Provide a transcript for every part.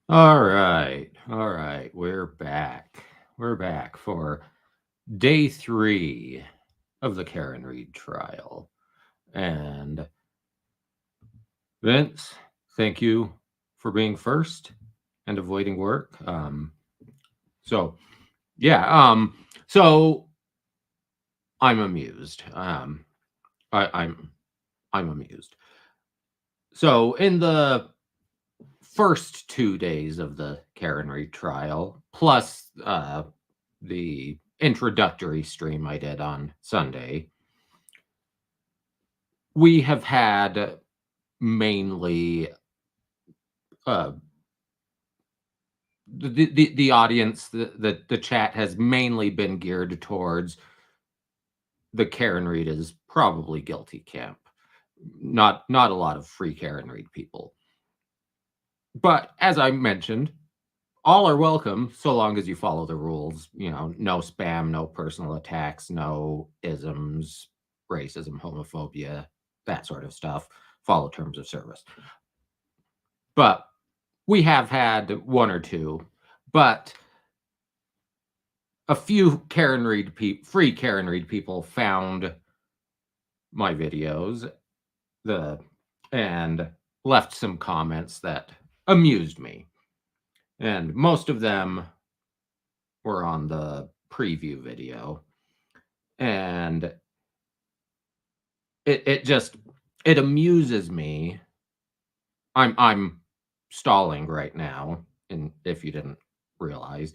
All right. All right. We're back. We're back for day 3 of the Karen Reed trial. And Vince, thank you for being first and avoiding work. So yeah, so I'm amused. I'm amused. So in the first 2 days of the Karen Reed trial, plus the introductory stream I did on Sunday, we have had mainly uh, the audience, the chat has mainly been geared towards the Karen Reed is probably guilty camp. Not a lot of free Karen Reed people. But as I mentioned, all are welcome so long as you follow the rules. You know, no spam, no personal attacks, no isms, racism, homophobia, that sort of stuff. Follow terms of service. But we have had one or two, but a few free Karen Reed people found my videos the and left some comments that amused me. And most of them were on the preview video. And it just it amuses me. I'm stalling right now, and if you didn't realize,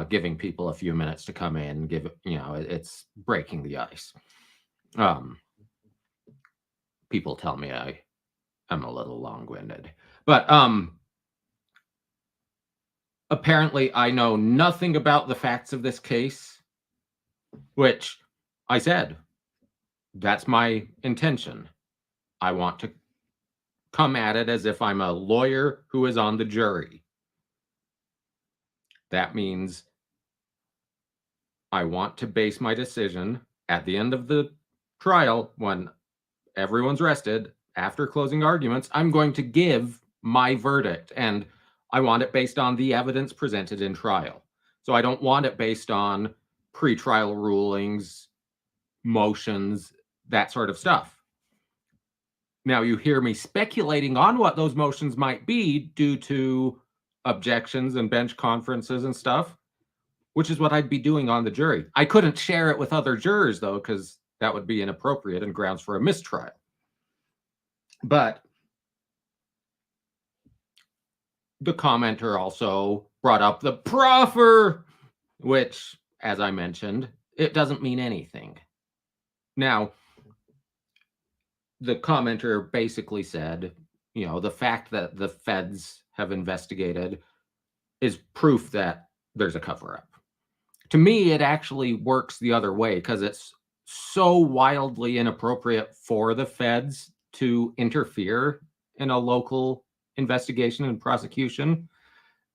giving people a few minutes to come in, it's breaking the ice. Um, People tell me I am a little long-winded, but apparently I know nothing about the facts of this case, which I said that's my intention. I want to come at it as if I'm a lawyer who is on the jury. That means I want to base my decision at the end of the trial when everyone's rested after closing arguments. I'm going to give my verdict, and I want it based on the evidence presented in trial. So I don't want it based on pretrial rulings, motions, that sort of stuff. Now, you hear me speculating on what those motions might be due to objections and bench conferences and stuff, which is what I'd be doing on the jury. I couldn't share it with other jurors, though, because that would be inappropriate and grounds for a mistrial. But the commenter also brought up the proffer, which, as I mentioned, it doesn't mean anything. Now, the commenter basically said, the fact that the feds have investigated is proof that there's a cover up. To me, it actually works the other way because it's so wildly inappropriate for the feds to interfere in a local investigation and prosecution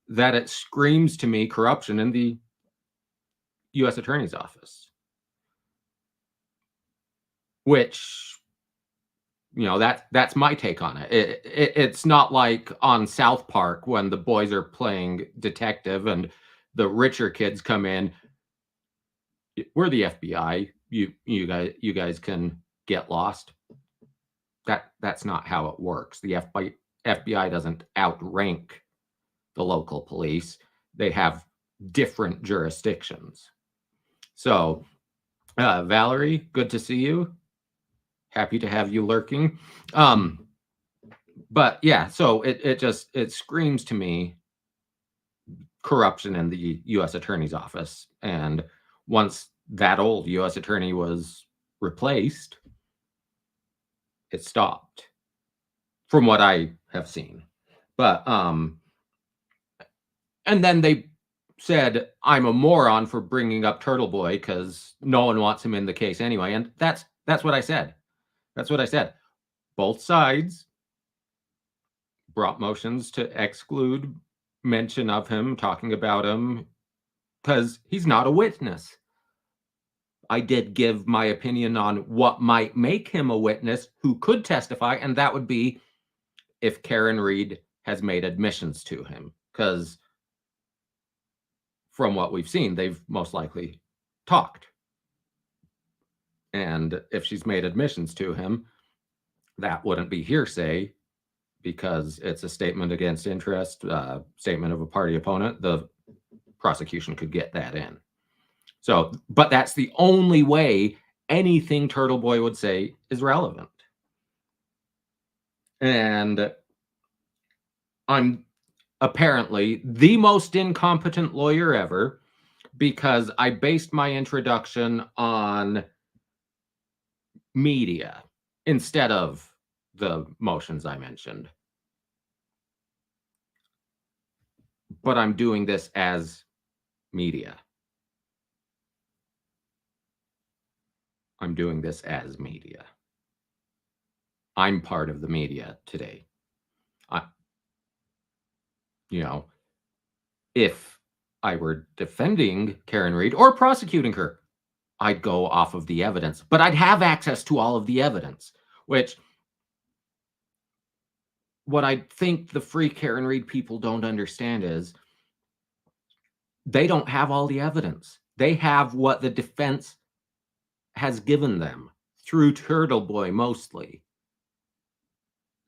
that it screams to me corruption in the U.S. Attorney's Office, which that's my take on it. It's not like on South Park when the boys are playing detective and the richer kids come in. We're the FBI. You guys can get lost. That's not how it works. The FBI doesn't outrank the local police. They have different jurisdictions. So, Valerie, good to see you. Happy to have you lurking. But yeah, so it screams to me corruption in the U.S. Attorney's Office. And once that old U.S. attorney was replaced, it stopped, from what I have seen. But and then they said I'm a moron for bringing up Turtle Boy because no one wants him in the case anyway. And that's what I said. That's what I said. Both sides brought motions to exclude mention of him, talking about him, because he's not a witness. I did give my opinion on what might make him a witness who could testify, and that would be if Karen Reed has made admissions to him, because from what we've seen, they've most likely talked. And if she's made admissions to him, that wouldn't be hearsay because it's a statement against interest, statement of a party opponent. The prosecution could get that in. So, but that's the only way anything Turtle Boy would say is relevant. And I'm apparently the most incompetent lawyer ever because I based my introduction on media instead of the motions I mentioned. But I'm doing this as media. I'm doing this as media. I'm part of the media today. I, you know, if I were defending Karen Reed or prosecuting her, I'd go off of the evidence, but I'd have access to all of the evidence, which what I think the free Karen Reed people don't understand is they don't have all the evidence. They have what the defense has given them through Turtle Boy mostly.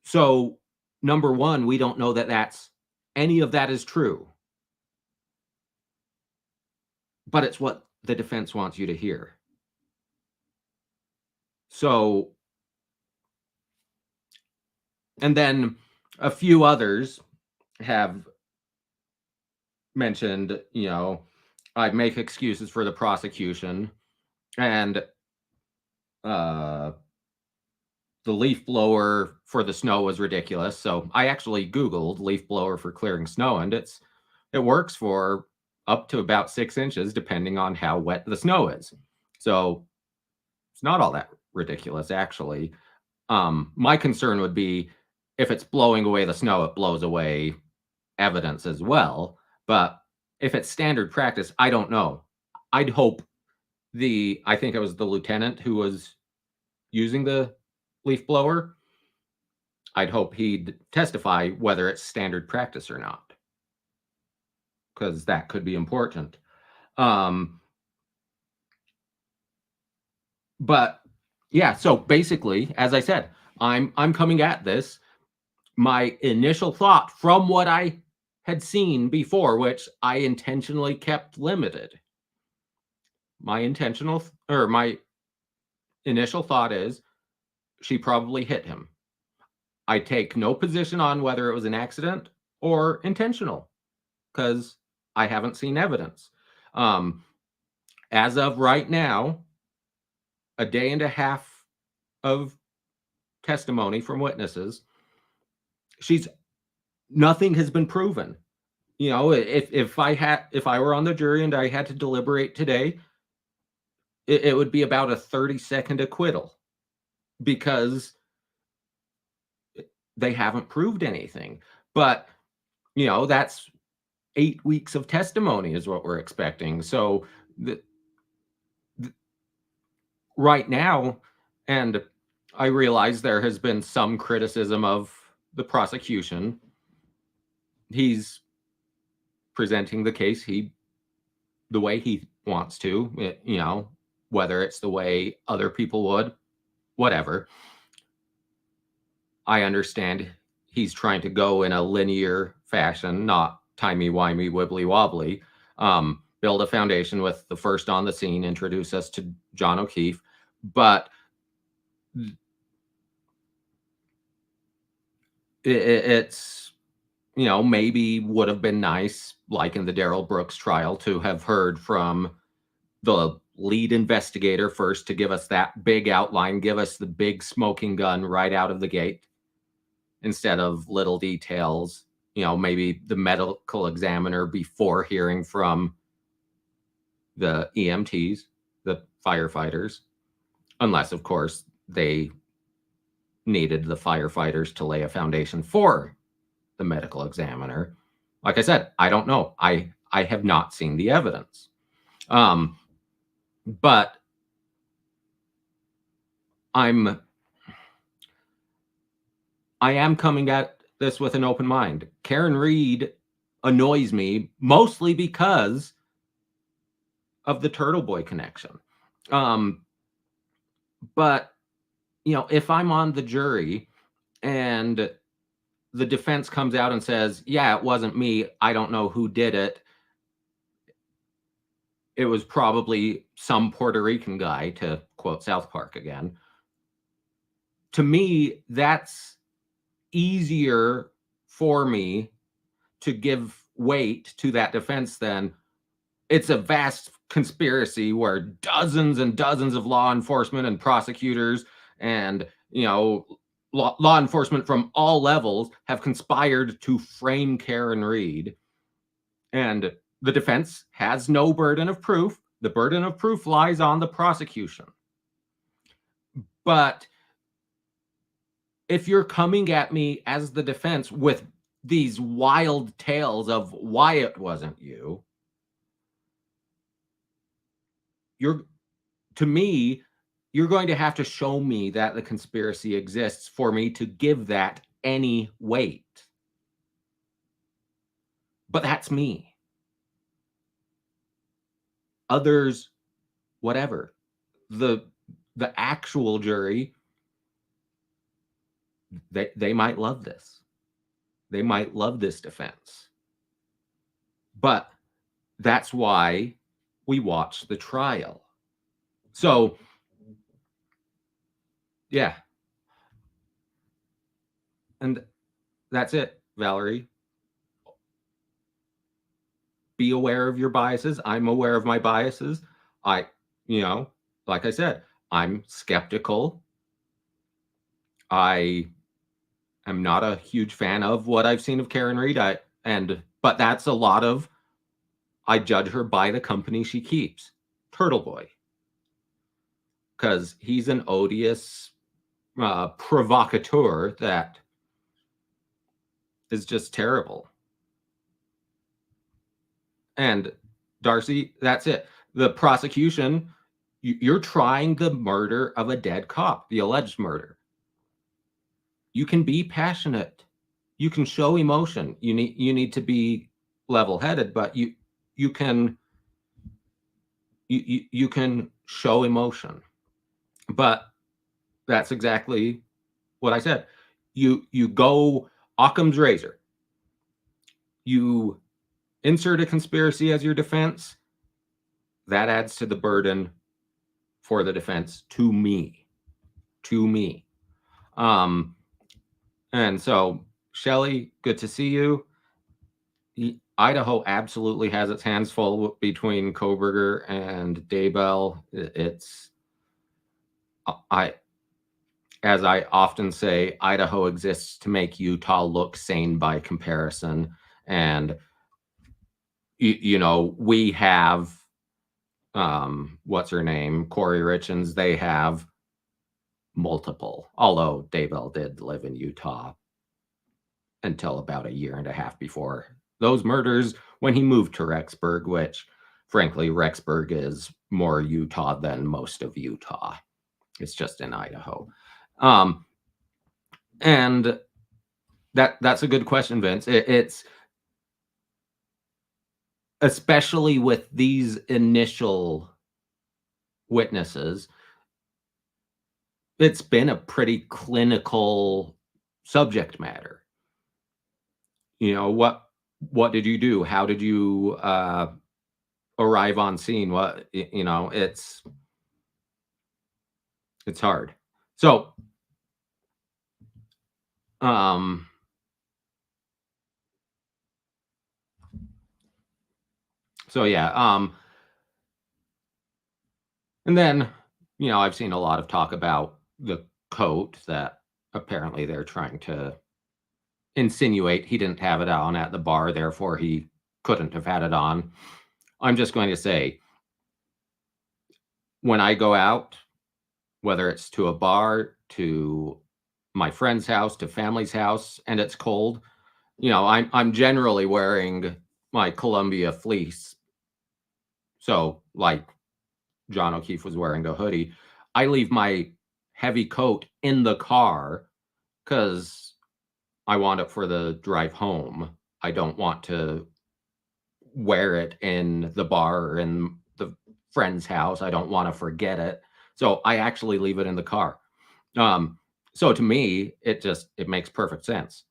So, number one, we don't know that any of that is true. But it's what the defense wants you to hear. So, and then a few others have mentioned, I make excuses for the prosecution and the leaf blower for the snow was ridiculous. So I actually Googled leaf blower for clearing snow, and it works for up to about 6 inches, depending on how wet the snow is. So it's not all that ridiculous, actually. My concern would be if it's blowing away the snow, it blows away evidence as well. But if it's standard practice, I don't know. I'd hope I think it was the lieutenant who was using the leaf blower. I'd hope he'd testify whether it's standard practice or not, because that could be important. But yeah, so basically, as I said, I'm coming at this. My initial thought from what I had seen before, which I intentionally kept limited. My initial thought is she probably hit him. I take no position on whether it was an accident or intentional because I haven't seen evidence. As of right now, a day and a half of testimony from witnesses, nothing has been proven. If I were on the jury and I had to deliberate today, it would be about a 30-second acquittal because they haven't proved anything. But that's 8 weeks of testimony is what we're expecting. So right now, and I realize there has been some criticism of the prosecution. He's presenting the case the way he wants to, whether it's the way other people would, whatever. I understand he's trying to go in a linear fashion, not timey-wimey, wibbly-wobbly. Build a foundation with the first on the scene, introduce us to John O'Keefe. But it's, maybe would have been nice, like in the Darrell Brooks trial, to have heard from the lead investigator first to give us that big outline, give us the big smoking gun right out of the gate instead of little details, maybe the medical examiner before hearing from the EMTs, the firefighters, unless, of course, they needed the firefighters to lay a foundation for the medical examiner. Like I said, I don't know. I have not seen the evidence. But I am coming at this with an open mind. Karen Reed annoys me, mostly because of the Turtle Boy connection. Um, but if I'm on the jury and the defense comes out and says, "Yeah, it wasn't me. I don't know who did it. It was probably some Puerto Rican guy," to quote South Park again. To me, that's easier for me to give weight to that defense than it's a vast conspiracy where dozens and dozens of law enforcement and prosecutors and law enforcement from all levels have conspired to frame Karen Reed, and the defense has no burden of proof. The burden of proof lies on the prosecution. But if you're coming at me as the defense with these wild tales of why it wasn't you, you're to me, you're going to have to show me that the conspiracy exists for me to give that any weight. But that's me. Others, whatever. The actual jury, they might love this. They might love this defense. But that's why we watch the trial. So, yeah. And that's it, Valerie. Be aware of your biases. I'm aware of my biases. I, like I said, I'm skeptical. I am not a huge fan of what I've seen of Karen Reed. But that's a lot of, I judge her by the company she keeps. Turtle Boy. Because he's an odious provocateur that is just terrible. And Darcy, that's it. The prosecution, you're trying the murder of a dead cop, the alleged murder. You can be passionate. You can show emotion. You need to be level-headed, but you can show emotion. But that's exactly what I said. You go Occam's razor. You insert a conspiracy as your defense. That adds to the burden for the defense to me. And so, Shelley, good to see you. Idaho absolutely has its hands full between Koberger and Daybell. As I often say, Idaho exists to make Utah look sane by comparison. And, we have, what's her name? Corey Richens. They have multiple, although Daybell did live in Utah until about a year and a half before those murders when he moved to Rexburg, which frankly, Rexburg is more Utah than most of Utah. It's just in Idaho. And that's a good question, Vince. It's especially with these initial witnesses, it's been a pretty clinical subject matter. What did you do? How did you arrive on scene? It's hard. So, yeah. And then, I've seen a lot of talk about the coat that apparently they're trying to insinuate he didn't have it on at the bar, therefore he couldn't have had it on. I'm just going to say, when I go out, whether it's to a bar, to my friend's house, to family's house, and it's cold, I'm generally wearing my Columbia fleece. So, like John O'Keefe was wearing a hoodie. I leave my heavy coat in the car because I want it for the drive home. I don't want to wear it in the bar or in the friend's house. I don't want to forget it. So I actually leave it in the car. Um, so to me, it makes perfect sense.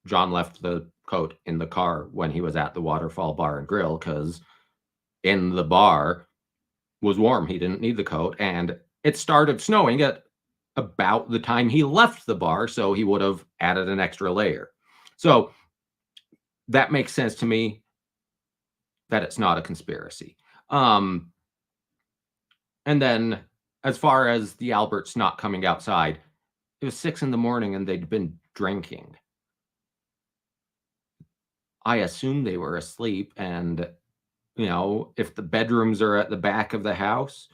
John left the coat in the car when he was at the Waterfall Bar and Grill because in the bar was warm. He didn't need the coat, and it started snowing at about the time he left the bar, so he would have added an extra layer. So that makes sense to me that it's not a conspiracy. Um, and then as far as the Alberts not coming outside, it was 6 in the morning and they'd been drinking. I assume they were asleep, and, if the bedrooms are at the back of the house,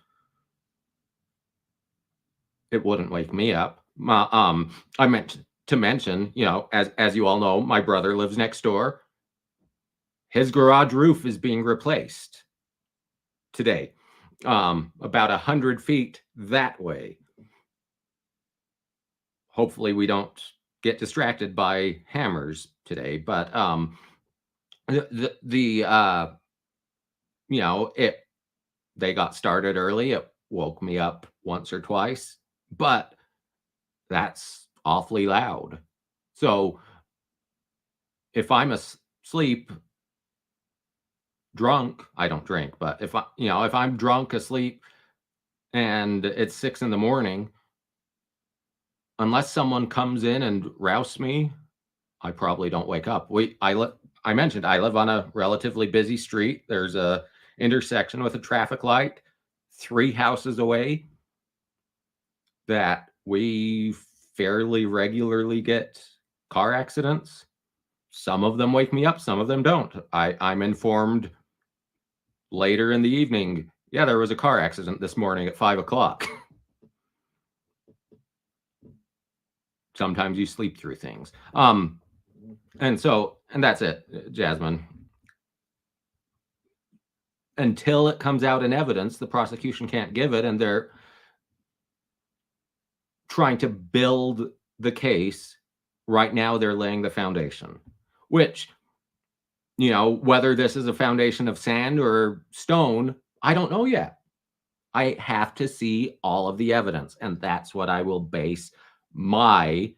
it wouldn't wake me up. I meant to mention, as you all know, my brother lives next door. His garage roof is being replaced today, about 100 feet that way. Hopefully, we don't get distracted by hammers today, but it they got started early. It woke me up once or twice, but that's awfully loud. So if I'm asleep, drunk, I don't drink, but if I'm drunk, asleep, and it's 6 in the morning, unless someone comes in and rouse me, I probably don't wake up. I mentioned I live on a relatively busy street. There's a intersection with a traffic light 3 houses away that we fairly regularly get car accidents. Some of them wake me up, some of them don't. I'm informed later in the evening, yeah, there was a car accident this morning at 5 o'clock. Sometimes you sleep through things. And that's it, Jasmine. Until it comes out in evidence, the prosecution can't give it, and they're trying to build the case. Right now, they're laying the foundation, which, whether this is a foundation of sand or stone, I don't know yet. I have to see all of the evidence, and that's what I will base my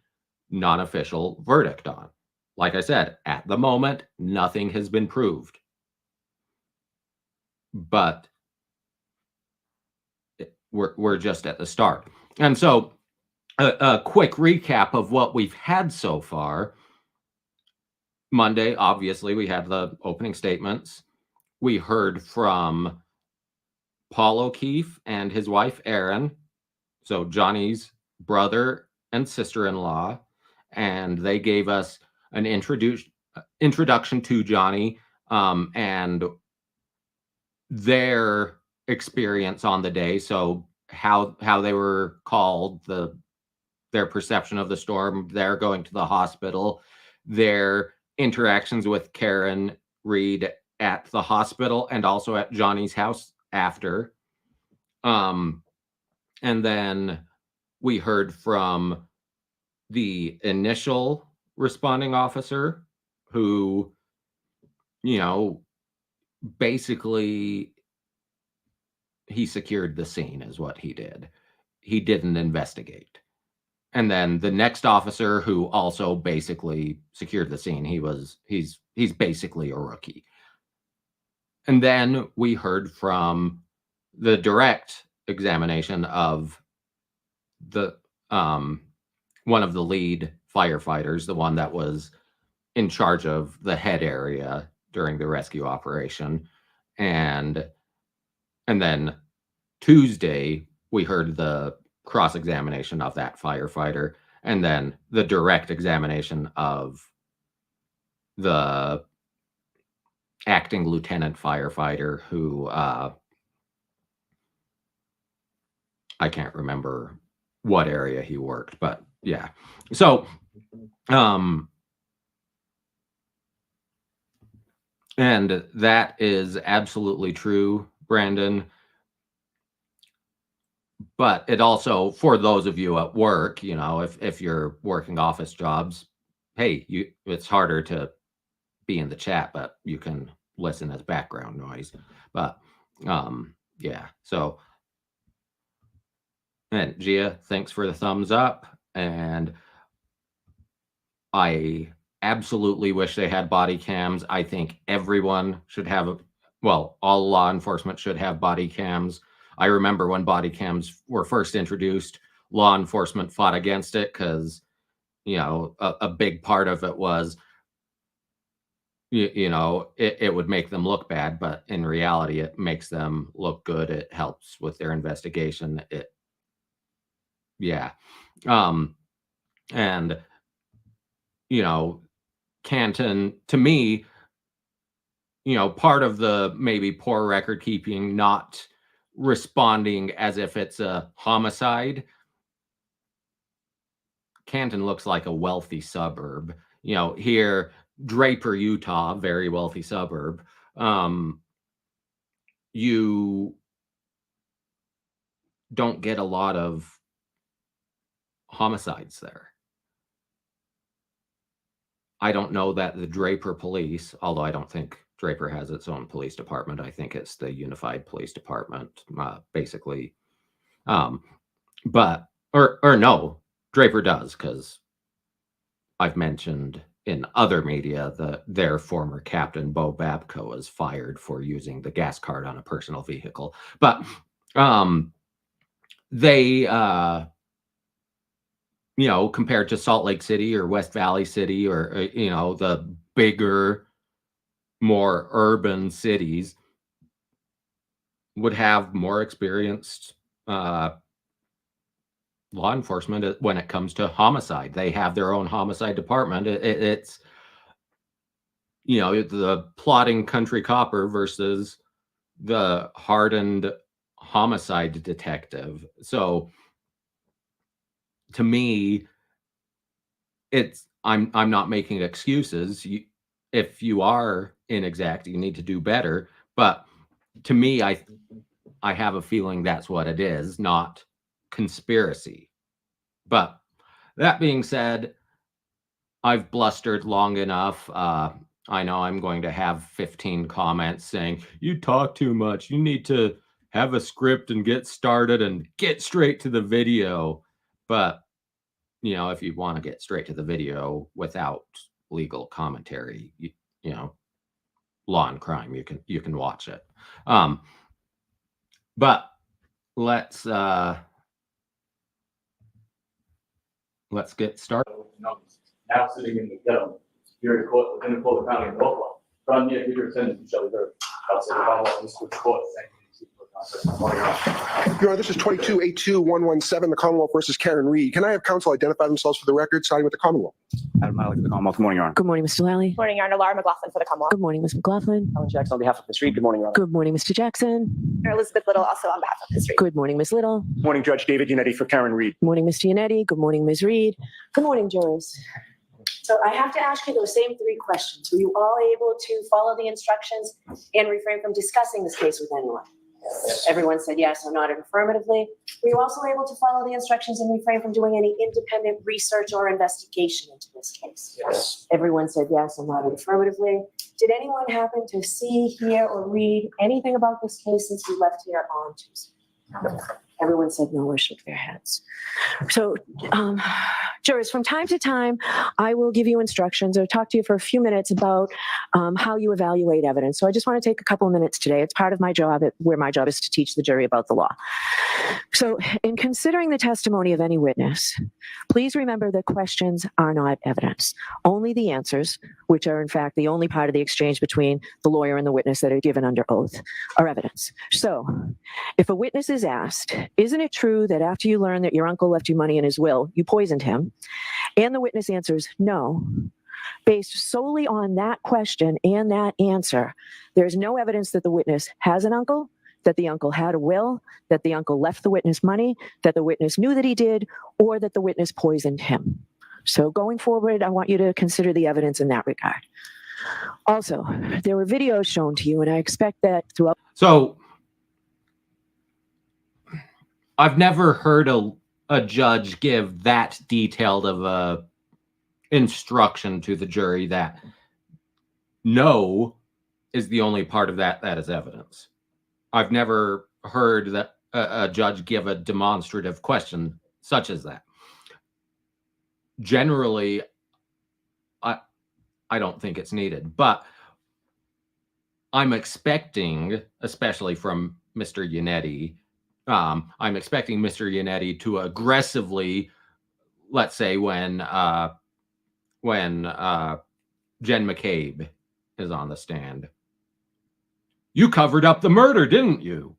non-official verdict on. Like I said, at the moment, nothing has been proved. But we're just at the start. And so a quick recap of what we've had so far. Monday, obviously, we had the opening statements. We heard from Paul O'Keefe and his wife, Erin, so Johnny's brother and sister-in-law, and they gave us an introduction to Johnny, and their experience on the day. So how they were called, their perception of the storm, their going to the hospital, their interactions with Karen Reed at the hospital and also at Johnny's house after. And then we heard from the initial responding officer who, basically he secured the scene is what he did. He didn't investigate. And then the next officer who also basically secured the scene, he's basically a rookie. And then we heard from the direct examination of the one of the lead firefighters, the one that was in charge of the head area during the rescue operation. And then Tuesday, we heard the cross-examination of that firefighter, and then the direct examination of the acting lieutenant firefighter who I can't remember what area he worked, but yeah. So and that is absolutely true, Brandon. But it also, for those of you at work, if you're working office jobs, hey, it's harder to be in the chat, but you can listen as background noise. But yeah, so, and Gia, thanks for the thumbs up. And I absolutely wish they had body cams. I think everyone should have, well, all law enforcement should have body cams. I remember when body cams were first introduced, law enforcement fought against it because, you know, a big part of it was, you know, it would make them look bad, but in reality, it makes them look good. It helps with their investigation. Yeah. And, you know, Canton, to me, you know, part of the maybe poor record keeping, not responding as if it's a homicide. Canton looks like a wealthy suburb. You know, here, Draper, Utah, very wealthy suburb. You don't get a lot of homicides there. I don't know that the Draper police, although I don't think Draper has its own police department. I think it's the Unified Police Department, basically. But, or no, Draper does, because I've mentioned in other media that their former captain, Bo Babko, was fired for using the gas card on a personal vehicle. But they, you know, compared to Salt Lake City or West Valley City or, you know, the bigger, more urban cities, would have more experienced law enforcement when it comes to homicide. They have their own homicide department. It's, you know, the plotting country copper versus the hardened homicide detective. So to me, it's, I'm not making excuses. If you are inexact, you need to do better. But to me, I have a feeling that's what it is, not conspiracy. But that being said, I've blustered long enough. I know I'm going to have 15 comments saying, you talk too much. You need to have a script and get started and get straight to the video. But, you know, if you want to get straight to the video without legal commentary, you know, Law and Crime, you can watch it. But let's get started. Now sitting in the ghetto, here in court, within the Colbert County of Norfolk. From near future attendance, shall be heard. Outside the Commonwealth Municipal Court. Thank you. Your Honor, this is 22-82117, the Commonwealth versus Karen Reed. Can I have counsel identify themselves for the record, starting with the Commonwealth? Adam Malik for the Commonwealth. Good morning, Your Honor. Good morning, Mr. Lally. Good morning, Your Honor. Laura McLaughlin for the Commonwealth. Good morning, Ms. McLaughlin. Alan Jackson on behalf of Ms. Reed. Good morning, Your Honor. Good morning, Mr. Jackson. Elizabeth Little also on behalf of Ms. Reed. Good morning, Ms. Little. Good morning, Judge David Unetti for Karen Reed. Good morning, Mr. Yannetti. Good morning, Ms. Reed. Good morning, jurors. So I have to ask you those same three questions. Were you all able to follow the instructions and refrain from discussing this case with anyone? Yes. Everyone said yes or nodded affirmatively. Were you also able to follow the instructions and refrain from doing any independent research or investigation into this case? Yes. Everyone said yes or nodded affirmatively. Did anyone happen to see, hear, or read anything about this case since we left here on Tuesday? No. Everyone said no or shook their heads. So, jurors, from time to time, I will give you instructions or talk to you for a few minutes about how you evaluate evidence. So I just want to take a couple of minutes today. It's part of my job, where my job is to teach the jury about the law. So in considering the testimony of any witness, please remember that questions are not evidence. Only the answers, which are in fact the only part of the exchange between the lawyer and the witness that are given under oath, are evidence. So if a witness is asked, isn't it true that after you learned that your uncle left you money in his will, you poisoned him? And the witness answers no. Based solely on that question and that answer, there's no evidence that the witness has an uncle, that the uncle had a will, that the uncle left the witness money, that the witness knew that he did, or that the witness poisoned him. So going forward, I want you to consider the evidence in that regard. Also, there were videos shown to you, and I expect that throughout. So I've never heard a judge give that detailed of a instruction to the jury that no is the only part of that is evidence. I've never heard that a judge give a demonstrative question such as that. Generally, I don't think it's needed, but I'm expecting, especially from Mr. Yannetti, I'm expecting Mr. Yannetti to aggressively, let's say when Jen McCabe is on the stand. You covered up the murder, didn't you?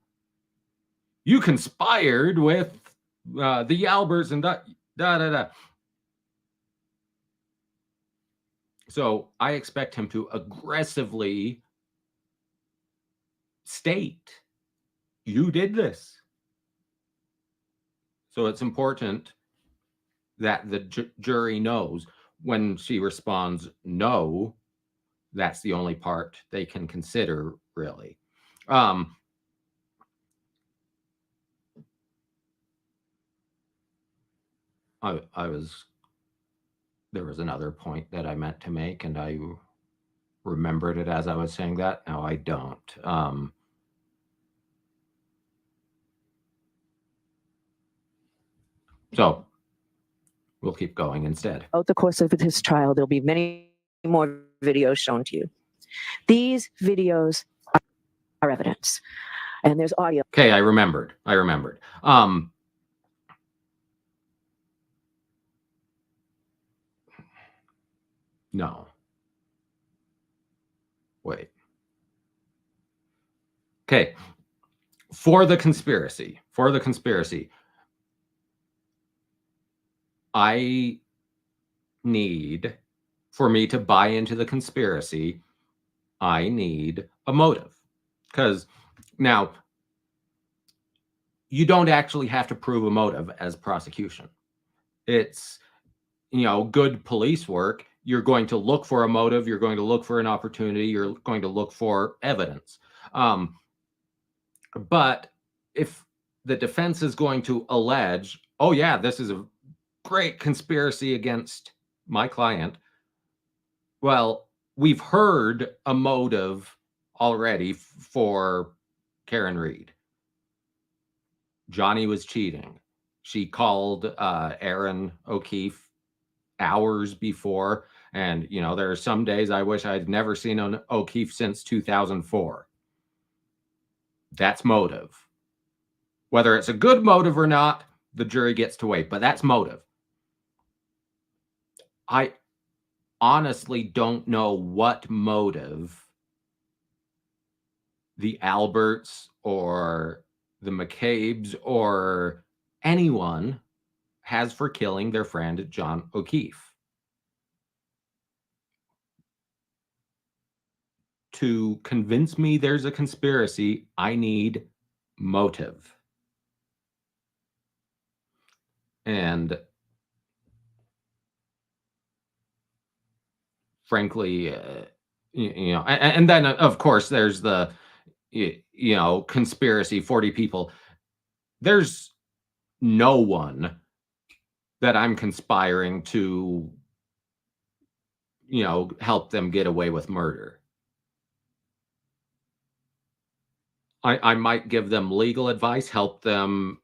You conspired with the Alberts and da da da. So I expect him to aggressively state, you did this. So it's important that the jury knows when she responds no, that's the only part they can consider, really. There was another point that I meant to make, and I remembered it as I was saying that. Now I don't. So we'll keep going instead. Throughout the course of this trial, there'll be many more videos shown to you. These videos are evidence, and there's audio. Okay, I remembered. No. Wait. Okay. For the conspiracy, I need, for me to buy into the conspiracy, I need a motive. Because now, you don't actually have to prove a motive as prosecution. It's, good police work. You're going to look for a motive. You're going to look for an opportunity. You're going to look for evidence. But if the defense is going to allege, oh yeah, this is a great conspiracy against my client, well, we've heard a motive already for Karen Reed. Johnny was cheating. She called Aaron O'Keefe hours before. And, there are some days I wish I'd never seen an O'Keefe since 2004. That's motive. Whether it's a good motive or not, the jury gets to wait, but that's motive. I honestly don't know what motive the Alberts or the McCabes or anyone has for killing their friend John O'Keefe. To convince me there's a conspiracy, I need motive. And frankly, and then of course there's the, conspiracy, 40 people. There's no one that I'm conspiring to, help them get away with murder. I might give them legal advice, help them,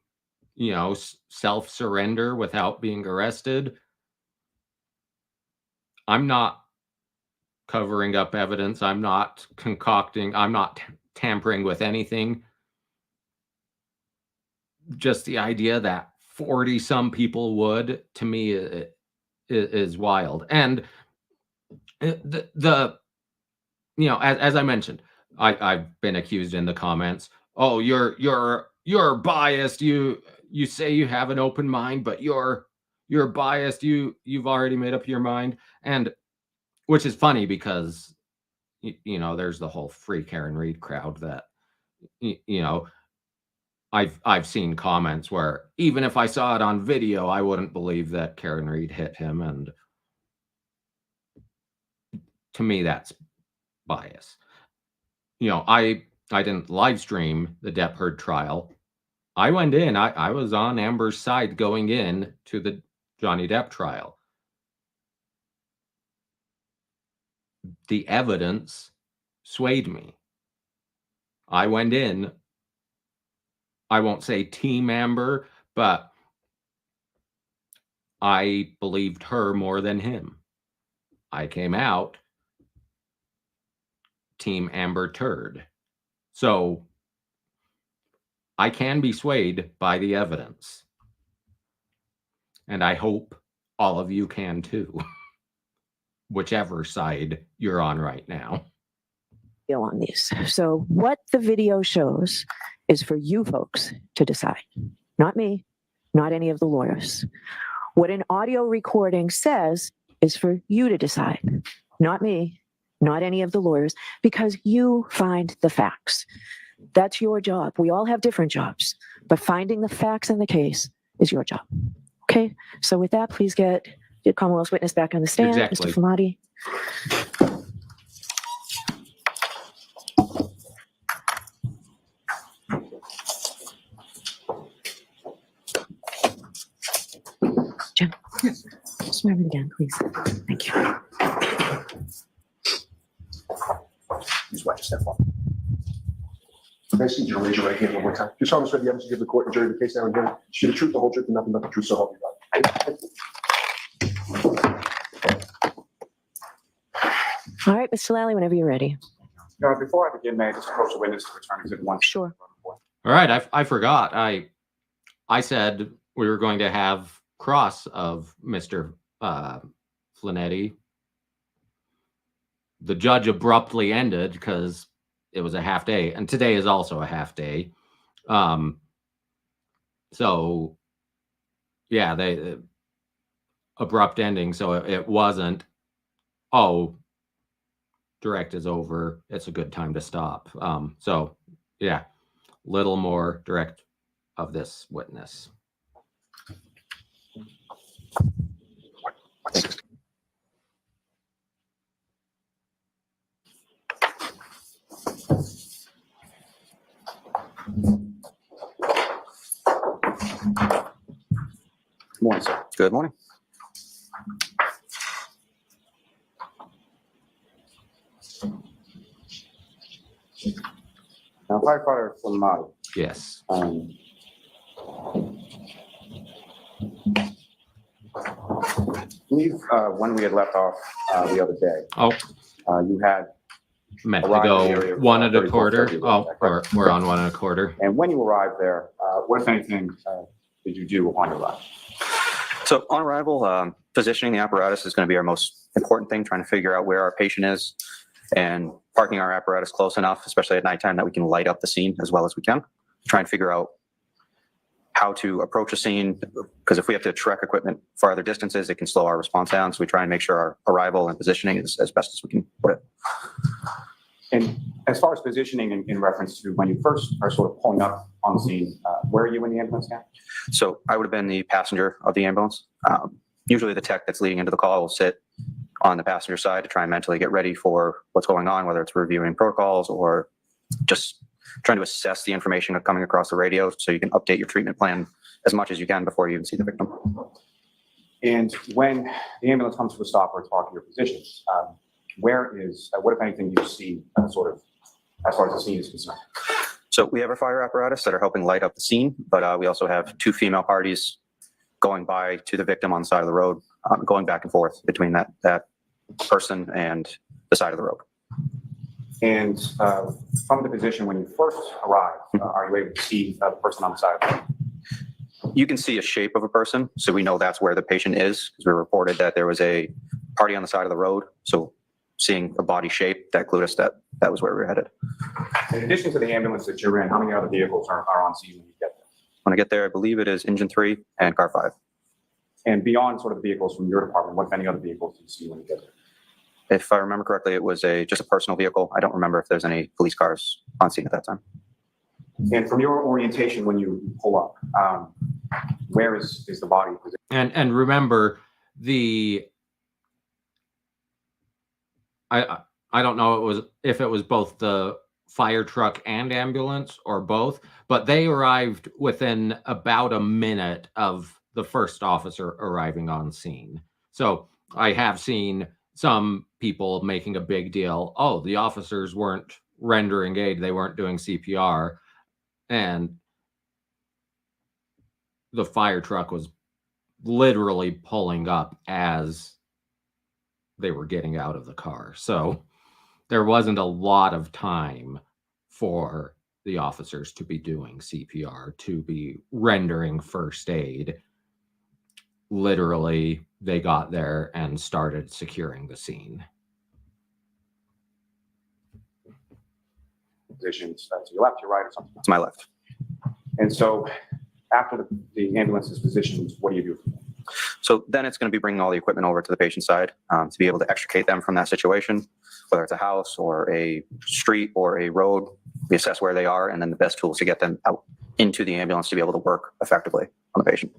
self-surrender without being arrested. I'm not covering up evidence. I'm not concocting. I'm not tampering with anything. Just the idea that 40 some people would, to me, is wild. And as I mentioned, I've been accused in the comments. Oh, you're biased. You say you have an open mind, but you're biased. You've already made up your mind. And which is funny because there's the whole free Karen Reed crowd that I've seen comments where even if I saw it on video, I wouldn't believe that Karen Reed hit him. And to me, that's bias. I didn't live stream the Depp Heard trial. I went in, I was on Amber's side going in to the Johnny Depp trial. the evidence swayed me. I went in, I won't say Team Amber, but I believed her more than him. I came out Team Amber Turd. So I can be swayed by the evidence. And I hope all of you can too, whichever side you're on right now. On these. So what the video shows is for you folks to decide, not me, not any of the lawyers. What an audio recording says is for you to decide, not me, not any of the lawyers, because you find the facts. That's your job. We all have different jobs, but finding the facts in the case is your job. Okay, so with that, please get the Commonwealth's witness back on the stand, Exactly. Mr. Flamati. Jim, swear it again, please. Thank you. Please watch yourself up. I see you raise your right hand one more time. You solemnly swear the evidence you give the court and jury the case now and again, should the truth, the whole truth, and nothing but the truth, so help you God. All right, Mr. Lally, whenever you're ready. Before I begin, may I just approach the witness to return exhibit 1? Sure. All right, I forgot. I said we were going to have cross of Mr. Flanetti. The judge abruptly ended because it was a half day, and today is also a half day. So yeah, they abrupt ending. So it wasn't, oh, direct is over, it's a good time to stop. So yeah, little more direct of this witness. Good morning, sir. Good morning. Now, firefighter Flamati, Yes. I believe when we had left off the other day, Oh, you had, meant to arrived at the go area, 1 and a 34, quarter. 30, Oh, is that correct? we're on 1 and a quarter. and when you arrived there, what, if anything, did you do upon your arrival? So on arrival, positioning the apparatus is going to be our most important thing, trying to figure out where our patient is and parking our apparatus close enough, especially at nighttime, that we can light up the scene as well as we can. Try and figure out how to approach a scene, because if we have to trek equipment farther distances, it can slow our response down. So we try and make sure our arrival and positioning is as best as we can put it. And as far as positioning in reference to when you first are sort of pulling up on the scene, where are you in the ambulance now? So I would have been the passenger of the ambulance. Usually the tech that's leading into the call will sit on the passenger side to try and mentally get ready for what's going on, whether it's reviewing protocols or just trying to assess the information coming across the radio so you can update your treatment plan as much as you can before you even see the victim. And when the ambulance comes to a stop or talk to your physicians, where is, what if anything you see sort of as far as the scene is concerned? So we have our fire apparatus that are helping light up the scene, but we also have 2 female parties going by to the victim on the side of the road, going back and forth between that person and the side of the road. And from the position when you first arrived, are you able to see the person on the side of the road? You can see a shape of a person, so we know that's where the patient is, because we reported that there was a party on the side of the road. So seeing a body shape, that clued us that was where we were headed. In addition to the ambulance that you're in, how many other vehicles are on scene when you get there? When I get there, I believe it is engine 3 and car 5. And beyond sort of the vehicles from your department, what if any other vehicles do you see when you get there? If I remember correctly, it was just a personal vehicle. I don't remember if there's any police cars on scene at that time. And from your orientation when you pull up, where is the body position? And remember, I don't know if it was both the fire truck and ambulance or both, but they arrived within about a minute of the first officer arriving on scene. So I have seen some people making a big deal. Oh, the officers weren't rendering aid. They weren't doing CPR. And the fire truck was literally pulling up as they were getting out of the car. So there wasn't a lot of time for the officers to be doing CPR, to be rendering first aid. Literally, they got there and started securing the scene. Positions to your left, your right, or something. To my left. And so after the ambulance is positioned, what do you do? So then it's going to be bringing all the equipment over to the patient side to be able to extricate them from that situation, whether it's a house or a street or a road. We assess where they are, and then the best tools to get them out into the ambulance to be able to work effectively on the patient.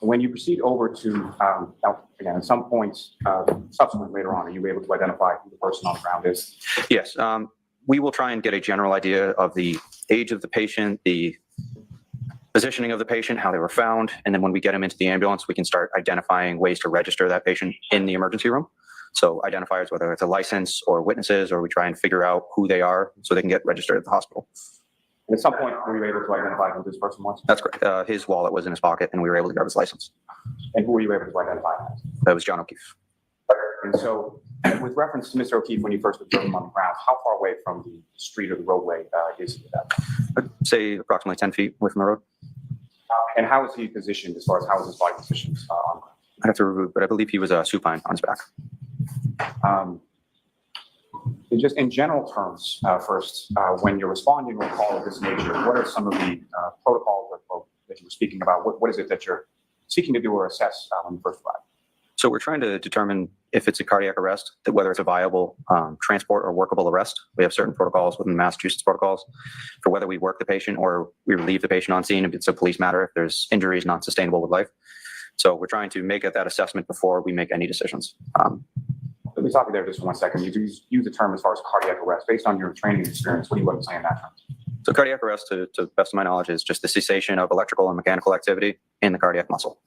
When you proceed over to, now, again, at some points subsequent later on, are you able to identify who the person on the ground is? Yes, we will try and get a general idea of the age of the patient, the positioning of the patient, how they were found, and then when we get them into the ambulance, we can start identifying ways to register that patient in the emergency room. So identifiers, whether it's a license or witnesses, or we try and figure out who they are so they can get registered at the hospital. And at some point, were you able to identify who this person was? That's correct. His wallet was in his pocket, and we were able to grab his license. And who were you able to identify as? That was John O'Keefe. And so, with reference to Mr. O'Keefe, when you first observed him on the ground, how far away from the street or the roadway is he at that? I'd say approximately 10 feet away from the road. And how is he positioned as far as how is his body positioned on the ground? I'd have to review, but I believe he was supine on his back. Just in general terms, first, when you're responding to a call of this nature, what are some of the protocols that you were speaking about? What is it that you're seeking to do or assess when you first arrive? So we're trying to determine if it's a cardiac arrest, that whether it's a viable transport or workable arrest. We have certain protocols within the Massachusetts protocols for whether we work the patient or we relieve the patient on scene if it's a police matter, if there's injuries not sustainable with life. So we're trying to make that assessment before we make any decisions. Let me stop you there just for 1 second. You use the term as far as cardiac arrest. Based on your training experience, what do you want to say in that term? So cardiac arrest, to the best of my knowledge, is just the cessation of electrical and mechanical activity in the cardiac muscle.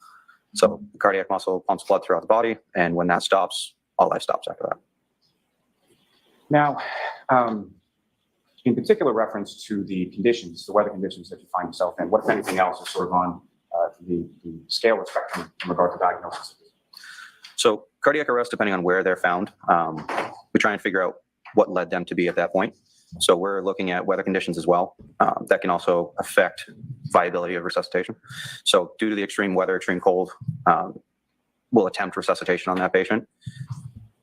So the cardiac muscle pumps blood throughout the body, and when that stops, all life stops after that. Now, in particular reference to the conditions, the weather conditions that you find yourself in, what, if anything else, is sort of on the scale or spectrum in regard to diagnosis? So cardiac arrest, depending on where they're found, we try and figure out what led them to be at that point. So we're looking at weather conditions as well. That can also affect viability of resuscitation. So due to the extreme weather, extreme cold, we'll attempt resuscitation on that patient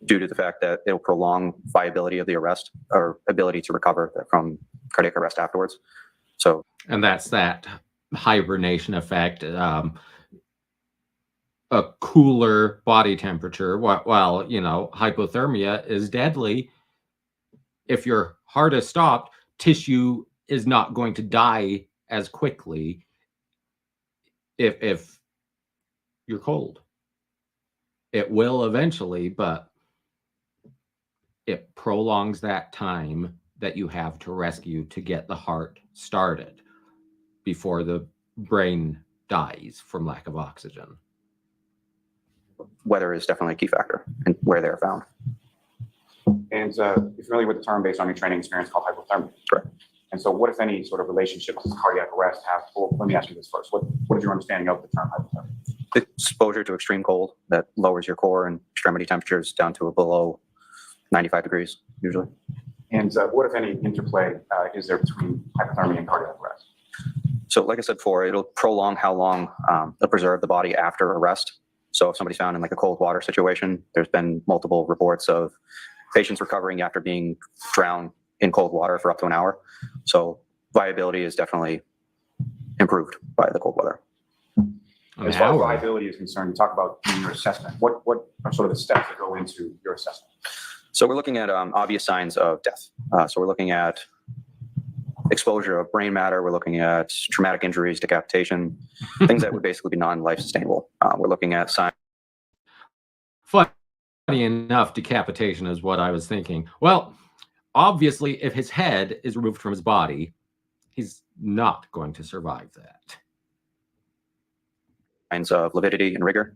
due to the fact that it'll prolong viability of the arrest or ability to recover from cardiac arrest afterwards. So, and that's that hibernation effect. A cooler body temperature, while hypothermia is deadly. If your heart is stopped, tissue is not going to die as quickly if you're cold. It will eventually, but it prolongs that time that you have to rescue to get the heart started before the brain dies from lack of oxygen. Weather is definitely a key factor in where they're found. And you're familiar with the term based on your training experience called hypothermia? Correct. And so what, if any, sort of relationship does cardiac arrest have? Well, let me ask you this first. What is your understanding of the term hypothermia? Exposure to extreme cold that lowers your core and extremity temperatures down to below 95 degrees, usually. And what, if any, interplay is there between hypothermia and cardiac arrest? So like I said before, it'll prolong how long they'll preserve the body after arrest. So if somebody's found in like a cold water situation, there's been multiple reports of patients recovering after being drowned in cold water for up to an hour. So viability is definitely improved by the cold weather. As far as viability is concerned, you talk about in your assessment. What are sort of the steps that go into your assessment? So we're looking at obvious signs of death. So we're looking at exposure of brain matter. We're looking at traumatic injuries, decapitation, things that would basically be non-life sustainable. We're looking at signs. Funny enough, decapitation is what I was thinking. Well, obviously, if his head is removed from his body, he's not going to survive that. Signs of lividity and rigor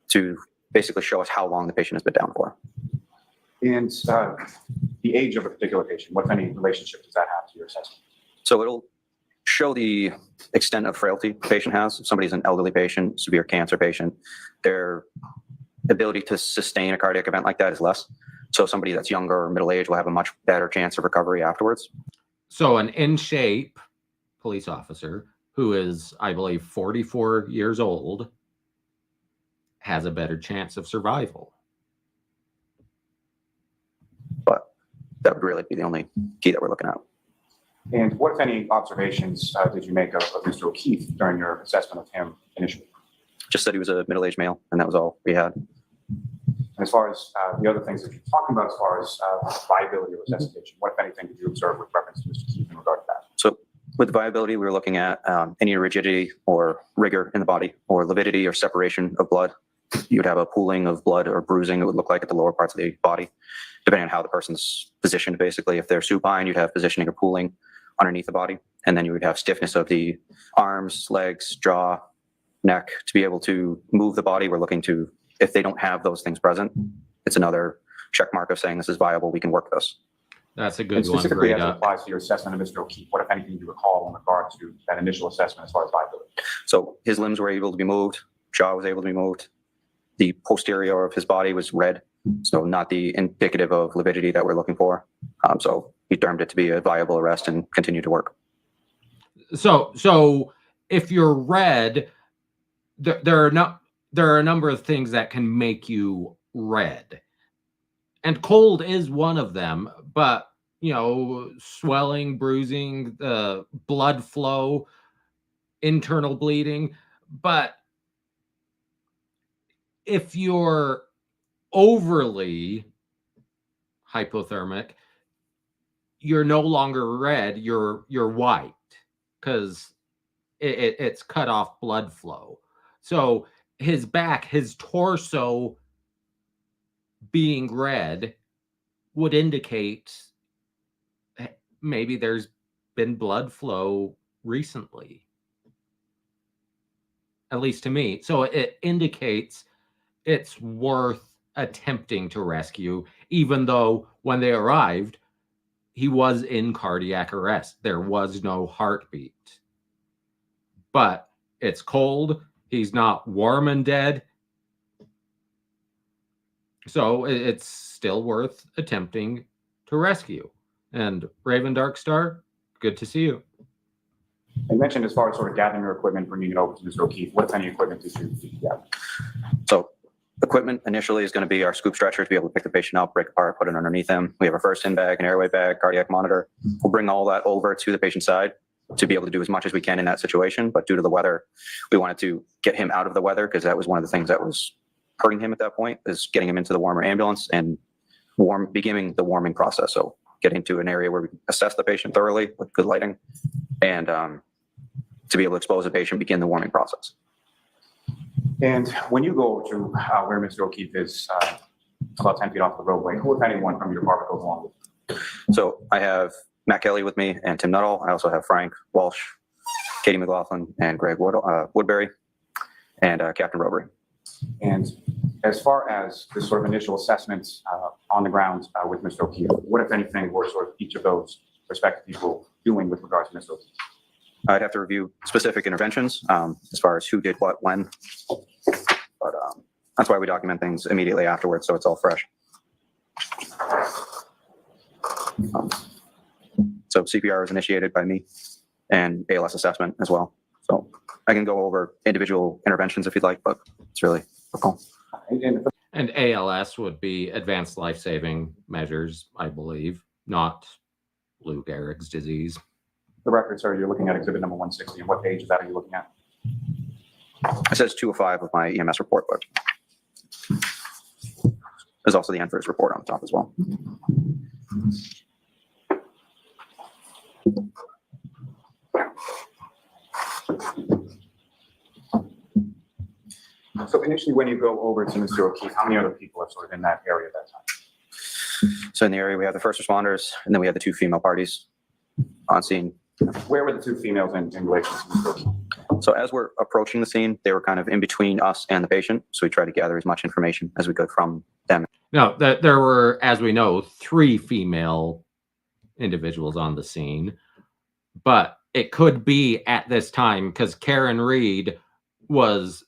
to basically show us how long the patient has been down for. And the age of a particular patient, what, if any, relationship does that have to your assessment? So it'll show the extent of frailty the patient has. If somebody's an elderly patient, severe cancer patient, their ability to sustain a cardiac event like that is less. So somebody that's younger or middle age will have a much better chance of recovery afterwards. So an in shape police officer who is, I believe, 44 years old has a better chance of survival. But that would really be the only key that we're looking at. And what, if any, observations did you make of Mr. O'Keefe during your assessment of him initially? Just that he was a middle-aged male, and that was all we had. And as far as the other things that you're talking about, as far as viability or resuscitation, what, if anything, did you observe with reference to Mr. O'Keefe in regard to that? So with viability, we were looking at any rigidity or rigor in the body, or lividity or separation of blood. You would have a pooling of blood or bruising, it would look like, at the lower parts of the body, depending on how the person's positioned. Basically, if they're supine, you'd have positioning or pooling underneath the body, and then you would have stiffness of the arms, legs, jaw, neck to be able to move the body. We're looking to, if they don't have those things present, it's another check mark of saying this is viable, we can work this. That's a And good one. specifically Great. as it applies to your assessment of Mr. O'Keefe, what, if anything, do you recall in regard to that initial assessment as far as viability? So his limbs were able to be moved, jaw was able to be moved. The posterior of his body was red, so not the indicative of lividity that we're looking for. So he termed it to be a viable arrest and continued to work. So if you're red, there are a number of things that can make you red, and cold is one of them. But swelling, bruising, blood flow, internal bleeding. But if you're overly hypothermic, you're no longer red, you're white, because it's cut off blood flow. So his back, his torso being red would indicate maybe there's been blood flow recently, at least to me. So it indicates it's worth attempting to rescue, even though when they arrived, he was in cardiac arrest. There was no heartbeat. But it's cold. He's not warm and dead. So it's still worth attempting to rescue. And Raven Darkstar, good to see you. You mentioned as far as sort of gathering your equipment, bringing it over to Mr. O'Keefe, what, if any, equipment did you gather? So equipment initially is going to be our scoop stretcher to be able to pick the patient up, break apart, put it underneath him. We have a first in bag, an airway bag, cardiac monitor. We'll bring all that over to the patient's side to be able to do as much as we can in that situation. But due to the weather, we wanted to get him out of the weather, because that was one of the things that was hurting him at that point, is getting him into the warmer ambulance and beginning the warming process. So getting to an area where we assess the patient thoroughly with good lighting, and to be able to expose the patient, begin the warming process. And when you go to where Mr. O'Keefe is, about 10 feet off the roadway, who, if anyone, from your department goes along with? So I have Matt Kelly with me and Tim Nuttall. I also have Frank Walsh, Katie McLaughlin, and Greg Woodbury, and Captain Robbery. And as far as this sort of initial assessments on the ground with Mr. O'Keefe, what, if anything, were sort of each of those respective people doing with regards to Mr. O'Keefe? I'd have to review specific interventions as far as who did what when, but that's why we document things immediately afterwards, so it's all fresh. So CPR was initiated by me, and ALS assessment as well. So I can go over individual interventions if you'd like, but it's really a call. And ALS would be advanced life-saving measures, I believe, not Lou Gehrig's disease. The record, sir, you're looking at exhibit number 160, and what page of that are you looking at? It says 205 of my EMS report, but there's also the NFIRS report on top as well. So initially, when you go over to Mr. O'Keefe, how many other people are sort of in that area at that time? So in the area, we have the first responders, and then we have the two female parties on scene. Where were the two females in relation to Mr. O'Keefe? So as we're approaching the scene, they were kind of in between us and the patient. So we tried to gather as much information as we could from them. No, there were, as we know, 3 female individuals on the scene, but it could be at this time because Karen Reed was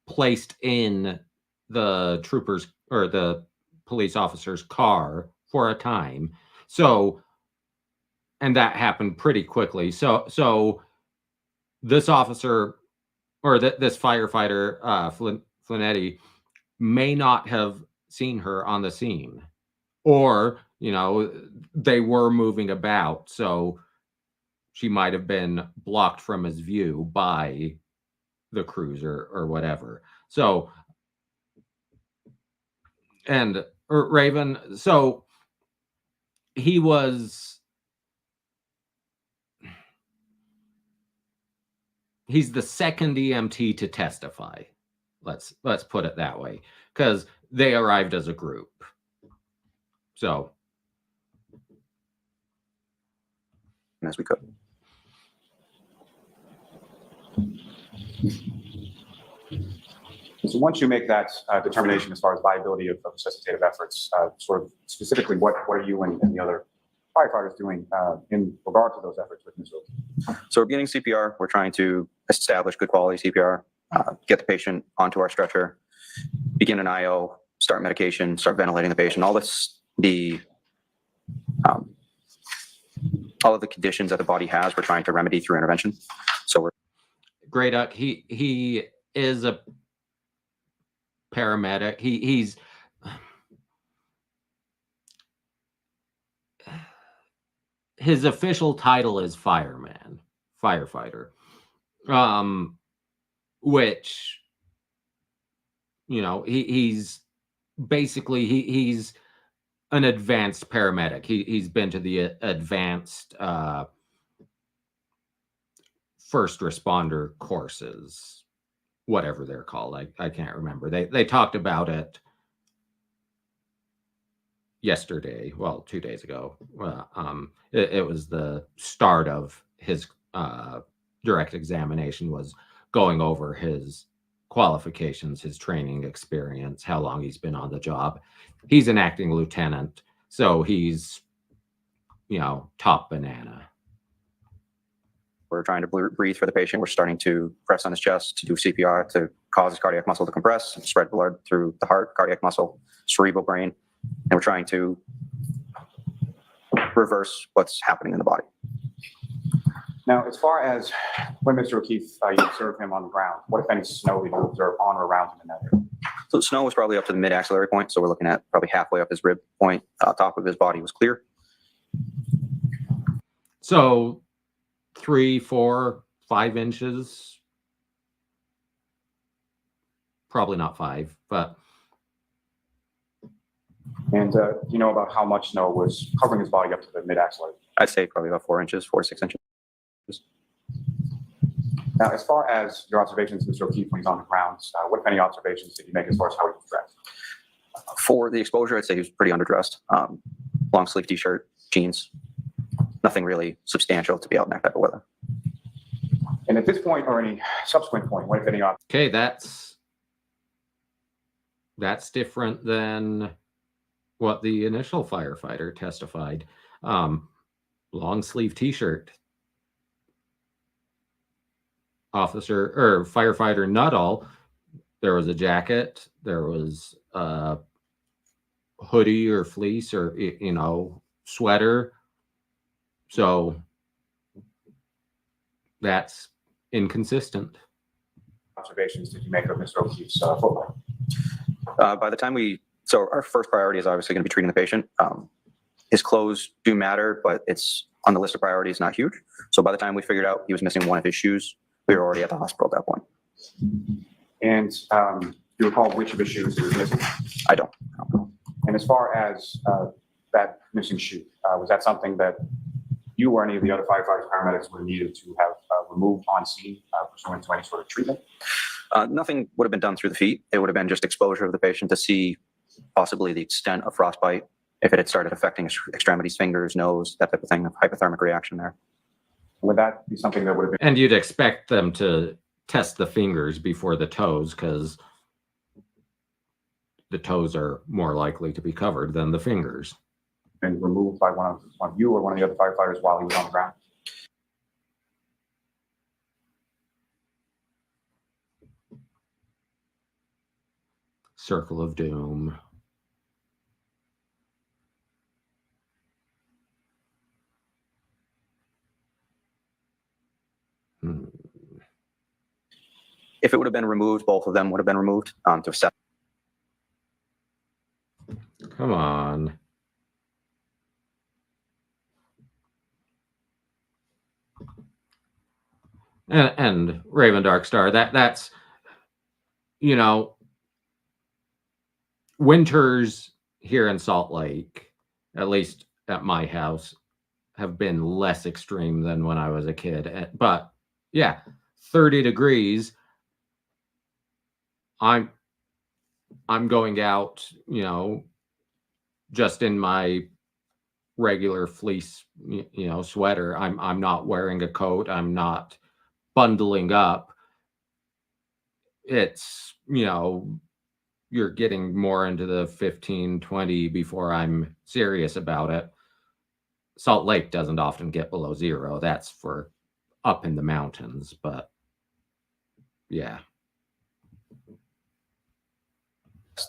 placed in the troopers or the police officer's car for a time. So, and that happened pretty quickly. So this officer or this firefighter, Flinetti, may not have seen her on the scene, or, you know, they were moving about. So she might have been blocked from his view by the cruiser or whatever. So, and Raven, so he's the second EMT to testify. Let's put it that way, because they arrived as a group. So As we could. So once you make that determination as far as viability of resuscitative efforts, sort of specifically, what are you and the other firefighters doing in regard to those efforts with Ms. Wilkie? So we're beginning CPR. We're trying to establish good quality CPR, get the patient onto our stretcher, begin an IO, start medication, start ventilating the patient. All of the conditions that the body has, we're trying to remedy through intervention. So we're Grey Duck, he is a paramedic. He's his official title is firefighter, which, you know, he's basically he's an advanced paramedic. He's been to the advanced first responder courses, whatever they're called. I can't remember. They talked about it yesterday, well, 2 days ago. It was the start of his direct examination, was going over his qualifications, his training experience, how long he's been on the job. He's an acting lieutenant, so he's, you know, top banana. We're trying to breathe for the patient. We're starting to press on his chest to do CPR to cause his cardiac muscle to compress and spread blood through the heart, cardiac muscle, cerebral brain. And we're trying to reverse what's happening in the body. Now, as far as when Mr. O'Keefe, you observed him on the ground, what, if any, snow did you observe on or around him in that area? So the snow was probably up to the mid-axillary point. So we're looking at probably halfway up his rib point. Top of his body was clear. So 3, 4, 5 inches. Probably not 5, but. And do you know about how much snow was covering his body up to the mid-axillary? I'd say probably about 4 inches, 4 to 6 inches. Now, as far as your observations, Mr. O'Keefe, when he's on the ground, what, if any, observations did you make as far as how he was dressed? For the exposure, I'd say he was pretty underdressed. Long sleeve t-shirt, jeans, nothing really substantial to be out in that type of weather. And at this point, or any subsequent point, what, if any, Okay, that's different than what the initial firefighter testified. Long sleeve t-shirt. Officer or firefighter Nuttall, there was a jacket, there was a hoodie or fleece or, you know, sweater. So that's inconsistent. observations did you make of Mr. O'Keefe's footwear? By the time so our first priority is obviously going to be treating the patient. His clothes do matter, but it's on the list of priorities, not huge. So by the time we figured out he was missing one of his shoes, we were already at the hospital at that point. And do you recall which of his shoes he was missing? I don't. And as far as that missing shoe, was that something that you or any of the other firefighters, paramedics would have needed to have removed on scene pursuant to any sort of treatment? Nothing would have been done through the feet. It would have been just exposure of the patient to see possibly the extent of frostbite, if it had started affecting his extremities, fingers, nose, that type of thing, of hypothermic reaction there. Would that be something that would have been, And you'd expect them to test the fingers before the toes, because the toes are more likely to be covered than the fingers. removed by one of you or one of the other firefighters while he was on the ground? Circle of doom. If it would have been removed, both of them would have been removed to assess. Come on. And Raven Darkstar, that's, you know, winters here in Salt Lake, at least at my house, have been less extreme than when I was a kid. But yeah, 30 degrees. I'm going out, you know, just in my regular fleece, you know, sweater. I'm not wearing a coat. I'm not bundling up. It's, you know, you're getting more into the 15, 20 before I'm serious about it. Salt Lake doesn't often get below 0. That's for up in the mountains, but yeah.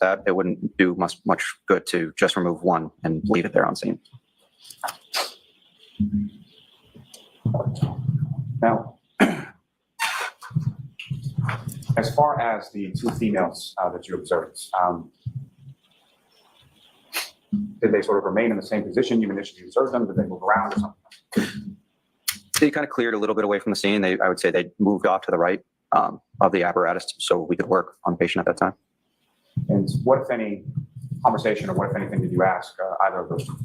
That it wouldn't do much good to just remove one and leave it there on scene. Now, as far as the two females that you observed, did they sort of remain in the same position you initially observed them? Did they move around or something? They kind of cleared a little bit away from the scene. I would say they moved off to the right of the apparatus so we could work on the patient at that time. And what, if any, conversation or what, if anything, did you ask either of those two?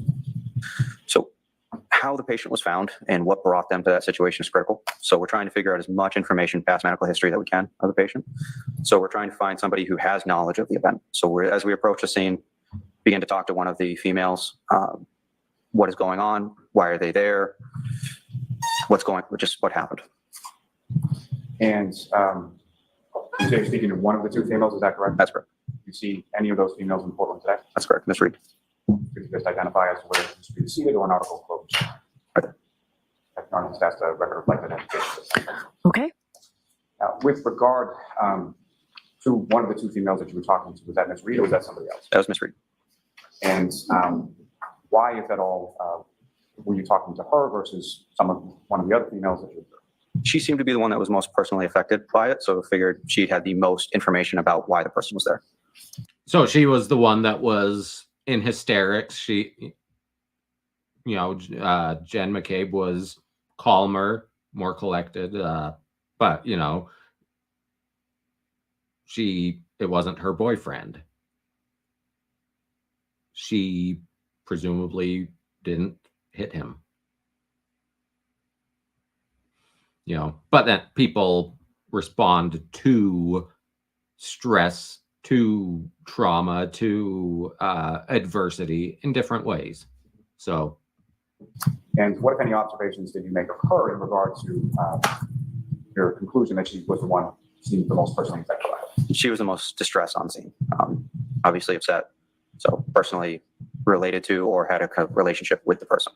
So how the patient was found and what brought them to that situation is critical. So we're trying to figure out as much information, past medical history that we can of the patient. So we're trying to find somebody who has knowledge of the event. So as we approach the scene, begin to talk to one of the females. What is going on? Why are they there? What happened? And you say you're speaking to one of the two females, is that correct? That's correct. You see any of those females in Portland today? That's correct. Ms. Reed. Could you just identify as to whether it's to be seated or an article closed? Right there. That's the record reflected identification. Okay. Now, with regard to one of the two females that you were talking to, was that Ms. Reed or was that somebody else? That was Ms. Reed. And why, if at all, were you talking to her versus one of the other females that you observed? She seemed to be the one that was most personally affected by it, so figured she had the most information about why the person was there. So she was the one that was in hysterics. She, you know, Jen McCabe was calmer, more collected, but, you know, it wasn't her boyfriend. She presumably didn't hit him. You know, but then people respond to stress, to trauma, to adversity in different ways. So. And what, if any, observations did you make of her in regard to your conclusion that she was the one who seemed the most personally affected by it? She was the most distressed on scene, obviously upset. So personally related to or had a kind of relationship with the person.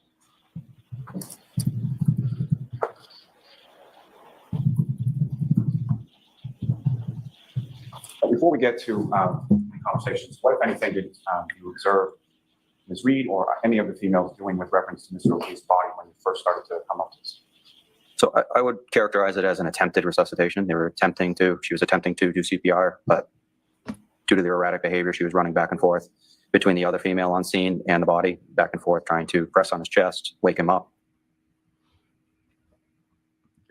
Before we get to the conversations, what, if anything, did you observe Ms. Reed or any of the females doing with reference to Mr. O'Keefe's body when you first started to come up to this? So I would characterize it as an attempted resuscitation. She was attempting to do CPR, but due to the erratic behavior, she was running back and forth between the other female on scene and the body, back and forth, trying to press on his chest, wake him up.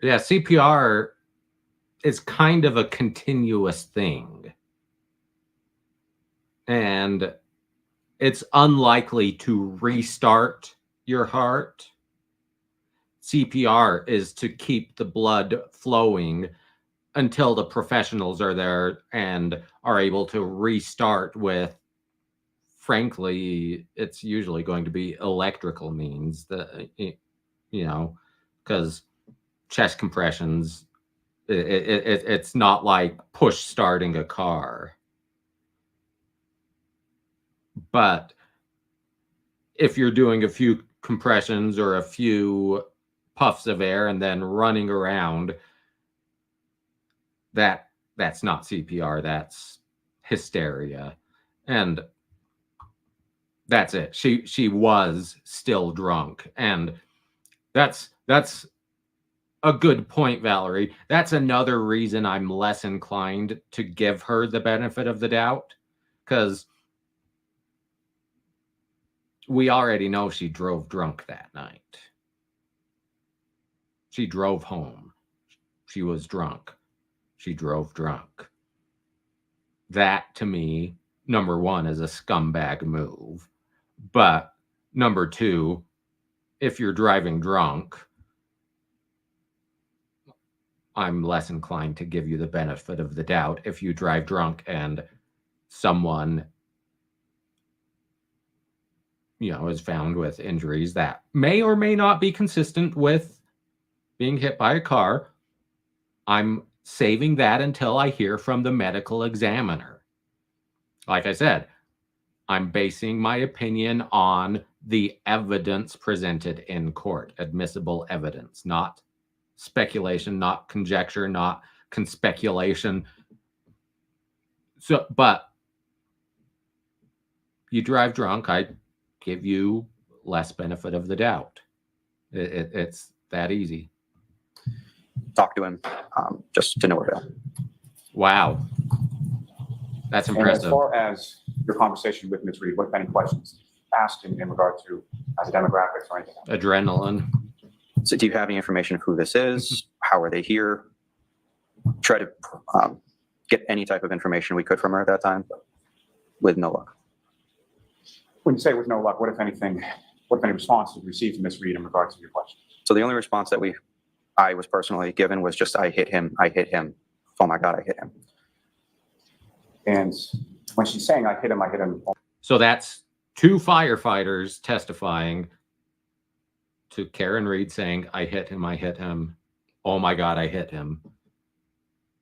Yeah, CPR is kind of a continuous thing. And it's unlikely to restart your heart. CPR is to keep the blood flowing until the professionals are there and are able to restart with, frankly, it's usually going to be electrical means that, you know, because chest compressions. It's not like push starting a car. But if you're doing a few compressions or a few puffs of air and then running around, that's not CPR, that's hysteria. And that's it. She was still drunk. And that's a good point, Valerie. That's another reason I'm less inclined to give her the benefit of the doubt, because we already know she drove drunk that night. She drove home. She was drunk. She drove drunk. That, to me, number one, is a scumbag move. But number two, if you're driving drunk, I'm less inclined to give you the benefit of the doubt if you drive drunk and someone, is found with injuries that may or may not be consistent with being hit by a car. I'm saving that until I hear from the medical examiner. Like I said, I'm basing my opinion on the evidence presented in court, admissible evidence, not speculation, not conjecture, not conspeculation. So, but you drive drunk, I give you less benefit of the doubt. It's that easy. Talk to him, just to no avail. Wow. That's And impressive. as far as your conversation with Ms. Reed, what any questions asked in regard to the demographics or anything else? Adrenaline. So do you have any information of who this is? How are they here? Try to get any type of information we could from her at that time, but with no luck. When you say with no luck, what if any response did you receive from Ms. Reed in regard to your question? So the only response that I was personally given was just, I hit him. Oh my God, I hit him. And when she's saying I hit him. So that's two firefighters testifying to Karen Reed saying, I hit him. Oh my God, I hit him.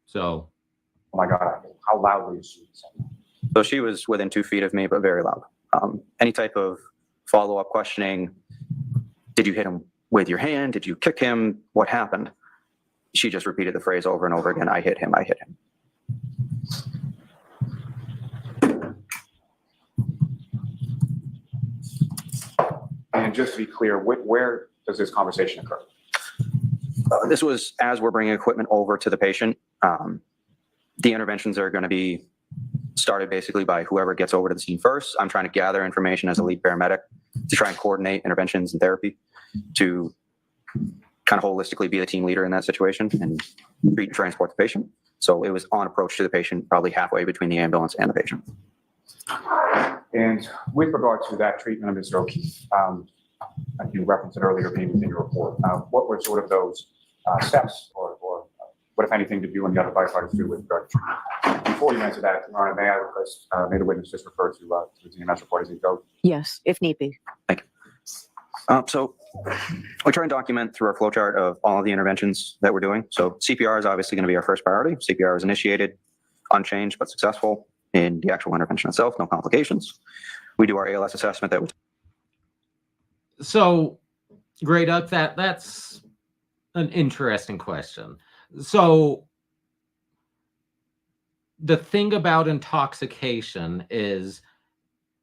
So. Oh my God, I hit him. How loudly is she saying? So she was within 2 feet of me, but very loud. Any type of follow-up questioning, did you hit him with your hand? Did you kick him? What happened? She just repeated the phrase over and over again, I hit him. And just to be clear, where does this conversation occur? This was as we're bringing equipment over to the patient. The interventions are going to be started basically by whoever gets over to the scene first. I'm trying to gather information as a lead paramedic to try and coordinate interventions and therapy to kind of holistically be the team leader in that situation and treat and transport the patient. So it was on approach to the patient, probably halfway between the ambulance and the patient. And with regard to that treatment of Mr. O'Keefe, you referenced it earlier being within your report. What were sort of those steps or what, if anything, did you and the other firefighters do with regard to treatment? Before you answer that, Your Honor, may I request, may the witness just refer to the EMS report as it goes? Yes, if need be. Thank you. So we try and document through our flowchart of all of the interventions that we're doing. So CPR is obviously going to be our first priority. CPR was initiated, unchanged, but successful in the actual intervention itself, no complications. We do our ALS assessment that we. So, Great Up, that's an interesting question. So, the thing about intoxication is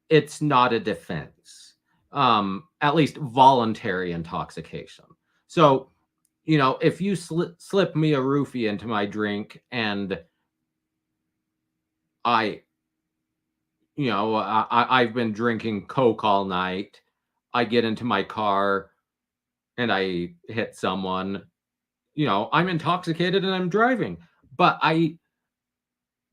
it's not a defense, at least voluntary intoxication. So, if you slip me a roofie into my drink and I've been drinking Coke all night, I get into my car and I hit someone, I'm intoxicated and I'm driving, but I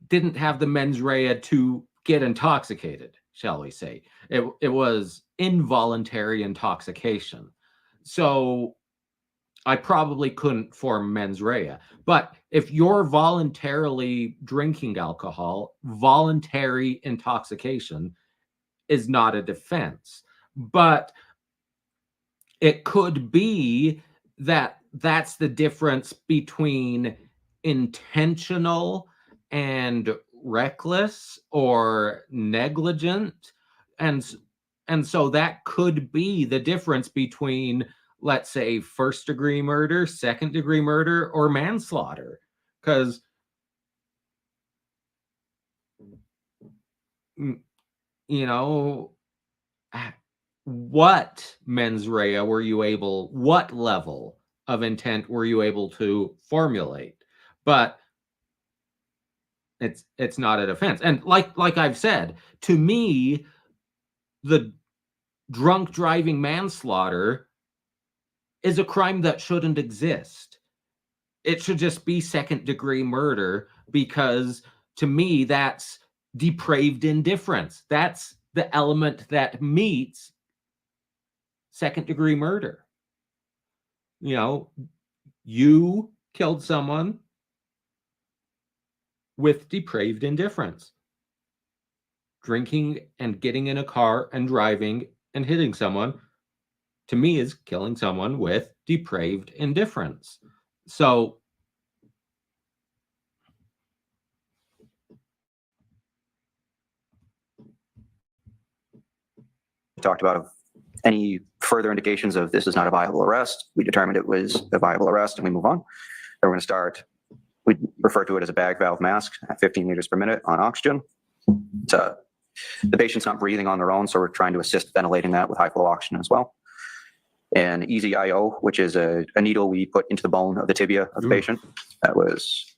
didn't have the mens rea to get intoxicated, shall we say. It was involuntary intoxication. So I probably couldn't form mens rea. But if you're voluntarily drinking alcohol, voluntary intoxication is not a defense. But it could be that that's the difference between intentional and reckless or negligent. And so that could be the difference between, let's say, first degree murder, second degree murder, or manslaughter. Because, you know, what mens rea were you able, what level of intent were you able to formulate? But it's not a defense. And like I've said, to me, the drunk driving manslaughter is a crime that shouldn't exist. It should just be second degree murder, because to me, that's depraved indifference. That's the element that meets second degree murder. You know, you killed someone with depraved indifference. Drinking and getting in a car and driving and hitting someone, to me, is killing someone with depraved indifference. So Talked about any further indications of this is not a viable arrest. We determined it was a viable arrest, and we move on. Then we're going to start, we refer to it as a bag valve mask at 15 liters per minute on oxygen. The patient's not breathing on their own, so we're trying to assist ventilating that with high flow oxygen as well. And easy IO, which is a needle we put into the bone of the tibia of the patient. That was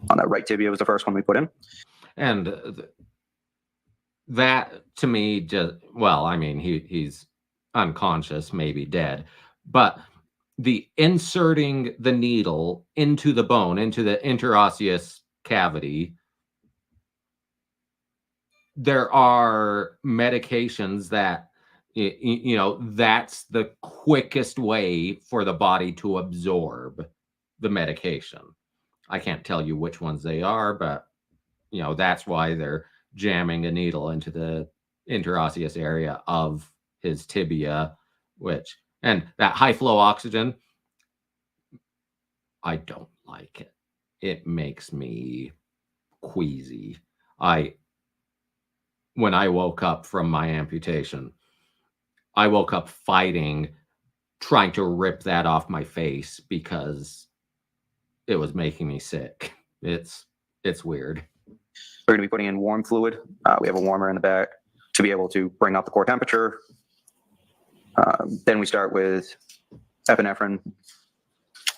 on that right tibia was the first one we put in. And that to me just, well, I mean, he's unconscious, maybe dead, but the inserting the needle into the bone, into the interosseous cavity, there are medications that, you know, that's the quickest way for the body to absorb the medication. I can't tell you which ones they are, but, you know, that's why they're jamming a needle into the interosseous area of his tibia, which, and that high flow oxygen, I don't like it. It makes me queasy. When I woke up from my amputation, I woke up fighting, trying to rip that off my face because it was making me sick. It's weird. We're going to be putting in warm fluid. We have a warmer in the back to be able to bring up the core temperature. Then we start with epinephrine,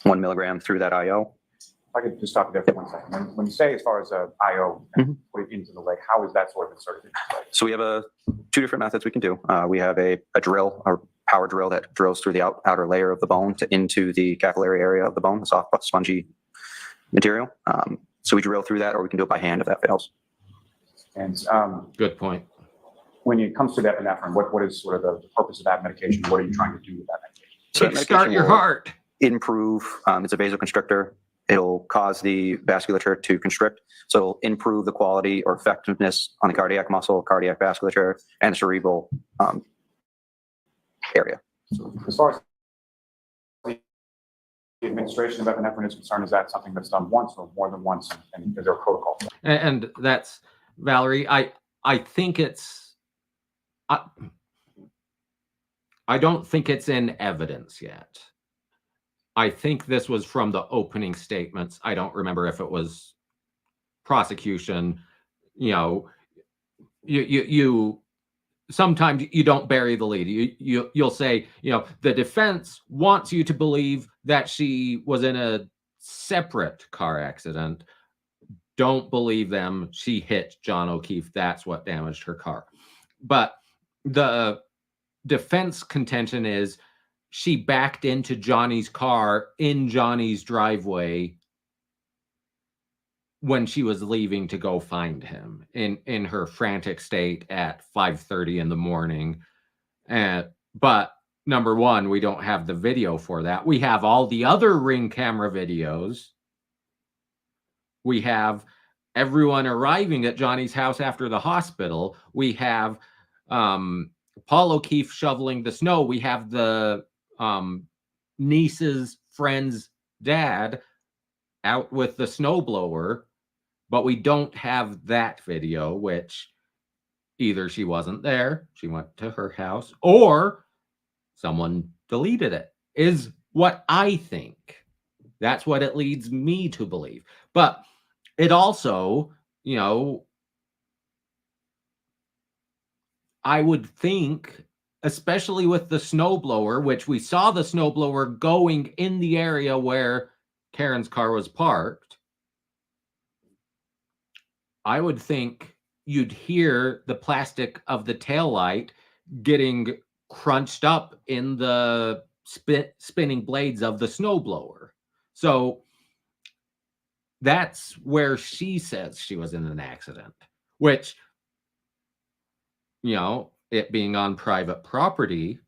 1 milligram through that IO. If I could just stop you there for 1 second. When you say as far as IO and put it into the leg, how is that sort of inserted into the leg? So we have two different methods we can do. We have a drill, a power drill that drills through the outer layer of the bone into the capillary area of the bone, the soft, spongy material. So we drill through that, or we can do it by hand if that fails. And Good point. when it comes to the epinephrine, what is sort of the purpose of that medication? What are you trying to do with that medication? So that Kickstart medication your will heart. improve, it's a vasoconstrictor. It'll cause the vasculature to constrict. So it'll improve the quality or effectiveness on the cardiac muscle, cardiac vasculature, and the cerebral area. So as far as the administration of epinephrine is concerned, is that something that's done once or more than once? And is there a protocol? And that's, Valerie, I think it's, I don't think it's in evidence yet. I think this was from the opening statements. I don't remember if it was prosecution. You know, you sometimes you don't bury the lead. You'll say, you know, the defense wants you to believe that she was in a separate car accident. Don't believe them. She hit John O'Keefe. That's what damaged her car. But the defense contention is she backed into Johnny's car in Johnny's driveway when she was leaving to go find him in her frantic state at 5:30 in the morning. But number one, we don't have the video for that. We have all the other Ring camera videos. We have everyone arriving at Johnny's house after the hospital. We have Paul O'Keefe shoveling the snow. We have the niece's friend's dad out with the snowblower, but we don't have that video, which either she wasn't there, she went to her house, or someone deleted it, is what I think. That's what it leads me to believe. But it also, you know, I would think, especially with the snowblower, which we saw the snowblower going in the area where Karen's car was parked, I would think you'd hear the plastic of the taillight getting crunched up in the spinning blades of the snowblower. So that's where she says she was in an accident, which, you know, it being on private property,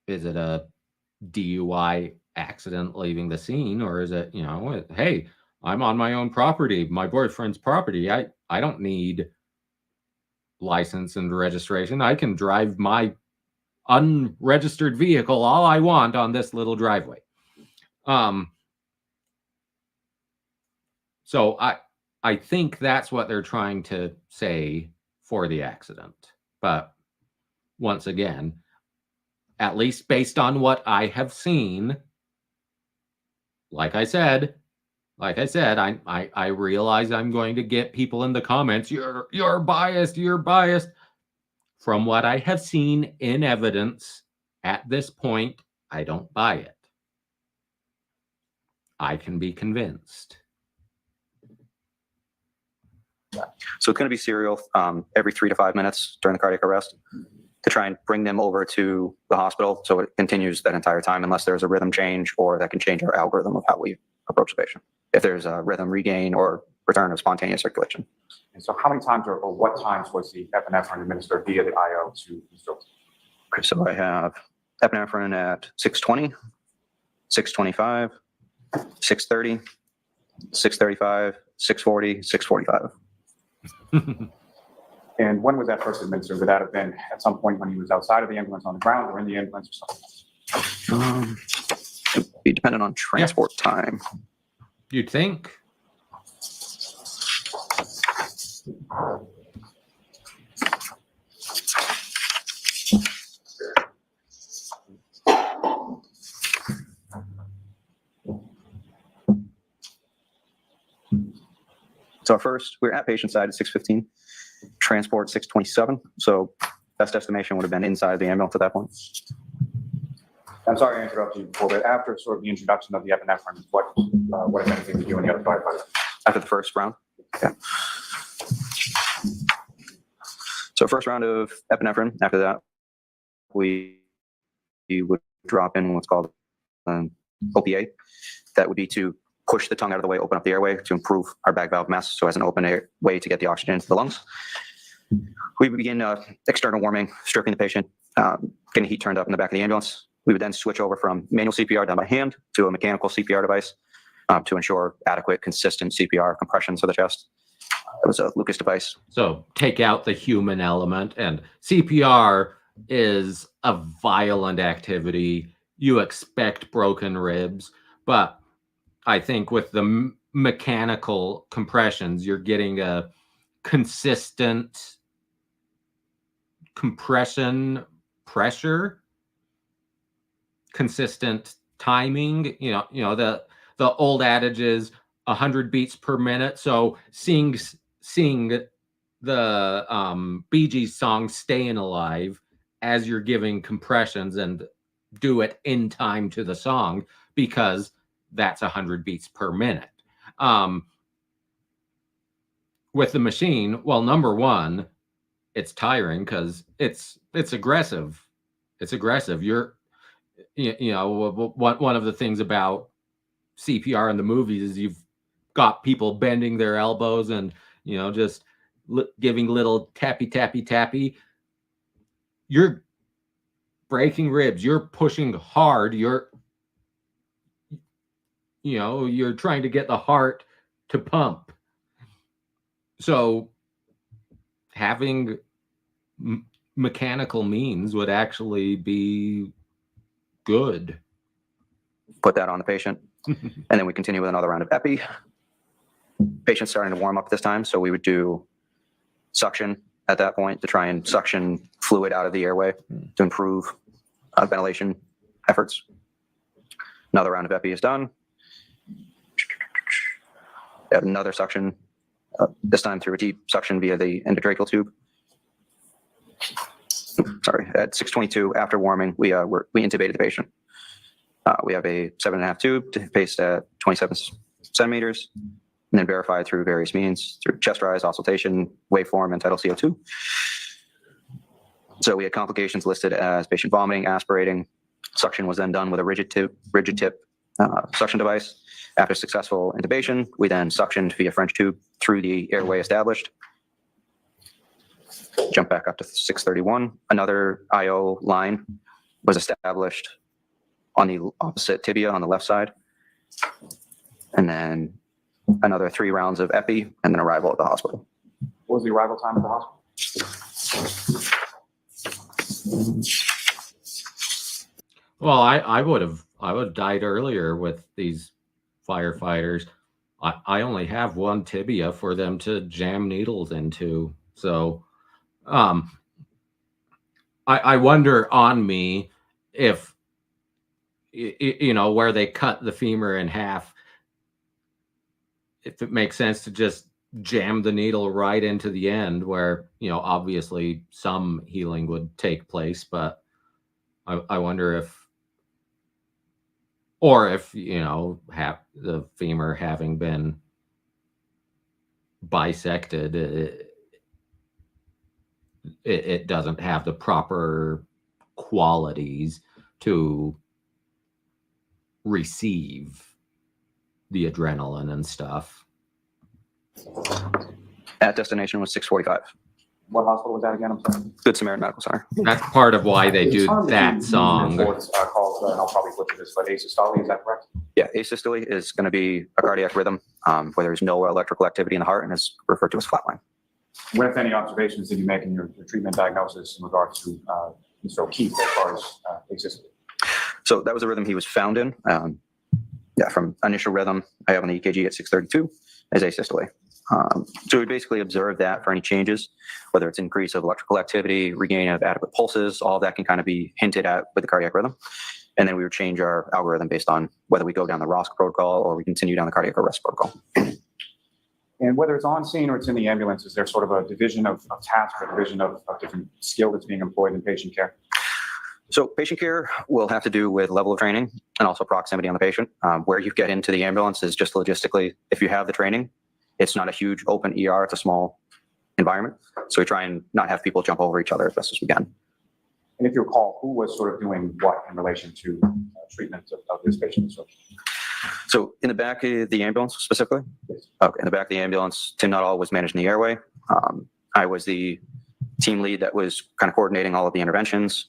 is it a DUI accident leaving the scene, or is it, you know, hey, I'm on my own property, my boyfriend's property. I don't need license and registration. I can drive my unregistered vehicle all I want on this little driveway. So I think that's what they're trying to say for the accident. But once again, at least based on what I have seen, like I said, I realize I'm going to get people in the comments, you're biased, you're biased. From what I have seen in evidence at this point, I don't buy it. I can be convinced. So it's going to be serial every 3 to 5 minutes during the cardiac arrest to try and bring them over to the hospital. So it continues that entire time unless there's a rhythm change, or that can change our algorithm of how we approach the patient, if there's a rhythm regain or return of spontaneous circulation. And so how many times or what times was the epinephrine administered via the IO to the stroke? Okay, so I have epinephrine at 6:20, 6:25, 6:30, 6:35, 6:40, 6:45. And when was that first administered? Would that have been at some point when he was outside of the ambulance on the ground, or in the ambulance, or something else? It would be dependent on transport time. You'd think. So first, we're at patient side at 6:15, transport 6:27. So best estimation would have been inside the ambulance at that point. I'm sorry to interrupt you before, but after sort of the introduction of the epinephrine, what if anything, did you and the other firefighters? After the first round? Yeah. So first round of epinephrine. After that, we would drop in what's called OPA. That would be to push the tongue out of the way, open up the airway to improve our bag valve mass, so as an open air way to get the oxygen into the lungs. We would begin external warming, stroking the patient, getting heat turned up in the back of the ambulance. We would then switch over from manual CPR done by hand to a mechanical CPR device to ensure adequate, consistent CPR compressions of the chest. It was a Lucas device. So take out the human element, and CPR is a violent activity. You expect broken ribs, but I think with the mechanical compressions, you're getting a consistent compression pressure, consistent timing. You know the old adage is 100 beats per minute. So sing the Bee Gees song "Staying Alive" as you're giving compressions, and do it in time to the song, because that's 100 beats per minute. With the machine, well, number one, it's tiring because it's aggressive. It's aggressive. One of the things about CPR in the movies is you've got people bending their elbows and, just giving little tappy. You're breaking ribs. You're pushing hard. You're trying to get the heart to pump. So having mechanical means would actually be Good. Put that on the patient. And then we continue with another round of epi. Patient's starting to warm up this time, so we would do suction at that point to try and suction fluid out of the airway to improve ventilation efforts. Another round of epi is done. Add another suction, this time through a deep suction via the endotracheal tube. Sorry, at 6:22 after warming, we intubated the patient. We have a 7.5 tube to paste at 27 centimeters, and then verified through various means, through chest rise, auscultation, waveform, and tidal CO2. So we had complications listed as patient vomiting, aspirating. Suction was then done with a rigid tip suction device. After successful intubation, we then suctioned via French tube through the airway established. Jump back up to 6:31. Another IO line was established on the opposite tibia on the left side. And then another 3 rounds of epi, and then arrival at the hospital. What was the arrival time at the hospital? Well, I would have died earlier with these firefighters. I only have one tibia for them to jam needles into. So I wonder on me if, you know, where they cut the femur in half, if it makes sense to just jam the needle right into the end where, you know, obviously some healing would take place, but I wonder if, or if, you know, have the femur having been bisected, it doesn't have the proper qualities to receive the adrenaline and stuff. At destination was 6:45. What hospital was that again? I'm sorry. Good Samaritan Medical Center. That's part of why they do that song. Reports, called, and I'll probably butcher this, but asystole, is that correct? Yeah, asystole is going to be a cardiac rhythm where there's no electrical activity in the heart and is referred to as flatline. What, if any, observations did you make in your treatment diagnosis in regards to Mr. O'Keefe as far as asystole? So that was a rhythm he was found in. From initial rhythm, I have on the EKG at 6:32 as asystole. So we basically observe that for any changes, whether it's increase of electrical activity, regain of adequate pulses, all of that can kind of be hinted at with the cardiac rhythm. And then we would change our algorithm based on whether we go down the ROSC protocol or we continue down the cardiac arrest protocol. And whether it's on scene or it's in the ambulance, is there sort of a division of tasks or division of different skill that's being employed in patient care? So patient care will have to do with level of training and also proximity on the patient. Where you get into the ambulance is just logistically, if you have the training, it's not a huge open ER, it's a small environment. So we try and not have people jump over each other as best as we can. And if you recall, who was sort of doing what in relation to treatment of this patient? So in the back of the ambulance specifically? Yes. Okay, in the back of the ambulance, Tim Nuttall was managing the airway. I was the team lead that was kind of coordinating all of the interventions.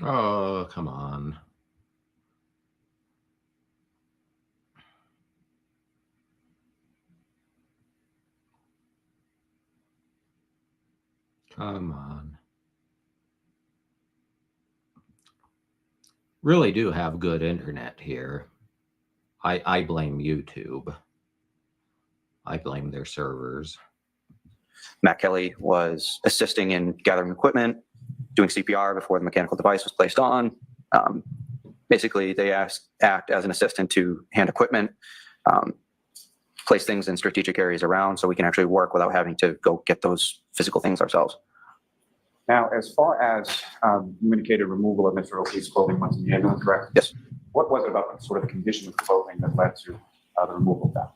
Oh, come on. Come on. Really do have good internet here. I blame YouTube. I blame their servers. Matt Kelly was assisting in gathering equipment, doing CPR before the mechanical device was placed on. Basically, they act as an assistant to hand equipment, place things in strategic areas around so we can actually work without having to go get those physical things ourselves. Now, as far as you indicated removal of Mr. O'Keefe's clothing once in the ambulance, correct? Yes. What was it about the sort of the condition of the clothing that led to the removal of that?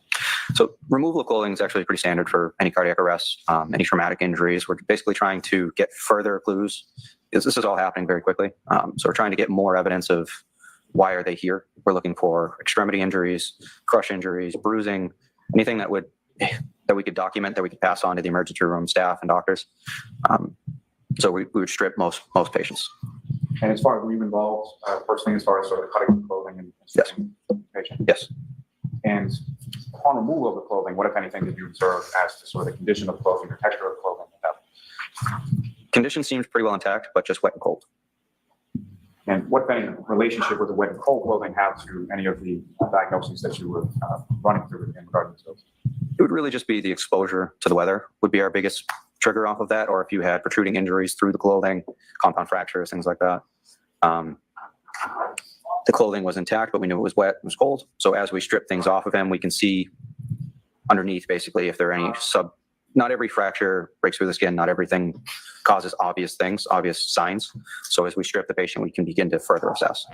So removal of clothing is actually pretty standard for any cardiac arrest, any traumatic injuries. We're basically trying to get further clues. This is all happening very quickly. So we're trying to get more evidence of why are they here. We're looking for extremity injuries, crush injuries, bruising, anything that we could document, that we could pass on to the emergency room staff and doctors. So we would strip most patients. And as far as were you involved personally, as far as sort of cutting the clothing and stripping the patient? Yes. And upon removal of the clothing, what, if anything, did you observe as to sort of the condition of clothing or texture of clothing at that point? Condition seems pretty well intact, but just wet and cold. And what, if any, relationship would the wet and cold clothing have to any of the diagnoses that you were running through in regard to those? It would really just be the exposure to the weather would be our biggest trigger off of that, or if you had protruding injuries through the clothing, compound fractures, things like that. The clothing was intact, but we knew it was wet, it was cold. So as we strip things off of him, we can see underneath basically if there are any not every fracture breaks through the skin, not everything causes obvious things, obvious signs. So as we strip the patient, we can begin to further assess.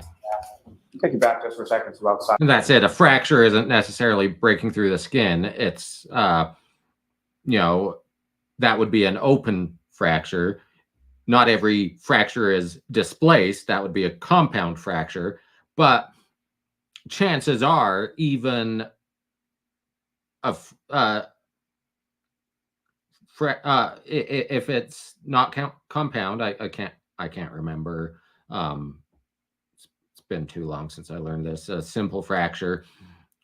Take you back just for a second to outside. And that's it. A fracture isn't necessarily breaking through the skin. It's, you know, that would be an open fracture. Not every fracture is displaced. That would be a compound fracture. But chances are, even if it's not compound, I can't remember. It's been too long since I learned this. A simple fracture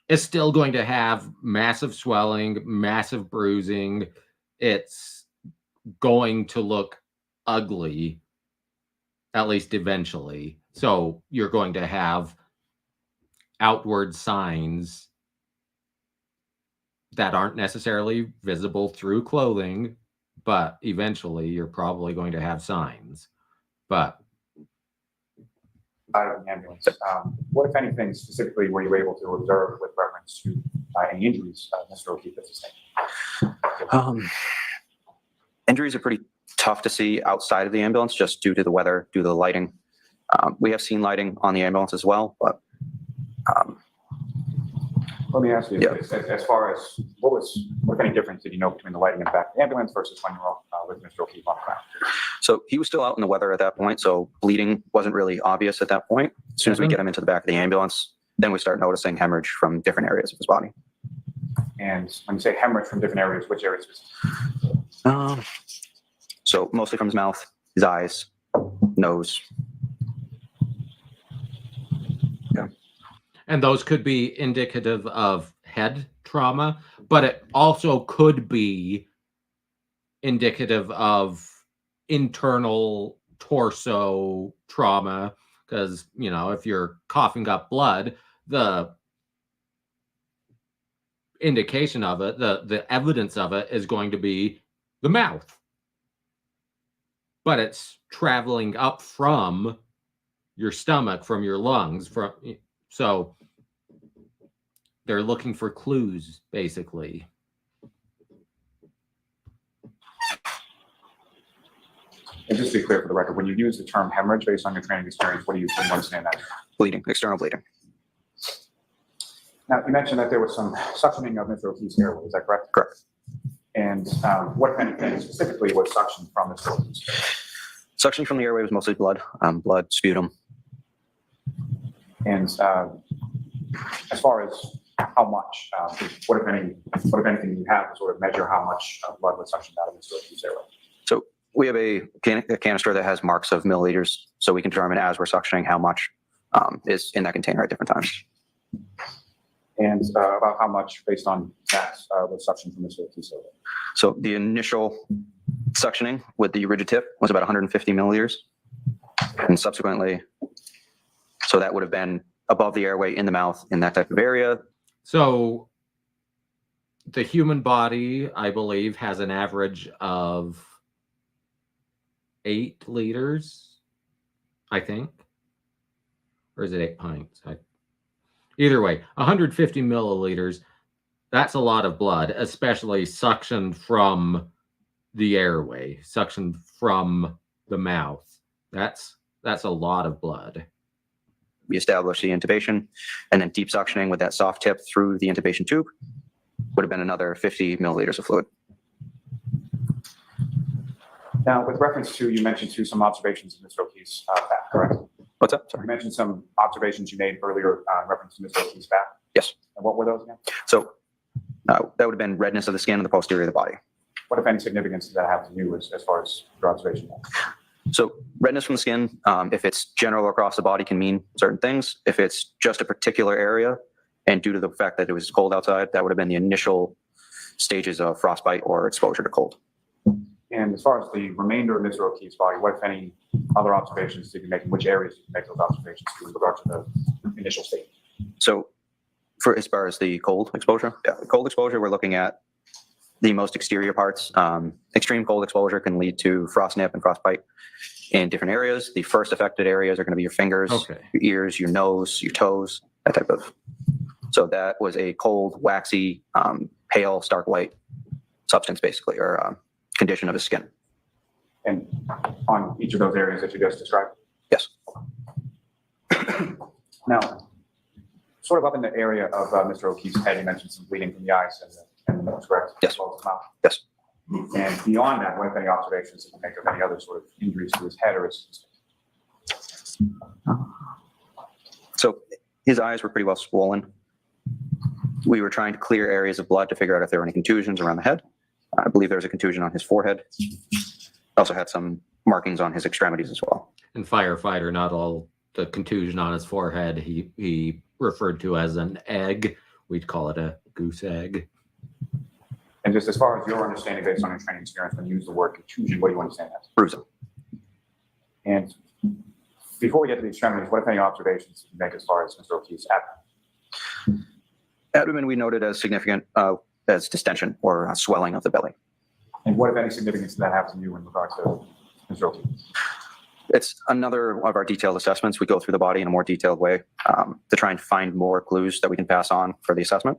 is still going to have massive swelling, massive bruising. It's going to look ugly, at least eventually. So you're going to have outward signs that aren't necessarily visible through clothing, but eventually you're probably going to have signs. But Out of the ambulance. What, if anything, specifically were you able to observe with reference to any injuries Mr. O'Keefe has sustained? Injuries are pretty tough to see outside of the ambulance just due to the weather, due to the lighting. We have seen lighting on the ambulance as well, but let me ask you, Yeah. as far as what, if any, difference did you know between the lighting in the back of the ambulance versus when you were with Mr. O'Keefe on the ground? so he was still out in the weather at that point, so bleeding wasn't really obvious at that point. As soon as we get him into the back of the ambulance, then we start noticing hemorrhage from different areas of his body. And when you say hemorrhage from different areas, which areas? So mostly from his mouth, his eyes, nose. and those could be indicative of head trauma, but it also could be indicative of internal torso trauma, because, you know, if you're coughing up blood, the indication of it, the evidence of it is going to be the mouth. But it's traveling up from your stomach, from your lungs, so they're looking for clues, basically. And just to be clear for the record, when you use the term hemorrhage based on your training experience, what do you understand that? Bleeding, external bleeding. Now, you mentioned that there was some suctioning of Mr. O'Keefe's airway, is that correct? Correct. And what, if anything, specifically was suctioned from Mr. O'Keefe? Suction from the airway was mostly blood, blood, sputum. And as far as how much, what if anything you have to sort of measure how much blood was suctioned out of Mr. O'Keefe's airway? So we have a canister that has marks of milliliters, so we can determine as we're suctioning how much is in that container at different times. And about how much, based on that, was suctioned from Mr. O'Keefe's airway? So the initial suctioning with the rigid tip was about 150 milliliters, and subsequently, so that would have been above the airway, in the mouth, in that type of area. So the human body, I believe, has an average of 8 liters, I think. Or is it 8 pints? Either way, 150 milliliters, that's a lot of blood, especially suctioned from the airway, suctioned from the mouth. That's a lot of blood. We established the intubation, and then deep suctioning with that soft tip through the intubation tube would have been another 50 milliliters of fluid. Now, with reference to, you mentioned some observations of Mr. O'Keefe's back, correct? What's up? You Sorry. mentioned some observations you made earlier in reference to Mr. O'Keefe's back. Yes. And what were those again? So that would have been redness of the skin on the posterior of the body. What, if any, significance does that have to you as far as your observation? So redness from the skin, if it's general or across the body, can mean certain things. If it's just a particular area, and due to the fact that it was cold outside, that would have been the initial stages of frostbite or exposure to cold. And as far as the remainder of Mr. O'Keefe's body, what, if any, other observations did you make, and which areas did you make those observations to with regard to the initial state? So for as far as the cold exposure, the cold exposure, we're looking at the most exterior parts. Extreme cold exposure can lead to frost nip and frostbite in different areas. The first affected areas are going to be your fingers, Okay. your ears, your nose, your toes, that type of. So that was a cold, waxy, pale, stark white substance, basically, or condition of his skin. And on each of those areas that you just described? Yes. Now, sort of up in the area of Mr. O'Keefe's head, you mentioned some bleeding from the eyes and the nose, correct? Yes. As well as the mouth. Yes. And beyond that, what if any observations did you make of any other sort of injuries to his head or his? So his eyes were pretty well swollen. We were trying to clear areas of blood to figure out if there were any contusions around the head. I believe there was a contusion on his forehead. Also had some markings on his extremities as well. And firefighter, not all the contusion on his forehead, he referred to as an egg. We'd call it a goose egg. And just as far as your understanding based on your training experience, when you use the word contusion, what do you understand that? Bruising. And before we get to the extremities, what if any observations did you make as far as Mr. O'Keefe's abdomen? Abdomen we noted as significant as distension or swelling of the belly. And what if any significance did that have to you in regard to Mr. O'Keefe? It's another of our detailed assessments. We go through the body in a more detailed way to try and find more clues that we can pass on for the assessment.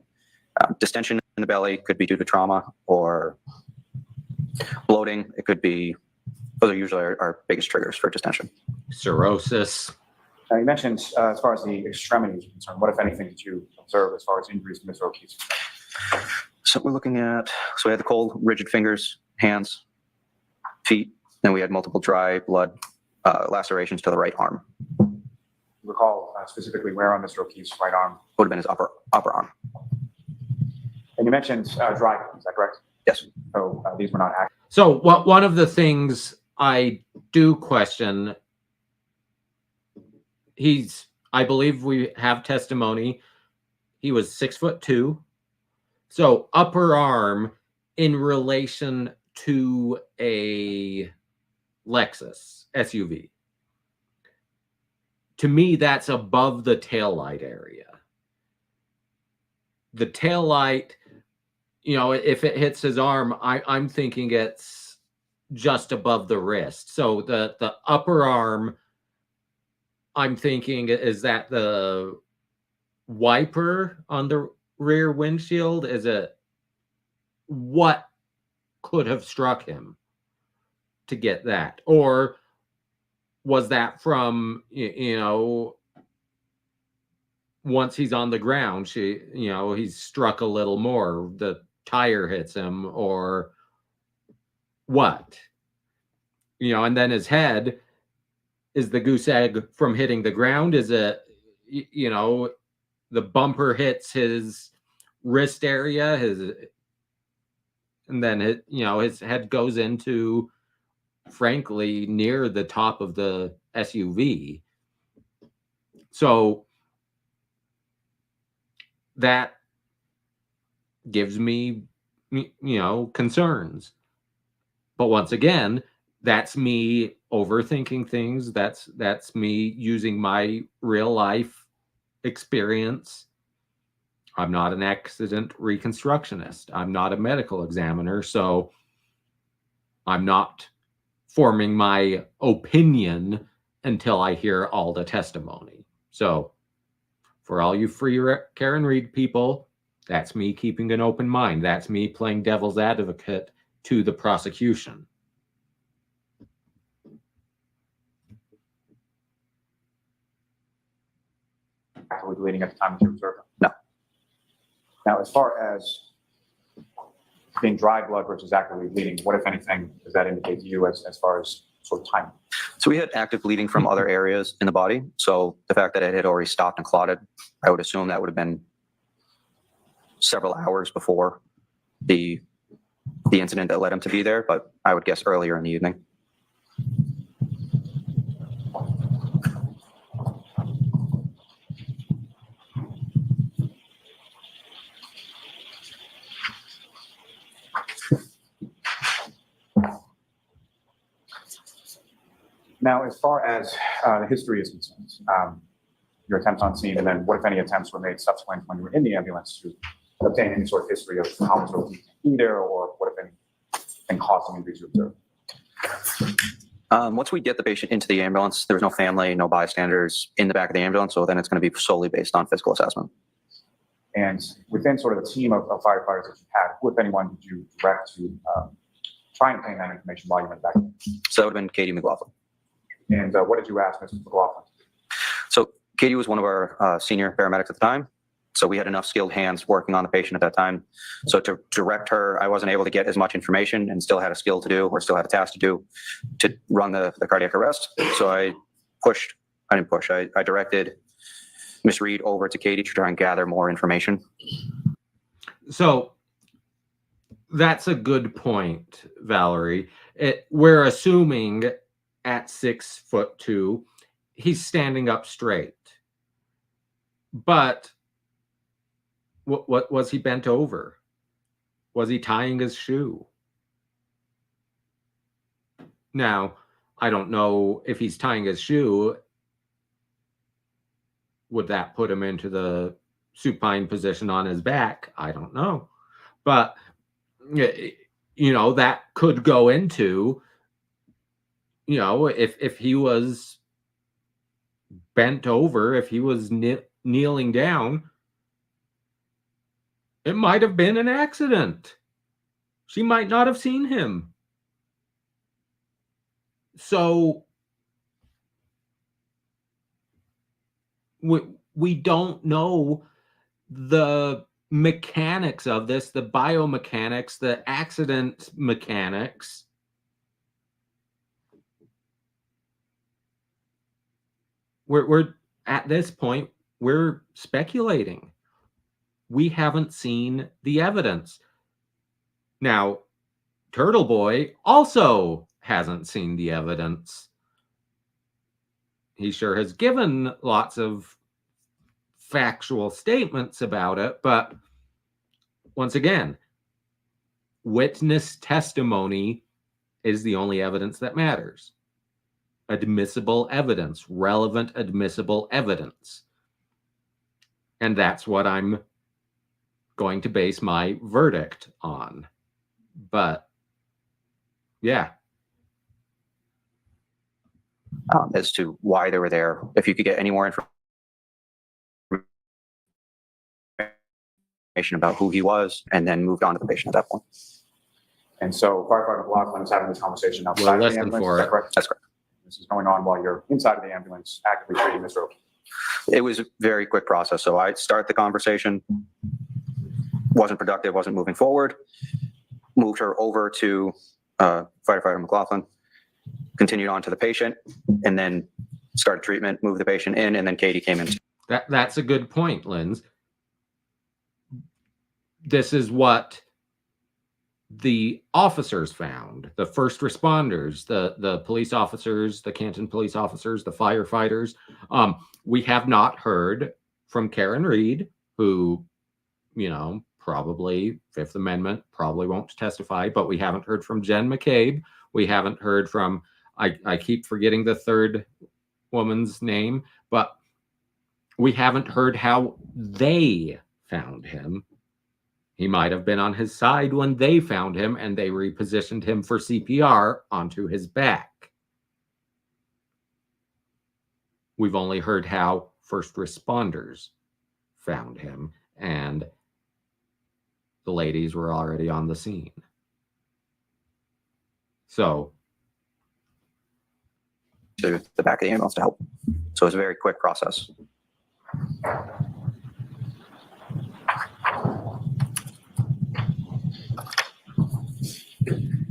Distension in the belly could be due to trauma or bloating. It could be, those are usually our biggest triggers for distension. Cirrhosis. Now, you mentioned as far as the extremities are concerned, what if anything did you observe as far as injuries to Mr. O'Keefe's? So we're looking at, so we had the cold, rigid fingers, hands, feet, and we had multiple dry blood lacerations to the right arm. Recall specifically where on Mr. O'Keefe's right arm? Would have been his upper arm. And you mentioned dry, is that correct? Yes. So these were not active. So one of the things I do question, I believe we have testimony, he was 6'2". So upper arm in relation to a Lexus SUV. To me, that's above the taillight area. The taillight, if it hits his arm, I'm thinking it's just above the wrist. So the upper arm, I'm thinking, is that the wiper on the rear windshield? Is it what could have struck him to get that? Or was that from, once he's on the ground, he's struck a little more, the tire hits him, or what? And then his head, is the goose egg from hitting the ground? Is it, the bumper hits his wrist area, and then his head goes into, frankly, near the top of the SUV. So that gives me, concerns. But once again, that's me overthinking things. That's me using my real life experience. I'm not an accident reconstructionist. I'm not a medical examiner, so I'm not forming my opinion until I hear all the testimony. So for all you free Karen Reed people, that's me keeping an open mind. That's me playing devil's advocate to the prosecution. Actively bleeding at the time that you observed him? No. Now, as far as being dry blood versus actively bleeding, what, if anything, does that indicate to you as far as sort of time? So we had active bleeding from other areas in the body. So the fact that it had already stopped and clotted, I would assume that would have been several hours before the incident that led him to be there, but I would guess earlier in the evening. Now, as far as the history is concerned, your attempts on scene, and then what, if any, attempts were made subsequent when you were in the ambulance to obtain any sort of history of how Ms. O'Keefe came to be there, or what, if anything, caused some injuries you observed? Once we get the patient into the ambulance, there was no family, no bystanders in the back of the ambulance, so then it's going to be solely based on physical assessment. And within sort of the team of firefighters that you had, who, if anyone, did you direct to try and obtain that information while you went back? So that would have been Katie McLaughlin. And what did you ask Mrs. McLaughlin? So Katie was one of our senior paramedics at the time. So we had enough skilled hands working on the patient at that time. So to direct her, I wasn't able to get as much information and still had a skill to do, or still had a task to do, to run the cardiac arrest. So I directed Miss Reed over to Katie to try and gather more information. So that's a good point, Valerie. We're assuming at 6'2", he's standing up straight. But what was he bent over? Was he tying his shoe? Now, I don't know if he's tying his shoe. Would that put him into the supine position on his back? I don't know. But, you know, that could go into, you know, if he was bent over, if he was kneeling down, it might have been an accident. She might not have seen him. So we don't know the mechanics of this, the biomechanics, the accident mechanics. We're at this point, we're speculating. We haven't seen the evidence. Now, Turtle Boy also hasn't seen the evidence. He sure has given lots of factual statements about it, but once again, witness testimony is the only evidence that matters. Admissible evidence, relevant admissible evidence. And that's what I'm going to base my verdict on. But yeah. As to why they were there, if you could get any more information about who he was, and then moved on to the patient at that point. And so firefighter McLaughlin is having this conversation outside We'll of the listen ambulance. for Is that it. correct? That's correct. This is going on while you're inside of the ambulance, actively treating Mr. O'Keefe. It was a very quick process. So I start the conversation, wasn't productive, wasn't moving forward, moved her over to firefighter McLaughlin, continued on to the patient, and then started treatment, moved the patient in, and then Katie came in. That's a good point, Linz. This is what the officers found, the first responders, the police officers, the Canton police officers, the firefighters. We have not heard from Karen Reed, who, you know, probably Fifth Amendment, probably won't testify, but we haven't heard from Jen McCabe. We haven't heard from, I keep forgetting the third woman's name, but we haven't heard how they found him. He might have been on his side when they found him and they repositioned him for CPR onto his back. We've only heard how first responders found him, and the ladies were already on the scene. So, To the back of the ambulance to help. So it was a very quick process.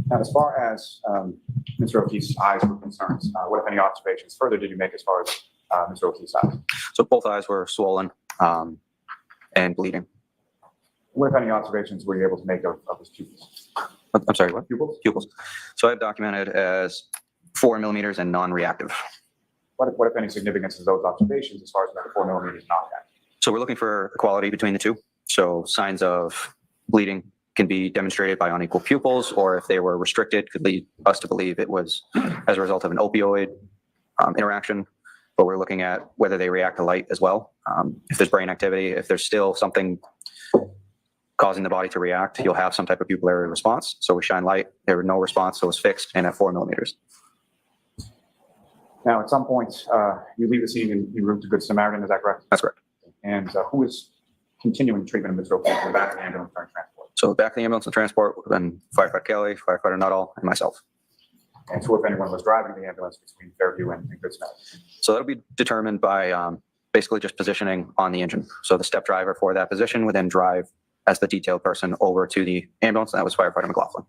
Now, as far as Mr. O'Keefe's eyes were concerned, what, if any, observations further did you make as far as Mr. O'Keefe's eyes? So both eyes were swollen and bleeding. What, if any, observations were you able to make of his pupils? I'm sorry, what? Pupils? Pupils. So I've documented as 4 millimeters and non-reactive. What, if any, significance is those observations as far as the 4 millimeters non-reactive? So we're looking for equality between the two. So signs of bleeding can be demonstrated by unequal pupils, or if they were restricted, could lead us to believe it was as a result of an opioid interaction, but we're looking at whether they react to light as well. If there's brain activity, if there's still something causing the body to react, you'll have some type of pupillary response. So we shine light, there was no response, so it's fixed and at 4 millimeters. Now, at some point, you leave the scene en route to Good Samaritan, is that correct? That's correct. And who is continuing treatment of Ms. O'Keefe in the back of the ambulance during transport? So back to the ambulance and transport would have been Firefighter Kelly, Firefighter Nuttall, and myself. And so if anyone was driving the ambulance between Fairview and Good Samaritan? So that'll be determined by basically just positioning on the engine. So the step driver for that position would then drive as the detailed person over to the ambulance, and that was Firefighter McLaughlin.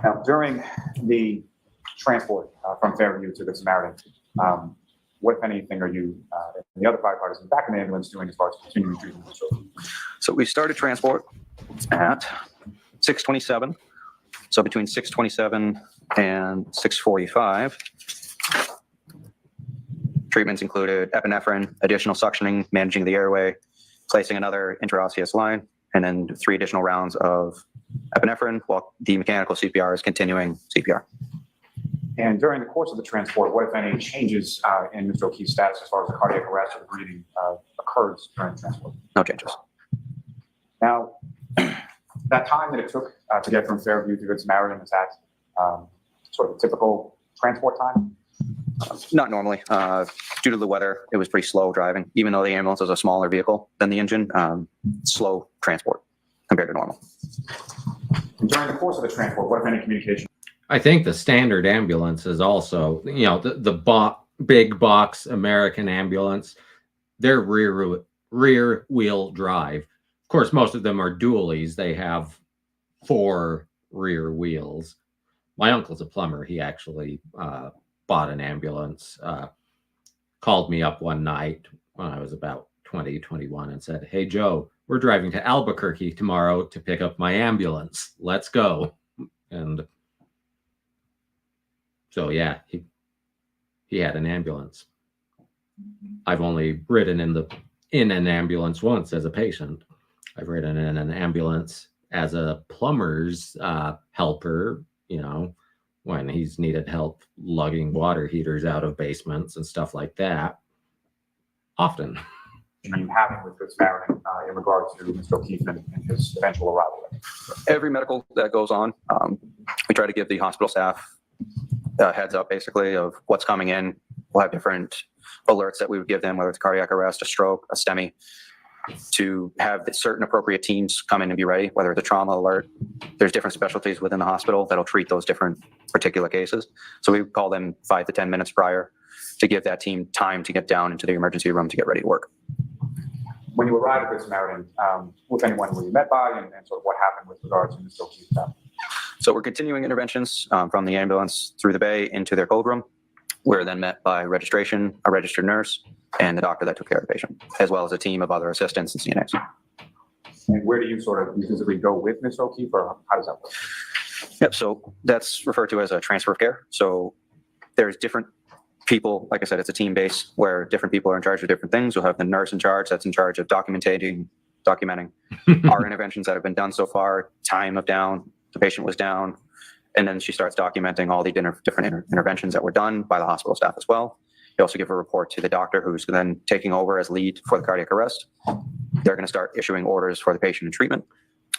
Now, during the transport from Fairview to Good Samaritan, what, if anything, are you and the other firefighters in the back of the ambulance doing as far as continuing treatment? So we started transport at 6:27. So between 6:27 and 6:45, treatments included epinephrine, additional suctioning, managing the airway, placing another intraosseous line, and then 3 additional rounds of epinephrine while the mechanical CPR is continuing CPR. And during the course of the transport, what, if any, changes in Mr. O'Keefe's status as far as the cardiac arrest or the breathing occurs during the transport? No changes. Now, that time that it took to get from Fairview to Good Samaritan, is that sort of a typical transport time? Not normally. Due to the weather, it was pretty slow driving. Even though the ambulance is a smaller vehicle than the engine, slow transport compared to normal. And during the course of the transport, what, if any, communication? I think the standard ambulance is also, the big box American ambulance, they're rear wheel drive. Of course, most of them are dualies. They have 4 rear wheels. My uncle's a plumber. He actually bought an ambulance, called me up one night when I was about 20, 21 and said, "Hey, Joe, we're driving to Albuquerque tomorrow to pick up my ambulance. Let's go." And so, yeah, he had an ambulance. I've only ridden in an ambulance once as a patient. I've ridden in an ambulance as a plumber's helper, when he's needed help lugging water heaters out of basements and stuff like that. Often. Are you having with Good Samaritan in regard to Mr. O'Keefe and his eventual arrival? Every medical that goes on, we try to give the hospital staff a heads up, basically, of what's coming in. We'll have different alerts that we would give them, whether it's cardiac arrest, a stroke, a STEMI, to have the certain appropriate teams come in and be ready, whether it's a trauma alert. There's different specialties within the hospital that'll treat those different particular cases. So we call them 5 to 10 minutes prior to give that team time to get down into the emergency room to get ready to work. When you arrived at Good Samaritan, with anyone were you met by, and sort of what happened with regard to Mr. O'Keefe's death? So we're continuing interventions from the ambulance through the bay into their cold room. We're then met by registration, a registered nurse, and the doctor that took care of the patient, as well as a team of other assistants and CNAs. And where do you sort of physically go with Mr. O'Keefe, or how does that work? Yep, so that's referred to as a transfer of care. So there's different people, like I said, it's a team base where different people are in charge of different things. We'll have the nurse in charge that's in charge of documenting our interventions that have been done so far, time of down, the patient was down, and then she starts documenting all the different interventions that were done by the hospital staff as well. You also give a report to the doctor, who's then taking over as lead for the cardiac arrest. They're going to start issuing orders for the patient and treatment.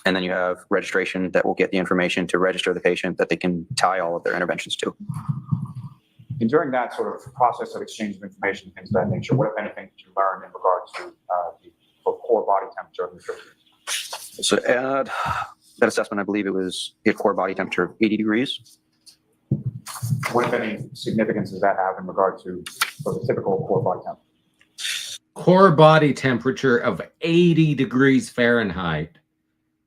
And then you have registration that will get the information to register the patient that they can tie all of their interventions to. And during that sort of process of exchange of information, things of that nature, what, if anything, did you learn in regard to the sort of core body temperature of Mr. O'Keefe? So to add that assessment, I believe it was a core body temperature of 80 degrees. What, if any, significance does that have in regard to sort of the typical core body temperature? Core body temperature of 80 degrees Fahrenheit.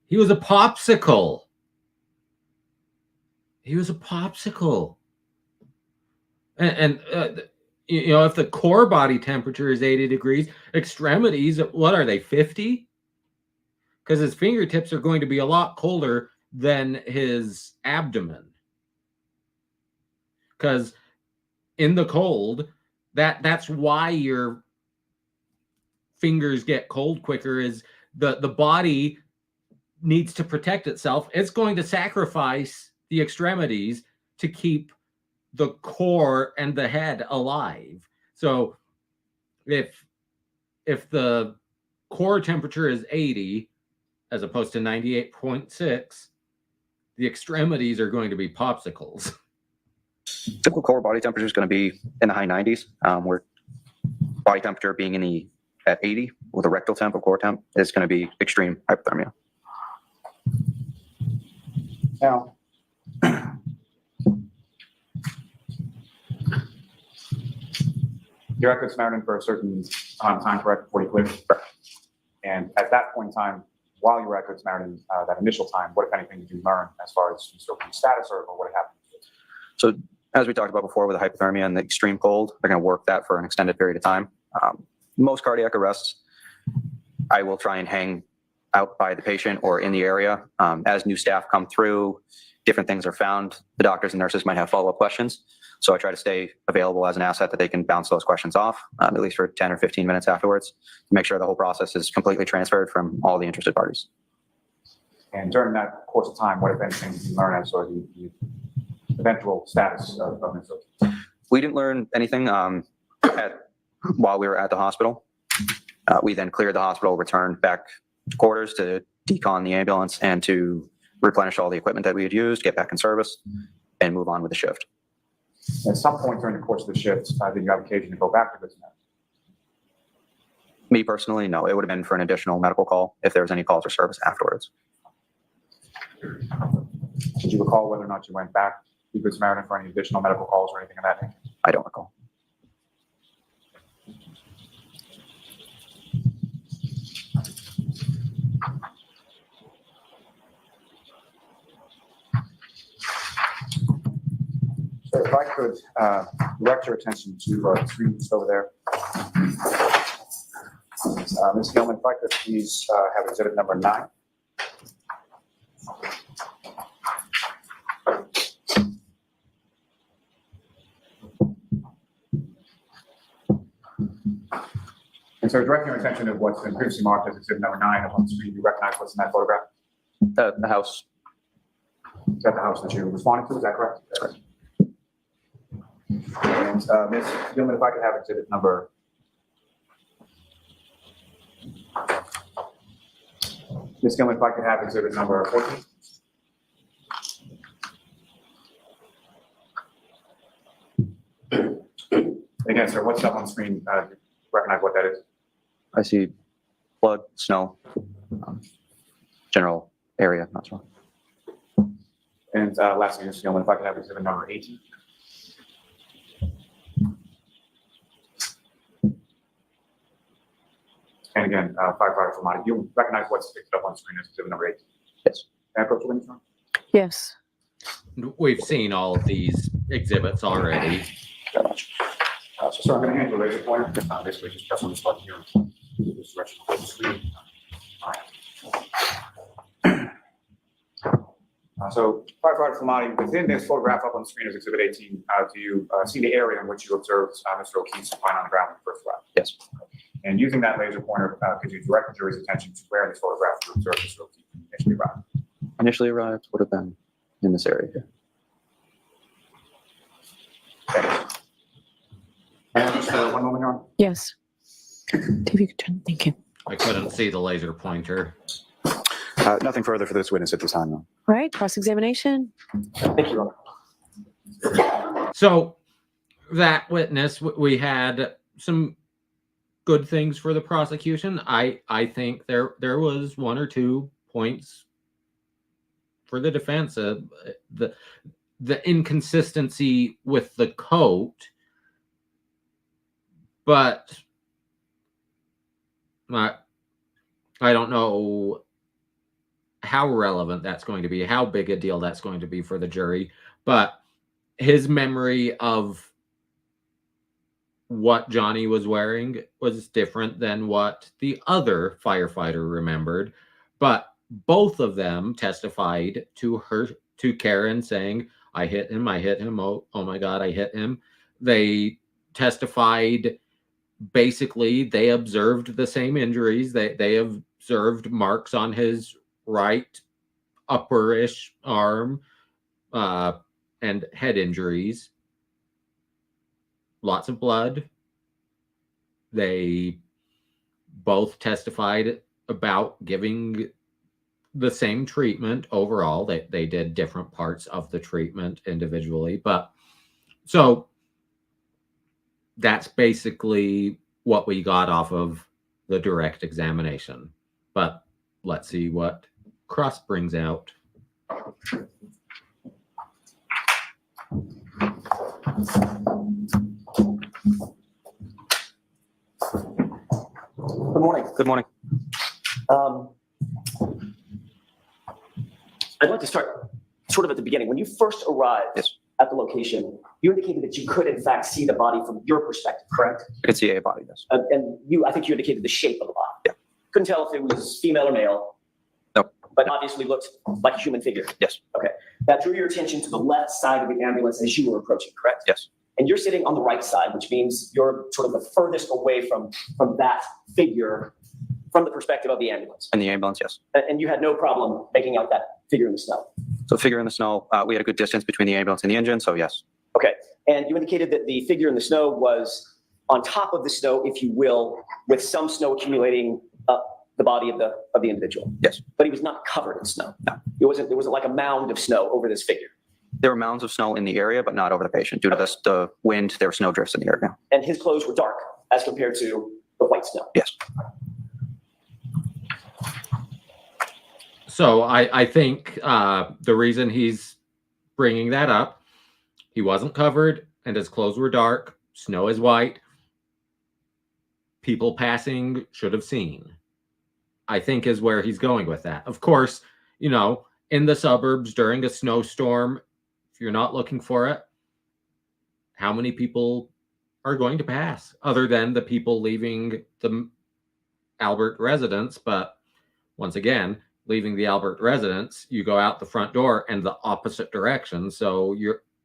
He was a popsicle. And if the core body temperature is 80 degrees, extremities, what are they, 50? Because his fingertips are going to be a lot colder than his abdomen. Because in the cold, that's why your fingers get cold quicker, is the body needs to protect itself. It's going to sacrifice the extremities to keep the core and the head alive. So if the core temperature is 80 as opposed to 98.6, the extremities are going to be popsicles. Typical core body temperature is going to be in the high 90s, where body temperature being at 80 with a rectal temp or core temp is going to be extreme hypothermia. Now, you're at Good Samaritan for a certain amount of time, correct, before you quit? And at that point in time, while you were at Good Samaritan, that initial time, what, if anything, did you learn as far as sort of status or what happened? So as we talked about before with the hypothermia and the extreme cold, they're going to work that for an extended period of time. Most cardiac arrests, I will try and hang out by the patient or in the area. As new staff come through, different things are found. The doctors and nurses might have follow-up questions. So I try to stay available as an asset that they can bounce those questions off, at least for 10 or 15 minutes afterwards, to make sure the whole process is completely transferred from all the interested parties. And during that course of time, what, if anything, did you learn as sort of the eventual status of Mr. O'Keefe? We didn't learn anything while we were at the hospital. We then cleared the hospital, returned back to quarters to decon the ambulance and to replenish all the equipment that we had used, get back in service, and move on with the shift. At some point during the course of the shift, did you have occasion to go back to Good Samaritan? Me personally, no. It would have been for an additional medical call if there was any calls or service afterwards. Did you recall whether or not you went back to Good Samaritan for any additional medical calls or anything of that nature? I don't recall. So if I could direct your attention to the screen just over there. Ms. Gilman, if I could please have exhibit number 9. And so directing your attention to what's been previously marked as exhibit number 9 up on the screen, you recognize what's in that photograph? The house. Is that the house that you responded to? Is that correct? Correct. And Ms. Gilman, if I could have exhibit number. Ms. Gilman, if I could have exhibit number 14. Again, sir, what's up on the screen? Do you recognize what that is? I see blood, snow, general area, not sure. And lastly, Ms. Gilman, if I could have exhibit number 18. And again, firefighter for Monty, you recognize what's depicted up on screen as exhibit number 18? Yes. Can I approach the witness room? Yes. We've seen all of these exhibits already. Very much. So, sir, I'm going to hand you a laser pointer. Basically, just press on this button here. This direction of the screen. All right. So, firefighter Flamati, within this photograph up on the screen is exhibit 18. Do you see the area in which you observed Mr. O'Keefe supine on the ground when you first arrived? Yes. And using that laser pointer, could you direct the jury's attention to where in this photograph you observed Mr. O'Keefe initially arrived? Initially arrived would have been in this area here. Thanks. And just one moment here. Yes. See if you could turn. Thank you. I couldn't see the laser pointer. Nothing further for this witness at this time, though. All right. Cross-examination. Thank you, Your Honor. So that witness, we had some good things for the prosecution. I think there was 1 or 2 points for the defense. The inconsistency with the coat, but I don't know how relevant that's going to be, how big a deal that's going to be for the jury, but his memory of what Johnny was wearing was different than what the other firefighter remembered. But both of them testified to Karen saying, I hit him, oh my God, I hit him. They testified, basically, they observed the same injuries. They observed marks on his right upperish arm and head injuries. lots of blood. They both testified about giving the same treatment overall. They did different parts of the treatment individually, but so that's basically what we got off of the direct examination. But let's see what Cross brings out. Good morning. Good morning. I'd like to start sort of at the beginning. When you first arrived Yes. at the location, you indicated that you could in fact see the body from your perspective, correct? I can see a body, yes. And I think you indicated the shape of the body. Yeah. Couldn't tell if it was female or male. No. But obviously looked like a human figure. Yes. Okay. That drew your attention to the left side of the ambulance as you were approaching, correct? Yes. And you're sitting on the right side, which means you're sort of the furthest away from that figure from the perspective of the ambulance. In the ambulance, yes. And you had no problem making out that figure in the snow. So figure in the snow, we had a good distance between the ambulance and the engine, so yes. Okay. And you indicated that the figure in the snow was on top of the snow, if you will, with some snow accumulating up the body of the individual. Yes. But he was not covered in snow. No. There wasn't like a mound of snow over this figure. There were mounds of snow in the area, but not over the patient. Due to the wind, there were snow drifts in the area. And his clothes were dark as compared to the white snow. Yes. So I think the reason he's bringing that up, he wasn't covered and his clothes were dark. Snow is white. People passing should have seen, I think, is where he's going with that. Of course, you know, in the suburbs during a snowstorm, if you're not looking for it, how many people are going to pass other than the people leaving the Albert residence? But once again, leaving the Albert residence, you go out the front door and the opposite direction. So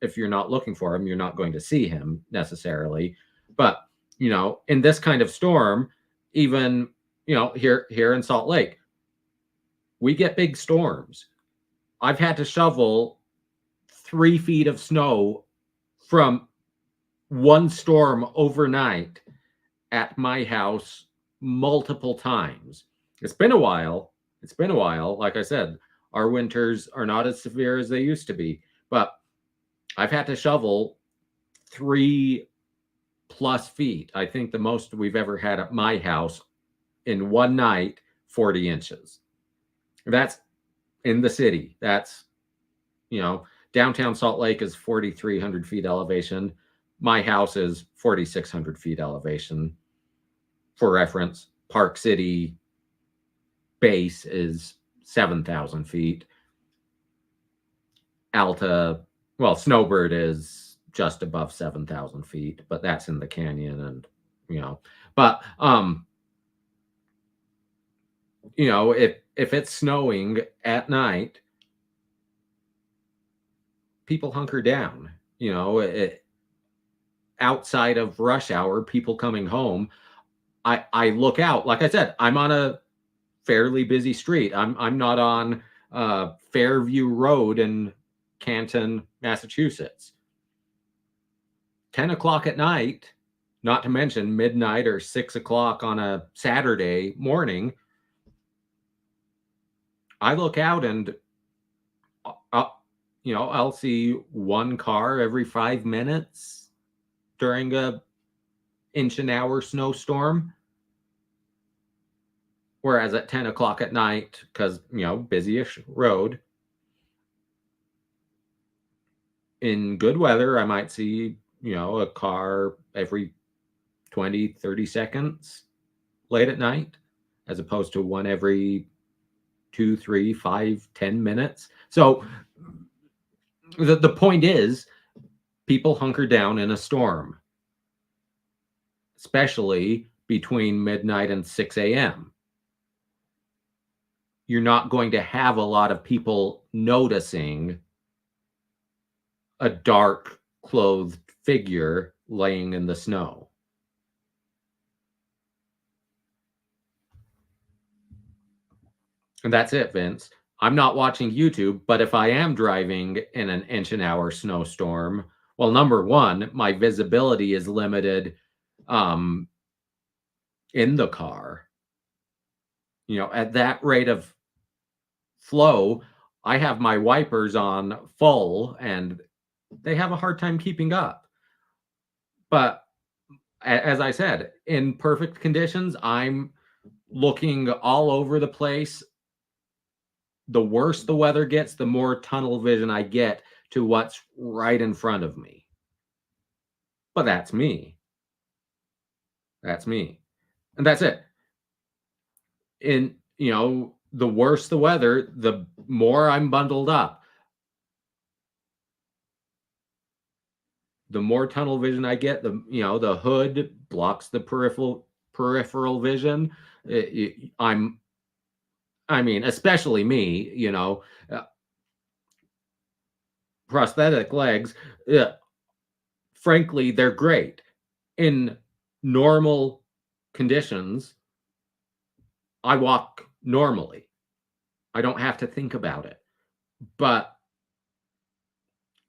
if you're not looking for him, you're not going to see him necessarily. But, you know, in this kind of storm, even, you know, here in Salt Lake, we get big storms. I've had to shovel 3 feet of snow from one storm overnight at my house multiple times. It's been a while. Like I said, our winters are not as severe as they used to be, but I've had to shovel 3+ feet. I think the most we've ever had at my house in one night, 40 inches. That's in the city. That's, you know, downtown Salt Lake is 4,300 feet elevation. My house is 4,600 feet elevation. For reference, Park City base is 7,000 feet. Alta, well, Snowbird is just above 7,000 feet, but that's in the canyon, and, you know, but, you know, if it's snowing at night, people hunker down, you know, outside of rush hour, people coming home. I look out, like I said, I'm on a fairly busy street. I'm not on Fairview Road in Canton, Massachusetts. 10 o'clock at night, not to mention midnight or 6 o'clock on a Saturday morning, I look out and, you know, I'll see one car every 5 minutes during a inch-an-hour snowstorm. Whereas at 10 o'clock at night, because, you know, busy-ish road, in good weather, I might see, you know, a car every 20, 30 seconds late at night, as opposed to one every 2, 3, 5, 10 minutes. So the point is, people hunker down in a storm, especially between midnight and 6 a.m. You're not going to have a lot of people noticing a dark clothed figure laying in the snow. And that's it, Vince. I'm not watching YouTube, but if I am driving in an inch-an-hour snowstorm Well, number one, my visibility is limited in the car. You know, at that rate of flow, I have my wipers on full and they have a hard time keeping up. But as I said, in perfect conditions, I'm looking all over the place. The worse the weather gets, the more tunnel vision I get to what's right in front of me. But that's me. That's me. And that's it. In, you know, the worse the weather, the more I'm bundled up. The more tunnel vision I get, the, you know, the hood blocks the peripheral vision. I mean, especially me, you know, prosthetic legs, frankly, they're great. In normal conditions, I walk normally. I don't have to think about it. But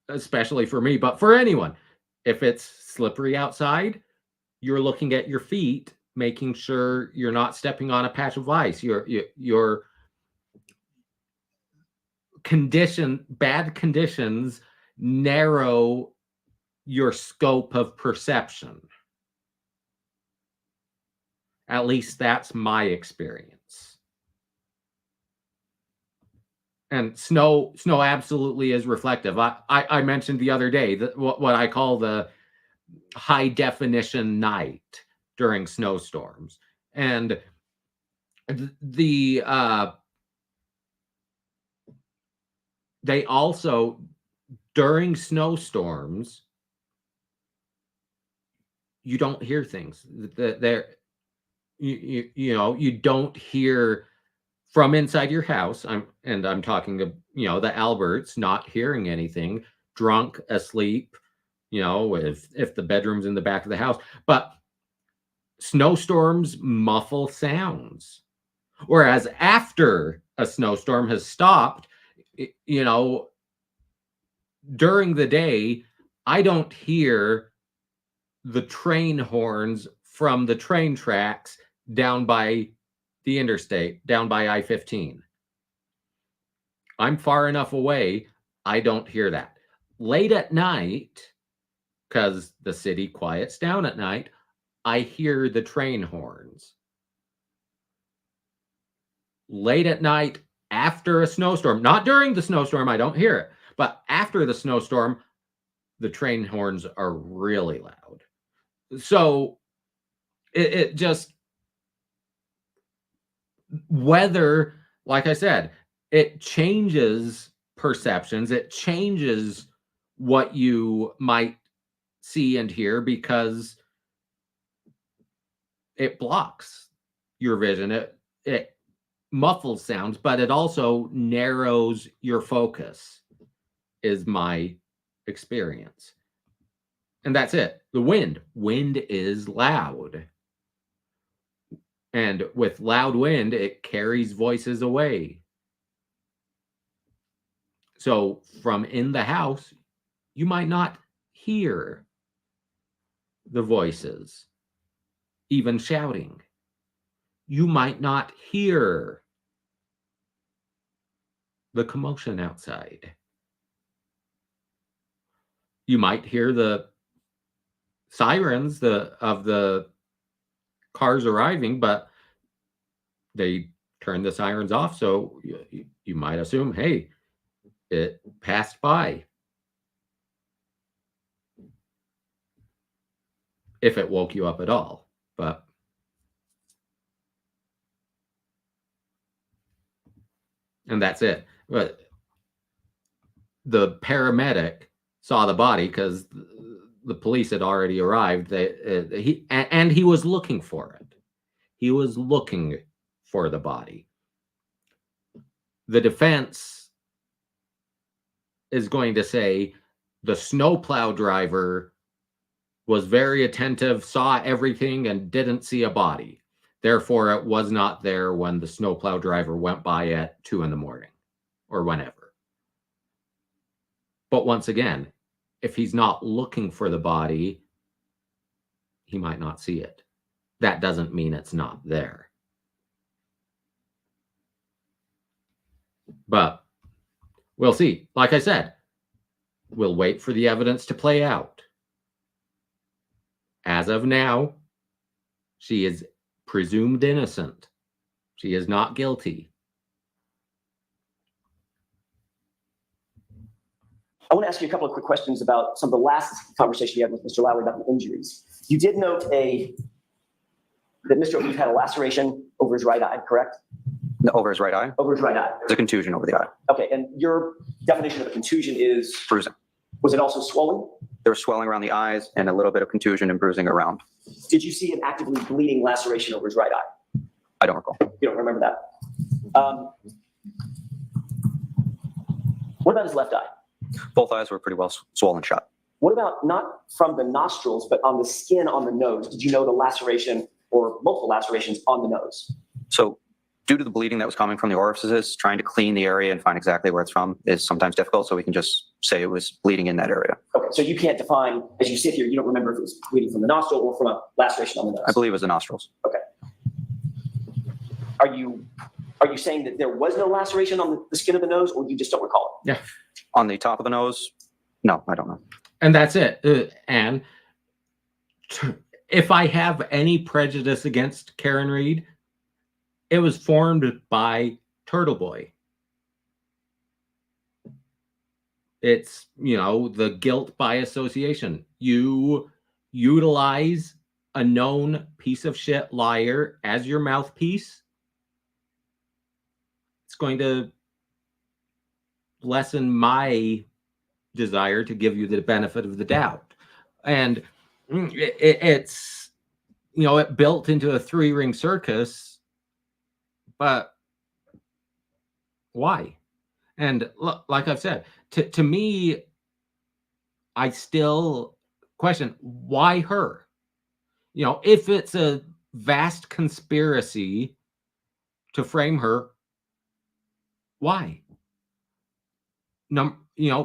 especially for me, but for anyone, if it's slippery outside, you're looking at your feet, making sure you're not stepping on a patch of ice. Your bad conditions narrow your scope of perception. At least that's my experience. And snow absolutely is reflective. I mentioned the other day that what I call the high definition night during snowstorms. And they also, during snowstorms, you don't hear things. You know, you don't hear from inside your house. I'm talking to, you know, the Alberts not hearing anything, drunk, asleep, you know, if the bedroom's in the back of the house. But snowstorms muffle sounds. Whereas after a snowstorm has stopped, you know, during the day, I don't hear the train horns from the train tracks down by the interstate, down by I-15. I'm far enough away, I don't hear that. Late at night, because the city quiets down at night, I hear the train horns. Late at night, after a snowstorm, not during the snowstorm, I don't hear it, but after the snowstorm, the train horns are really loud. So it just, weather, like I said, it changes perceptions. It changes what you might see and hear because it blocks your vision. It muffles sounds, but it also narrows your focus, is my experience. And that's it. The wind is loud. And with loud wind, it carries voices away. So from in the house, you might not hear the voices, even shouting. You might not hear the commotion outside. You might hear the sirens of the cars arriving, but they turn the sirens off, so you might assume, hey, it passed by. If it woke you up at all, but and that's it. But the paramedic saw the body because the police had already arrived. He was looking for it. He was looking for the body. The defense is going to say the snowplow driver was very attentive, saw everything, and didn't see a body. Therefore, it was not there when the snowplow driver went by at 2 a.m. or whenever. But once again, if he's not looking for the body, he might not see it. That doesn't mean it's not there. But we'll see. Like I said, we'll wait for the evidence to play out. As of now, she is presumed innocent. She is not guilty. I want to ask you a couple of quick questions about some of the last conversation you had with Mr. Lowry about the injuries. You did note that Mr. O'Keefe had a laceration over his right eye, correct? No, over his right eye. Over his right eye. There's a contusion over the eye. Okay, and your definition of a contusion is, Bruising. was it also swollen? There was swelling around the eyes and a little bit of contusion and bruising around. Did you see an actively bleeding laceration over his right eye? I don't recall. You don't remember that? What about his left eye? Both eyes were pretty well swollen shut. What about not from the nostrils, but on the skin on the nose? Did you know the laceration or multiple lacerations on the nose? So due to the bleeding that was coming from the orifices, trying to clean the area and find exactly where it's from is sometimes difficult. So we can just say it was bleeding in that area. Okay, so you can't define, as you sit here, you don't remember if it was bleeding from the nostril or from a laceration on the nose? I believe it was the nostrils. Okay. Are you saying that there was no laceration on the skin of the nose, or you just don't recall it? Yeah. On the top of the nose? No, I don't know. And that's it. And if I have any prejudice against Karen Reed, it was formed by Turtle Boy. It's, the guilt by association. You utilize a known piece of shit liar as your mouthpiece. It's going to lessen my desire to give you the benefit of the doubt. And it's, it built into a 3-ring circus, but why? And like I've said, to me, I still question, why her? If it's a vast conspiracy to frame her, why?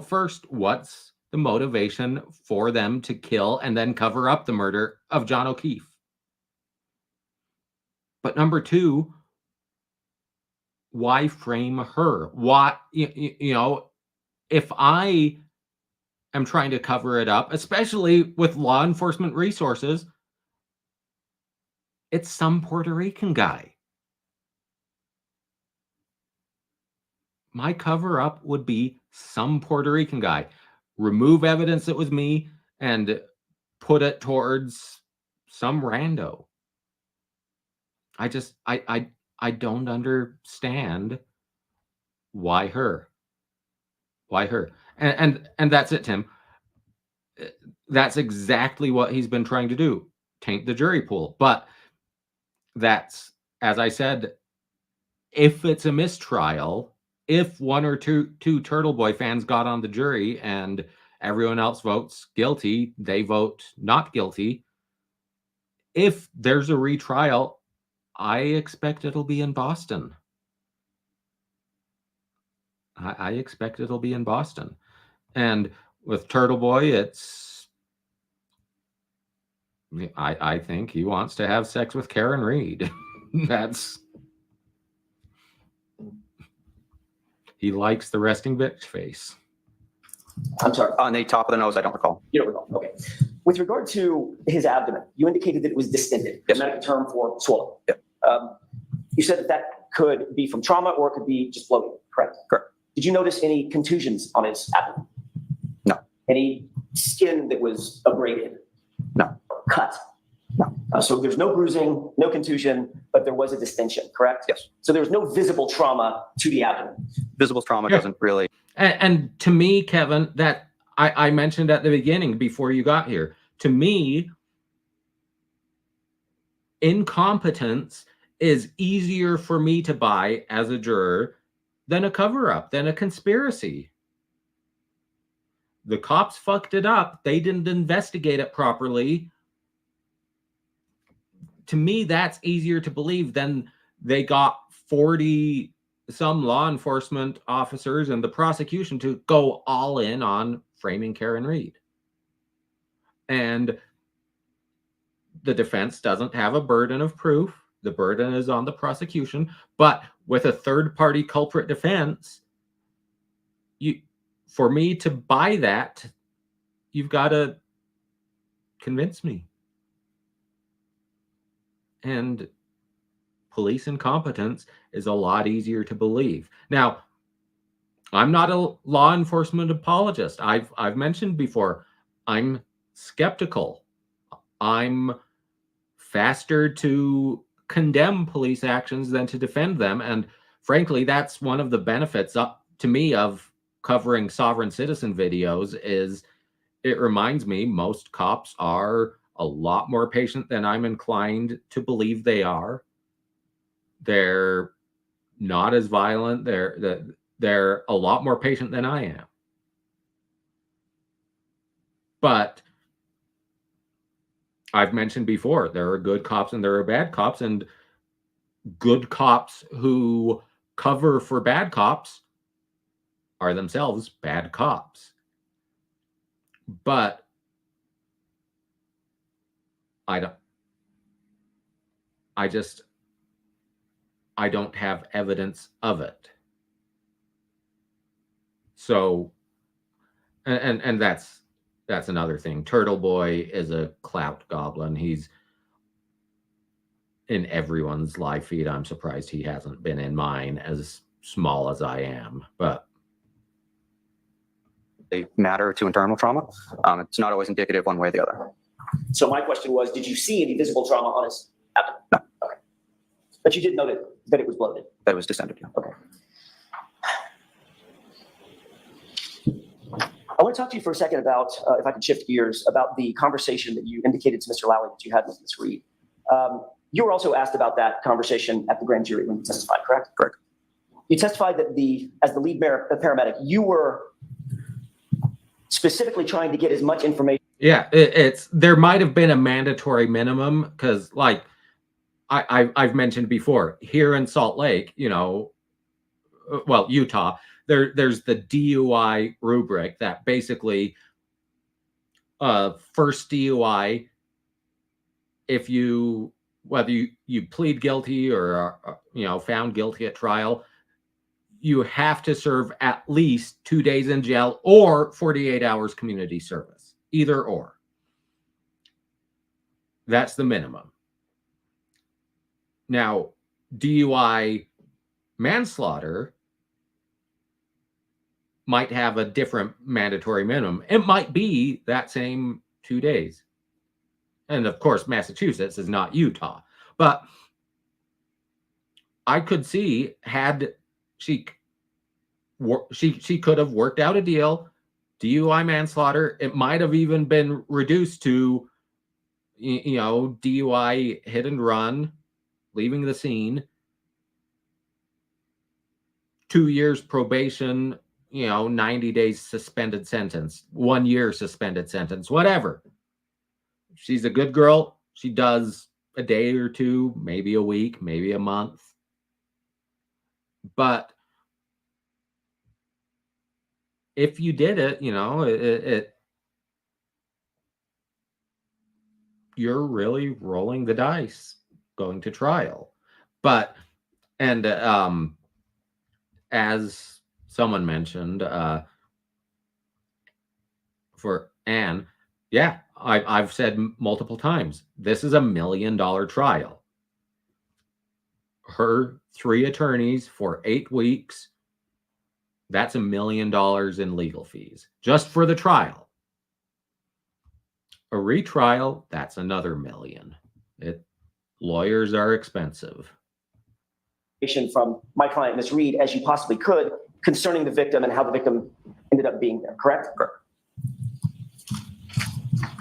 First, what's the motivation for them to kill and then cover up the murder of John O'Keefe? But number 2, why frame her? Why, if I am trying to cover it up, especially with law enforcement resources, it's some Puerto Rican guy. My cover up would be some Puerto Rican guy. Remove evidence that was me and put it towards some rando. I don't understand why her. Why her? And that's it, Tim. That's exactly what he's been trying to do. Taint the jury pool. But that's, as I said, if it's a mistrial, if 1 or 2 Turtle Boy fans got on the jury and everyone else votes guilty, they vote not guilty. If there's a retrial, I expect it'll be in Boston. I expect it'll be in Boston. And with Turtle Boy, I think he wants to have sex with Karen Reed. He likes the resting bitch face. I'm sorry. On the top of the nose, I don't recall. You don't recall. Okay. With regard to his abdomen, you indicated that it was distended, Yes. a medical term for swollen. Yep. You said that could be from trauma or it could be just bloating, correct? Correct. Did you notice any contusions on his abdomen? No. Any skin that was abraded? No. Cut? No. So there's no bruising, no contusion, but there was a distension, correct? Yes. So there was no visible trauma to the abdomen. Visible trauma Yeah. doesn't really. And to me, Kevin, that I mentioned at the beginning before you got here, to me, incompetence is easier for me to buy as a juror than a cover-up, than a conspiracy. The cops fucked it up. They didn't investigate it properly. To me, that's easier to believe than they got 40 some law enforcement officers and the prosecution to go all in on framing Karen Reed. And the defense doesn't have a burden of proof. The burden is on the prosecution. But with a third-party culprit defense, for me to buy that, you've got to convince me. And police incompetence is a lot easier to believe. Now, I'm not a law enforcement apologist. I've mentioned before, I'm skeptical. I'm faster to condemn police actions than to defend them. And frankly, that's one of the benefits to me of covering sovereign citizen videos is it reminds me most cops are a lot more patient than I'm inclined to believe they are. They're not as violent. They're a lot more patient than I am. But I've mentioned before, there are good cops and there are bad cops, and good cops who cover for bad cops are themselves bad cops. But I don't have evidence of it. So, and that's another thing. Turtle Boy is a clout goblin. He's in everyone's live feed. I'm surprised he hasn't been in mine, as small as I am. But They matter to internal trauma. It's not always indicative one way or the other. So my question was, did you see any visible trauma on his abdomen? No. Okay. But you did note that it was bloated. That was distended. Yeah. Okay. I want to talk to you for a second about, if I could shift gears, about the conversation that you indicated to Mr. Lally that you had with Ms. Reed. You were also asked about that conversation at the grand jury when you testified, correct? Correct. You testified that as the lead paramedic, you were specifically trying to get as much information. yeah, there might have been a mandatory minimum because, like I've mentioned before, here in Salt Lake, Utah, there's the DUI rubric that basically, first DUI, whether you plead guilty or found guilty at trial, you have to serve at least 2 days in jail or 48 hours community service, either or. That's the minimum. Now, DUI manslaughter might have a different mandatory minimum. It might be that same 2 days. And of course, Massachusetts is not Utah. But I could see, had she could have worked out a deal, DUI manslaughter. It might have even been reduced to, DUI hit and run, leaving the scene, 2 years probation, 90 days suspended sentence, 1 year suspended sentence, whatever. She's a good girl. She does a day or two, maybe a week, maybe a month. But if you did it, you're really rolling the dice going to trial. But, and as someone mentioned, for Anne, yeah, I've said multiple times, this is $1 million trial. Her 3 attorneys for 8 weeks, that's $1 million in legal fees just for the trial. A retrial, that's another $1 million. Lawyers are expensive. From my client, Ms. Reed, as you possibly could, concerning the victim and how the victim ended up being there, correct? Correct.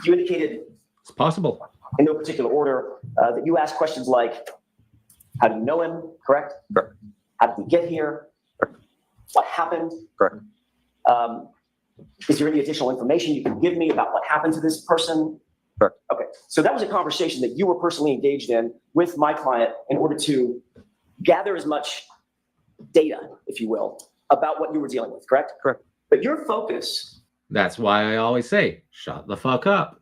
You indicated, It's possible. in no particular order, that you asked questions like, how do you know him, correct? Correct. How did he get here? Correct. What happened? Correct. Is there any additional information you can give me about what happened to this person? Correct. Okay, so that was a conversation that you were personally engaged in with my client in order to gather as much data, if you will, about what you were dealing with, correct? Correct. But your focus. That's why I always say, shut the fuck up.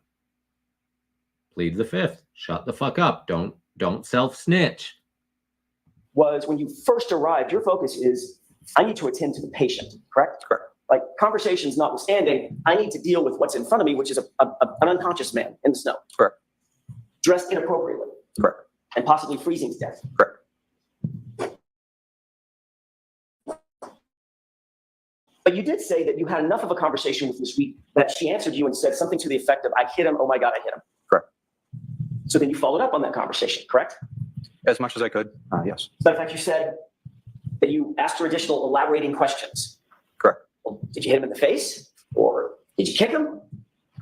Plead the fifth. Shut the fuck up. Don't self-snitch. Was when you first arrived, your focus is, I need to attend to the patient, correct? Correct. Like conversations notwithstanding, I need to deal with what's in front of me, which is an unconscious man in the snow. Correct. Dressed inappropriately. Correct. And possibly freezing to death. Correct. But you did say that you had enough of a conversation with Ms. Reed that she answered you and said something to the effect of, I hit him, oh my God, I hit him. Correct. So then you followed up on that conversation, correct? As much as I could, yes. But in fact, you said that you asked her additional elaborating questions. Correct. Well, did you hit him in the face? Or did you kick him?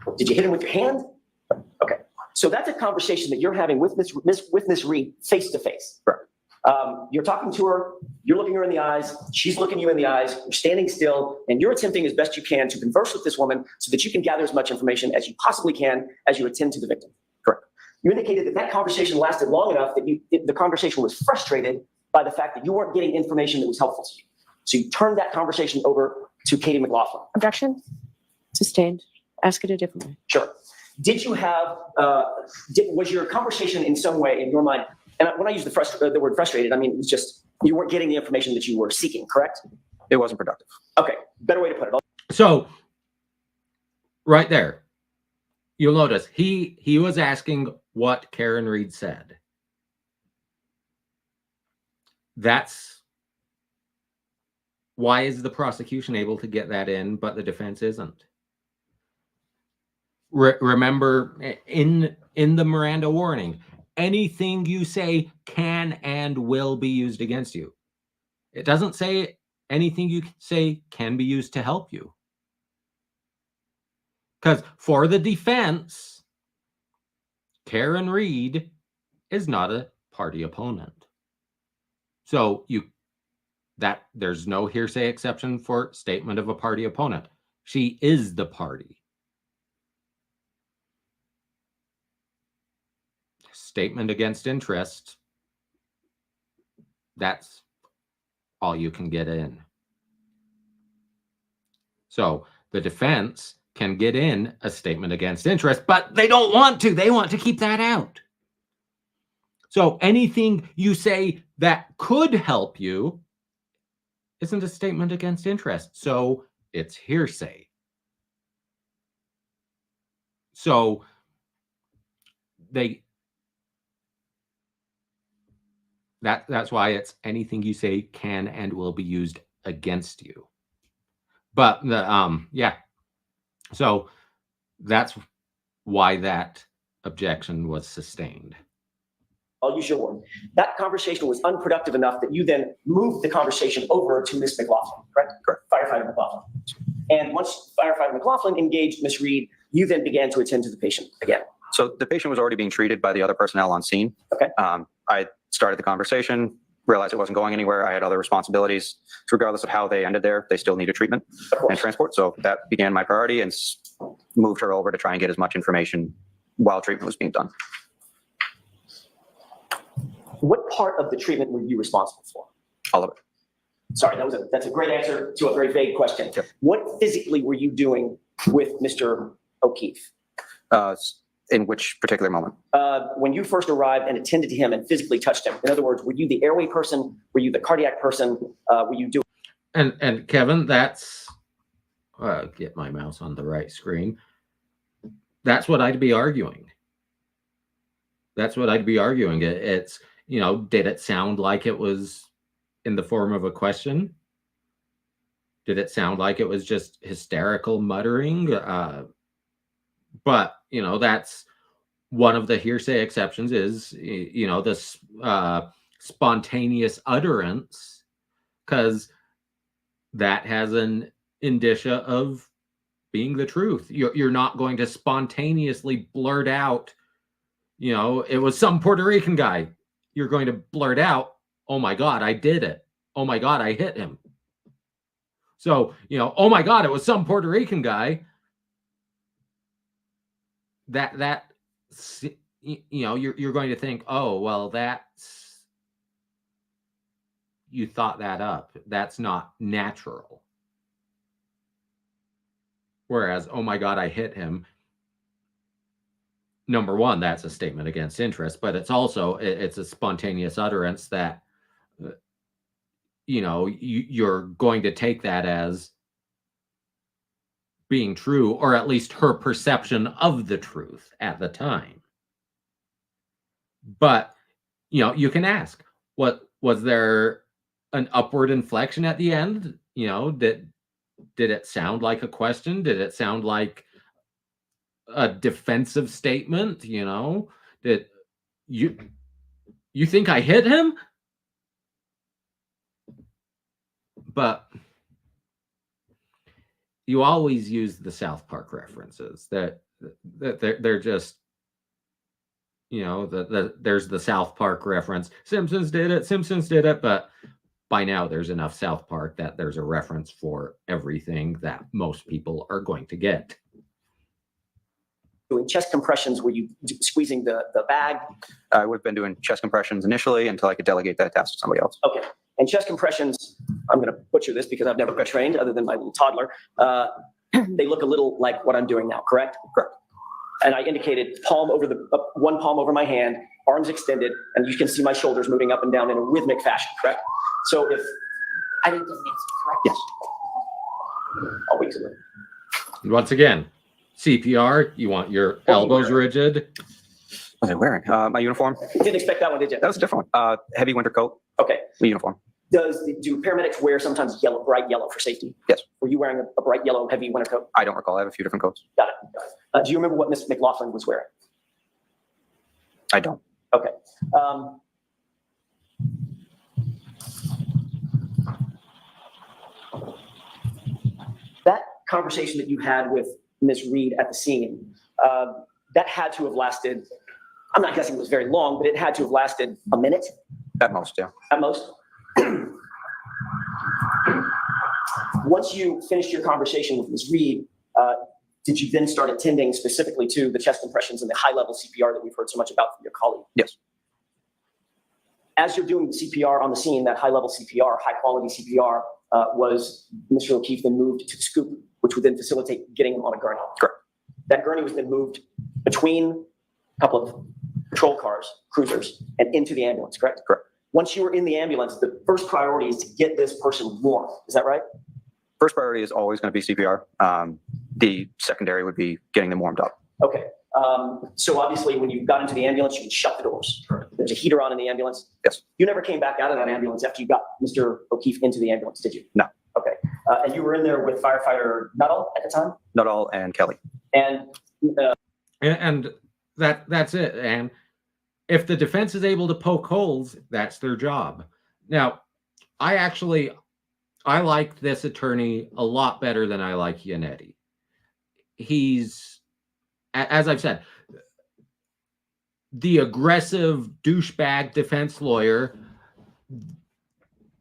Or did you hit him with your hand? Okay. So that's a conversation that you're having with Ms. Reed face to face. Correct. You're talking to her, you're looking her in the eyes, she's looking you in the eyes, you're standing still, and you're attempting as best you can to converse with this woman so that you can gather as much information as you possibly can as you attend to the victim. Correct. You indicated that that conversation lasted long enough that the conversation was frustrated by the fact that you weren't getting information that was helpful to you. So you turned that conversation over to Katie McLaughlin. Objection? Sustained. Ask it a different way. Sure. Did you have, was your conversation in some way in your mind, and when I use the word frustrated, I mean, it's just, you weren't getting the information that you were seeking, correct? It wasn't productive. Okay, better way to put it. So right there, you'll notice he was asking what Karen Reed said. That's why is the prosecution able to get that in, but the defense isn't? Remember in the Miranda warning, anything you say can and will be used against you. It doesn't say anything you say can be used to help you. Because for the defense, Karen Reed is not a party opponent. So there's no hearsay exception for statement of a party opponent. She is the party. Statement against interest, that's all you can get in. So the defense can get in a statement against interest, but they don't want to. They want to keep that out. So anything you say that could help you isn't a statement against interest. So it's hearsay. So that's why it's anything you say can and will be used against you. But so that's why that objection was sustained. I'll use your word. That conversation was unproductive enough that you then moved the conversation over to Ms. McLaughlin, correct? Correct. Firefighter McLaughlin. And once Firefighter McLaughlin engaged Ms. Reed, you then began to attend to the patient again. So the patient was already being treated by the other personnel on scene. Okay. I started the conversation, realized it wasn't going anywhere. I had other responsibilities. So regardless of how they ended there, they still needed treatment and transport. So that began my priority and moved her over to try and get as much information while treatment was being done. What part of the treatment were you responsible for? All of it. Sorry, that's a great answer to a very vague question. Yep. What physically were you doing with Mr. O'Keefe? In which particular moment? When you first arrived and attended to him and physically touched him. In other words, were you the airway person? Were you the cardiac person? Were you doing? And Kevin, that's get my mouse on the right screen. That's what I'd be arguing. That's what I'd be arguing. It's, did it sound like it was in the form of a question? Did it sound like it was just hysterical muttering? But, that's one of the hearsay exceptions is, this spontaneous utterance, because that has an indicia of being the truth. You're not going to spontaneously blurt out, it was some Puerto Rican guy. You're going to blurt out, oh my God, I did it. Oh my God, I hit him. So, oh my God, it was some Puerto Rican guy. You're going to think, oh, well, you thought that up. That's not natural. Whereas, oh my God, I hit him. number one, that's a statement against interest, but it's also it's a spontaneous utterance that you're going to take that as being true, or at least her perception of the truth at the time. But you can ask, what was there an upward inflection at the end? Did it sound like a question? Did it sound like a defensive statement? Did you think I hit him? But you always use the South Park references. That they're just, there's the South Park reference. Simpsons did it, but by now there's enough South Park that there's a reference for everything that most people are going to get. Doing chest compressions, were you squeezing the bag? I would have been doing chest compressions initially until I could delegate that task to somebody else. Okay. And chest compressions, I'm going to butcher this because I've never been trained other than my little toddler. They look a little like what I'm doing now, correct? Correct. And I indicated one palm over my hand, arms extended, and you can see my shoulders moving up and down in a rhythmic fashion, correct? So if I didn't get an answer, correct? yes, I'll wait a minute. Once again, CPR, you want your elbows rigid. What was I wearing? My uniform. Didn't expect that one, did you? That was a different one. Heavy winter coat. Okay. Uniform. Do paramedics wear sometimes bright yellow for safety? Yes. Were you wearing a bright yellow heavy winter coat? I don't recall. I have a few different coats. Got it. Do you remember what Miss McLaughlin was wearing? I don't. Okay. That conversation that you had with Ms. Reed at the scene, that had to have lasted, I'm not guessing it was very long, but it had to have lasted a minute At most, yeah. at most. Once you finished your conversation with Ms. Reed, did you then start attending specifically to the chest compressions and the high-level CPR that we've heard so much about from your colleague? Yes. As you're doing the CPR on the scene, that high-level CPR, high-quality CPR, was Mr. O'Keefe then moved to the scoop, which would then facilitate getting him on a gurney. Correct. That gurney was then moved between a couple of patrol cars, cruisers, and into the ambulance, correct? Correct. Once you were in the ambulance, the first priority is to get this person warm. Is that right? First priority is always going to be CPR. The secondary would be getting them warmed up. Okay. So obviously, when you got into the ambulance, you can shut the doors. There's a heater on in the ambulance. Yes. You never came back out of that ambulance after you got Mr. O'Keefe into the ambulance, did you? No. Okay. And you were in there with firefighter Nuttall at the time? Nuttall and Kelly. And And that's it. And if the defense is able to poke holes, that's their job. Now, I like this attorney a lot better than I like Yannetti. He's, as I've said, the aggressive douchebag defense lawyer.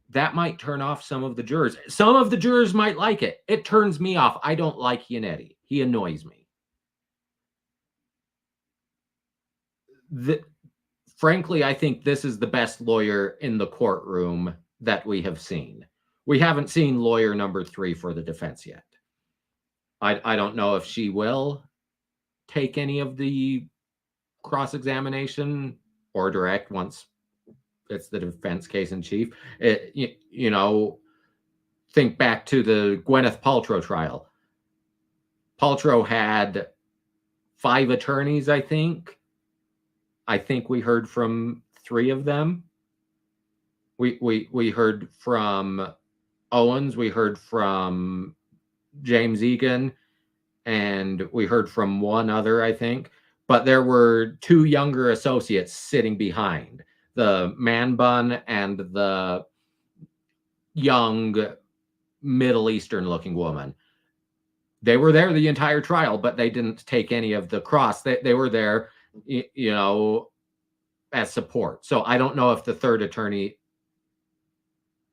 That might turn off some of the jurors. Some of the jurors might like it. It turns me off. I don't like Yannetti. He annoys me. Frankly, I think this is the best lawyer in the courtroom that we have seen. We haven't seen lawyer number 3 for the defense yet. I don't know if she will take any of the cross-examination or direct once it's the defense case in chief. Think back to the Gwyneth Paltrow trial. Paltrow had 5 attorneys, I think. I think we heard from 3 of them. We heard from Owens, we heard from James Egan, and we heard from one other, I think. But there were 2 younger associates sitting behind, the man bun and the young Middle Eastern looking woman. They were there the entire trial, but they didn't take any of the cross. They were there, as support. So I don't know if the 3rd attorney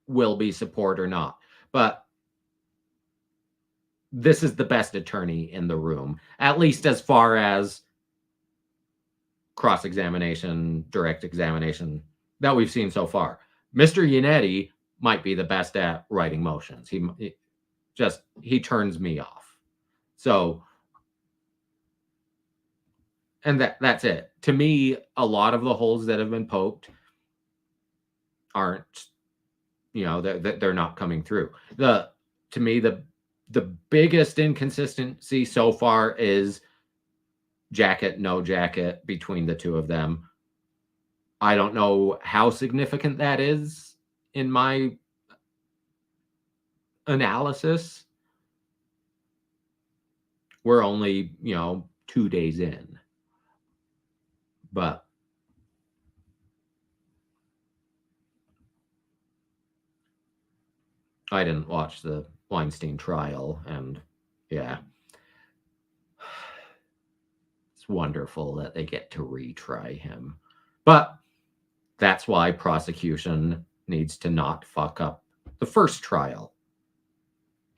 will be support or not, but this is the best attorney in the room, at least as far as cross-examination, direct examination that we've seen so far. Mr. Yannetti might be the best at writing motions. He turns me off. So and that's it. To me, a lot of the holes that have been poked aren't, they're not coming through. To me, the biggest inconsistency so far is jacket, no jacket between the two of them. I don't know how significant that is in my analysis. We're only, 2 days in. But I didn't watch the Weinstein trial, and yeah. It's wonderful that they get to retry him. But that's why prosecution needs to not fuck up the first trial.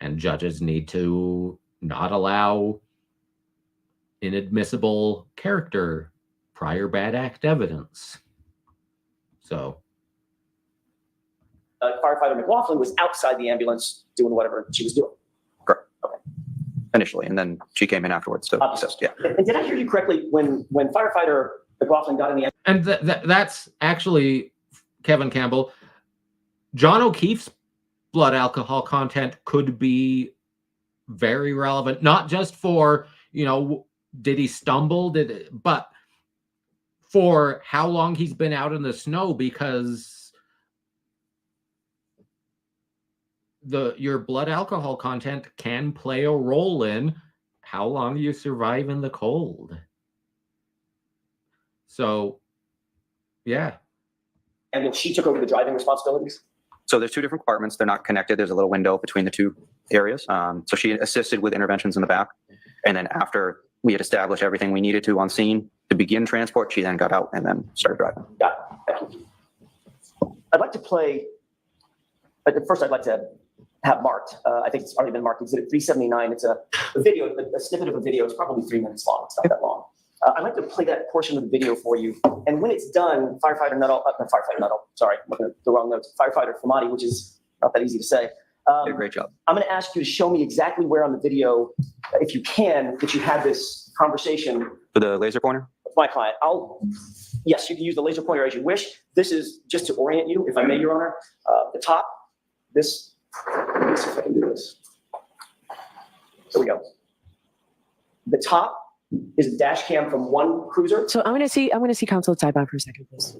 And judges need to not allow inadmissible character prior bad act evidence. So Firefighter McLaughlin was outside the ambulance doing whatever she was doing. Initially, and then she came in afterwards to assist. Yeah. And did I hear you correctly when firefighter McLaughlin got in the ambulance? And that's actually, Kevin Campbell, John O'Keefe's blood alcohol content could be very relevant, not just for, did he stumble, but for how long he's been out in the snow, because your blood alcohol content can play a role in how long you survive in the cold. So, yeah. And then she took over the driving responsibilities? So there's two different compartments. They're not connected. There's a little window between the two areas. So she assisted with interventions in the back. And then after we had established everything we needed to on scene to begin transport, she then got out and then started driving. Got it. Thank you. I'd like to play, but first I'd like to have marked. I think it's already been marked. Exhibit 379. It's a video, a snippet of a video. It's probably 3 minutes long. It's not that long. I'd like to play that portion of the video for you. And when it's done, Firefighter Famati, which is not that easy to say. Did a great job. I'm going to ask you to show me exactly where on the video, if you can, that you had this conversation. For the laser pointer? With my client. Yes, you can use the laser pointer as you wish. This is just to orient you, if I may, Your Honor. The top, this. Let me see if I can do this. Here we go. The top is a dash cam from one cruiser. So I'm going to see counsel at sidebar for a second, please.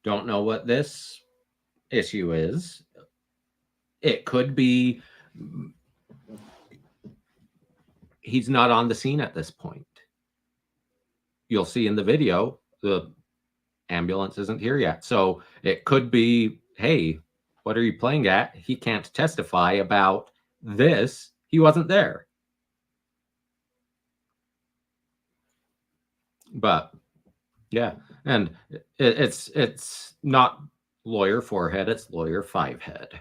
Don't know what this issue is. It could be he's not on the scene at this point. You'll see in the video, the ambulance isn't here yet. So it could be, hey, what are you playing at? He can't testify about this. He wasn't there. But yeah, and it's not lawyer 4-head, it's lawyer 5-head.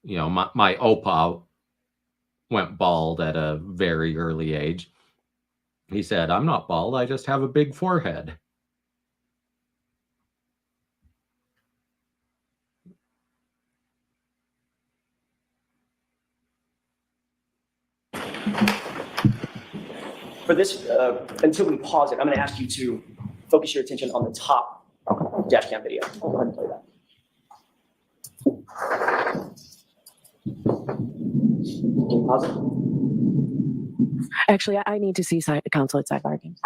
My opa went bald at a very early age. He said, I'm not bald, I just have a big forehead. For this, until we pause it, I'm going to ask you to focus your attention on the top dash cam video. I'll go ahead and play that. Can you pause it? Actually, I need to see counsel at sidebar again.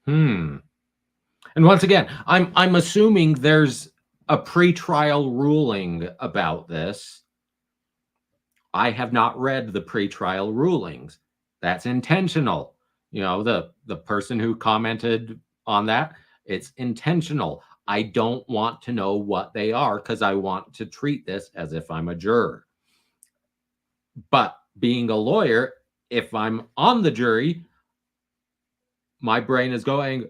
And once again, I'm assuming there's a pretrial ruling about this. I have not read the pretrial rulings. That's intentional. The person who commented on that, it's intentional. I don't want to know what they are because I want to treat this as if I'm a juror. But being a lawyer, if I'm on the jury, my brain is going,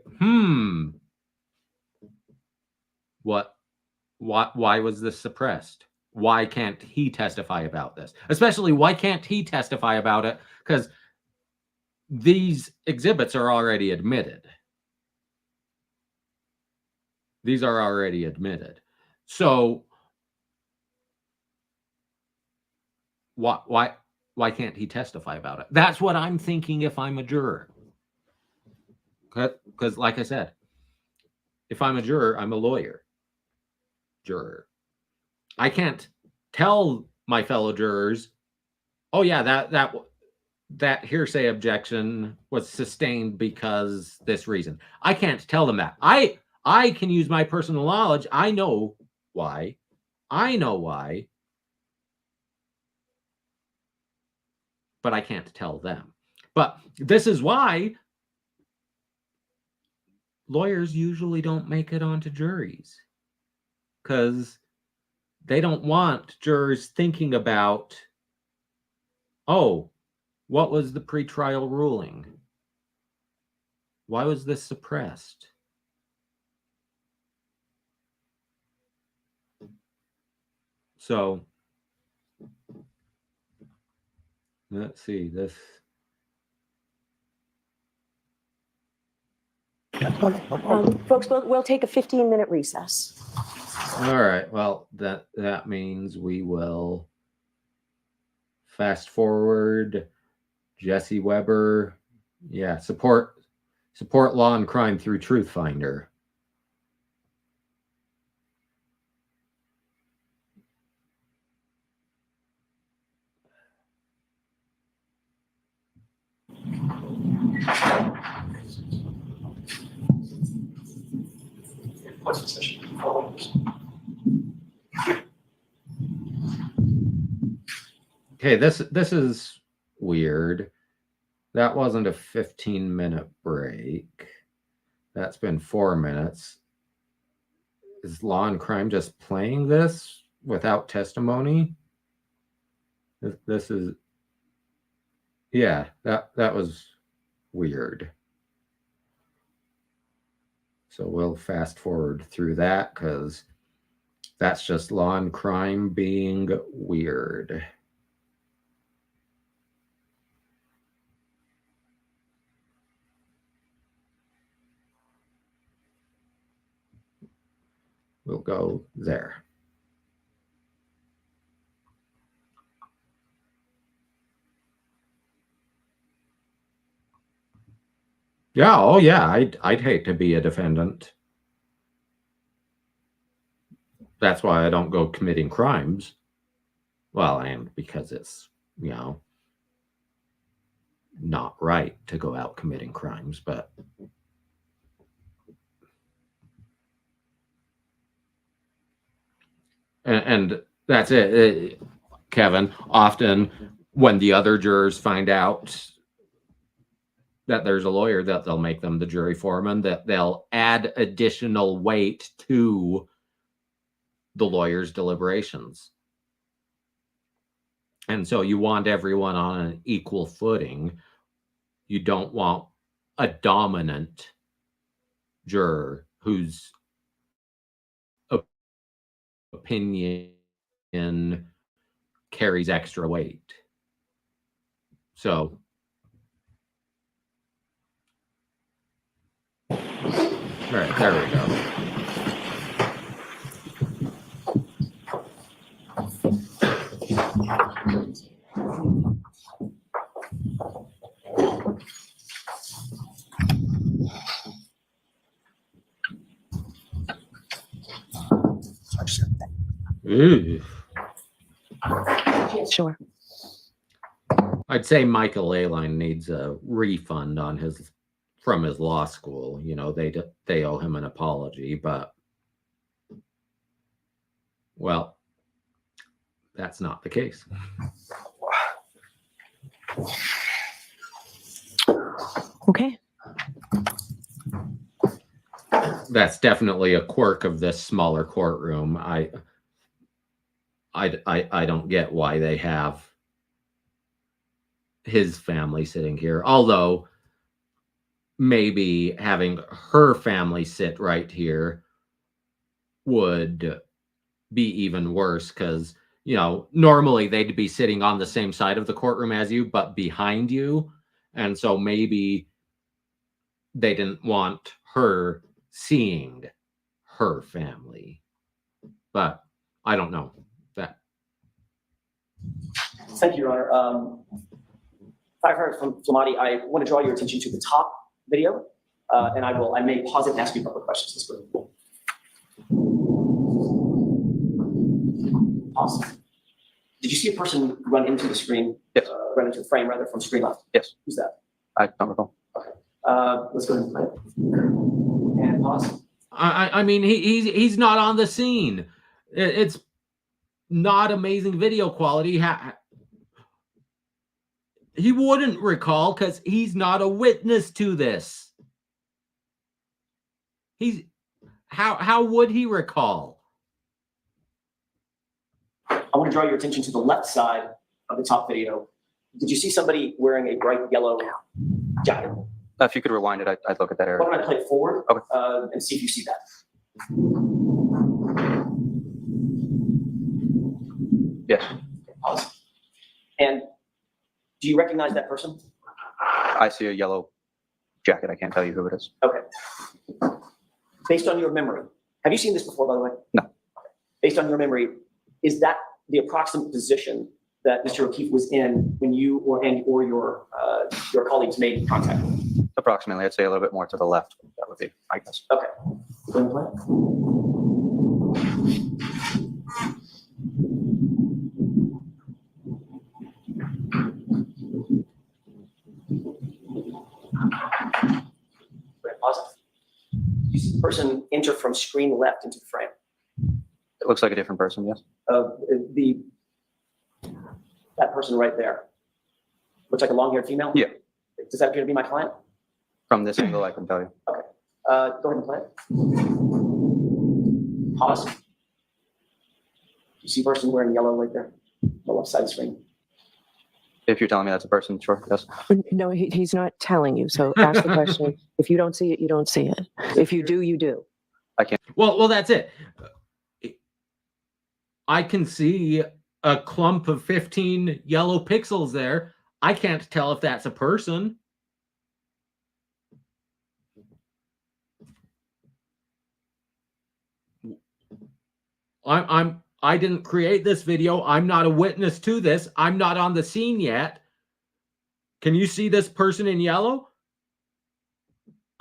why was this suppressed? Why can't he testify about this? Especially, why can't he testify about it? Because these exhibits are already admitted. These are already admitted. So why can't he testify about it? That's what I'm thinking if I'm a juror. Because like I said, if I'm a juror, I'm a lawyer. Juror. I can't tell my fellow jurors, oh yeah, that hearsay objection was sustained because this reason. I can't tell them that. I can use my personal knowledge. I know why. But I can't tell them. But this is why lawyers usually don't make it onto juries, because they don't want jurors thinking about, oh, what was the pretrial ruling? Why was this suppressed? So let's see this. Folks, we'll take a 15-minute recess. All right. Well, that means we will fast forward. Jesse Weber, yeah, support law and crime through Truth Finder. Okay, this is weird. That wasn't a 15-minute break. That's been 4 minutes. Is Law and Crime just playing this without testimony? This is, yeah, that was weird. So we'll fast forward through that because that's just Law and Crime being weird. We'll go there. Yeah, oh yeah, I'd hate to be a defendant. That's why I don't go committing crimes. Well, and because it's, not right to go out committing crimes, but and that's it, Kevin. Often when the other jurors find out that there's a lawyer, that they'll make them the jury foreman, that they'll add additional weight to the lawyer's deliberations. And so you want everyone on an equal footing. You don't want a dominant juror whose opinion carries extra weight. So, all right, there we go. Ooh. Sure. I'd say Michael Aline needs a refund on from his law school. They owe him an apology, but well, that's not the case. Okay. That's definitely a quirk of this smaller courtroom. I don't get why they have his family sitting here, although maybe having her family sit right here would be even worse, because normally they'd be sitting on the same side of the courtroom as you but behind you, and so maybe they didn't want her seeing her family. But I don't know that. Thank you, Your Honor. Firefighter from Flamati, I want to draw your attention to the top video, and I may pause it and ask you a couple of questions. Let's go. Awesome. Did you see a person run into the screen? Yes. Run into the frame, rather, from screen left? Yes. Who's that? I don't recall. Okay. Let's go ahead and play it. And pause. I mean, he's not on the scene. It's not amazing video quality. He wouldn't recall because he's not a witness to this. How would he recall? I want to draw your attention to the left side of the top video. Did you see somebody wearing a bright yellow jacket? If you could rewind it, I'd look at that Why area. don't I play it forward Okay. and see if you see that? Yes. Pause. And do you recognize that person? I see a yellow jacket. I can't tell you who it is. Okay. Based on your memory, have you seen this before, by the way? No. Okay. Based on your memory, is that the approximate position that Mr. O'Keefe was in when you or your colleagues made contact with him? Approximately, I'd say a little bit more to the left. That would be, I guess. Okay. Go ahead and play it. Great, pause it. You see the person enter from screen left into the frame. It looks like a different person, yes. That person right there. Looks like a long-haired female? Yeah. Does that appear to be my client? From this angle, I can tell you. Go ahead and play it. Pause. You see a person wearing yellow right there, on the left side of the screen. If you're telling me that's a person, sure, yes. No, he's not telling you. So ask the question. If you don't see it, you don't see it. If you do, you do. Well, that's it. I can see a clump of 15 yellow pixels there. I can't tell if that's a person. I didn't create this video. I'm not a witness to this. I'm not on the scene yet. Can you see this person in yellow?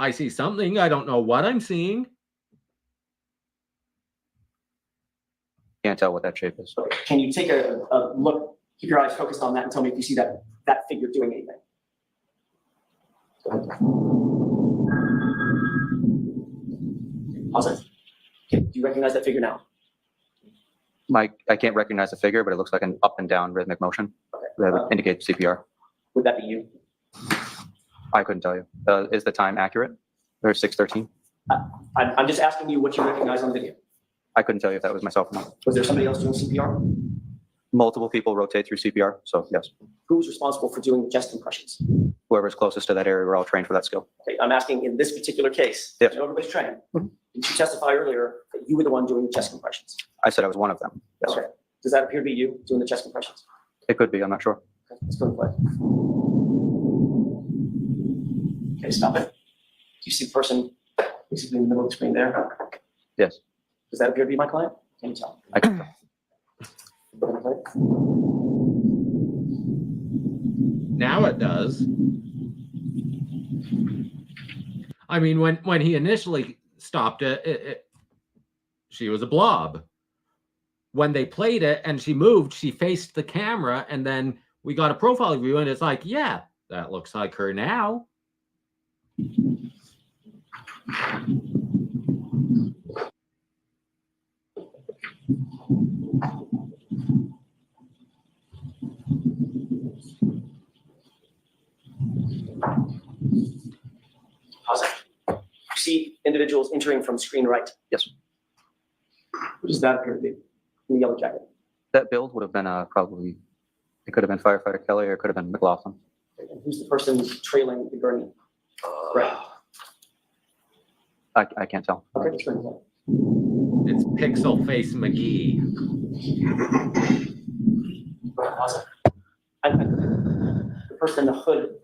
I see something. I don't know what I'm seeing. Can't tell what that shape is. Okay. Can you take a look, keep your eyes focused on that and tell me if you see that figure doing anything? Go ahead. Pause it. Okay. Do you recognize that figure now? I can't recognize the figure, but it looks like an up and down rhythmic motion Okay. that would indicate CPR. Would that be you? I couldn't tell you. Is the time accurate? There's 6:13. I'm just asking you what you recognize on video. I couldn't tell you if that was myself or not. Was there somebody else doing CPR? Multiple people rotate through CPR, so yes. Who's responsible for doing the chest compressions? Whoever's closest to that area, we're all trained for that skill. Okay, I'm asking in this particular case, Yep. I know everybody's trained. Mhm. Did you testify earlier that you were the one doing the chest compressions? I said I was one of them. Yes. Okay. Does that appear to be you doing the chest compressions? It could be, I'm not sure. Okay, let's go and play. Okay, stop it. Do you see the person basically in the middle of the screen there? Yes, Does that appear to be my client? Can you tell? I can tell. Go ahead and play. Now it does. I mean, when he initially stopped it, she was a blob. When they played it and she moved, she faced the camera, and then we got a profile view, and it's like, yeah, that looks like her now. Pause it. You see individuals entering from screen right. Yes. Who does that appear to be in the yellow jacket? That build would have been probably, it could have been Firefighter Kelly or it could have been McLaughlin. Okay, and who's the person trailing the gurney? Right. I can't tell. Okay, let's go ahead and play. It's Pixel Face McGee. Pause it. The person in the hood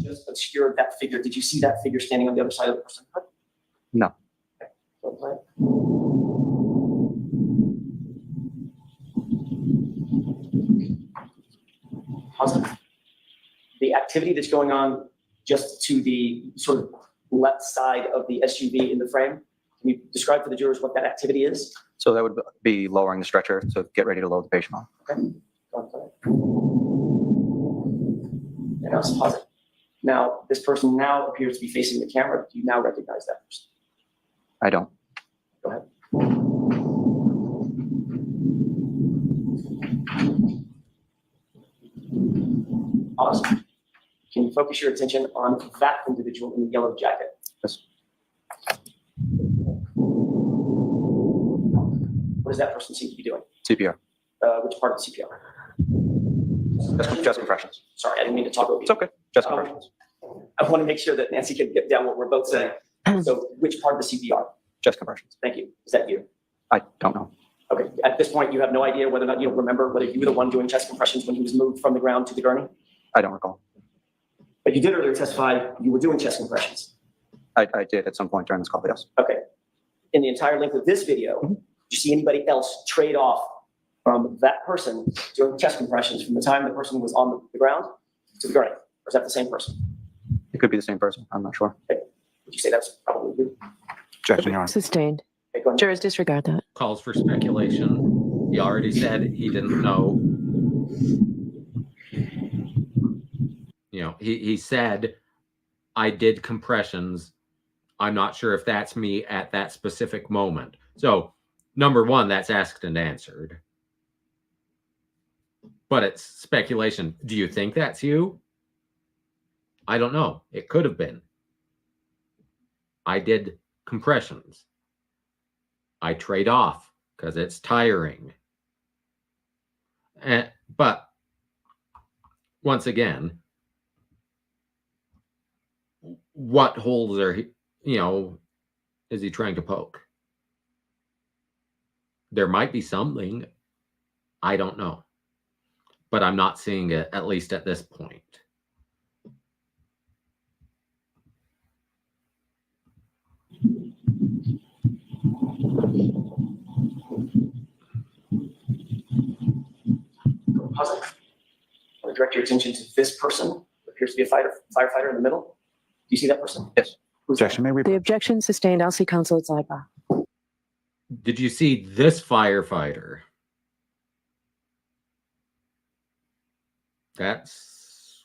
just obscured that figure. Did you see that figure standing on the other side of the person's hood? No. Okay, go ahead and play. Positive. The activity that's going on just to the sort of left side of the SUV in the frame, can you describe for the jurors what that activity is? So that would be lowering the stretcher to get ready to load the patient on. Okay. And that's positive. Now, this person now appears to be facing the camera. Do you now recognize that person? I don't. Go ahead. Awesome. Can you focus your attention on that individual in the yellow jacket? Yes. What does that person seem to be doing? CPR. Which part of the CPR? Chest compressions. Sorry, I didn't mean to talk over you. It's okay. Chest compressions. I want to make sure that Nancy can get down what we're both saying. So which part of the CPR? Chest compressions. Thank you. Is that you? I don't know. Okay. At this point, you have no idea whether or not you don't remember whether you were the one doing chest compressions when he was moved from the ground to the gurney? I don't recall. But you did earlier testify you were doing chest compressions. I did at some point during this call, yes. Okay. In the entire length of this video, did you see anybody else trade off from that person doing chest compressions from the time the person was on the ground to the gurney? Or is that the same person? It could be the same person. I'm not sure. Okay. Would you say that's probably you? Objection, Your Honor. Sustained. Okay, go ahead. Jurors disregard that. Calls for speculation. He already said he didn't know. You know, he said, I did compressions. I'm not sure if that's me at that specific moment. So, number one, that's asked and answered. But it's speculation. Do you think that's you? I don't know. It could have been. I did compressions. I trade off because it's tiring. But once again, what holes are he, is he trying to poke? There might be something. I don't know. But I'm not seeing it, at least at this point. Positive. I want to direct your attention to this person who appears to be a firefighter in the middle. Do you see that person? Yes. Who's that? Objection, may we? The objection sustained. I'll see counsel at sidebar. Did you see this firefighter? That's,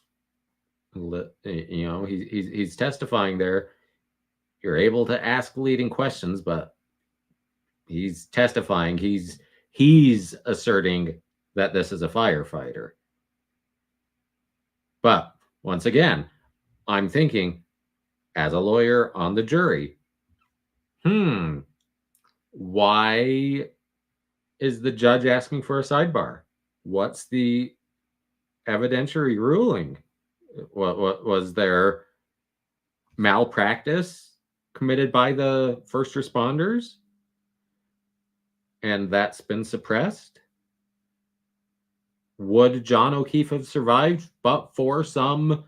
he's testifying there. You're able to ask leading questions, but he's testifying. He's asserting that this is a firefighter. But once again, I'm thinking, as a lawyer on the jury, why is the judge asking for a sidebar? What's the evidentiary ruling? What was there malpractice committed by the first responders? And that's been suppressed? Would John O'Keefe have survived but for some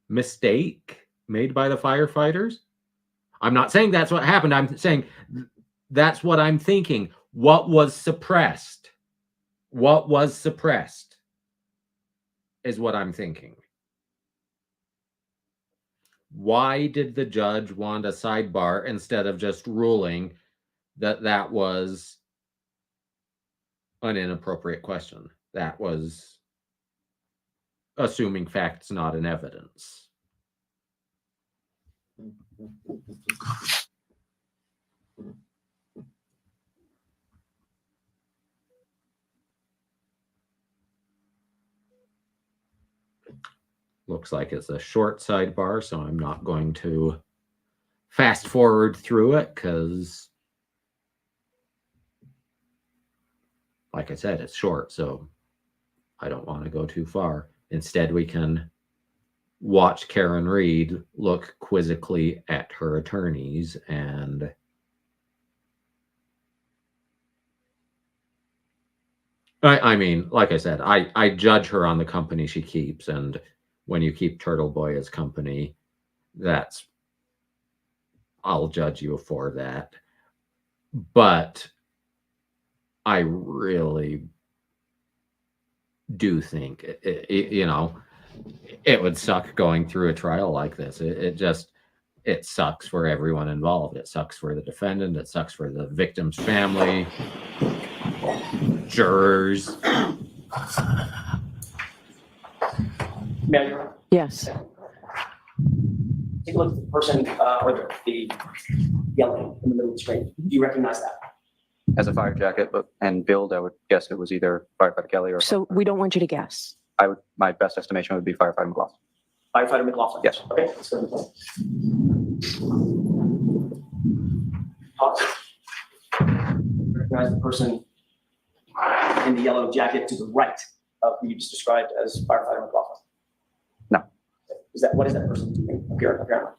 mistake made by the firefighters? I'm not saying that's what happened. I'm saying that's what I'm thinking. What was suppressed? What was suppressed is what I'm thinking. Why did the judge want a sidebar instead of just ruling that that was an inappropriate question? That was assuming facts, not in evidence. Looks like it's a short sidebar, so I'm not going to fast forward through it because, like I said, it's short, so I don't want to go too far. Instead, we can watch Karen Reed look quizzically at her attorneys and I mean, like I said, I judge her on the company she keeps, and when you keep Turtle Boy as company, I'll judge you for that. But I really do think, you know, it would suck going through a trial like this. It sucks for everyone involved. It sucks for the defendant. It sucks for the victim's family, jurors. Mayor, Yes. take a look at the person, or the yellow in the middle of the screen. Do you recognize that? As a fire jacket, and build, I would guess it was either firefighter Kelly or So we don't want you to guess. my best estimation would be firefighter McLaughlin. Firefighter McLaughlin? Yes. Okay, let's go. Pause. Recognize the person in the yellow jacket to the right of who you just described as firefighter McLaughlin? No. What is that person doing apparently?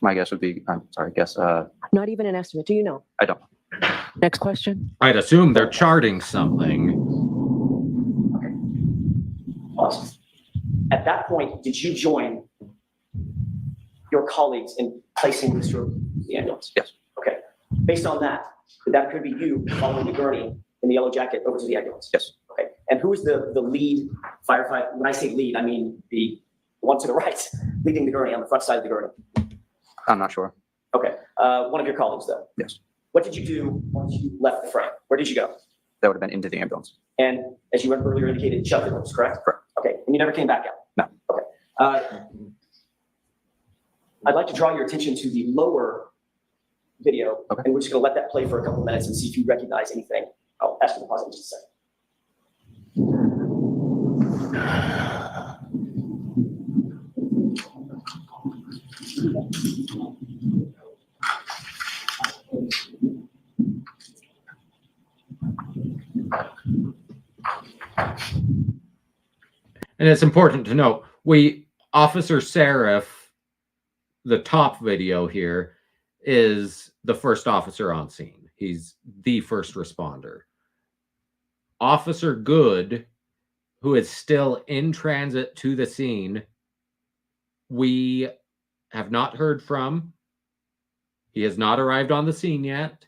My guess would be, I'm sorry, Not even an estimate. Do you know? I don't. Next question. I'd assume they're charting something. Pause. At that point, did you join your colleagues in placing Mr. in the ambulance? Yes. Okay. Based on that, could be you following the gurney in the yellow jacket over to the ambulance? Yes. Okay. And who is the lead firefighter? When I say lead, I mean the one to the right, leading the gurney on the front side of the gurney. I'm not sure. Okay. One of your colleagues, though. Yes. What did you do once you left the frame? Where did you go? That would have been into the ambulance. And as you earlier indicated, shut the doors, correct? Correct. Okay. And you never came back out? No. Okay. I'd like to draw your attention to the lower video, Okay. and we're just going to let that play for a couple of minutes and see if you recognize anything. I'll ask you to pause it in just a second. And it's important to note, Officer Seraph, the top video here, is the first officer on scene. He's the first responder. Officer Good, who is still in transit to the scene, we have not heard from. He has not arrived on the scene yet.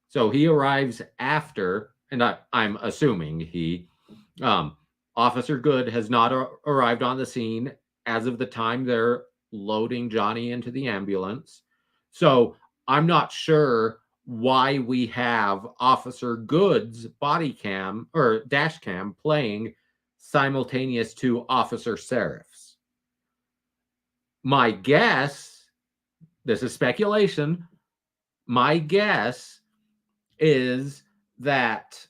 So he arrives after, and I'm assuming Officer Good has not arrived on the scene as of the time they're loading Johnny into the ambulance. So I'm not sure why we have Officer Good's body cam or dash cam playing simultaneous to Officer Seraph's. My guess, this is speculation, my guess is that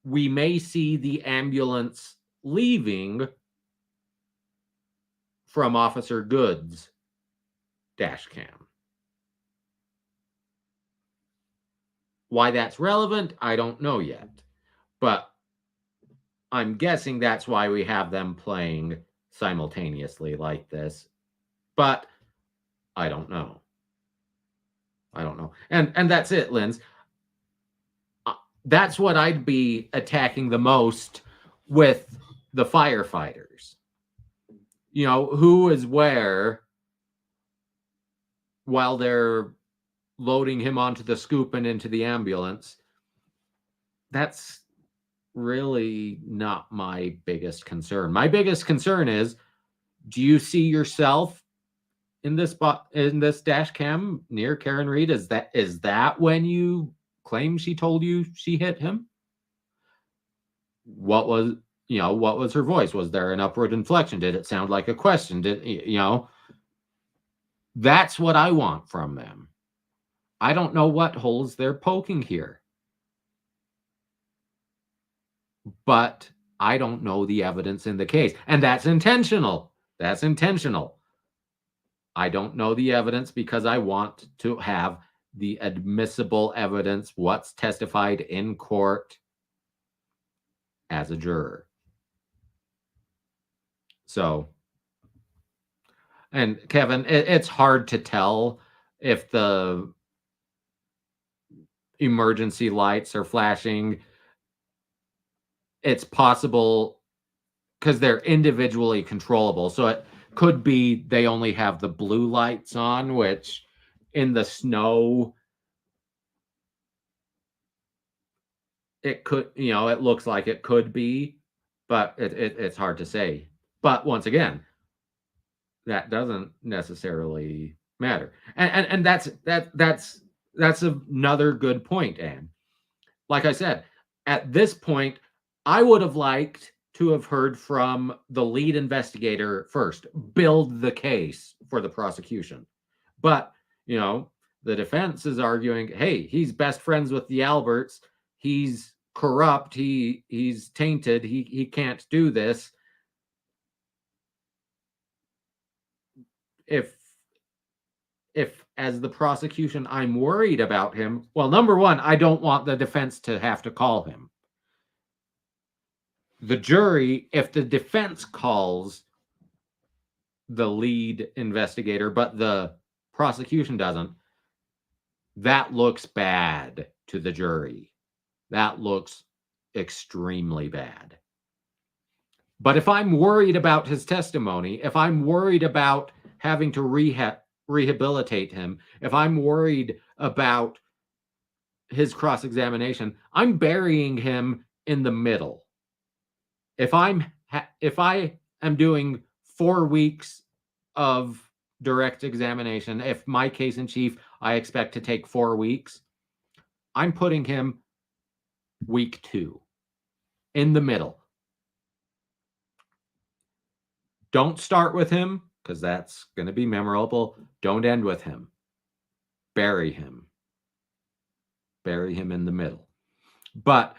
we may see the ambulance leaving from Officer Good's dash cam. Why that's relevant, I don't know yet. But I'm guessing that's why we have them playing simultaneously like this. But I don't know. I don't know. And that's it, Linz. That's what I'd be attacking the most with the firefighters. You know, who is where while they're loading him onto the scoop and into the ambulance. That's really not my biggest concern. My biggest concern is, do you see yourself in this dash cam near Karen Reed? Is that when you claim she told you she hit him? What was her voice? Was there an upward inflection? Did it sound like a question? That's what I want from them. I don't know what holes they're poking here. But I don't know the evidence in the case. And that's intentional. That's intentional. I don't know the evidence because I want to have the admissible evidence, what's testified in court as a juror. So, and Kevin, it's hard to tell if the emergency lights are flashing. It's possible because they're individually controllable. So it could be they only have the blue lights on, which in the snow, it could, it looks like it could be, but it's hard to say. But once again, that doesn't necessarily matter. And that's another good point, Anne. Like I said, at this point, I would have liked to have heard from the lead investigator first, build the case for the prosecution. But, the defense is arguing, hey, he's best friends with the Alberts. He's corrupt. He's tainted. He can't do this. If as the prosecution I'm worried about him, well, number one, I don't want the defense to have to call him. The jury, if the defense calls the lead investigator, but the prosecution doesn't, that looks bad to the jury. That looks extremely bad. But if I'm worried about his testimony, if I'm worried about having to rehabilitate him, if I'm worried about his cross-examination, I'm burying him in the middle. If I am doing 4 weeks of direct examination, if my case in chief I expect to take 4 weeks, I'm putting him week 2 in the middle. Don't start with him, because that's going to be memorable. Don't end with him. Bury him. Bury him in the middle. But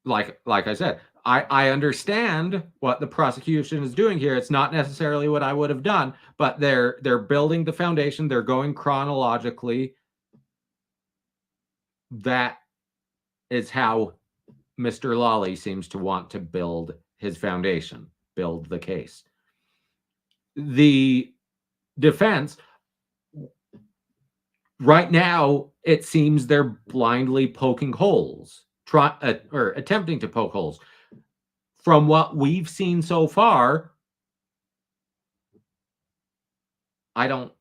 like I said, I understand what the prosecution is doing here. It's not necessarily what I would have done, but they're building the foundation. They're going chronologically. That is how Mr. Lawley seems to want to build his foundation, build the case. The defense, right now, it seems they're blindly poking holes, or attempting to poke holes. From what we've seen so far, I don't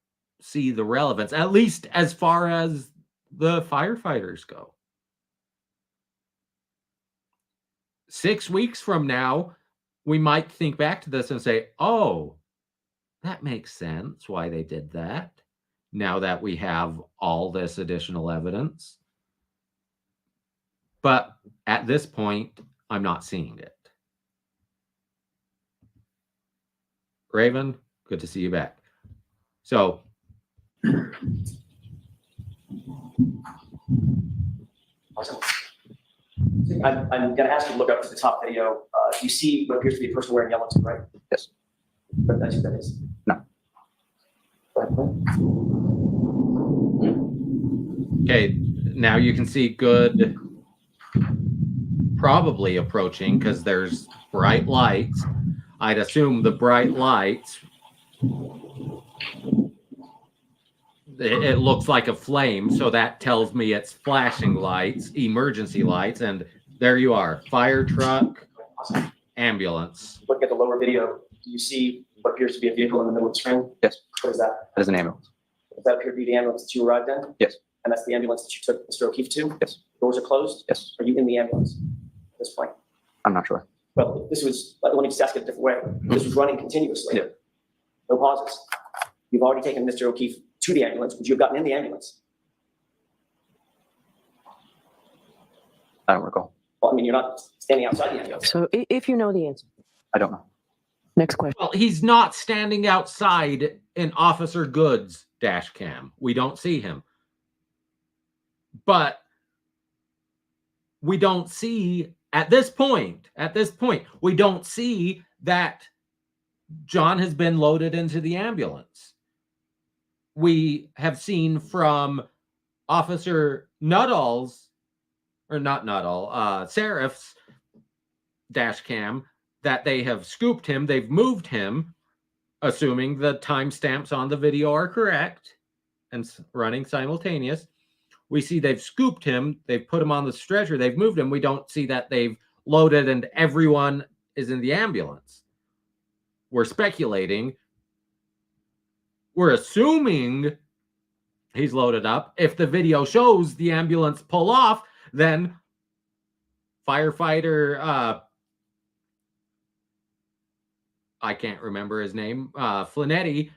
see the relevance, at least as far as the firefighters go. 6 weeks from now, we might think back to this and say, oh, that makes sense why they did that, now that we have all this additional evidence. But at this point, I'm not seeing it. Raven, good to see you back. So, Awesome. I'm going to ask you to look up to the top video. You see what appears to be a person wearing yellow too, right? Yes. But that's who that is. No. okay, now you can see good, probably approaching, because there's bright lights. I'd assume the bright lights, it looks like a flame, so that tells me it's flashing lights, emergency lights, and there you are, fire truck, ambulance. Look at the lower video. Do you see what appears to be a vehicle in the middle of the screen? Yes. What is that? That is an ambulance. Does that appear to be the ambulance that you arrived in? Yes. And that's the ambulance that you took Mr. O'Keefe to? Yes. Doors are closed? Yes. Are you in the ambulance at this point? I'm not sure. Well, this was, let me just ask it a different way. This was running continuously. Yeah. No pauses. You've already taken Mr. O'Keefe to the ambulance. Would you have gotten in the ambulance? I don't recall. Well, I mean, you're not standing outside the ambulance. So if you know the answer. I don't know. Next question. Well, he's not standing outside in Officer Good's dash cam. We don't see him. But we don't see, at this point, we don't see that John has been loaded into the ambulance. We have seen from Officer Nuttall's, or not Nuttall, Serif's dash cam, that they have scooped him, they've moved him, assuming the timestamps on the video are correct and running simultaneous. We see they've scooped him, they've put him on the stretcher, they've moved him. We don't see that they've loaded and everyone is in the ambulance. We're speculating. We're assuming He's loaded up. If the video shows the ambulance pull off, then firefighter, I can't remember his name, Flinetti,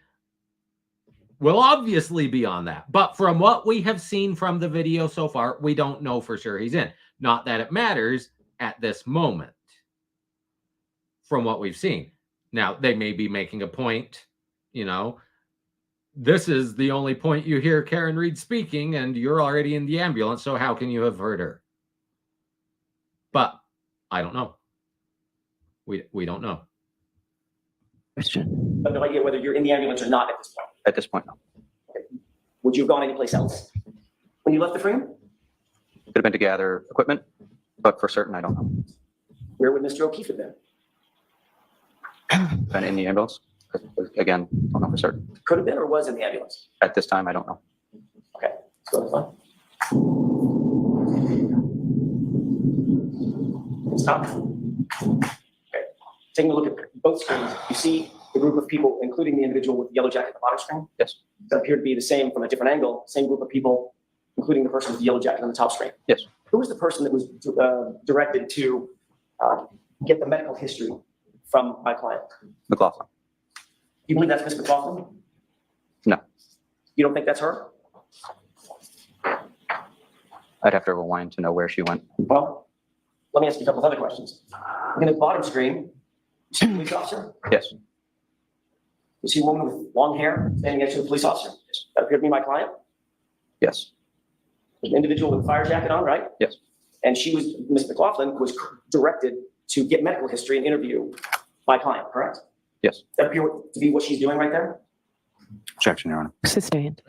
will obviously be on that. But from what we have seen from the video so far, we don't know for sure he's in. Not that it matters at this moment from what we've seen. Now, they may be making a point, you know, this is the only point you hear Karen Reed speaking, and you're already in the ambulance, so how can you have heard her? But I don't know. We don't know. Question. I have no idea whether you're in the ambulance or not at this point. At this point, no. Would you have gone anyplace else when you left the frame? Could have been to gather equipment, but for certain, I don't know. Where would Mr. O'Keefe have been? Been in the ambulance? Again, don't know for certain. Could have been or was in the ambulance? At this time, I don't know. Okay, so that's fine. Stop. Okay, taking a look at both screens, you see the group of people, including the individual with the yellow jacket at the bottom screen? Yes. That appear to be the same from a different angle, same group of people, including the person with the yellow jacket on the top screen. Yes. Who was the person that was directed to get the medical history from my client? McLaughlin? You believe that's Ms. McLaughlin? No. You don't think that's her? I'd have to rewind to know where she went. Well, let me ask you a couple of other questions. In the bottom screen, you see a police officer? Yes. You see a woman with long hair standing next to the police officer? That appeared to be my client? Yes. An individual with a fire jacket on, right? Yes. And Ms. McLaughlin was directed to get medical history and interview my client, correct? Yes. That appear to be what she's doing right there? Objection, Your Honor. Sustained.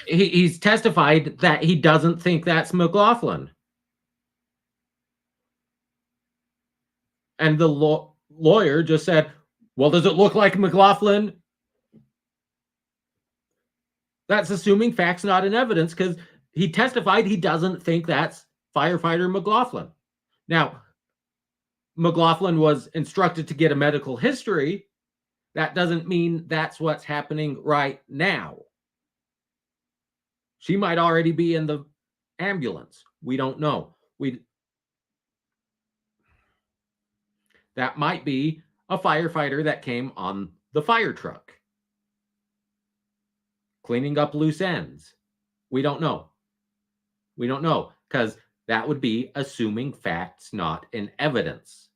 He's testified that he doesn't think that's McLaughlin. And the lawyer just said, well, does it look like McLaughlin? That's assuming facts, not in evidence, because he testified he doesn't think that's firefighter McLaughlin. Now, McLaughlin was instructed to get a medical history. That doesn't mean that's what's happening right now. She might already be in the ambulance. We don't know. That might be a firefighter that came on the fire truck, cleaning up loose ends. We don't know. We don't know, because that would be assuming facts, not in evidence.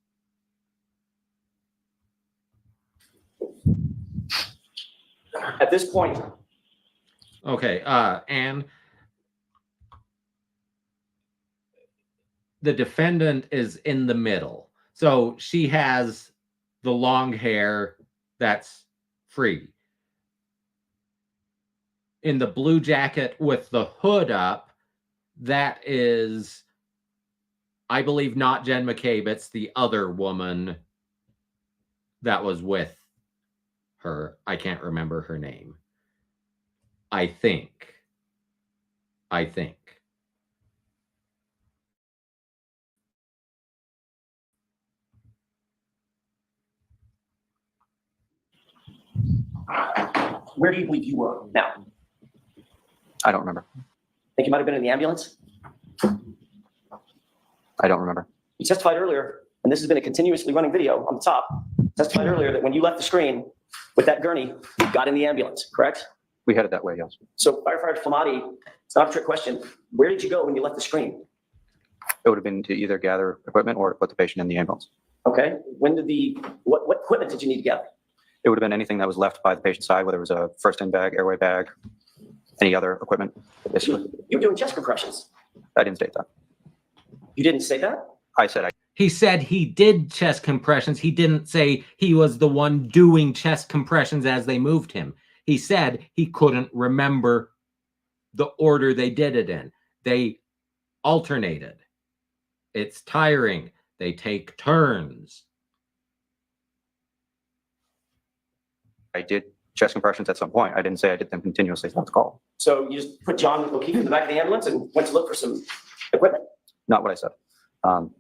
At this point, Okay, and the defendant is in the middle. So she has the long hair that's free. In the blue jacket with the hood up, that is, I believe, not Jen McCabe. It's the other woman that was with her. I can't remember her name. I think. where do you believe you were now? I don't remember. Think you might have been in the ambulance? I don't remember. You testified earlier, and this has been a continuously running video on the top, testified earlier that when you left the screen with that gurney, you got in the ambulance, correct? We headed that way, yes. So Firefighter Flamati, it's not a trick question. Where did you go when you left the screen? It would have been to either gather equipment or put the patient in the ambulance. Okay. When did what equipment did you need to gather? It would have been anything that was left by the patient's side, whether it was a first-in bag, airway bag, any other equipment. Basically, You were doing chest compressions. I didn't state that. You didn't say that? I said I. He said he did chest compressions. He didn't say he was the one doing chest compressions as they moved him. He said he couldn't remember the order they did it in. They alternated. It's tiring. They take turns. I did chest compressions at some point. I didn't say I did them continuously throughout the call. So you just put John O'Keefe in the back of the ambulance and went to look for some equipment? Not what I said.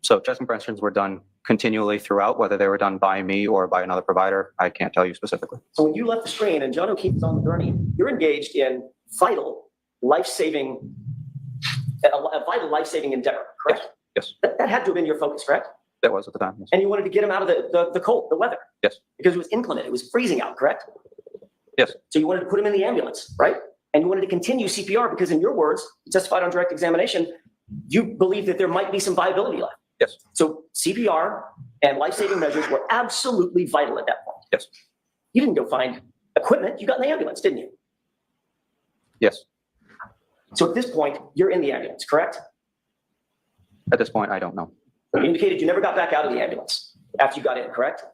So chest compressions were done continually throughout, whether they were done by me or by another provider. I can't tell you specifically. So when you left the screen and John O'Keefe is on the gurney, you're engaged in vital life-saving, a vital life-saving endeavor, correct? Yes, That had to have been your focus, correct? that was at the time. Yes. And you wanted to get him out of the cold, the weather. Yes. Because it was inclement, it was freezing out, correct? Yes. So you wanted to put him in the ambulance, right? And you wanted to continue CPR because in your words, you testified on direct examination, you believed that there might be some viability left. Yes. So CPR and life-saving measures were absolutely vital at that point. Yes. You didn't go find equipment, you got in the ambulance, didn't you? Yes. So at this point, you're in the ambulance, correct? At this point, I don't know. You indicated you never got back out of the ambulance after you got in, correct?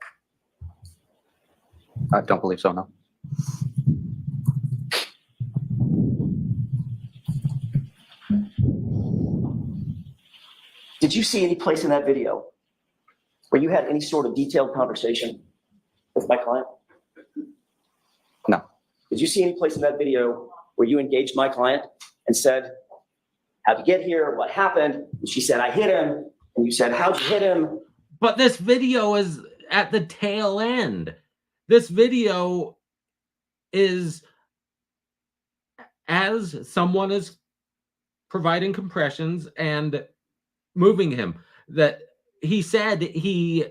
I don't believe so, no. Did you see any place in that video where you had any sort of detailed conversation with my client? No. Did you see any place in that video where you engaged my client and said, how'd you get here? What happened? And she said, I hit him. And you said, how'd you hit him? But this video is at the tail end. This video is as someone is providing compressions and moving him. That he said he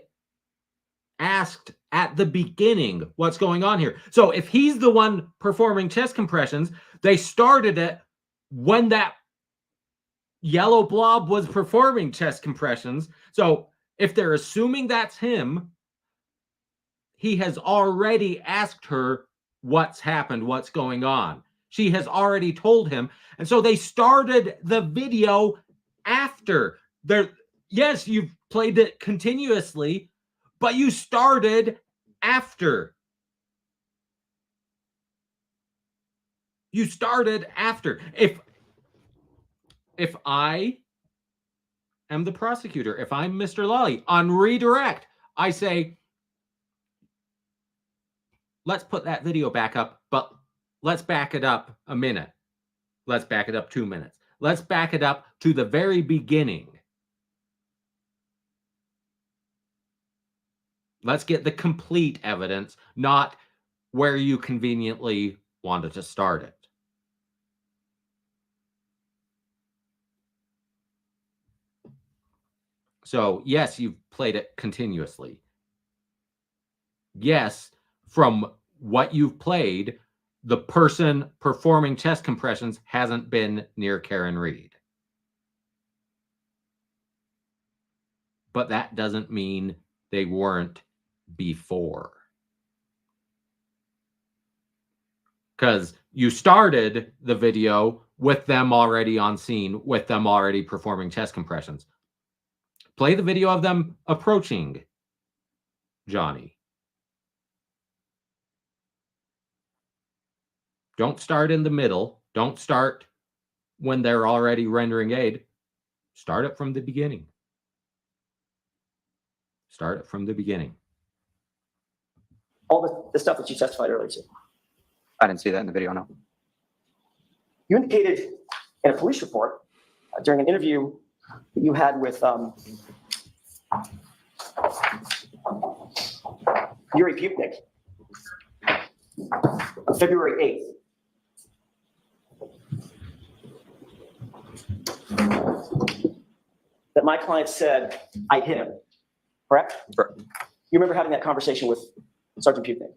asked at the beginning what's going on here. So if he's the one performing chest compressions, they started it when that yellow blob was performing chest compressions. So if they're assuming that's him, he has already asked her what's happened, what's going on. She has already told him. And so they started the video after. Yes, you've played it continuously, but you started after. You started after. If I am the prosecutor, if I'm Mr. Lawley, on redirect, I say, let's put that video back up, but let's back it up a minute. Let's back it up 2 minutes. Let's back it up to the very beginning. Let's get the complete evidence, not where you conveniently wanted to start it. So, yes, you've played it continuously. Yes, from what you've played, the person performing chest compressions hasn't been near Karen Reed. But that doesn't mean they weren't before. Because you started the video with them already on scene, with them already performing chest compressions. Play the video of them approaching Johnny. Don't start in the middle. Don't start when they're already rendering aid. Start it from the beginning. Start it from the beginning. All the stuff that you testified earlier to. I didn't see that in the video, no. You indicated in a police report during an interview that you had with Yuri Pupnik on February 8th. That my client said, I hit him, correct? Correct. You remember having that conversation with Sergeant Pupnik?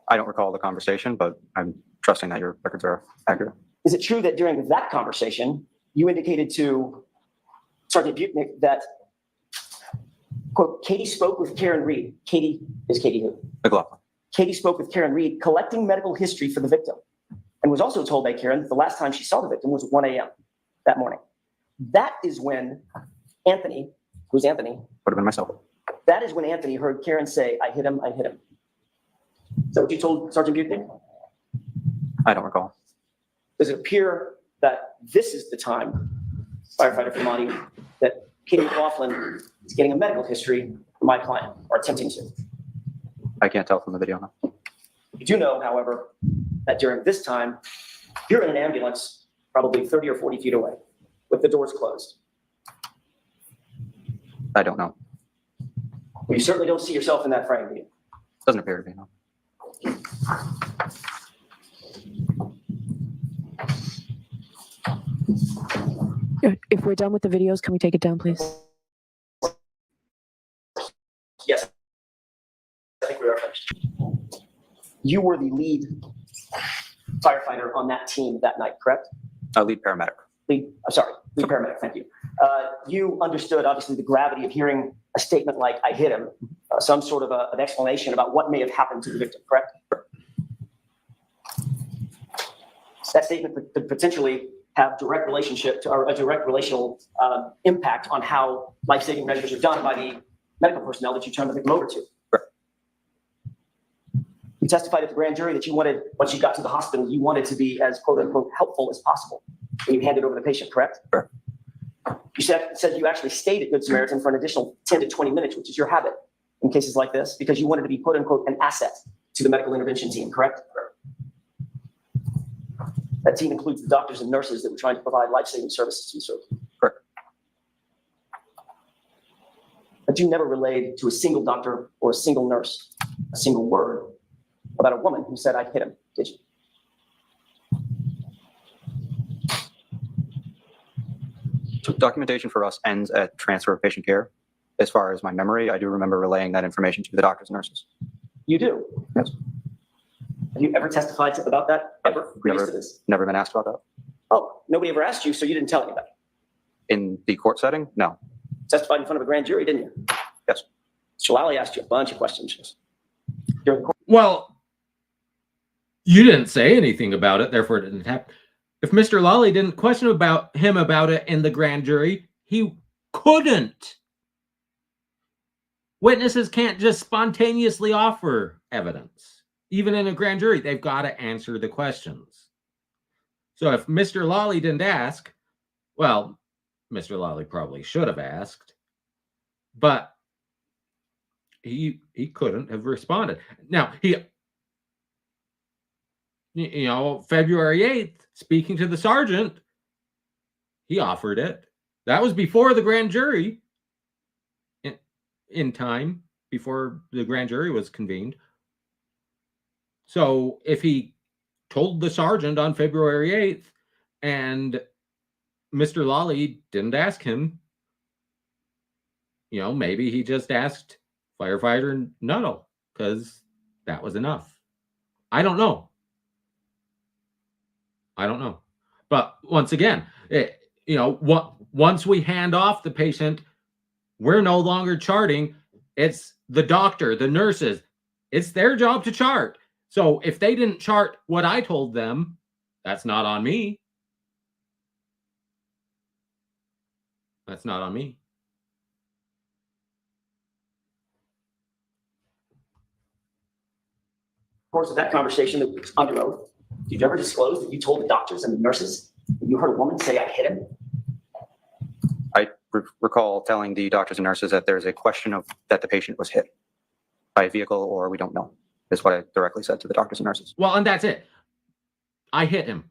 I don't recall the conversation, but I'm trusting that your records are accurate. Is it true that during that conversation, you indicated to Sergeant Pupnik that, quote, Katie spoke with Karen Reed. Katie is Katie who? McLaughlin. Katie spoke with Karen Reed, collecting medical history for the victim, and was also told by Karen that the last time she saw the victim was 1 a.m. that morning. That is when Anthony, who's Anthony? Would have been myself. That is when Anthony heard Karen say, I hit him, I hit him. Is that what you told Sergeant Pupnik? I don't recall. Does it appear that this is the time, firefighter Fumati, that Katie McLaughlin is getting a medical history for my client, or attempting to? I can't tell from the video, no. You do know, however, that during this time, you're in an ambulance, probably 30 or 40 feet away, with the doors closed. I don't know. Well, you certainly don't see yourself in that frame, do you? Doesn't appear to be, no. If we're done with the videos, can we take it down, please? Yes. I think we are finished. You were the lead firefighter on that team that night, correct? Lead paramedic. Lead paramedic, thank you. You understood, obviously, the gravity of hearing a statement like, I hit him, some sort of an explanation about what may have happened to the victim, correct? That statement could potentially have direct relationship to, or a direct relational impact on how life-saving measures are done by the medical personnel that you turned the victim over to. You testified at the grand jury that you wanted, once you got to the hospital, you wanted to be as quote unquote helpful as possible when you handed over the patient, correct? Sure. You said you actually stayed at Good Samaritan for an additional 10 to 20 minutes, which is your habit in cases like this, because you wanted to be quote unquote an asset to the medical intervention team, correct? That team includes the doctors and nurses that were trying to provide life-saving services to the surgeon. Correct. But you never relayed to a single doctor or a single nurse a single word about a woman who said, I hit him, did you? So documentation for us ends at transfer of patient care. As far as my memory, I do remember relaying that information to the doctors and nurses. You do? Yes. Have you ever testified about that ever? Previous to this? Never been asked about that. Oh, nobody ever asked you, so you didn't tell anybody? In the court setting? No. Testified in front of a grand jury, didn't you? Yes. So Lally asked you a bunch of questions. During the court. Well, you didn't say anything about it, therefore it didn't happen. If Mr. Lawley didn't question about it in the grand jury, he couldn't. Witnesses can't just spontaneously offer evidence. Even in a grand jury, they've got to answer the questions. So if Mr. Lawley didn't ask, well, Mr. Lawley probably should have asked, but he couldn't have responded. Now, February 8th, speaking to the sergeant, he offered it. That was before the grand jury, in time, before the grand jury was convened. So if he told the sergeant on February 8th and Mr. Lawley didn't ask him, maybe he just asked firefighter Nuttall because that was enough. I don't know. But once again, once we hand off the patient, we're no longer charting. It's the doctor, the nurses. It's their job to chart. So if they didn't chart what I told them, that's not on me. That's not on me. Of course, of that conversation that was under oath, did you ever disclose that you told the doctors and the nurses that you heard a woman say, I hit him? I recall telling the doctors and nurses that there's a question of that the patient was hit by a vehicle or we don't know. Is what I directly said to the doctors and nurses. Well, and that's it. I hit him.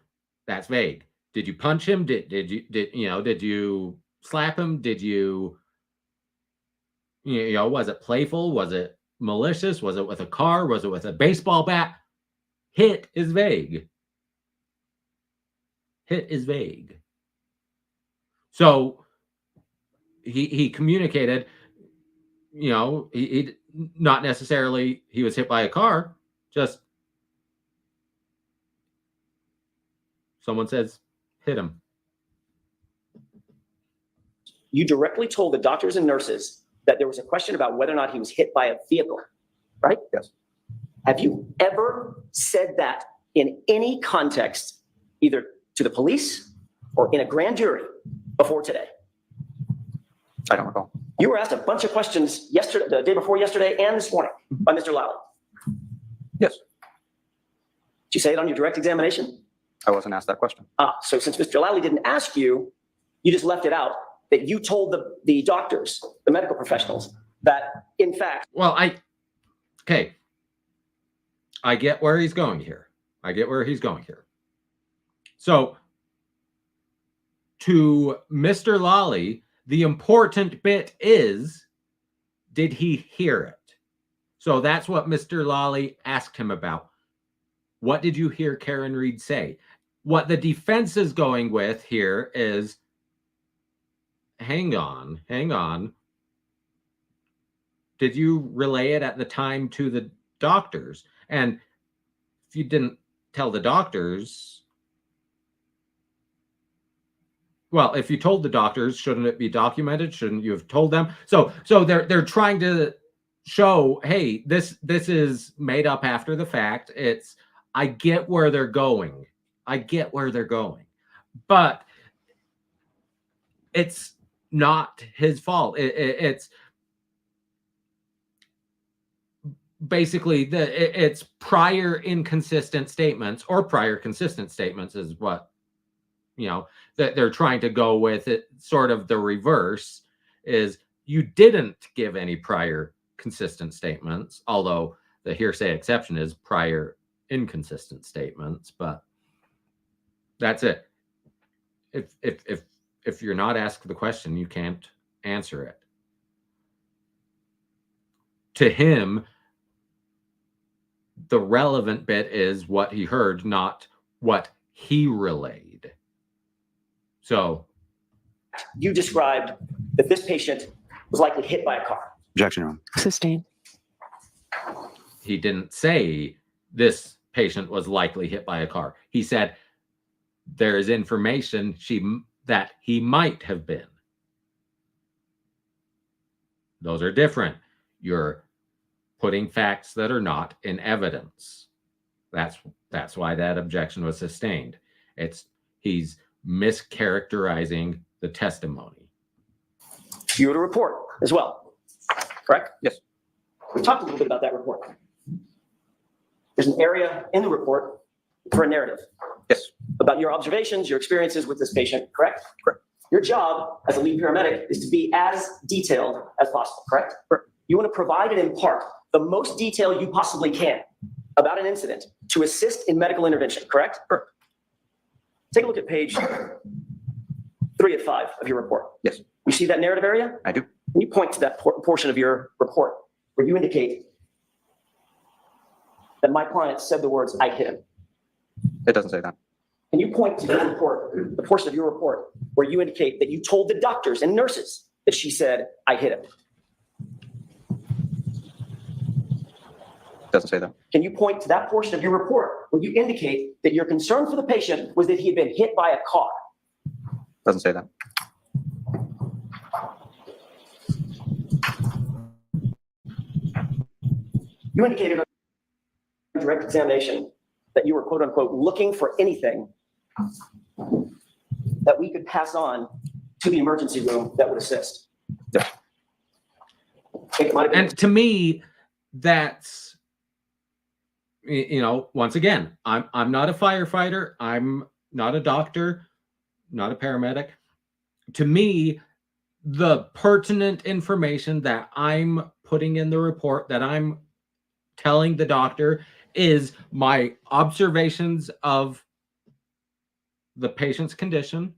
That's vague. Did you punch him? Did you slap him? Did you was it playful? Was it malicious? Was it with a car? Was it with a baseball bat? Hit is vague. Hit is vague. So he communicated, he not necessarily he was hit by a car, just someone says hit him. You directly told the doctors and nurses that there was a question about whether or not he was hit by a vehicle, right? Yes. Have you ever said that in any context, either to the police or in a grand jury before today? I don't recall. You were asked a bunch of questions yesterday, the day before yesterday, and this morning by Mr. Lally. Yes. Did you say it on your direct examination? I wasn't asked that question. So since Mr. Lally didn't ask you, you just left it out that you told the doctors, the medical professionals, that in fact. Well, I get where he's going here. So to Mr. Lally, the important bit is, did he hear it? So that's what Mr. Lally asked him about. What did you hear Karen Reed say? What the defense is going with here is, hang on. Did you relay it at the time to the doctors? And if you didn't tell the doctors, well, if you told the doctors, shouldn't it be documented? Shouldn't you have told them? So they're trying to show, hey, this is made up after the fact. I get where they're going. But it's not his fault. It's basically it's prior inconsistent statements, or prior consistent statements is what, that they're trying to go with. It sort of the reverse is, you didn't give any prior consistent statements, although the hearsay exception is prior inconsistent statements. But that's it. If you're not asked the question, you can't answer it. To him, the relevant bit is what he heard, not what he relayed. So You described that this patient was likely hit by a car. Objection, Your Honor. Sustained. he didn't say this patient was likely hit by a car. He said there is information that he might have been. Those are different. You're putting facts that are not in evidence. That's why that objection was sustained. He's mischaracterizing the testimony. You wrote a report as well, correct? Yes. We talked a little bit about that report. There's an area in the report for a narrative. Yes. About your observations, your experiences with this patient, correct? Correct. Your job as a lead paramedic is to be as detailed as possible, correct? Correct. You want to provide and impart the most detail you possibly can about an incident to assist in medical intervention, correct? Correct. Take a look at page 3 of 5 of your report. Yes. You see that narrative area? I do. Can you point to that portion of your report where you indicate that my client said the words, "I hit him"? It doesn't say that. Can you point to the report, the portion of your report where you indicate that you told the doctors and nurses that she said, "I hit him"? It doesn't say that. Can you point to that portion of your report where you indicate that your concern for the patient was that he had been hit by a car? Doesn't say that. You indicated on direct examination that you were, quote unquote, looking for anything that we could pass on to the emergency room that would assist. Yeah. I think it might have been. And to me, that's, once again, I'm not a firefighter. I'm not a doctor, not a paramedic. To me, the pertinent information that I'm putting in the report, that I'm telling the doctor, is my observations of the patient's condition,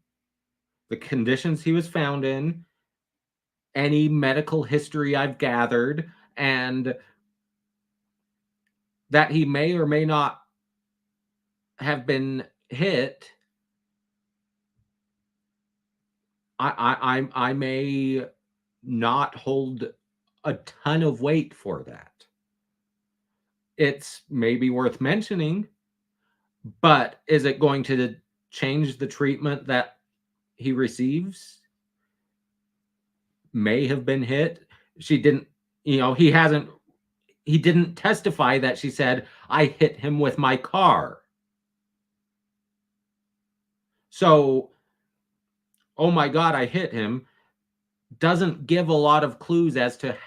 the conditions he was found in, any medical history I've gathered, and that he may or may not have been hit. I may not hold a ton of weight for that. It's maybe worth mentioning, but is it going to change the treatment that he receives? May have been hit. She didn't, he didn't testify that she said, "I hit him with my car." So, "Oh my God, I hit him," doesn't give a lot of clues as to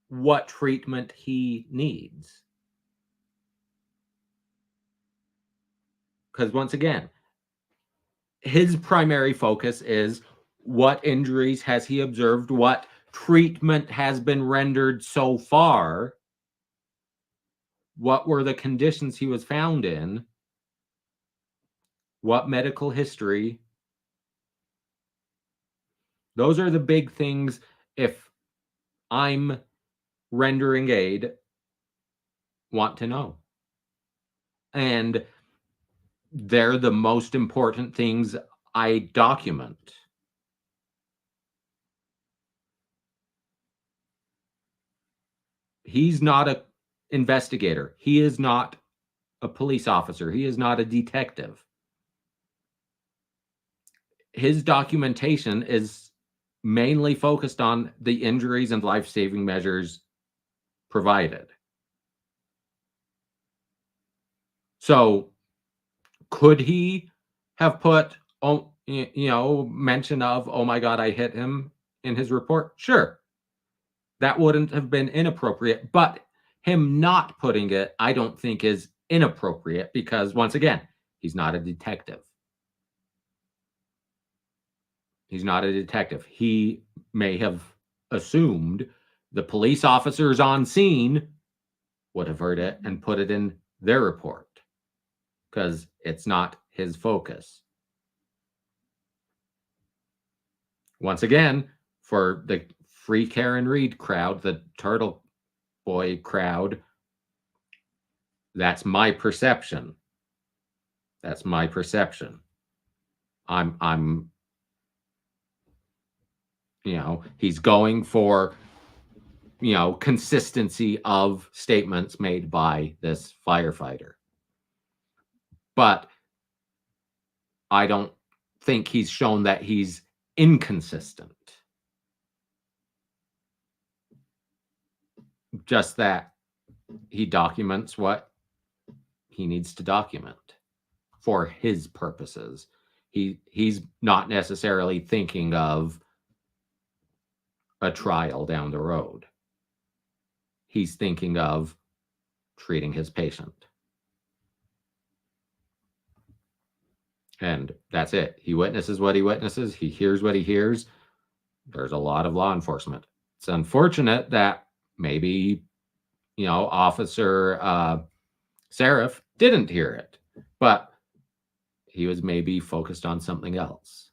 what treatment he needs. Because once again, his primary focus is what injuries has he observed, what treatment has been rendered so far, what were the conditions he was found in, what medical history. Those are the big things if I'm rendering aid, want to know. And they're the most important things I document. He's not a investigator. He is not a police officer. He is not a detective. His documentation is mainly focused on the injuries and life-saving measures provided. So could he have put, mention of, oh my God, I hit him in his report? Sure. That wouldn't have been inappropriate, but him not putting it, I don't think is inappropriate because, once again, he's not a detective. He's not a detective. He may have assumed the police officers on scene would have heard it and put it in their report because it's not his focus. Once again, for the Free Karen Reed crowd, the Turtle Boy crowd, that's my perception. That's my perception. I'm he's going for consistency of statements made by this firefighter. But I don't think he's shown that he's inconsistent. Just that he documents what he needs to document for his purposes. He's not necessarily thinking of a trial down the road. He's thinking of treating his patient. And that's it. He witnesses what he witnesses. He hears what he hears. There's a lot of law enforcement. It's unfortunate that maybe, Officer Seraph didn't hear it, but he was maybe focused on something else.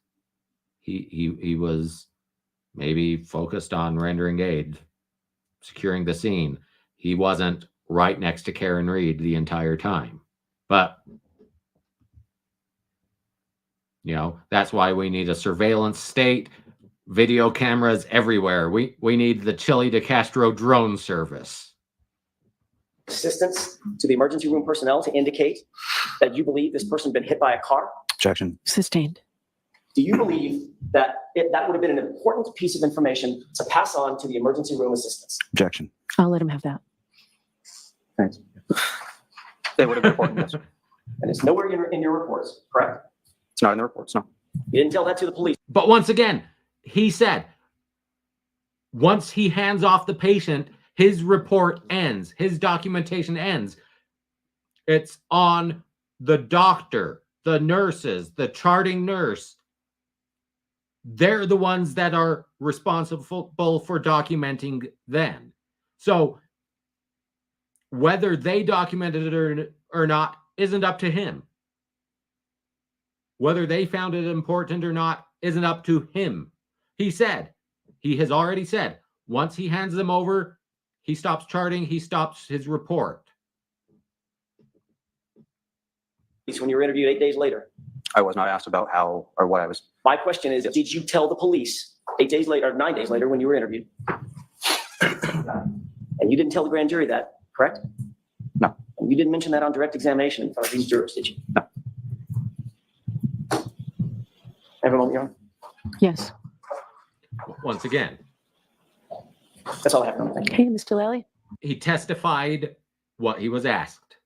He was maybe focused on rendering aid, securing the scene. He wasn't right next to Karen Reed the entire time. But, that's why we need a surveillance state, video cameras everywhere. We need the Chile de Castro drone service. Assistance to the emergency room personnel to indicate that you believe this person been hit by a car? Objection. Sustained. Do you believe that that would have been an important piece of information to pass on to the emergency room assistants? Objection. I'll let him have that. Thanks. They would have reported this. And it's nowhere in your reports, correct? It's not in the reports, no. You didn't tell that to the police. But once again, he said, once he hands off the patient, his report ends. His documentation ends. It's on the doctor, the nurses, the charting nurse. They're the ones that are responsible for documenting then. So whether they documented it or not isn't up to him. Whether they found it important or not isn't up to him. He has already said, once he hands them over, he stops charting, he stops his report. When you were interviewed 8 days later. I was not asked about how or what I was. My question is, did you tell the police 8 days later, or 9 days later when you were interviewed? And you didn't tell the grand jury that, correct? No. And you didn't mention that on direct examination in front of these jurors, did you? No. Have a moment, Your Honor. Yes. Once again, That's all I have. Your Honor. Thank you. Okay, Mr. Lally. he testified what he was asked.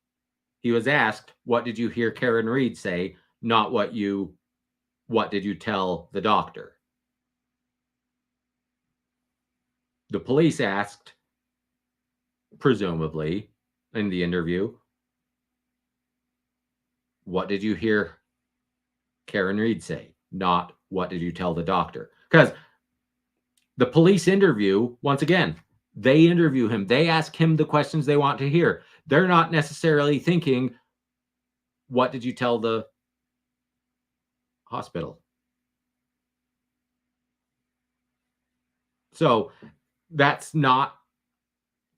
He was asked, what did you hear Karen Reed say? Not what did you tell the doctor? The police asked, presumably, in the interview, what did you hear Karen Reed say? Not what did you tell the doctor? Because the police interview, once again, they interview him. They ask him the questions they want to hear. They're not necessarily thinking, what did you tell the hospital? So that's not,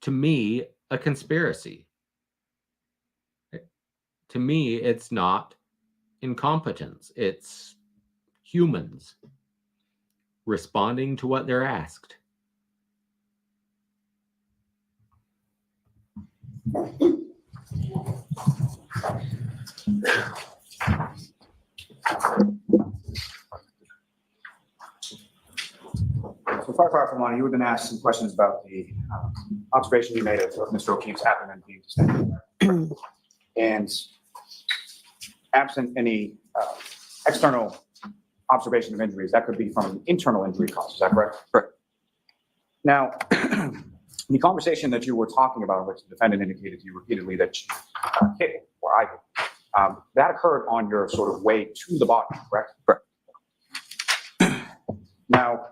to me, a conspiracy. To me, it's not incompetence. It's humans responding to what they're asked. So Firefighter Fulani, you had been asked some questions about the observation you made of Mr. O'Keefe's abdomen being distended. And absent any external observation of injuries, that could be from an internal injury cause. Is that correct? Correct. Now, the conversation that you were talking about, in which the defendant indicated to you repeatedly that you hit him, or I hit, that occurred on your sort of way to the body, correct? Correct. Now,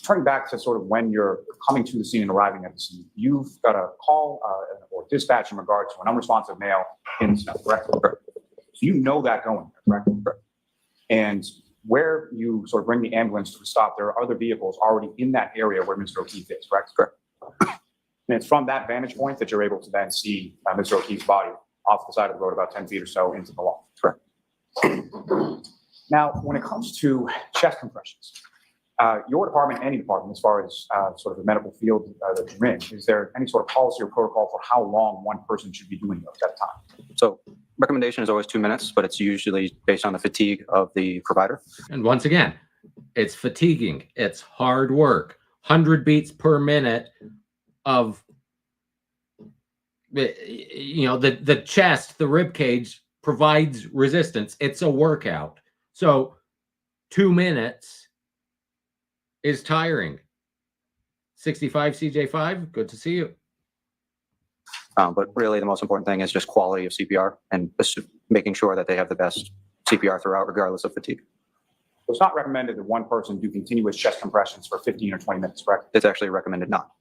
turning back to sort of when you're coming to the scene and arriving at the scene, you've got a call or dispatch in regard to an unresponsive male in the snow, correct? Correct. So you know that going there, correct? Correct. And where you sort of bring the ambulance to a stop, there are other vehicles already in that area where Mr. O'Keefe is, correct? Correct. And it's from that vantage point that you're able to then see Mr. O'Keefe's body off the side of the road about 10 feet or so into the lawn. Correct. Now, when it comes to chest compressions, your department, any department, as far as sort of the medical field that you're in, is there any sort of policy or protocol for how long one person should be doing those at a time? So recommendation is always 2 minutes, but it's usually based on the fatigue of the provider. And once again, it's fatiguing. It's hard work. 100 beats per minute of, the chest, the rib cage provides resistance. It's a workout. So 2 minutes is tiring. 65 CJ5, good to see you. But really the most important thing is just quality of CPR and making sure that they have the best CPR throughout, regardless of fatigue. So it's not recommended that one person do continuous chest compressions for 15 or 20 minutes, correct? It's actually recommended not.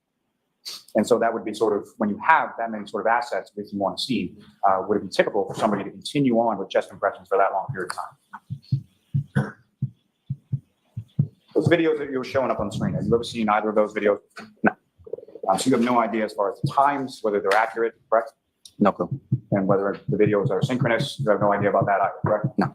And so that would be sort of, when you have that many sort of assets with you on a scene, would it be typical for somebody to continue on with chest compressions for that long period of time? Those videos that you were showing up on the screen, have you ever seen either of those videos? No. So you have no idea as far as the times, whether they're accurate, correct? No clue. And whether the videos are synchronous, you have no idea about that either, correct? No.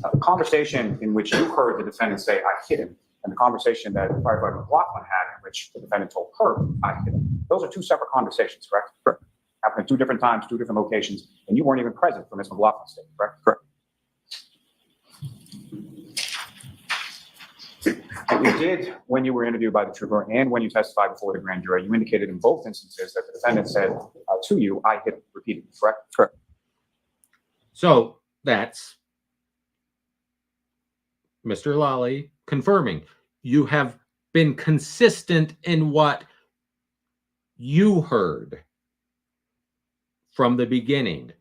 The conversation in which you heard the defendant say, "I hit him," and the conversation that firefighter McLaughlin had in which the defendant told her, "I hit him," those are two separate conversations, correct? Correct. Happened at two different times, two different locations, and you weren't even present for Ms. McLaughlin's statement, correct? Correct. And you did, when you were interviewed by the trooper and when you testified before the grand jury, you indicated in both instances that the defendant said to you, "I hit him," repeatedly, correct? Correct. So that's Mr. Lally confirming you have been consistent in what you heard from the beginning.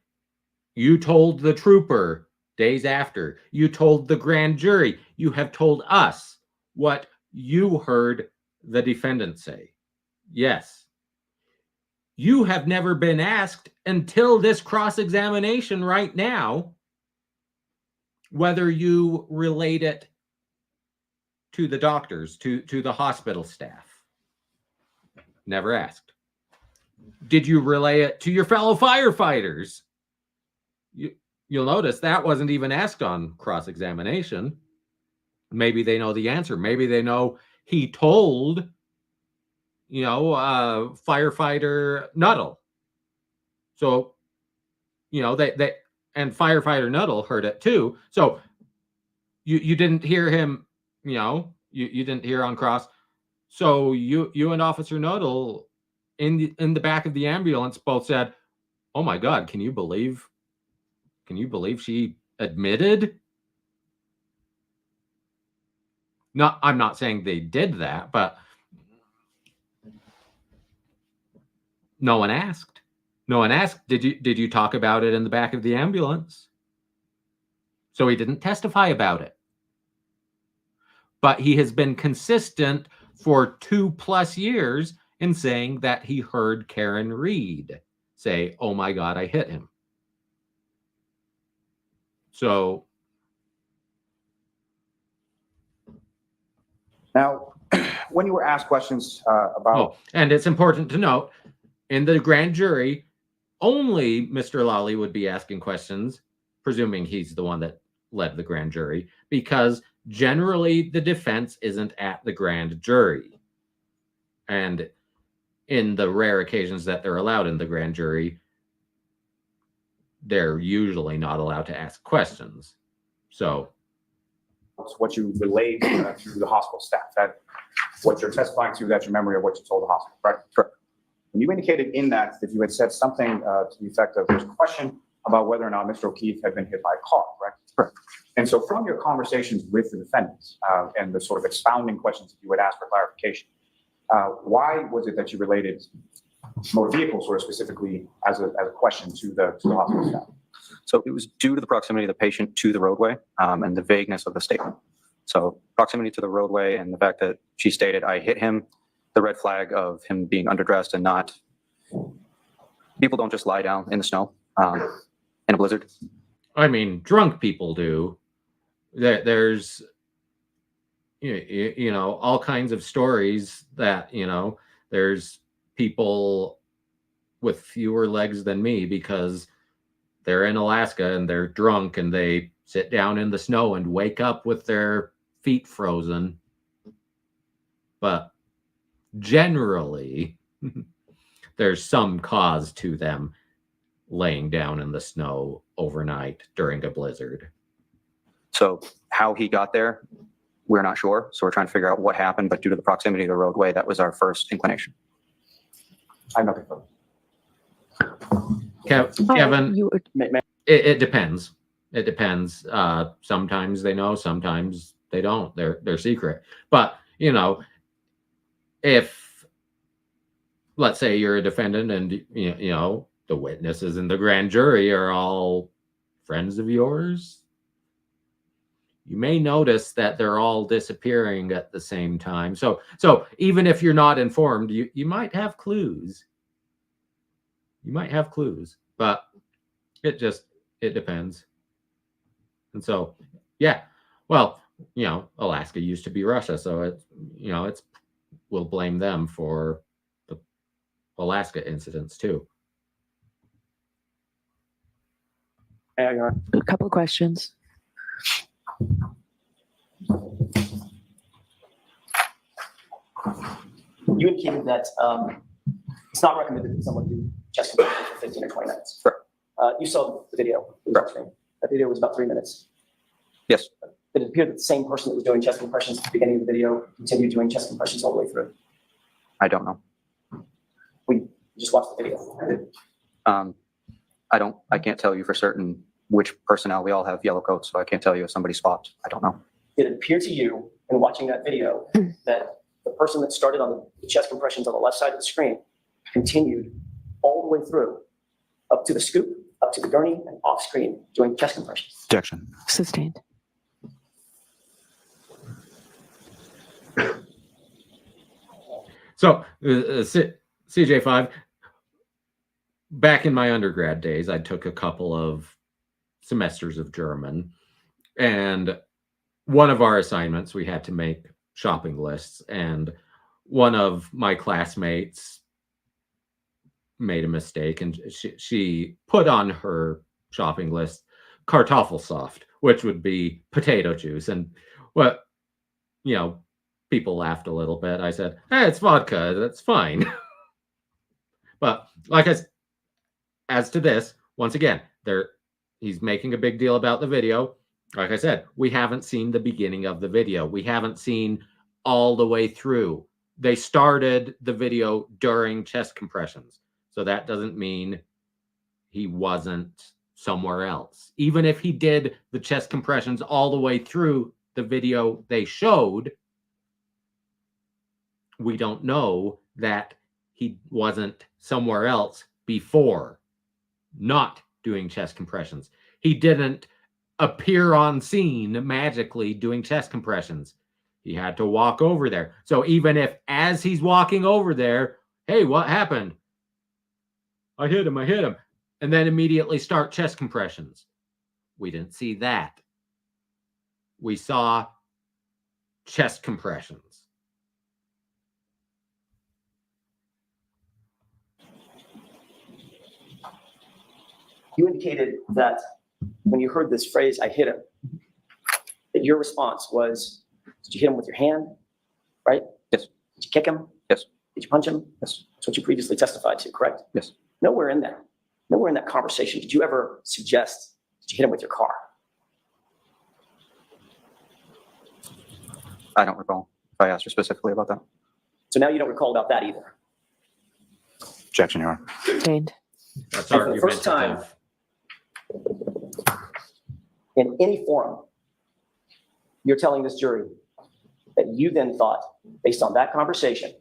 You told the trooper days after. You told the grand jury. You have told us what you heard the defendant say. Yes. You have never been asked until this cross-examination right now whether you relate it to the doctors, to the hospital staff. Never asked. Did you relay it to your fellow firefighters? You'll notice that wasn't even asked on cross-examination. Maybe they know the answer. Maybe they know he told, firefighter Nuttall. So, they and firefighter Nuttall heard it too. So you didn't hear him, you didn't hear on cross. So you and Officer Nuttall in the back of the ambulance both said, "Oh my God, can you believe she admitted?" No, I'm not saying they did that, but no one asked. No one asked, did you talk about it in the back of the ambulance? So he didn't testify about it. But he has been consistent for 2+ years in saying that he heard Karen Reed say, "Oh my God, I hit him." So Now, when you were asked questions about... and it's important to note, in the grand jury, only Mr. Lally would be asking questions, presuming he's the one that led the grand jury, because generally the defense isn't at the grand jury. And in the rare occasions that they're allowed in the grand jury, they're usually not allowed to ask questions. So It's what you relayed to the hospital staff, that what you're testifying to, that's your memory of what you told the hospital, correct? Correct. And you indicated in that you had said something to the effect of, there's a question about whether or not Mr. O'Keefe had been hit by a car, correct? Correct. And so from your conversations with the defendants and the sort of expounding questions that you would ask for clarification, why was it that you related motor vehicles sort of specifically as a question to the hospital staff? So it was due to the proximity of the patient to the roadway and the vagueness of the statement. So proximity to the roadway and the fact that she stated, I hit him, the red flag of him being underdressed and not, people don't just lie down in the snow in a blizzard. I mean, drunk people do. There's, you know, all kinds of stories that, you know, there's people with fewer legs than me because they're in Alaska and they're drunk and they sit down in the snow and wake up with their feet frozen. But generally, there's some cause to them laying down in the snow overnight during a blizzard. So how he got there, we're not sure. So we're trying to figure out what happened, but due to the proximity of the roadway, that was our first inclination. I have nothing further. Kevin, You it depends. It depends. Sometimes they know, sometimes they don't. They're secret. But, you know, if, let's say you're a defendant and, you know, the witnesses in the grand jury are all friends of yours, you may notice that they're all disappearing at the same time. So even if you're not informed, you might have clues. You might have clues, but it depends. And so, yeah, well, you know, Alaska used to be Russia, so we'll blame them for the Alaska incidents too. Hang on. a couple of questions. You indicated that it's not recommended that someone do chest compressions for 15 or 20 minutes. Sure. You saw the video. It was on screen. That video was about 3 minutes. Yes. It appeared that the same person that was doing chest compressions at the beginning of the video continued doing chest compressions all the way through. I don't know. We just watched the video. I can't tell you for certain which personnel. We all have yellow coats, so I can't tell you if somebody swapped. I don't know. Did it appear to you in watching that video that the person that started on the chest compressions on the left side of the screen continued all the way through, up to the scoop, up to the gurney, and off screen doing chest compressions? Objection. Sustained. So CJ5, back in my undergrad days, I took a couple of semesters of German, and one of our assignments, we had to make shopping lists, and one of my classmates made a mistake, and she put on her shopping list Kartoffelsaft, which would be potato juice. And what, you know, people laughed a little bit. I said, hey, it's vodka, that's fine. But like as to this, once again, he's making a big deal about the video. Like I said, we haven't seen the beginning of the video. We haven't seen all the way through. They started the video during chest compressions. So that doesn't mean he wasn't somewhere else. Even if he did the chest compressions all the way through the video they showed, we don't know that he wasn't somewhere else before not doing chest compressions. He didn't appear on scene magically doing chest compressions. He had to walk over there. So even if as he's walking over there, hey, what happened? I hit him. And then immediately start chest compressions. We didn't see that. We saw chest compressions. You indicated that when you heard this phrase, I hit him, that your response was, did you hit him with your hand, right? Yes. Did you kick him? Yes. Did you punch him? Yes. That's what you previously testified to, correct? Yes. Nowhere in that conversation did you ever suggest, did you hit him with your car? I don't recall if I asked you specifically about that. So now you don't recall about that either. Objection, Your Honor. Sustained. That's And for the first argumentative. In any forum, you're telling this jury that you then thought, based on that conversation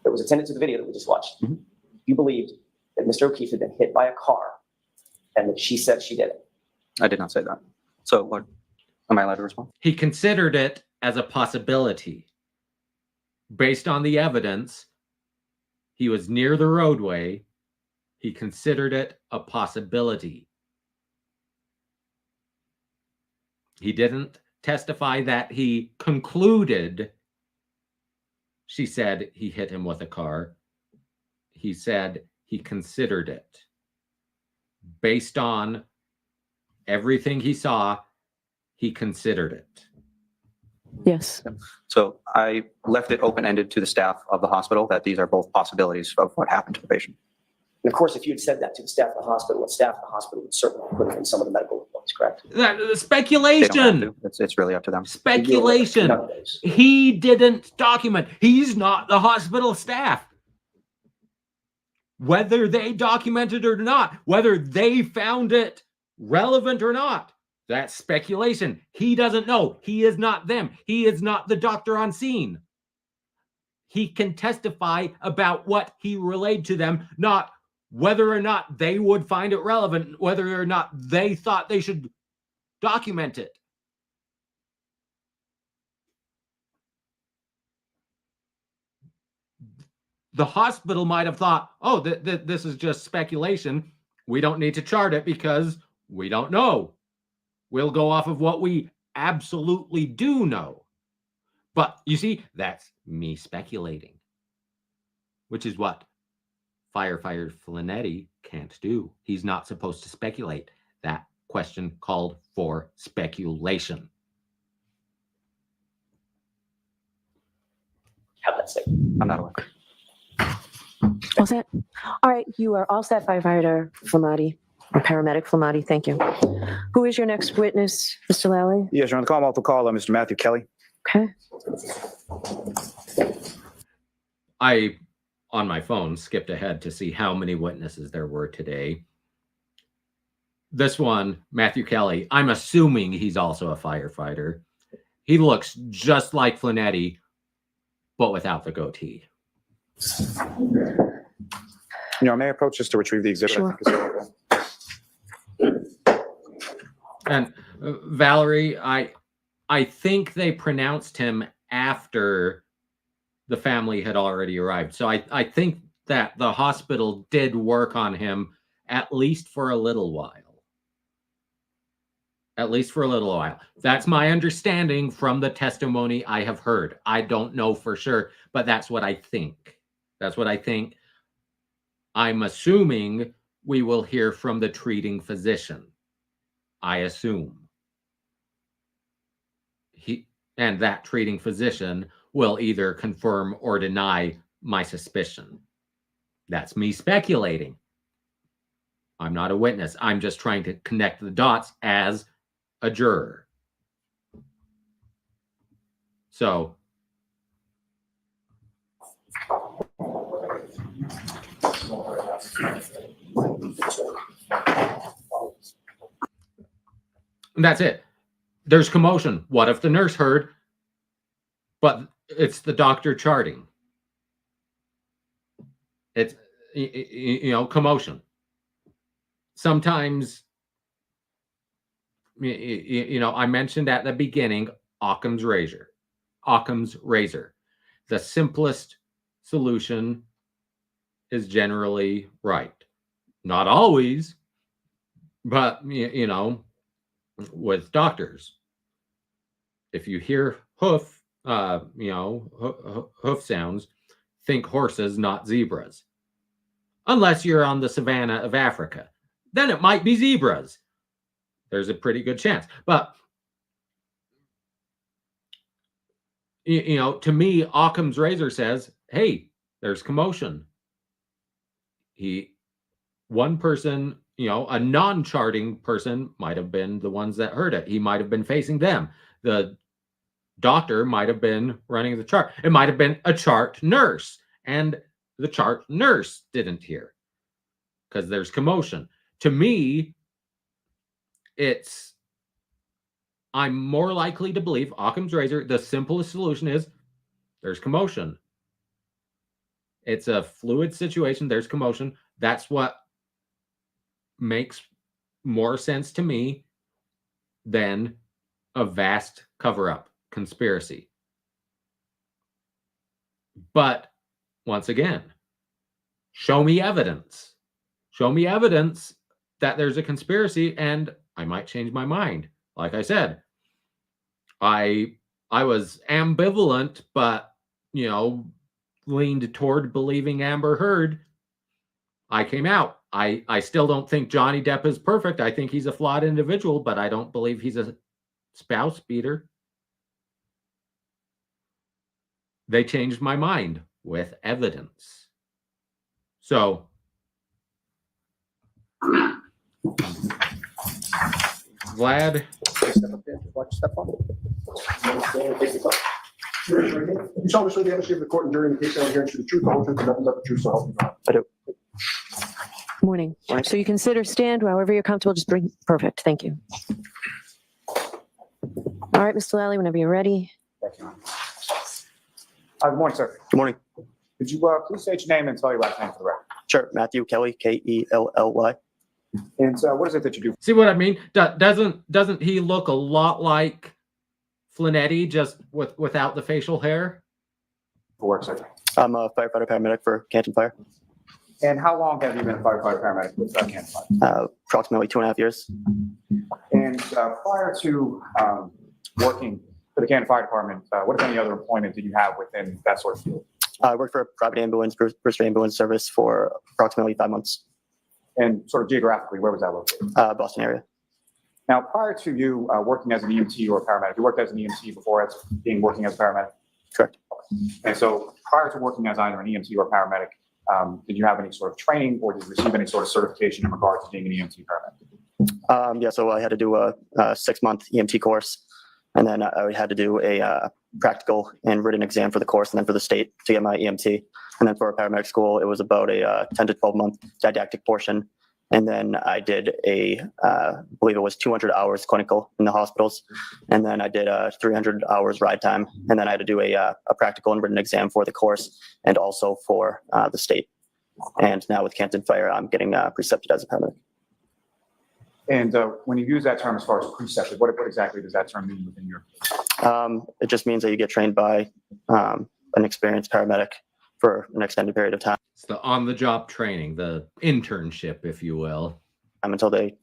that was attended to the video that we just watched, Mhm. you believed that Mr. O'Keefe had been hit by a car and that she said she did it. I did not say that. So what? Am I allowed to respond? He considered it as a possibility. Based on the evidence, he was near the roadway. He considered it a possibility. He didn't testify that he concluded she said he hit him with a car. He said he considered it. Based on everything he saw, he considered it. Yes. So I left it open-ended to the staff of the hospital that these are both possibilities of what happened to the patient. And of course, if you had said that to the staff of the hospital, the staff of the hospital would certainly put it in some of the medical reports, correct? That, They don't have speculation. to. It's really up to them. Speculation. None of those. He didn't document. He's not the hospital staff. Whether they documented or not, whether they found it relevant or not, that's speculation. He doesn't know. He is not them. He is not the doctor on scene. He can testify about what he relayed to them, not whether or not they would find it relevant, whether or not they thought they should document it. The hospital might have thought, oh, this is just speculation. We don't need to chart it because we don't know. We'll go off of what we absolutely do know. But you see, that's me speculating, which is what firefighter Flinetti can't do. He's not supposed to speculate. That question called for speculation. Have that statement. I'm not aware. All set? All right, you are all set, firefighter Flamati, or paramedic Flamati. Thank you. Who is your next witness, Mr. Lally? Yes, Your Honor. The Commonwealth will call Mr. Matthew Kelly. Okay. I, on my phone, skipped ahead to see how many witnesses there were today. This one, Matthew Kelly, I'm assuming he's also a firefighter. He looks just like Flinetti, but without the goatee. You know, may I approach just to retrieve the exhibit? Sure. I think is And Valerie, I think they pronounced him after the family had already arrived. So I think that the hospital did work on him at least for a little while. At least for a little while. That's my understanding from the testimony I have heard. I don't know for sure, but that's what I think. That's what I think. I'm assuming we will hear from the treating physician. I assume. And that treating physician will either confirm or deny my suspicion. That's me speculating. I'm not a witness. I'm just trying to connect the dots as a juror. So, that's it. There's commotion. What if the nurse heard, but it's the doctor charting? It's, commotion. Sometimes, I mentioned at the beginning, Occam's razor. Occam's razor. The simplest solution is generally right. Not always, but, with doctors. If you hear hoof sounds, think horses, not zebras. Unless you're on the savannah of Africa. Then it might be zebras. There's a pretty good chance. But You know, to me, Occam's razor says, hey, there's commotion. One person, you know, a non-charting person might have been the ones that heard it. He might have been facing them. The doctor might have been running the chart. It might have been a chart nurse, and the chart nurse didn't hear because there's commotion. To me, I'm more likely to believe Occam's razor. The simplest solution is there's commotion. It's a fluid situation. There's commotion. That's what makes more sense to me than a vast cover-up conspiracy. But once again, show me evidence. Show me evidence that there's a conspiracy, and I might change my mind. Like I said, I was ambivalent, but you know, leaned toward believing Amber Heard. I came out. I still don't think Johnny Depp is perfect. I think he's a flawed individual, but I don't believe he's a spouse beater. They changed my mind with evidence. So, Vlad, Watch step one. You solemnly swear the evidence you give the court and jury in the case now and hearing to the truth, the whole truth, and nothing but the truth, so help you God. I do. Morning. So you consider stand however you're comfortable. Just bring, perfect. Thank you. All right, Mr. Lally, whenever you're ready. Thank you. Good morning, sir. Good morning. Could you please state your name and spell your last name for the record? Sure. Matthew Kelly, Kelly. And what is it that you do? see what I mean? Doesn't he look a lot like Flinetti, just without the facial hair? For work, sir. I'm a firefighter paramedic for Canton Fire. And how long have you been a firefighter paramedic with Canton Fire? Approximately 2.5 years. And prior to working for the Canton Fire Department, what, if any, other employment did you have within that sort of field? I worked for a private ambulance, first ambulance service for approximately 5 months. And sort of geographically, where was that located? Boston area. Now, prior to you working as an EMT or a paramedic, you worked as an EMT before working as a paramedic? Correct. And so prior to working as either an EMT or paramedic, did you have any sort of training or did you receive any sort of certification in regards to being an EMT paramedic? Yeah, so I had to do a 6-month EMT course, and then I had to do a practical and written exam for the course, and then for the state to get my EMT. And then for a paramedic school, it was about a 10 to 12 month didactic portion. And then I did I believe it was 200 hours clinical in the hospitals. And then I did 300 hours ride time. And then I had to do a practical and written exam for the course and also for the state. And now with Canton Fire, I'm getting precepted as a paramedic. And when you use that term as far as precepted, what exactly does that term mean within your? It just means that you get trained by an experienced paramedic for an extended period of time. It's the on-the-job training, the internship, if you will. Until they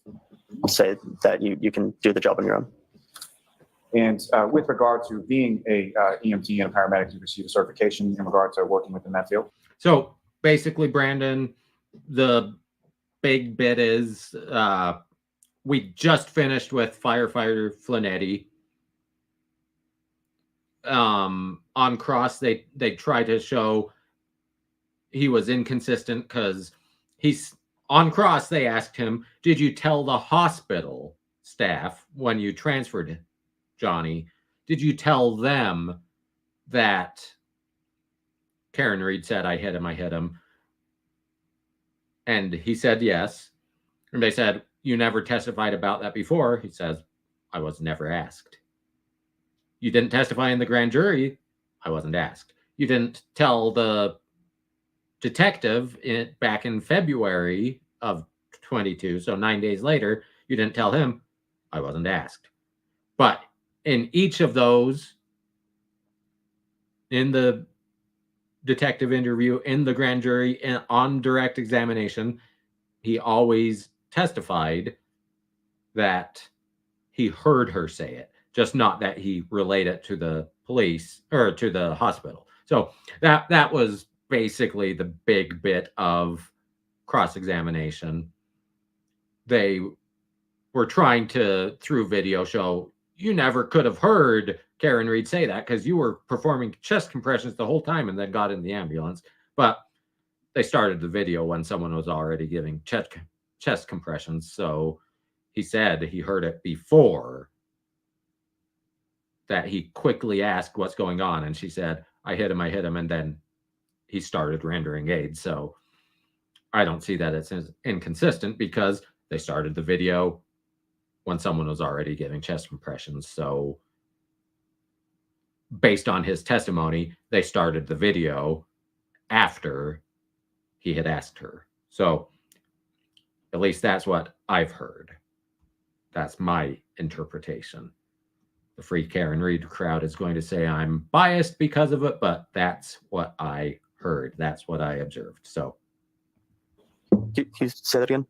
say that you can do the job on your own. And with regard to being a EMT and a paramedic, you receive a certification in regard to working within that field? So basically, Brandon, the big bit is we just finished with firefighter Flinetti. On cross, they try to show he was inconsistent because he's on cross. They asked him, did you tell the hospital staff when you transferred Johnny, did you tell them that Karen Reed said, I hit him? And he said yes. And they said, you never testified about that before. He says, I was never asked. You didn't testify in the grand jury. I wasn't asked. You didn't tell the detective back in February of 22, so 9 days later, you didn't tell him. I wasn't asked. But in each of those, in the detective interview, in the grand jury, and on direct examination, he always testified that he heard her say it, just not that he relayed it to the police or to the hospital. So that was basically the big bit of cross-examination. They were trying to, through video, show you never could have heard Karen Reed say that because you were performing chest compressions the whole time and then got in the ambulance. But they started the video when someone was already giving chest compressions. So he said he heard it before that he quickly asked what's going on. And she said, I hit him. And then he started rendering aid. So I don't see that it's inconsistent because they started the video when someone was already giving chest compressions. So based on his testimony, they started the video after he had asked her. So at least that's what I've heard. That's my interpretation. The Free Karen Reed crowd is going to say I'm biased because of it, but that's what I heard. That's what I observed. So. Can you say that again?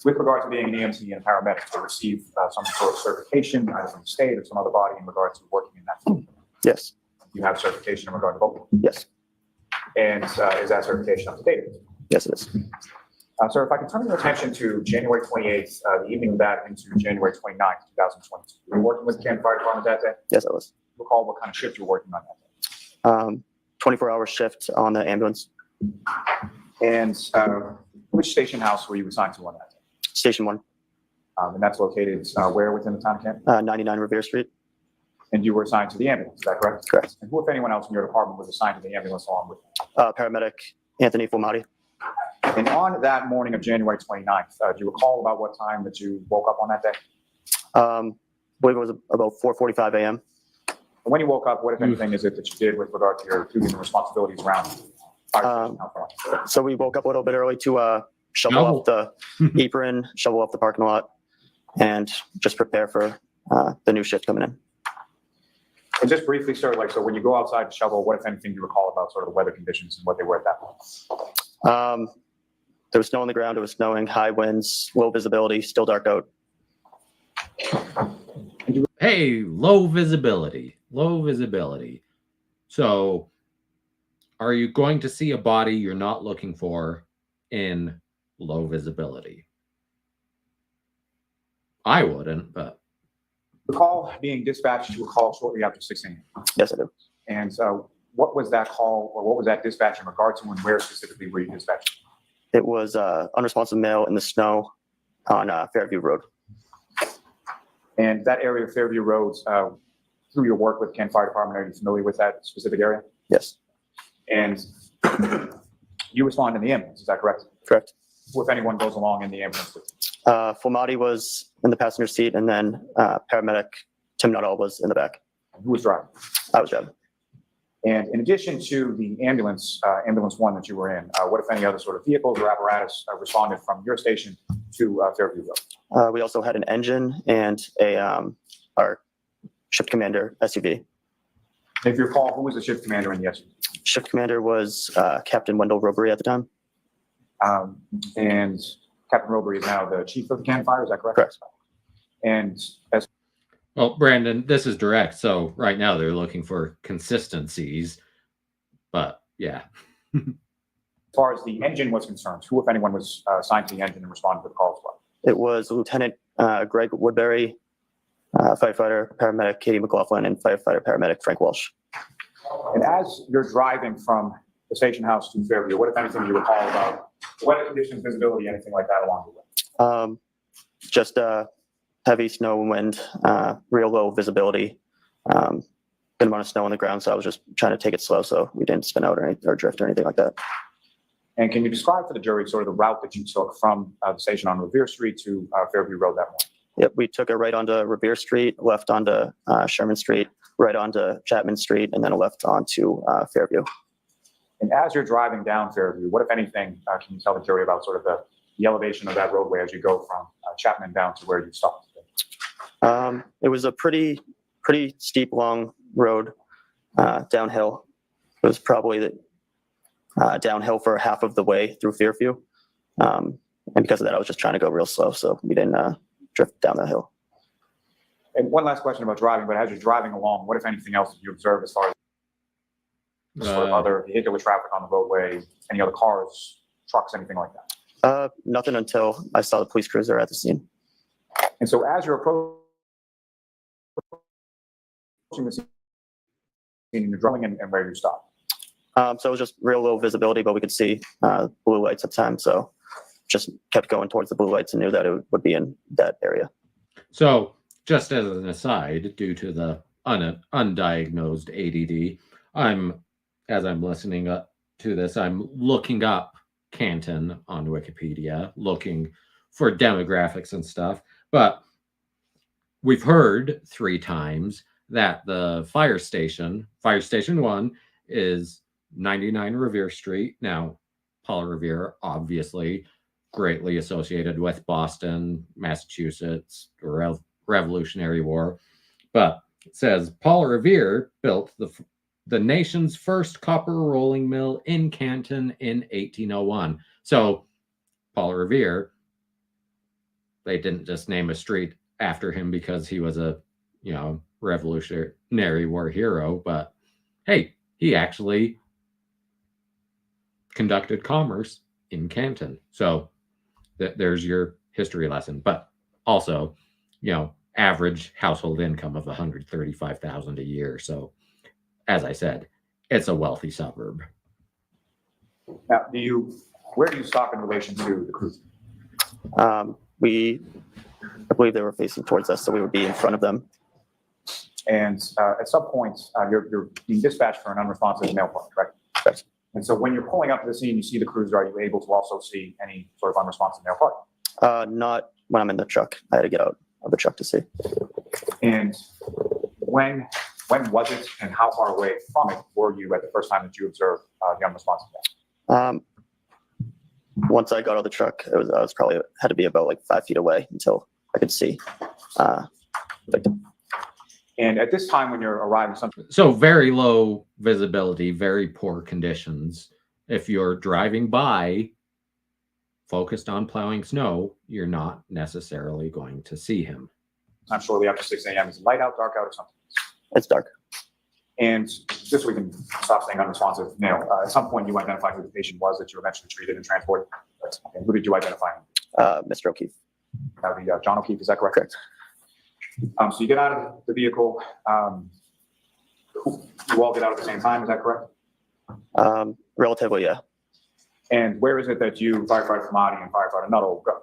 With regard to being an EMT and a paramedic, to receive some sort of certification, either from the state or some other body in regard to working in that field. Yes. You have certification in regard to both. Yes. And is that certification up to date? Yes, it is. Sir, if I can turn your attention to January 28th, the evening of that into January 29th, 2022. You were working with the Canton Fire Department that day? Yes, I was. Recall what kind of shift you were working on that day? 24-hour shift on the ambulance. And which station house were you assigned to on that day? Station 1, And that's located where within the town of Canton? 99 Revere Street. And you were assigned to the ambulance, is that correct? Correct. And who, if anyone else in your department, was assigned to the ambulance along with you? Paramedic Anthony Fulmati. And on that morning of January 29th, do you recall about what time that you woke up on that day? I believe it was about 4:45 a.m. And when you woke up, what, if anything, is it that you did with regard to your duties and responsibilities around fire station? How far? So we woke up a little bit early to shovel off the apron, shovel off the parking lot, and just prepare for the new shift coming in. And just briefly, sir, so when you go outside to shovel, what, if anything, do you recall about sort of the weather conditions and what they were at that point? There was snow on the ground. It was snowing, high winds, low visibility, still dark out. Hey, low visibility. So are you going to see a body you're not looking for in low visibility? I wouldn't, but. Recall being dispatched to a call shortly after 6 a.m. Yes, I do. And so what was that call, or what was that dispatch in regard to, and where specifically were you dispatched? It was unresponsive male in the snow on Fairview Road. And that area of Fairview Road, through your work with Kent Fire Department, are you familiar with that specific area? Yes. And you respond in the ambulance, is that correct? Correct. Who, if anyone, goes along in the ambulance with you? Fulmati was in the passenger seat, and then paramedic Tim Nuttall was in the back. Who was driving? I was driving. And in addition to the ambulance, ambulance 1 that you were in, what, if any, other sort of vehicles or apparatus responded from your station to Fairview Road? We also had an engine and our shift commander SUV. If you recall, who was the shift commander in the SUV? Shift commander was Captain Wendell Robery at the time. And Captain Robery is now the chief of the Canton Fire, is that correct? Correct. And as Well, Brandon, this is direct. So right now they're looking for consistencies, but yeah. far as the engine was concerned, who, if anyone, was assigned to the engine and responded to the call as well? It was Lieutenant Greg Woodbury, firefighter paramedic Katie McLaughlin, and firefighter paramedic Frank Walsh. And as you're driving from the station house to Fairview, what, if anything, do you recall about weather conditions, visibility, anything like that along the way? Just heavy snow and wind, real low visibility. Good amount of snow on the ground, so I was just trying to take it slow so we didn't spin out or drift or anything like that. And can you describe for the jury sort of the route that you took from the station on Revere Street to Fairview Road that morning? Yep, we took a right onto Revere Street, left onto Sherman Street, right onto Chapman Street, and then a left onto Fairview. And as you're driving down Fairview, what, if anything, can you tell the jury about sort of the elevation of that roadway as you go from Chapman down to where you stopped? It was a pretty steep, long road downhill. It was probably downhill for half of the way through Fairview. And because of that, I was just trying to go real slow, so we didn't drift down the hill. And one last question about driving, but as you're driving along, what, if anything, else did you observe as far as sort of other vehicular traffic on the roadway, any other cars, trucks, anything like that? Nothing until I saw the police cruiser at the scene. And so as you're approaching the scene, in your drawing and where you stop? So it was just real low visibility, but we could see blue lights at the time. So just kept going towards the blue lights and knew that it would be in that area. So, just as an aside, due to the undiagnosed ADD, as I'm listening up to this, I'm looking up Canton on Wikipedia, looking for demographics and stuff. But we've heard 3 times that the fire station 1, is 99 Revere Street. Now, Paul Revere, obviously, greatly associated with Boston, Massachusetts, Revolutionary War. But it says Paul Revere built the nation's first copper rolling mill in Canton in 1801. So Paul Revere, they didn't just name a street after him because he was a, Revolutionary War hero, but hey, he actually conducted commerce in Canton. So there's your history lesson. But also, average household income of $135,000 a year. So, as I said, it's a wealthy suburb. Now, where do you stop in relation to the cruiser? I believe they were facing towards us, so we would be in front of them. And at some point, you're being dispatched for an unresponsive mail part, correct? Correct. And so when you're pulling up to the scene, you see the cruiser. Are you able to also see any sort of unresponsive mail part? Not when I'm in the truck. I had to get out of the truck to see. And when was it, and how far away from it were you at the first time that you observed the unresponsive mail? Once I got out of the truck, I was probably had to be about like 5 feet away until I could see the victim. And at this time, when you're arriving, So very low visibility, very poor conditions. If you're driving by, focused on plowing snow, you're not necessarily going to see him. I'm shortly after 6 a.m. Is it light out, dark out, or something? It's dark. And just so we can stop saying unresponsive mail, at some point you identified who the patient was that you eventually treated and transported. And who did you identify? Mr. O'Keefe. That would be John O'Keefe, is that correct? Correct. So you get out of the vehicle. You all get out at the same time, is that correct? Relatively, yeah. And where is it that you, firefighter Famati and firefighter Nuttall, go?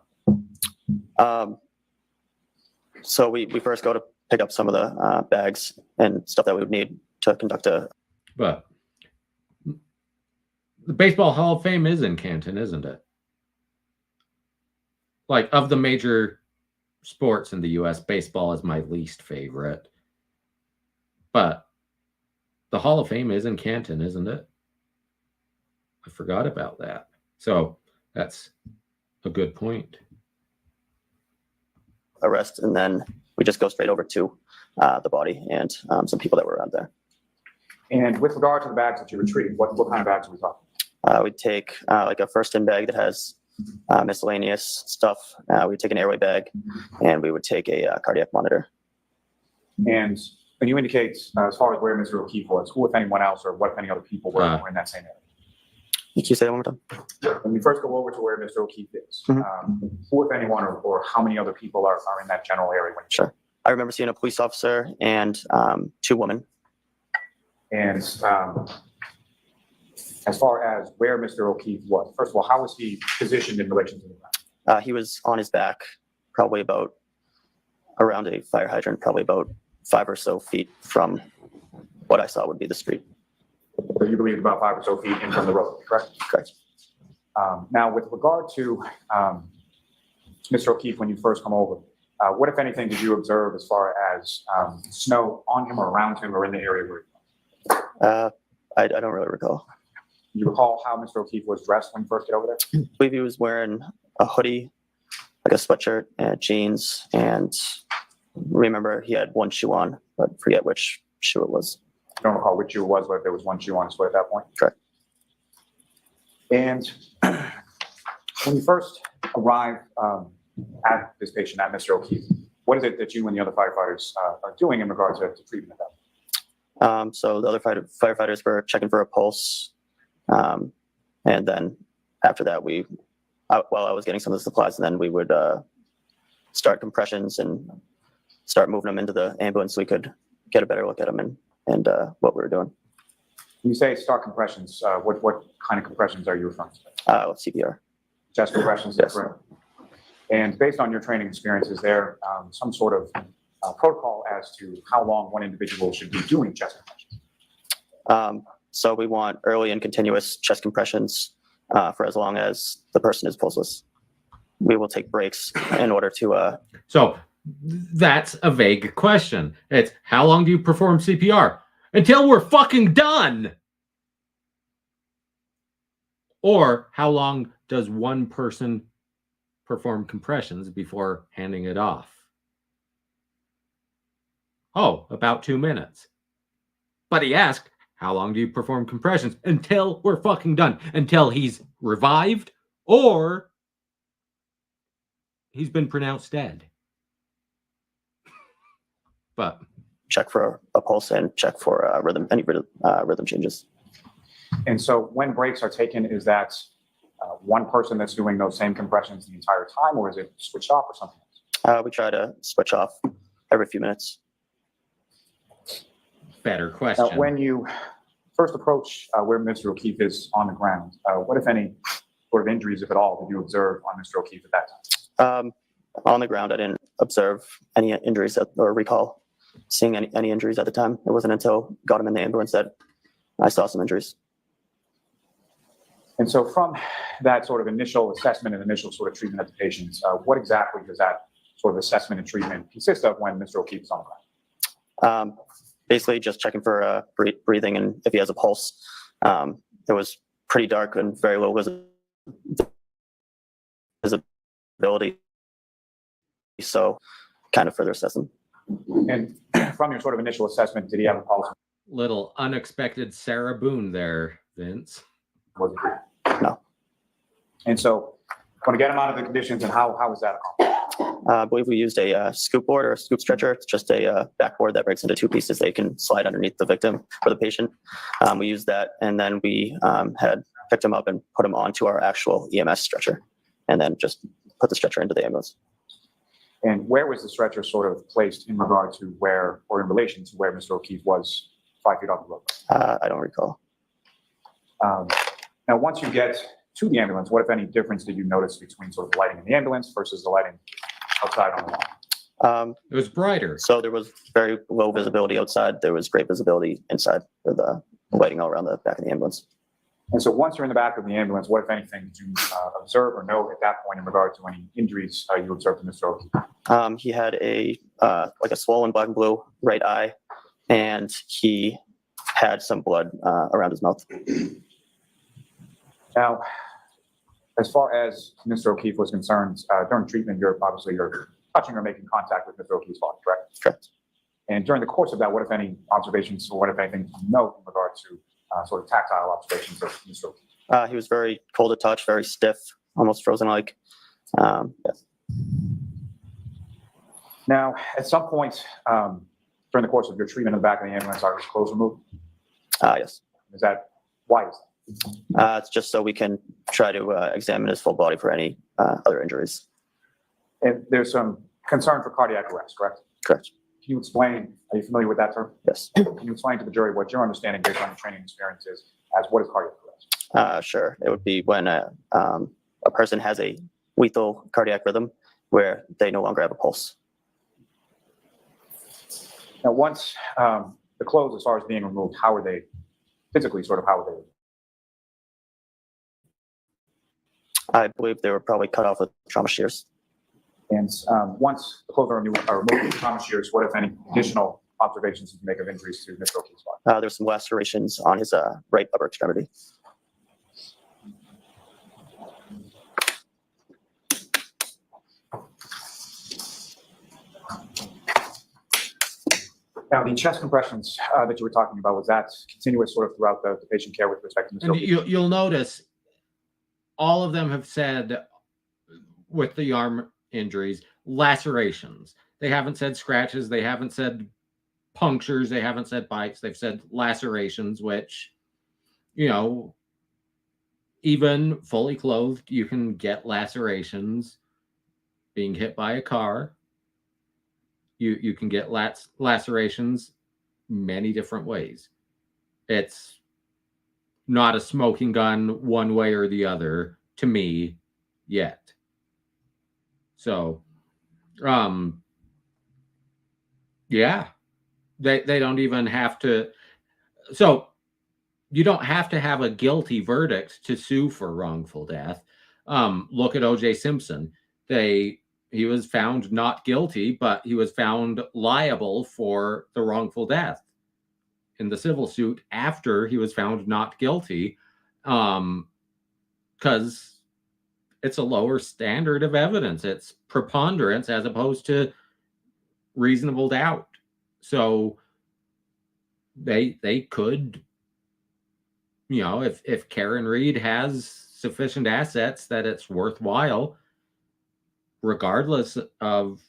So we first go to pick up some of the bags and stuff that we would need to conduct But the Baseball Hall of Fame is in Canton, isn't it? Like, of the major sports in the U.S., baseball is my least favorite. But the Hall of Fame is in Canton, isn't it? I forgot about that. So that's a good point. arrest, and then we just go straight over to the body and some people that were around there. And with regard to the bags that you retrieved, what kind of bags are we talking? We'd take like a first-in bag that has miscellaneous stuff. We'd take an airway bag, and we would take a cardiac monitor. And when you indicate, as far as where Mr. O'Keefe was, who, if anyone else, or what, if any other people were in that same area? Can you say that one more time? When we first go over to where Mr. O'Keefe is, who, if anyone, or how many other people are in that general area? Sure. I remember seeing a police officer and 2 women. And as far as where Mr. O'Keefe was, first of all, how was he positioned in relation to the ground? He was on his back, probably about around a fire hydrant, probably about 5 or so feet from what I saw would be the street. So you believe about 5 or so feet in from the road, correct? Correct. Now, with regard to Mr. O'Keefe, when you first come over, what, if anything, did you observe as far as snow on him or around him or in the area where he was? I don't really recall. You recall how Mr. O'Keefe was dressed when you first get over there? I believe he was wearing a hoodie, like a sweatshirt, and jeans, and remember he had one shoe on, but forget which shoe it was. I don't recall which shoe it was, but if there was one shoe on his foot at that point. Correct. And when you first arrive at this patient, at Mr. O'Keefe, what is it that you and the other firefighters are doing in regards to treatment of that? So the other firefighters were checking for a pulse. And then after that, while I was getting some of the supplies, and then we would start compressions and start moving them into the ambulance so we could get a better look at them and what we were doing. When you say start compressions, what kind of compressions are you referring to? CPR. Chest compressions, Yes. correct. And based on your training experience, is there some sort of protocol as to how long one individual should be doing chest compressions? So we want early and continuous chest compressions for as long as the person is pulseless. We will take breaks in order to. So that's a vague question. It's how long do you perform CPR? Until we're fucking done. Or how long does one person perform compressions before handing it off? Oh, about 2 minutes. But he asked, how long do you perform compressions? Until we're fucking done. Until he's revived or he's been pronounced dead. But check for a pulse and check for any rhythm changes. And so when breaks are taken, is that one person that's doing those same compressions the entire time, or is it switched off or something else? We try to switch off every few minutes. better question. Now, when you first approach where Mr. O'Keefe is on the ground, what, if any, sort of injuries, if at all, did you observe on Mr. O'Keefe at that time? On the ground, I didn't observe any injuries or recall seeing any injuries at the time. It wasn't until got him in the ambulance that I saw some injuries. And so from that sort of initial assessment and initial sort of treatment of the patients, what exactly does that sort of assessment and treatment consist of when Mr. O'Keefe is on the ground? Basically just checking for breathing and if he has a pulse. It was pretty dark and very low visibility. So kind of further assess him. And from your sort of initial assessment, did he have a pulse? Little unexpected Sarah Boone there, Vince. Was it? No. And so want to get him out of the conditions, and how was that accomplished? I believe we used a scoop board or a scoop stretcher. It's just a backboard that breaks into two pieces. They can slide underneath the victim or the patient. We used that, and then we had picked him up and put him onto our actual EMS stretcher, and then just put the stretcher into the ambulance. And where was the stretcher sort of placed in regard to where, or in relation to where Mr. O'Keefe was 5 feet off the road? I don't recall. Now, once you get to the ambulance, what, if any, difference did you notice between sort of the lighting in the ambulance versus the lighting outside on the lawn? It was brighter. So there was very low visibility outside. There was great visibility inside with the lighting all around the back of the ambulance. And so once you're in the back of the ambulance, what, if anything, did you observe or know at that point in regard to any injuries you observed in Mr. O'Keefe? He had like a swollen black and blue right eye, and he had some blood around his mouth. Now, as far as Mr. O'Keefe was concerned, during treatment, you're touching or making contact with Mr. O'Keefe's body, correct? Correct. And during the course of that, what, if any, observations or what, if anything, you note in regard to sort of tactile observations of Mr. O'Keefe? He was very cold to touch, very stiff, almost frozen-like. Yes. Now, at some point during the course of your treatment in the back of the ambulance, are his clothes removed? Yes. Is that why? Is that? It's just so we can try to examine his full body for any other injuries. And there's some concern for cardiac arrest, correct? Correct. Can you explain, are you familiar with that term? Yes. Can you explain to the jury what your understanding based on your training experience is as what is cardiac arrest? Sure. It would be when a person has a lethal cardiac rhythm where they no longer have a pulse. Now, once the clothes, as far as being removed, how are they physically, sort of how are they? I believe they were probably cut off with trauma shears. And once the clothes are removed with trauma shears, what, if any, additional observations you can make of injuries to Mr. O'Keefe's body? There's some lacerations on his right upper extremity. Now, the chest compressions that you were talking about, was that continuous sort of throughout the patient care with respect to Mr. And O'Keefe? you'll notice all of them have said with the arm injuries, lacerations. They haven't said scratches. They haven't said punctures. They haven't said bites. They've said lacerations, which, even fully clothed, you can get lacerations. Being hit by a car, you can get lacerations many different ways. It's not a smoking gun one way or the other to me yet. So, yeah, they don't even have to. So you don't have to have a guilty verdict to sue for wrongful death. Look at O.J. Simpson. He was found not guilty, but he was found liable for the wrongful death in the civil suit after he was found not guilty, because it's a lower standard of evidence. It's preponderance as opposed to reasonable doubt. So they could, if Karen Reed has sufficient assets that it's worthwhile, regardless of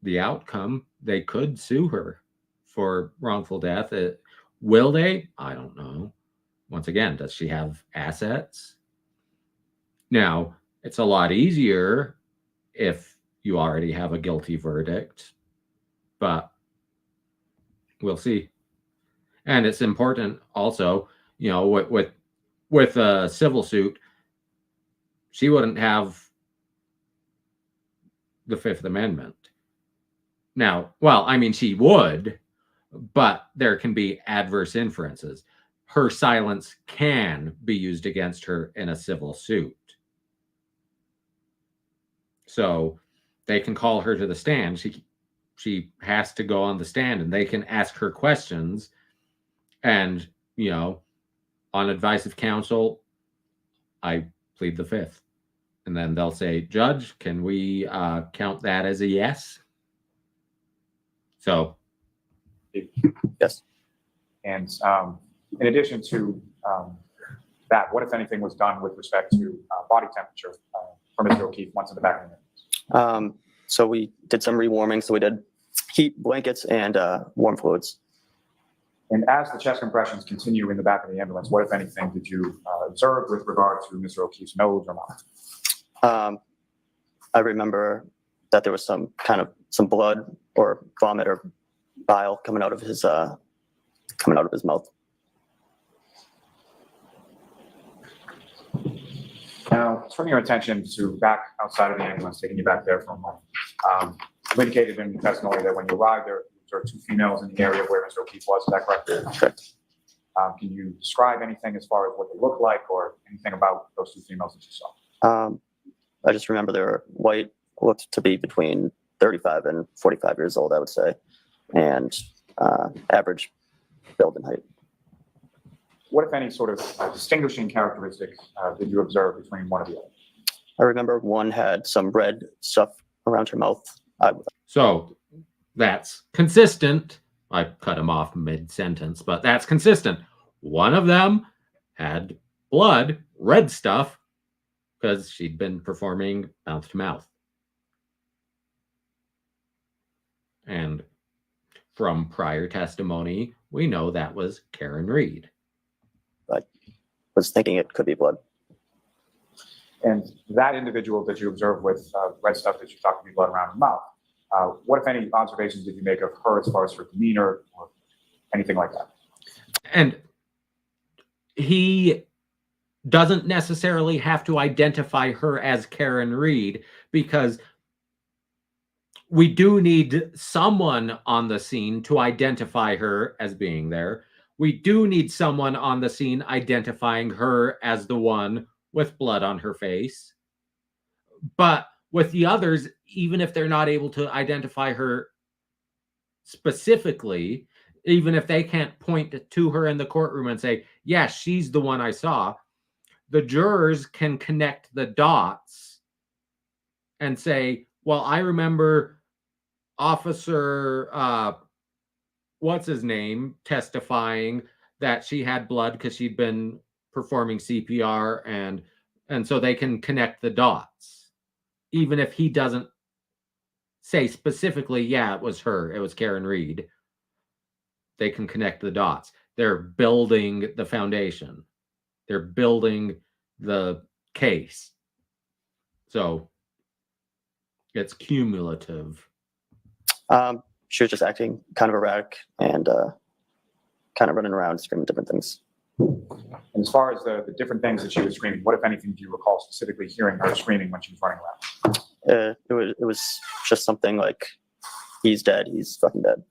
the outcome, they could sue her for wrongful death. Will they? I don't know. Once again, does she have assets? Now, it's a lot easier if you already have a guilty verdict, but we'll see. And it's important also, with a civil suit, she wouldn't have the Fifth Amendment. Now, well, I mean, she would, but there can be adverse inferences. Her silence can be used against her in a civil suit. So they can call her to the stand. She has to go on the stand, and they can ask her questions. And, on advice of counsel, I plead the Fifth. And then they'll say, Judge, can we count that as a yes? So. Yes. And in addition to that, what, if anything, was done with respect to body temperature for Mr. O'Keefe once in the back of the ambulance? So we did some rewarming. So we did heat blankets and warm fluids. And as the chest compressions continue in the back of the ambulance, what, if anything, did you observe with regard to Mr. O'Keefe's nose or mouth? I remember that there was some blood or vomit or bile coming out of his mouth. Now, turning your attention to back outside of the ambulance, taking you back there for a moment. You indicated in the testimony that when you arrived there were two females in the area where Mr. O'Keefe was. Is that correct? Correct. Can you describe anything as far as what they look like or anything about those two females that you saw? I just remember they were white, looked to be between 35 and 45 years old, I would say, and average build and height. What, if any, sort of distinguishing characteristic did you observe between one of the other? I remember one had some red stuff around her mouth. So that's consistent. I cut him off mid-sentence, but that's consistent. One of them had blood, red stuff, because she'd been performing mouth to mouth. And from prior testimony, we know that was Karen Reed. I was thinking it could be blood. And that individual that you observed with red stuff that you thought could be blood around her mouth, what, if any, observations did you make of her as far as her demeanor or anything like that? And he doesn't necessarily have to identify her as Karen Reed, because we do need someone on the scene to identify her as being there. We do need someone on the scene identifying her as the one with blood on her face. But with the others, even if they're not able to identify her specifically, even if they can't point to her in the courtroom and say, yes, she's the one I saw, the jurors can connect the dots and say, well, I remember Officer, what's his name, testifying that she had blood because she'd been performing CPR, and so they can connect the dots. Even if he doesn't say specifically, yeah, it was her, it was Karen Reed, they can connect the dots. They're building the foundation. They're building the case. So it's cumulative. She was just acting kind of erratic and kind of running around screaming different things. And as far as the different things that she was screaming, what, if anything, do you recall specifically hearing her screaming when she was running around? It was just something like, he's dead, he's fucking dead.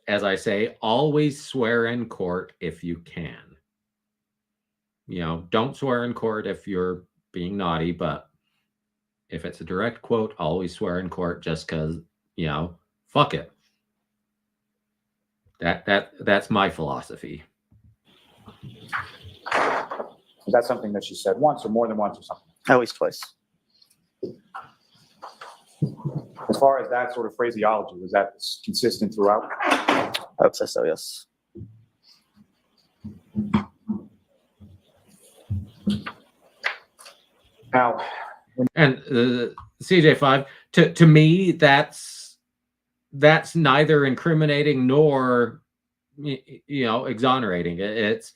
As I say, always swear in court if you can. You know, don't swear in court if you're being naughty, but if it's a direct quote, always swear in court just because, you know, fuck it. That's my philosophy. Is that something that she said once or more than once or something? At least twice. As far as that sort of phraseology, was that consistent throughout? I would say so, yes. Now, And CJ5, to me, that's neither incriminating nor, you know, exonerating. It's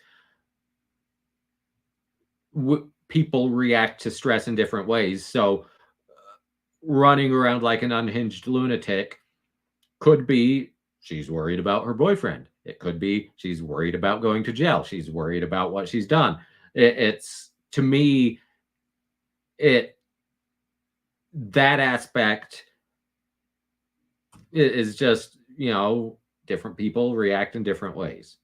people react to stress in different ways. So running around like an unhinged lunatic could be she's worried about her boyfriend. It could be she's worried about going to jail. She's worried about what she's done. It's, to me, that aspect is just, you know, different people react in different ways.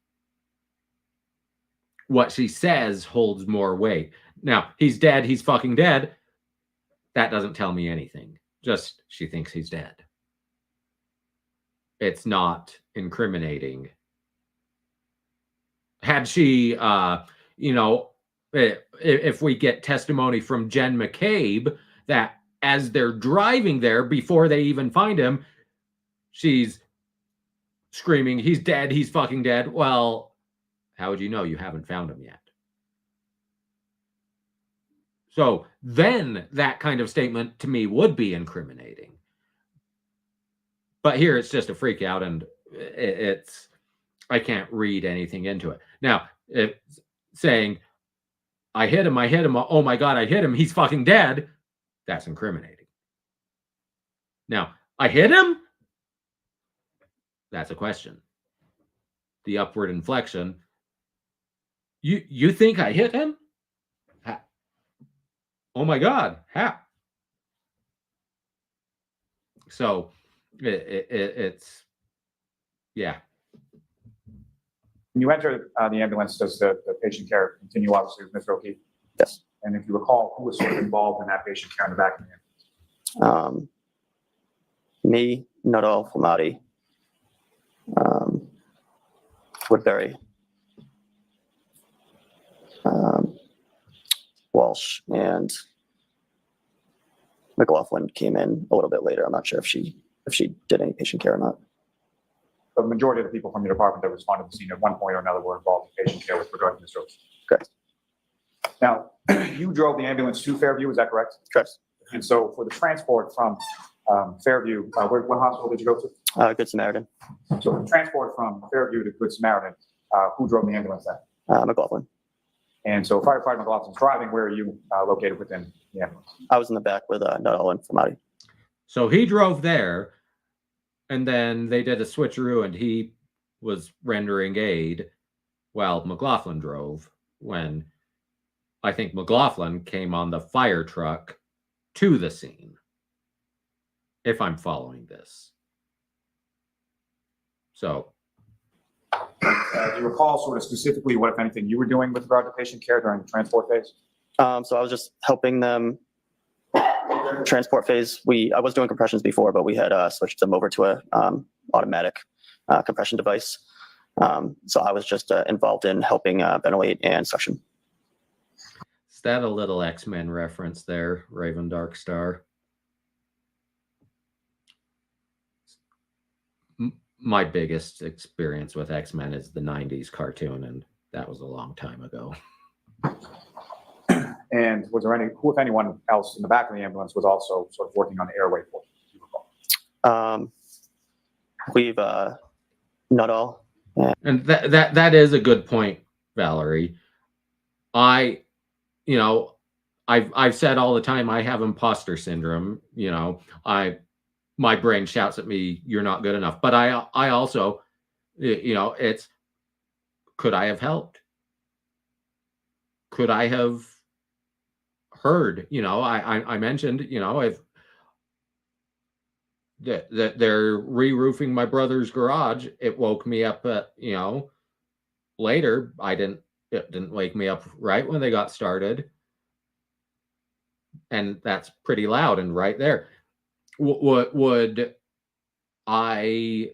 What she says holds more weight. Now, he's dead, he's fucking dead. That doesn't tell me anything. Just she thinks he's dead. It's not incriminating. Had she, you know, if we get testimony from Jen McCabe that as they're driving there, before they even find him, she's screaming, he's dead, he's fucking dead. Well, how would you know? You haven't found him yet. So then that kind of statement to me would be incriminating. But here it's just a freak out, and it's, I can't read anything into it. Now, if saying, I hit him, oh my God, I hit him, he's fucking dead, that's incriminating. Now, I hit him? That's a question. The upward inflection. You think I hit him? How? Oh my God, how? So it's, yeah. When you enter the ambulance, does the patient care continue, obviously, with Mr. O'Keefe? Yes. And if you recall, who was sort of involved in that patient care in the back of the ambulance? Me, Nuttall, Flamati, Woodbury, Walsh, and McLaughlin came in a little bit later. I'm not sure if she did any patient care or not. The majority of the people from your department that responded to the scene at one point or another were involved in patient care with regard to Mr. O'Keefe. Correct. Now, you drove the ambulance to Fairview, is that correct? Correct. And so for the transport from Fairview, what hospital did you go to? Good Samaritan. So the transport from Fairview to Good Samaritan, who drove the ambulance then? McLaughlin. And so firefighter McLaughlin's driving. Where are you located within the ambulance? I was in the back with Nuttall and Flamati. So he drove there, and then they did a switcheroo, and he was rendering aid while McLaughlin drove, when I think McLaughlin came on the fire truck to the scene, if I'm following this. So. Do you recall sort of specifically what, if anything, you were doing with regard to patient care during the transport phase? So I was just helping them transport phase. I was doing compressions before, but we had switched them over to a automatic compression device. So I was just involved in helping ventilate and suction. Is that a little X-Men reference there, Raven Darkstar? My biggest experience with X-Men is the 90s cartoon, and that was a long time ago. And was there who, if anyone else in the back of the ambulance, was also sort of working on the airway for you, do you recall? We've Nuttall. And that is a good point, Valerie. I've said all the time I have imposter syndrome. You know, my brain shouts at me, "You're not good enough." But I also, you know, it's could I have helped? Could I have heard? I mentioned, if that they're re-roofing my brother's garage, it woke me up. Later, it didn't wake me up right when they got started, and that's pretty loud and right there. What would I,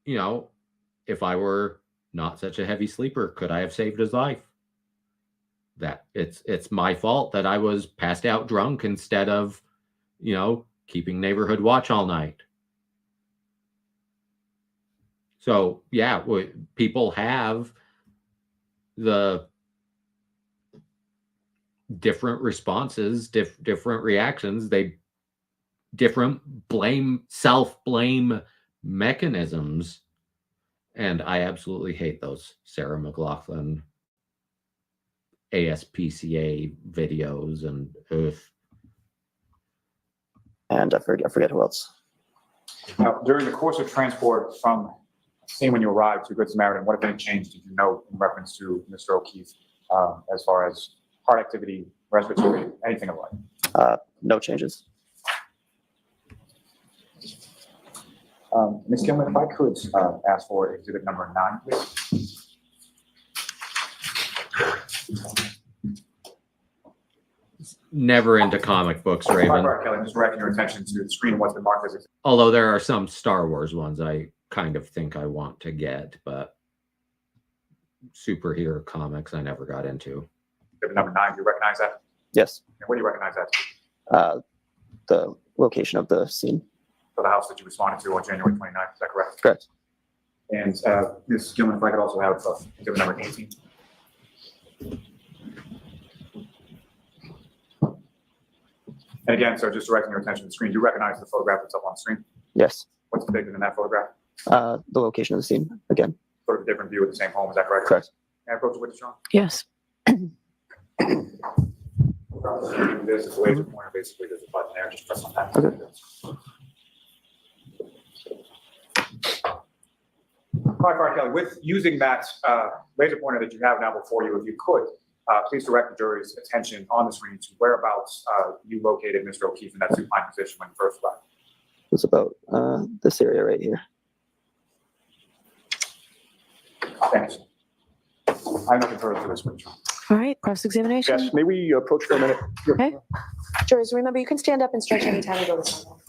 if I were not such a heavy sleeper, could I have saved his life? That it's my fault that I was passed out drunk instead of, keeping neighborhood watch all night. So yeah, people have the different responses, different reactions. Different self-blame mechanisms. And I absolutely hate those Sarah McLachlan ASPCA videos and And I forget who else. Now, during the course of transport from scene when you arrived to Good Samaritan, what, if any, change did you note in reference to Mr. O'Keefe as far as heart activity, respiratory, anything of like? No changes. Ms. Gilman, if I could ask for exhibit number 9, please. Never into comic books, Raven. Kelly, just directing your attention to the screen. What's been marked as Although there are some Star Wars ones I kind of think I want to get, but superhero comics I never got into. exhibit number 9? Do you recognize that? Yes. And where do you recognize that? The location of the scene. For the house that you responded to on January 29th, is that correct? Correct. And Ms. Gilman, if I could also have exhibit number 18. And again, sir, just directing your attention to the screen, do you recognize the photograph that's up on the screen? Yes. What's depicted in that photograph? The location of the scene again. Sort of a different view of the same home, is that correct? Correct. Can I approach the witness, John? Yes. This is a laser pointer, basically, there's a button there, just press on that. Okay. Hi, Kelly, with using that laser pointer that you have now before you, if you could, please direct the jury's attention on the screen to whereabouts you located Mr. O'Keefe in that supine position when you first arrived. It's about this area right here. Thanks. I have nothing further to this witness. All right, cross-examination. Yes, may we approach for a minute? Okay. Jurors, remember, you can stand up and stretch anytime you go to someone.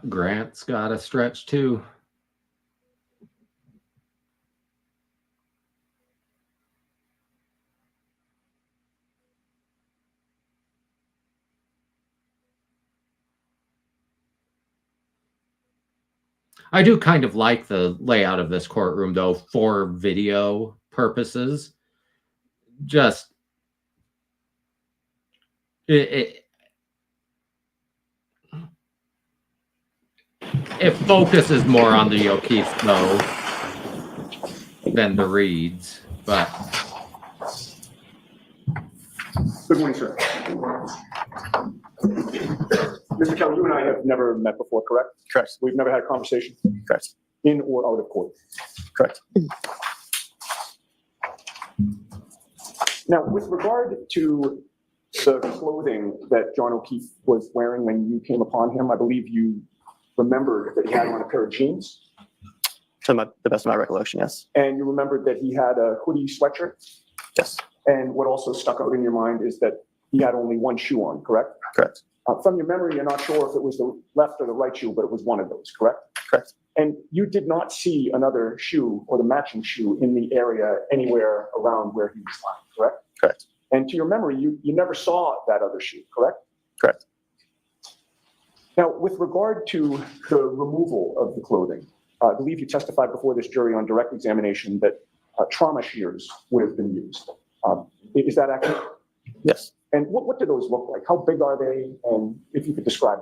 Grant's got a stretch too. I do kind of like the layout of this courtroom, though, for video purposes. Just it focuses more on the O'Keefe, though, than the Reeds, but Good morning, sir. Mr. Kelly, you and I have never met before, correct? Correct. We've never had a conversation Correct. in or out of court. Correct. Now, with regard to the clothing that John O'Keefe was wearing when you came upon him, I believe you remembered that he had on a pair of jeans, To the best of my recollection, yes. and you remembered that he had a hoodie sweatshirt. Yes. And what also stuck out in your mind is that he had only one shoe on, correct? Correct. From your memory, you're not sure if it was the left or the right shoe, but it was one of those, correct? Correct. And you did not see another shoe or the matching shoe in the area anywhere around where he was lying, correct? Correct. And to your memory, you never saw that other shoe, correct? Correct. Now, with regard to the removal of the clothing, I believe you testified before this jury on direct examination that trauma shears would have been used. Is that accurate? Yes. And what do those look like? How big are they? And if you could describe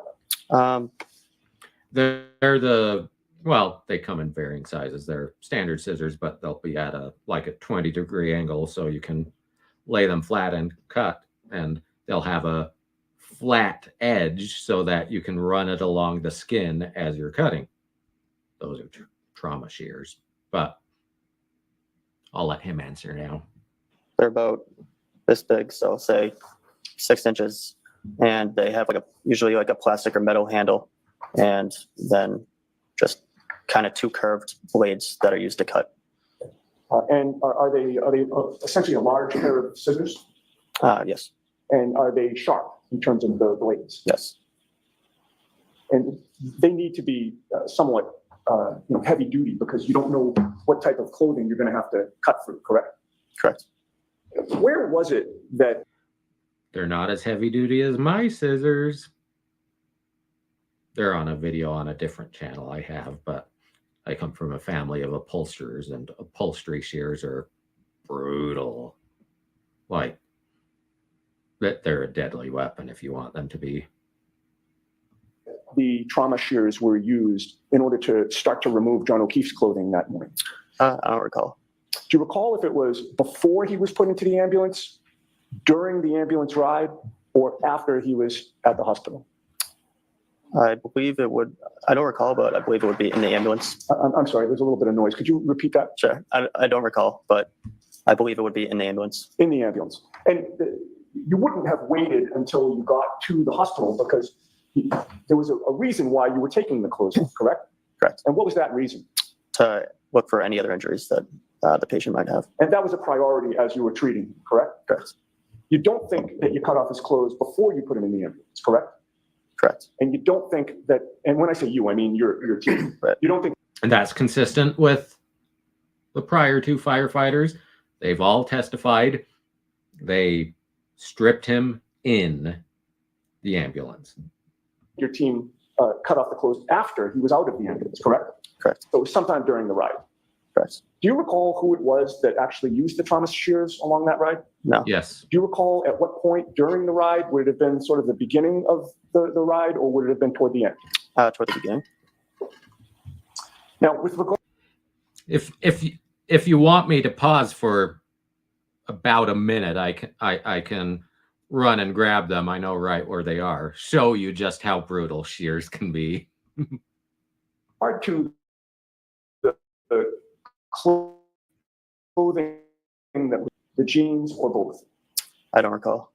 them. Well, they come in varying sizes. They're standard scissors, but they'll be at a 20-degree angle, so you can lay them flat and cut, and they'll have a flat edge so that you can run it along the skin as you're cutting. Those are trauma shears, but I'll let him answer now. They're about this big, so say 6 inches, and they have usually like a plastic or metal handle, and then just kind of 2 curved blades that are used to cut. And are they essentially a large pair of scissors? Yes. And are they sharp in terms of the blades? Yes. And they need to be somewhat heavy duty because you don't know what type of clothing you're going to have to cut through, correct? Correct. Where was it that They're not as heavy duty as my scissors. They're on a video on a different channel I have, but I come from a family of upholsterers, and upholstery shears are brutal. Like, they're a deadly weapon if you want them to be. the trauma shears were used in order to start to remove John O'Keefe's clothing that morning? I don't recall. Do you recall if it was before he was put into the ambulance, during the ambulance ride, or after he was at the hospital? I believe it would, I don't recall, but I believe it would be in the ambulance. I'm sorry, there's a little bit of noise. Could you repeat that? Sure. I don't recall, but I believe it would be in the ambulance. In the ambulance. And you wouldn't have waited until you got to the hospital because there was a reason why you were taking the clothing, correct? Correct. And what was that reason? To look for any other injuries that the patient might have. And that was a priority as you were treating him, correct? Correct. You don't think that you cut off his clothes before you put him in the ambulance, correct? Correct. And you don't think that, and when I say you, I mean your team. Right. You don't think And that's consistent with the prior 2 firefighters. They've all testified they stripped him in the ambulance. your team cut off the clothes after he was out of the ambulance, correct? Correct. So it was sometime during the ride. Correct. Do you recall who it was that actually used the trauma shears along that ride? No. Yes. Do you recall at what point during the ride? Would it have been sort of the beginning of the ride, or would it have been toward the end? Toward the beginning. Now, with regard, If you want me to pause for about a minute, I can run and grab them. I know right where they are. Show you just how brutal shears can be. regard to the clothing that the jeans or both. I don't recall.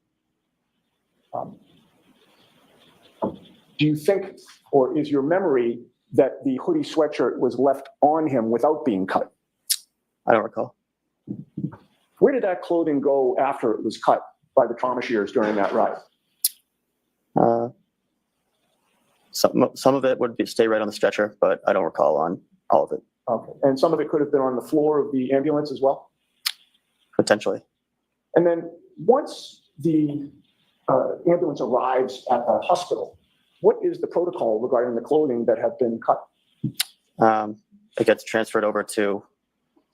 Do you think, or is your memory that the hoodie sweatshirt was left on him without being cut? I don't recall. Where did that clothing go after it was cut by the trauma shears during that ride? Some of it would stay right on the stretcher, but I don't recall on all of it. Okay. And some of it could have been on the floor of the ambulance as well? Potentially. And then once the ambulance arrives at the hospital, what is the protocol regarding the clothing that had been cut? It gets transferred over to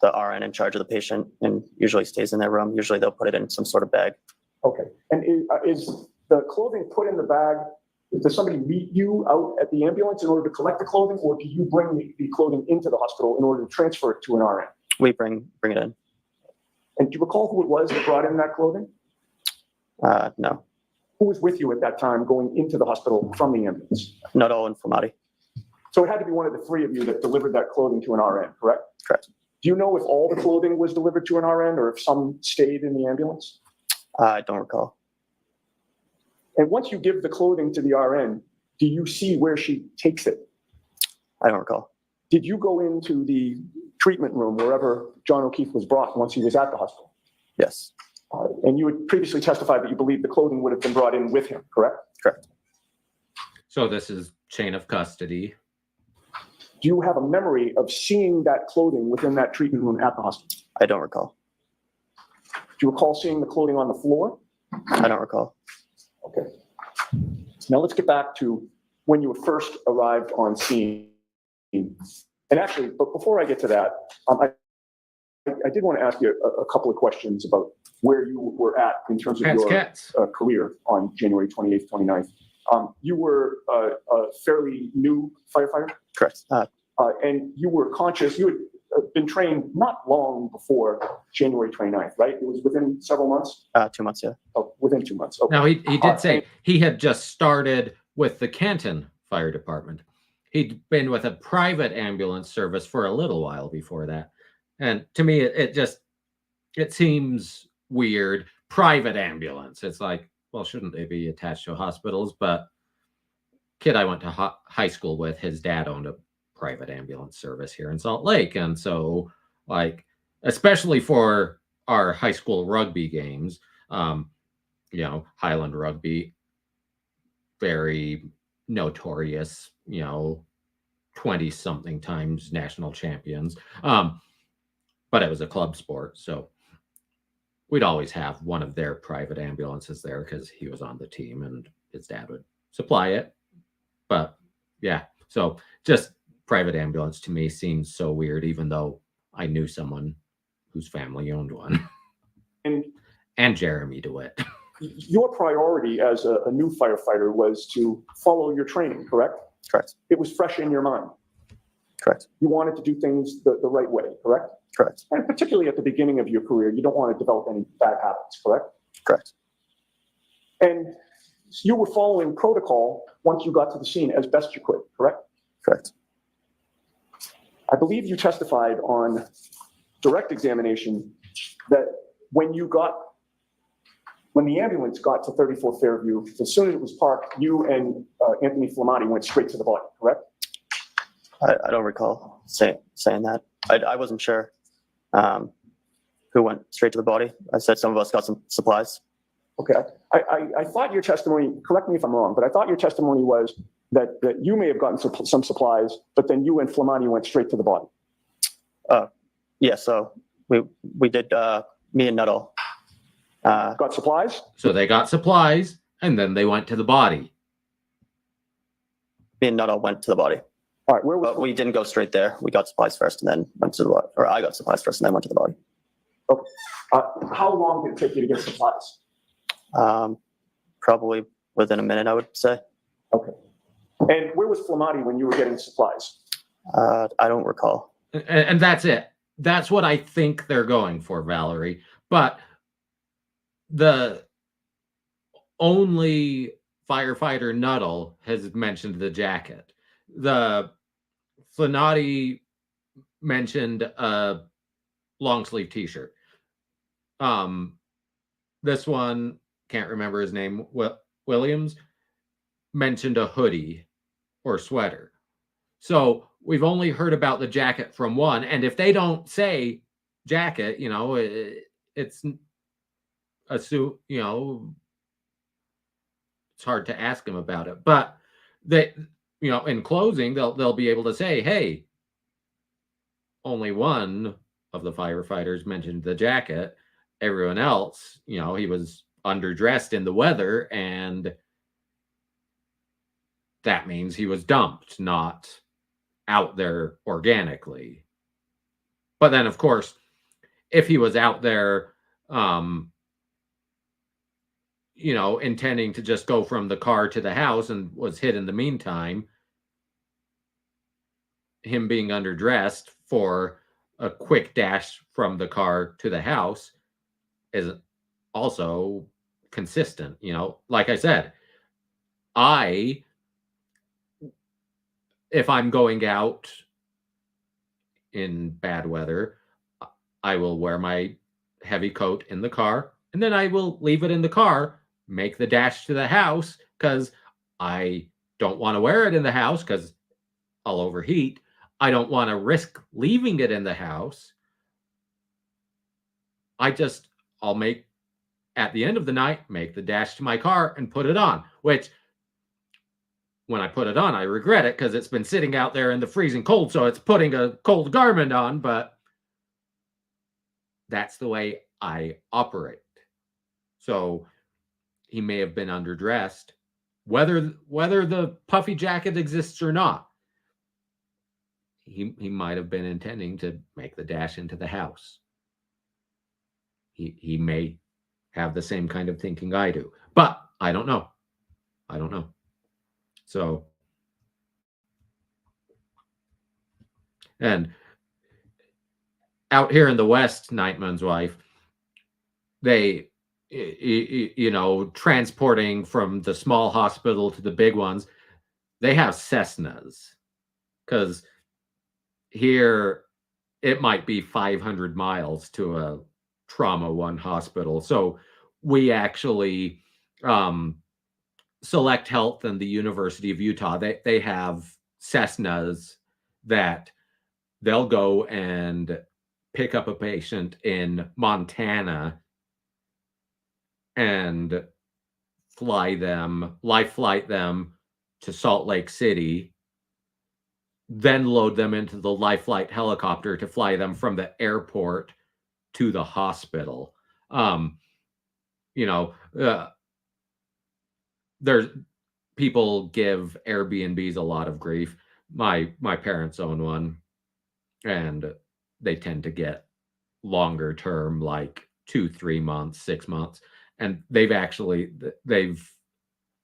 the RN in charge of the patient and usually stays in their room. Usually they'll put it in some sort of bag. Okay. And is the clothing put in the bag? Does somebody meet you out at the ambulance in order to collect the clothing, or do you bring the clothing into the hospital in order to transfer it to an RN? We bring it in. And do you recall who it was that brought in that clothing? No, Who was with you at that time going into the hospital from the ambulance? not all informati. So it had to be one of the 3 of you that delivered that clothing to an RN, correct? Correct. Do you know if all the clothing was delivered to an RN or if some stayed in the ambulance? I don't recall. And once you give the clothing to the RN, do you see where she takes it? I don't recall. Did you go into the treatment room wherever John O'Keefe was brought once he was at the hospital? Yes. And you had previously testified that you believe the clothing would have been brought in with him, correct? Correct. So this is chain of custody. Do you have a memory of seeing that clothing within that treatment room at the hospital? I don't recall. Do you recall seeing the clothing on the floor? I don't recall. Okay. Now let's get back to when you first arrived on scene. And actually, but before I get to that, I did want to ask you a couple of questions about where you were at in terms of your career on January 28th, 29th. You were a fairly new firefighter? Correct. And you were conscious, you been trained not long before January 29th, right? It was within several months? 2 months, yeah. Oh, within 2 months. Okay. Now, he All did right, say he had just started with the Canton Fire Department. He'd been with a private ambulance service for a little while before that. And to me, it seems weird. Private ambulance. It's like, well, shouldn't they be attached to hospitals? But kid I went to high school with, his dad owned a private ambulance service here in Salt Lake. And so, like, especially for our high school rugby games, Highland Rugby, very notorious, 20 something times national champions. But it was a club sport. So we'd always have one of their private ambulances there because he was on the team and his dad would supply it. But yeah, so just private ambulance to me seems so weird, even though I knew someone whose family owned one. And Jeremy DeWitt. Your priority as a new firefighter was to follow your training, correct? Correct. It was fresh in your mind. Correct. You wanted to do things the right way, correct? Correct. And particularly at the beginning of your career, you don't want to develop any bad habits, correct? Correct. And you were following protocol once you got to the scene as best you could, correct? Correct. I believe you testified on direct examination that when the ambulance got to 34 Fairview, as soon as it was parked, you and Anthony Flamati went straight to the body, correct? I don't recall saying that. I wasn't sure who went straight to the body. I said some of us got some supplies. Okay. I thought your testimony, correct me if I'm wrong, but I thought your testimony was that you may have gotten some supplies, but then you and Flamati went straight to the body. Yeah, so we did, me and Nuttall. Got supplies? So they got supplies and then they went to the body. Me and Nuttall went to the body. All right, where was But we didn't go straight there. We got supplies first and then went to the body. Or I got supplies first and then went to the body. Okay. How long did it take you to get supplies? Probably within a minute, I would say. Okay. And where was Flamati when you were getting supplies? I don't recall. And that's it. That's what I think they're going for, Valerie. But the only firefighter Nuttall has mentioned the jacket. The Flanati mentioned a long sleeve t-shirt. This one, can't remember his name, Williams, mentioned a hoodie or sweater. So we've only heard about the jacket from one. And if they don't say jacket, it's a suit, it's hard to ask them about it. But they, in closing, they'll be able to say, hey, only one of the firefighters mentioned the jacket. Everyone else, he was underdressed in the weather, and that means he was dumped, not out there organically. But then, of course, if he was out there, intending to just go from the car to the house and was hit in the meantime, him being underdressed for a quick dash from the car to the house is also consistent. Like I said, if I'm going out in bad weather, I will wear my heavy coat in the car, and then I will leave it in the car, make the dash to the house, because I don't want to wear it in the house because I'll overheat. I don't want to risk leaving it in the house. I'll make, at the end of the night, make the dash to my car and put it on, which when I put it on, I regret it because it's been sitting out there in the freezing cold. So it's putting a cold garment on, but that's the way I operate. So he may have been underdressed, whether the puffy jacket exists or not. He might have been intending to make the dash into the house. He may have the same kind of thinking I do, but I don't know. So, and out here in the West, Nightman's wife, they, transporting from the small hospital to the big ones, they have Cessnas because here it might be 500 miles to a trauma one hospital. So we actually, Select Health and the University of Utah, they have Cessnas that they'll go and pick up a patient in Montana and life flight them to Salt Lake City, then load them into the life flight helicopter to fly them from the airport to the hospital. You know, there's people give Airbnbs a lot of grief. My parents own one, and they tend to get longer term, like 2-3 months, 6 months, and they've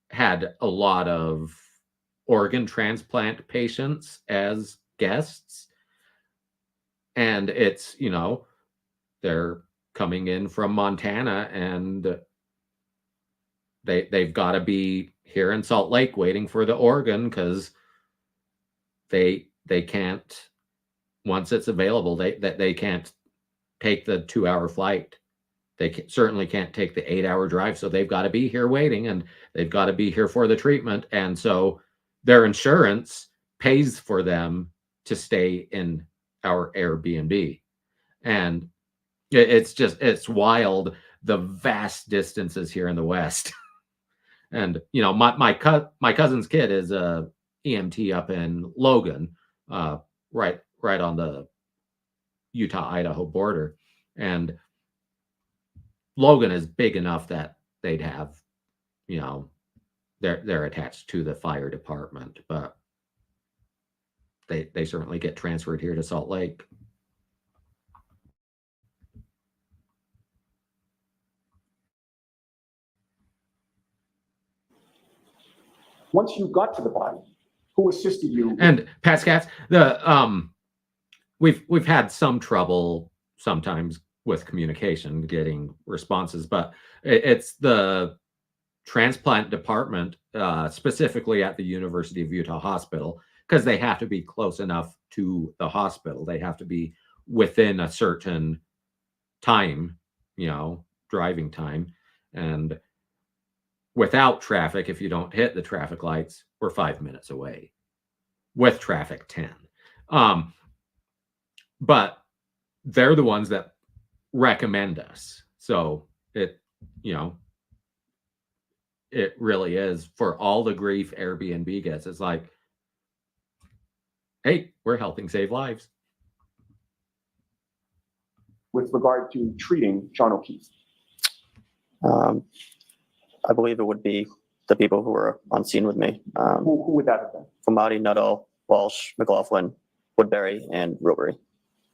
had a lot of organ transplant patients as guests, and it's, they're coming in from Montana, and they've got to be here in Salt Lake waiting for the organ because they can't, once it's available, they can't take the 2-hour flight. They certainly can't take the 8-hour drive. So they've got to be here waiting, and they've got to be here for the treatment. And so their insurance pays for them to stay in our Airbnb. And it's wild, the vast distances here in the West. And, my cousin's kid is a EMT up in Logan, right on the Utah-Idaho border. And Logan is big enough that they'd have, they're attached to the fire department, but they certainly get transferred here to Salt Lake. Once you got to the body, who assisted you? And Pascats, we've had some trouble sometimes with communication, getting responses, but it's the transplant department, specifically at the University of Utah Hospital, because they have to be close enough to the hospital. They have to be within a certain time, driving time. And without traffic, if you don't hit the traffic lights, we're 5 minutes away. With traffic, 10. But they're the ones that recommend us. So it really is, for all the grief Airbnb gets. It's like, hey, we're helping save lives. With regard to treating John O'Keefe? I believe it would be the people who were on scene with me. Who would that have been? Fomati, Nuttall, Walsh, McLaughlin, Woodbury, and Robery.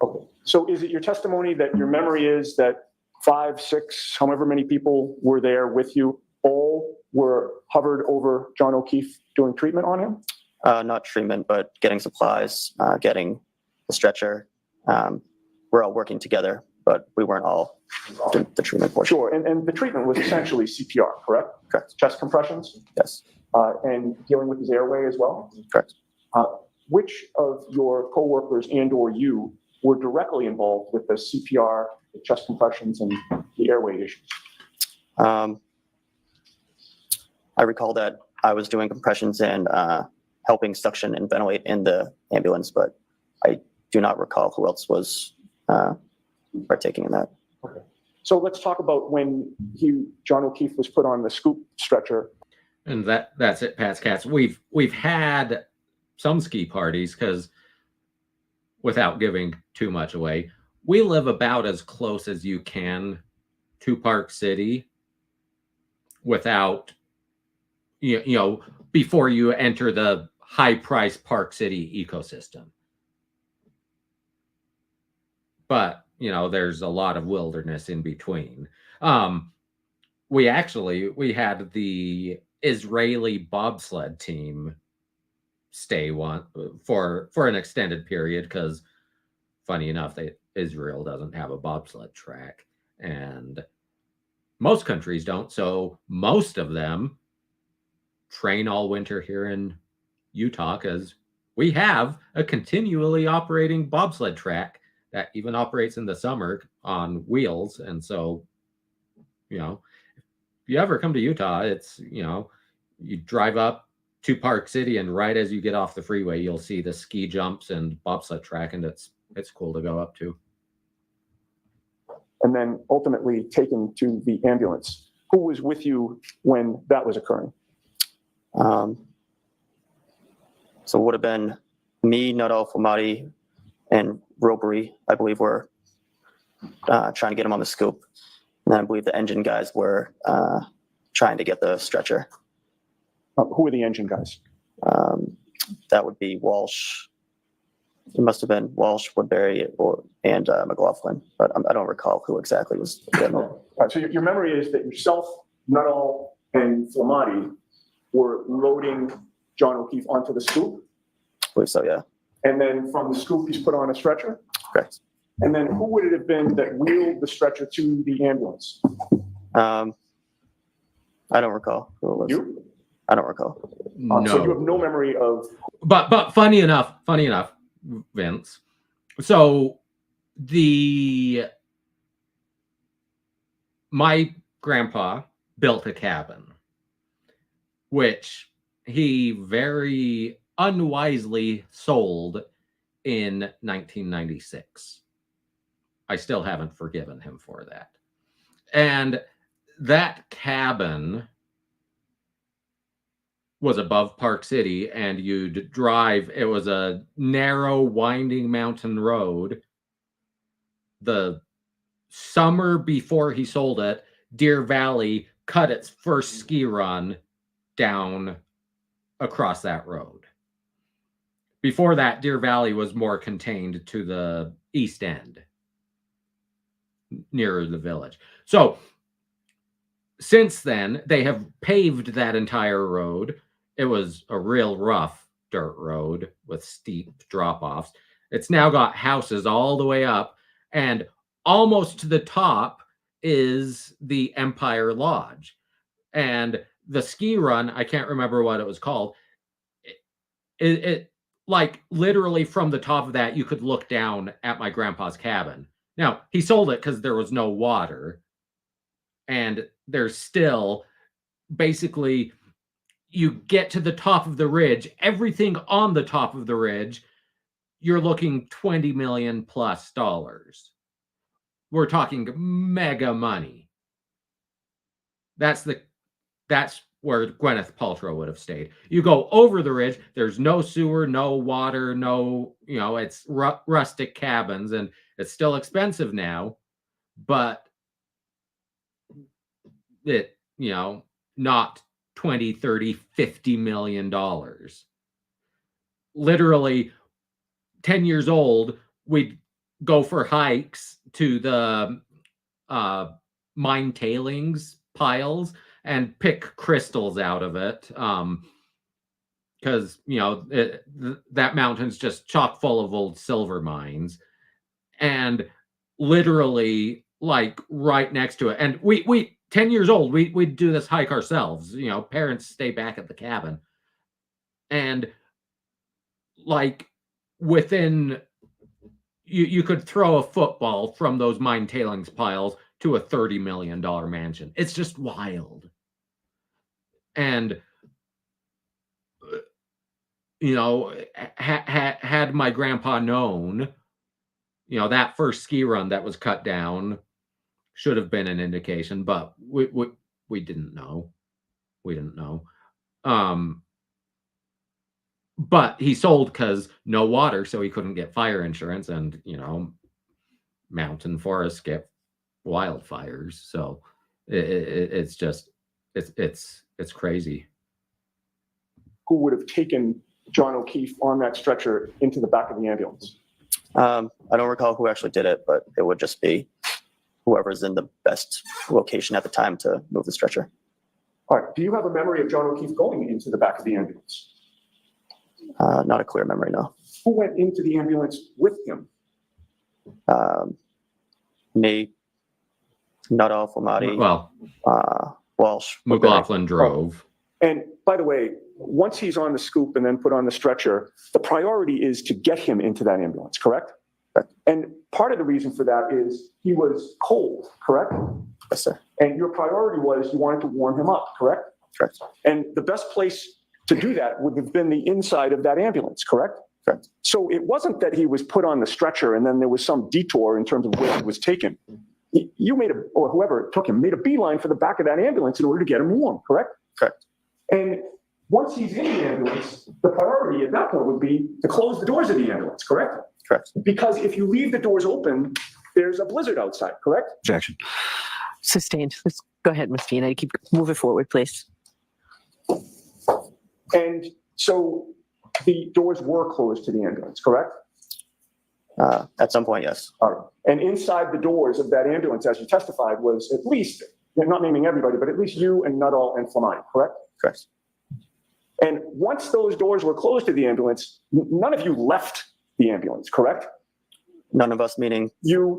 Okay. So is it your testimony that your memory is that 5, 6, however many people were there with you, all were hovered over John O'Keefe doing treatment on him? Not treatment, but getting supplies, getting the stretcher. We're all working together, but we weren't all doing the treatment portion. Sure. And the treatment was essentially CPR, correct? Correct. Chest compressions? Yes. And dealing with his airway as well? Correct. Which of your coworkers and or you were directly involved with the CPR, the chest compressions, and the airway issues? I recall that I was doing compressions and helping suction and ventilate in the ambulance, but I do not recall who else was partaking in that. Okay. So let's talk about when John O'Keefe was put on the scoop stretcher. And that's it, Pascats. We've had some ski parties, because without giving too much away, we live about as close as you can to Park City without, before you enter the high-priced Park City ecosystem. But, there's a lot of wilderness in between. We had the Israeli bobsled team stay for an extended period, because funny enough, Israel doesn't have a bobsled track, and most countries don't. So most of them train all winter here in Utah because we have a continually operating bobsled track that even operates in the summer on wheels. And so, if you ever come to Utah, it's, you drive up to Park City, and right as you get off the freeway, you'll see the ski jumps and bobsled track, and it's cool to go up to. And then ultimately taken to the ambulance. Who was with you when that was occurring? So it would have been me, Nuttall, Flamati, and Robery, I believe, were trying to get him on the scoop. And then I believe the engine guys were trying to get the stretcher. Who were the engine guys? That would be Walsh. It must have been Walsh, Woodbury, and McLaughlin, but I don't recall who exactly was. All right, so your memory is that yourself, Nuttall, and Flamati were loading John O'Keefe onto the scoop, I believe so, yeah. and then from the scoop, he's put on a stretcher? Correct. And then who would it have been that wheeled the stretcher to the ambulance? I don't recall who it was. You? I don't recall. No. So you have no memory of... But funny enough, Vince. So my grandpa built a cabin, which he very unwisely sold in 1996. I still haven't forgiven him for that. And that cabin was above Park City, and you'd drive. It was a narrow, winding mountain road. The summer before he sold it, Deer Valley cut its first ski run down across that road. Before that, Deer Valley was more contained to the east end, nearer the village. So since then, they have paved that entire road. It was a real rough dirt road with steep drop-offs. It's now got houses all the way up, and almost to the top is the Empire Lodge. And the ski run, I can't remember what it was called. It like literally from the top of that, you could look down at my grandpa's cabin. Now, he sold it because there was no water. And there's still basically, you get to the top of the ridge, everything on the top of the ridge, you're looking $20 million plus. We're talking mega money. That's where Gwyneth Paltrow would have stayed. You go over the ridge, there's no sewer, no water, no, it's rustic cabins, and it's still expensive now, but it, not 20, 30, $50 million. Literally 10 years old, we'd go for hikes to the mine tailings piles and pick crystals out of it. Because, that mountain's just chock full of old silver mines. And literally, like, right next to it. And we 10 years old, we'd do this hike ourselves. Parents stay back at the cabin. And, like, within, you could throw a football from those mine tailings piles to a $30 million mansion. It's just wild. And, had my grandpa known, that first ski run that was cut down should have been an indication, but we didn't know. We didn't know. But he sold because no water, so he couldn't get fire insurance, and mountain forests get wildfires, so it's just it's crazy. Who would have taken John O'Keefe on that stretcher into the back of the ambulance? I don't recall who actually did it, but it would just be whoever's in the best location at the time to move the stretcher. All right. Do you have a memory of John O'Keefe going into the back of the ambulance? Not a clear memory, no. Who went into the ambulance with him? Me, Nuttall, Flamati, Well, Walsh. McLaughlin drove. And by the way, once he's on the scoop and then put on the stretcher, the priority is to get him into that ambulance, correct? And part of the reason for that is he was cold, correct? Yes, sir. And your priority was you wanted to warm him up, correct? Correct. And the best place to do that would have been the inside of that ambulance, correct? Correct. So it wasn't that he was put on the stretcher and then there was some detour in terms of where he was taken. You made or whoever took him, made a beeline for the back of that ambulance in order to get him warm, correct? Correct. And once he's in the ambulance, the priority at that point would be to close the doors of the ambulance, correct? Correct. Because if you leave the doors open, there's a blizzard outside, correct? Objection. Sustained. Let's go ahead, Ms. Fina. Keep moving forward, please. And so the doors were closed to the ambulance, correct? At some point, yes. All right. And inside the doors of that ambulance, as you testified, was at least, not naming everybody, but at least you and Nuttall and Flamani, correct? Correct. And once those doors were closed to the ambulance, none of you left the ambulance, correct? None of us, meaning?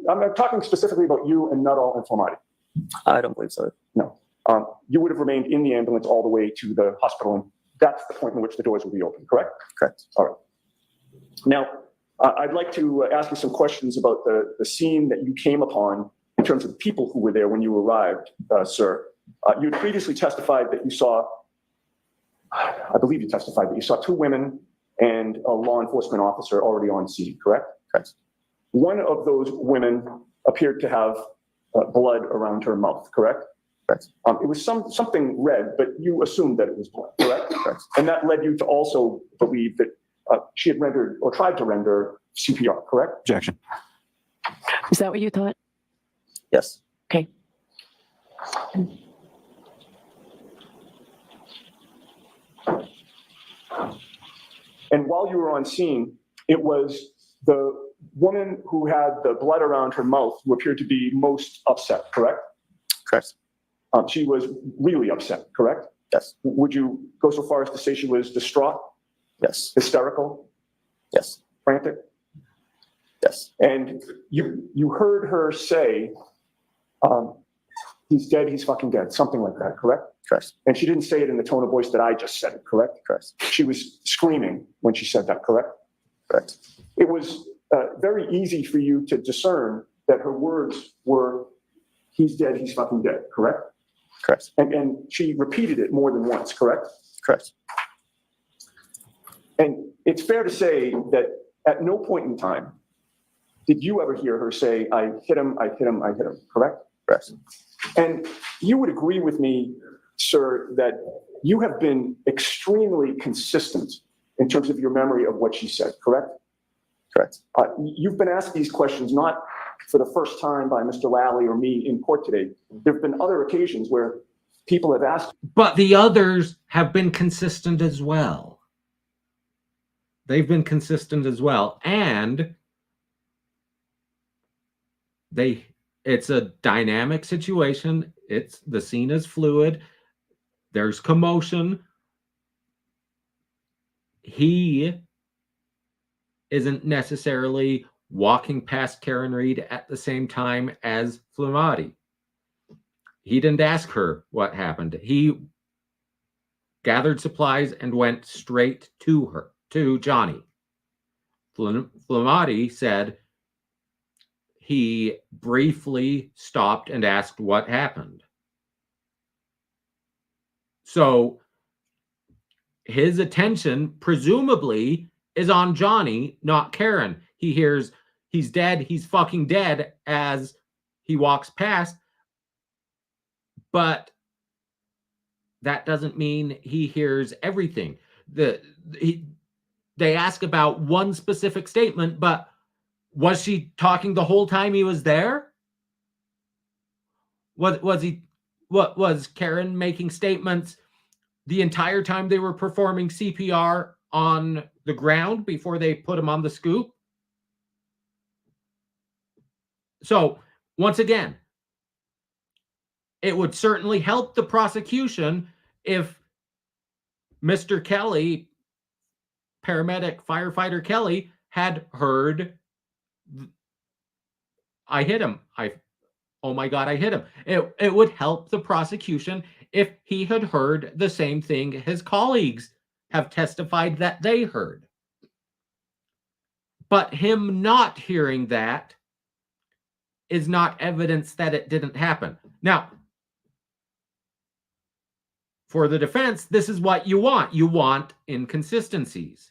I'm talking specifically about you and Nuttall and Flamani. I don't believe so. No. You would have remained in the ambulance all the way to the hospital, and that's the point in which the doors would be open, correct? Correct. All right. Now, I'd like to ask you some questions about the scene that you came upon in terms of the people who were there when you arrived, sir. You had previously testified that you saw, I believe you testified that you saw 2 women and a law enforcement officer already on scene, correct? Correct. One of those women appeared to have blood around her mouth, correct? Correct. It was something red, but you assumed that it was blood, correct? Correct. And that led you to also believe that she had rendered or tried to render CPR, correct? Objection. Is that what you thought? Yes. Okay. And while you were on scene, it was the woman who had the blood around her mouth who appeared to be most upset, correct? Correct. She was really upset, correct? Yes. Would you go so far as to say she was distraught, Yes. hysterical, Yes. frantic? Yes. And you heard her say, he's dead, he's fucking dead, something like that, correct? Correct. And she didn't say it in the tone of voice that I just said it, correct? Correct. She was screaming when she said that, correct? Correct. It was very easy for you to discern that her words were, he's dead, he's fucking dead, correct? Correct. And she repeated it more than once, correct? Correct. And it's fair to say that at no point in time did you ever hear her say, I hit him, I hit him, I hit him, correct? Correct. And you would agree with me, sir, that you have been extremely consistent in terms of your memory of what she said, correct? Correct. You've been asked these questions not for the first time by Mr. Lally or me in court today. There have been other occasions where people have asked. But the others have been consistent as well. They've been consistent as well. And it's a dynamic situation. The scene is fluid. There's commotion. He isn't necessarily walking past Karen Reed at the same time as Flamati. He didn't ask her what happened. He gathered supplies and went straight to Johnny. Flamati said he briefly stopped and asked what happened. So his attention presumably is on Johnny, not Karen. He hears he's dead, he's fucking dead as he walks past. But that doesn't mean he hears everything. They ask about one specific statement, but was she talking the whole time he was there? What was Karen making statements the entire time they were performing CPR on the ground before they put him on the scoop? So, once again, it would certainly help the prosecution if Mr. Kelly, paramedic firefighter Kelly, had heard I hit him. Oh my God, I hit him. It would help the prosecution if he had heard the same thing his colleagues have testified that they heard. But him not hearing that is not evidence that it didn't happen. Now, for the defense, this is what you want. You want inconsistencies.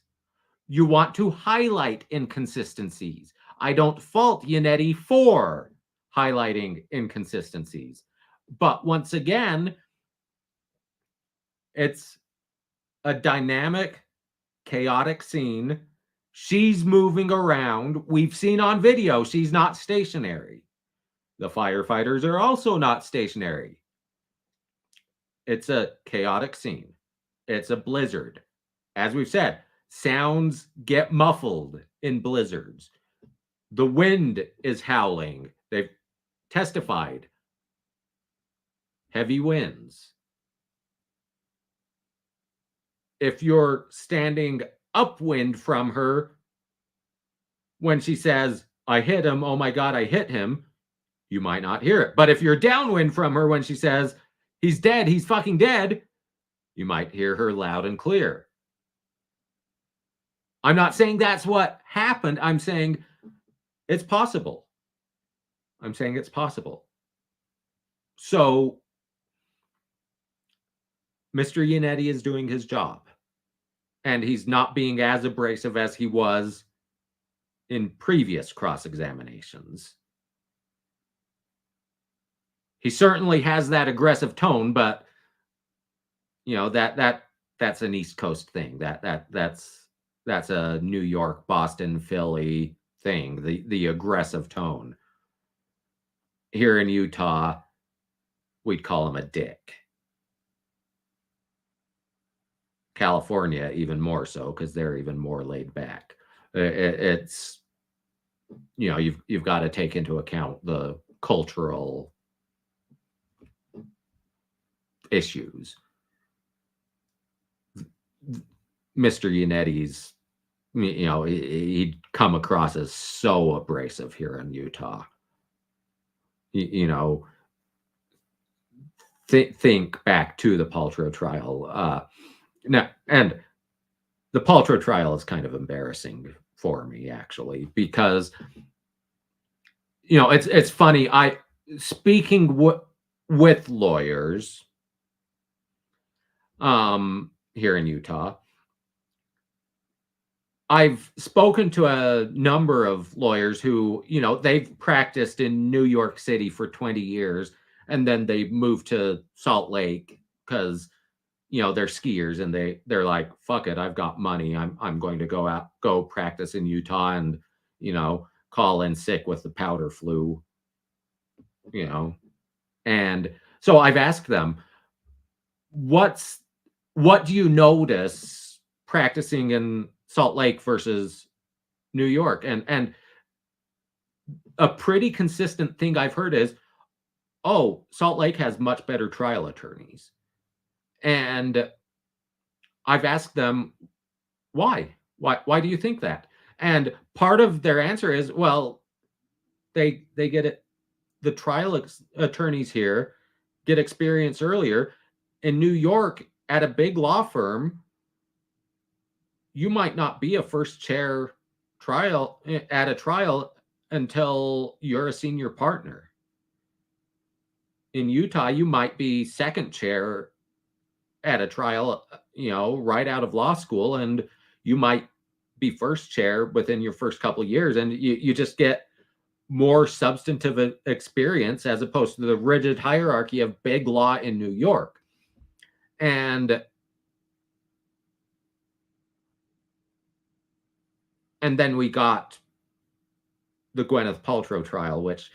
You want to highlight inconsistencies. I don't fault Yannetti for highlighting inconsistencies. But once again, it's a dynamic, chaotic scene. She's moving around. We've seen on video, she's not stationary. The firefighters are also not stationary. It's a chaotic scene. It's a blizzard. As we've said, sounds get muffled in blizzards. The wind is howling. They've testified. Heavy winds. If you're standing upwind from her when she says, I hit him, oh my God, I hit him, you might not hear it. But if you're downwind from her when she says, he's dead, he's fucking dead, you might hear her loud and clear. I'm not saying that's what happened. I'm saying it's possible. I'm saying it's possible. So Mr. Yannetti is doing his job. And he's not being as abrasive as he was in previous cross-examinations. He certainly has that aggressive tone, but you know, that's an East Coast thing. That's a New York, Boston, Philly thing, the aggressive tone. Here in Utah, we'd call him a dick. California even more so, because they're even more laid back. It's, you know, you've got to take into account the cultural issues. Mr. Yannetti's, you know, he'd come across as so abrasive here in Utah. You know, think back to the Paltrow trial. Now, and the Paltrow trial is kind of embarrassing for me, actually, because, you know, it's funny. Speaking with lawyers here in Utah, I've spoken to a number of lawyers who, you know, they've practiced in New York City for 20 years, and then they moved to Salt Lake because, you know, they're skiers, and they're like, fuck it, I've got money. I'm going to go practice in Utah and, you know, call in sick with the powder flu, you know. And so I've asked them, what do you notice practicing in Salt Lake versus New York? And a pretty consistent thing I've heard is, oh, Salt Lake has much better trial attorneys. And I've asked them, why do you think that? And part of their answer is, well, they get it. The trial attorneys here get experience earlier. In New York, at a big law firm, you might not be a first chair at a trial until you're a senior partner. In Utah, you might be second chair at a trial, you know, right out of law school, and you might be first chair within your first couple of years, and you just get more substantive experience as opposed to the rigid hierarchy of big law in New York. And then we got the Gwyneth Paltrow trial, which,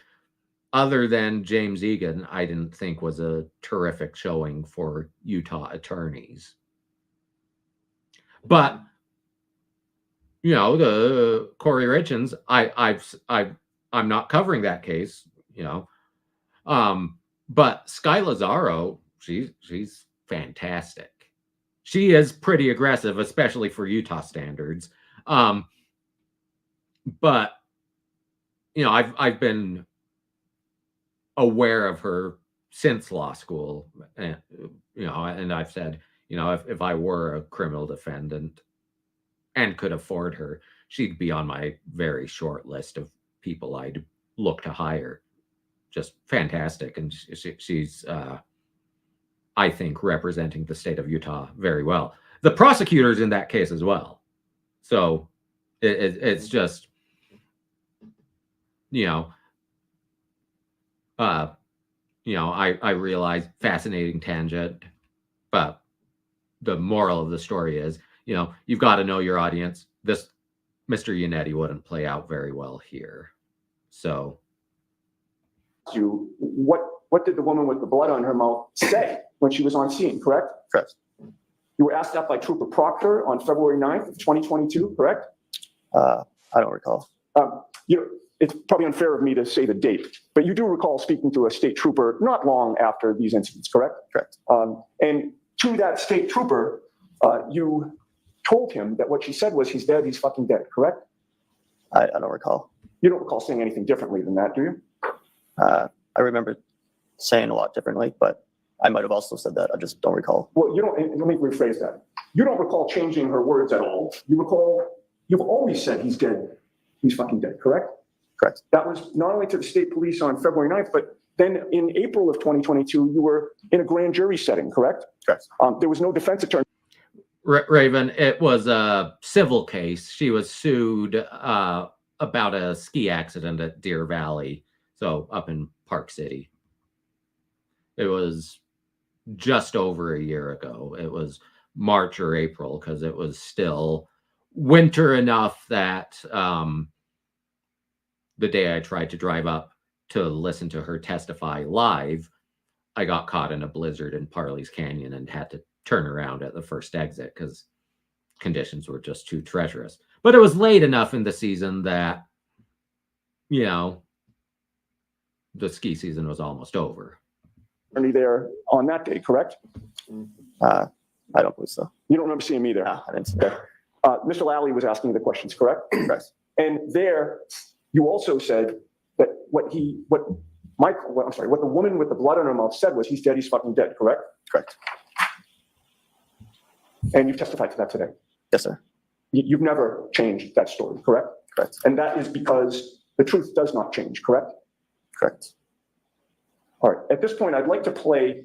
other than James Egan, I didn't think was a terrific showing for Utah attorneys. But, you know, the Corey Richens, I'm not covering that case, you know. But Sky Lazaro, she's fantastic. She is pretty aggressive, especially for Utah standards. But, you know, I've been aware of her since law school. And, and I've said, if I were a criminal defendant and could afford her, she'd be on my very short list of people I'd look to hire. Just fantastic. And she's, I think, representing the state of Utah very well. The prosecutors in that case as well. So it's just, I realize fascinating tangent, but the moral of the story is, you've got to know your audience. This Mr. Yannetti wouldn't play out very well here. So, what did the woman with the blood on her mouth say when she was on scene, correct? Correct. You were asked that by Trooper Proctor on February 9th of 2022, correct? I don't recall. It's probably unfair of me to say the date, but you do recall speaking to a state trooper not long after these incidents, correct? Correct. And to that state trooper, you told him that what she said was, he's dead, he's fucking dead, correct? I don't recall. You don't recall saying anything differently than that, do you? I remember saying a lot differently, but I might have also said that. I just don't recall. Well, you don't, let me rephrase that. You don't recall changing her words at all. You recall, you've always said he's dead, he's fucking dead, correct? Correct. That was not only to the state police on February 9th, but then in April of 2022, you were in a grand jury setting, correct? Correct. There was no defense attorney. Raven, it was a civil case. She was sued about a ski accident at Deer Valley, so up in Park City. It was just over a year ago. It was March or April, because it was still winter enough that the day I tried to drive up to listen to her testify live, I got caught in a blizzard in Parley's Canyon and had to turn around at the first exit because conditions were just too treacherous. But it was late enough in the season that, the ski season was almost over. There on that day, correct? I don't believe so. You don't remember seeing me there? No, I didn't see that. Mr. Lally was asking the questions, correct? Correct. And there, you also said that what the woman with the blood on her mouth said was, he's dead, he's fucking dead, correct? Correct. And you've testified to that today. Yes, sir. You've never changed that story, correct? Correct. And that is because the truth does not change, correct? Correct. All right. At this point, I'd like to play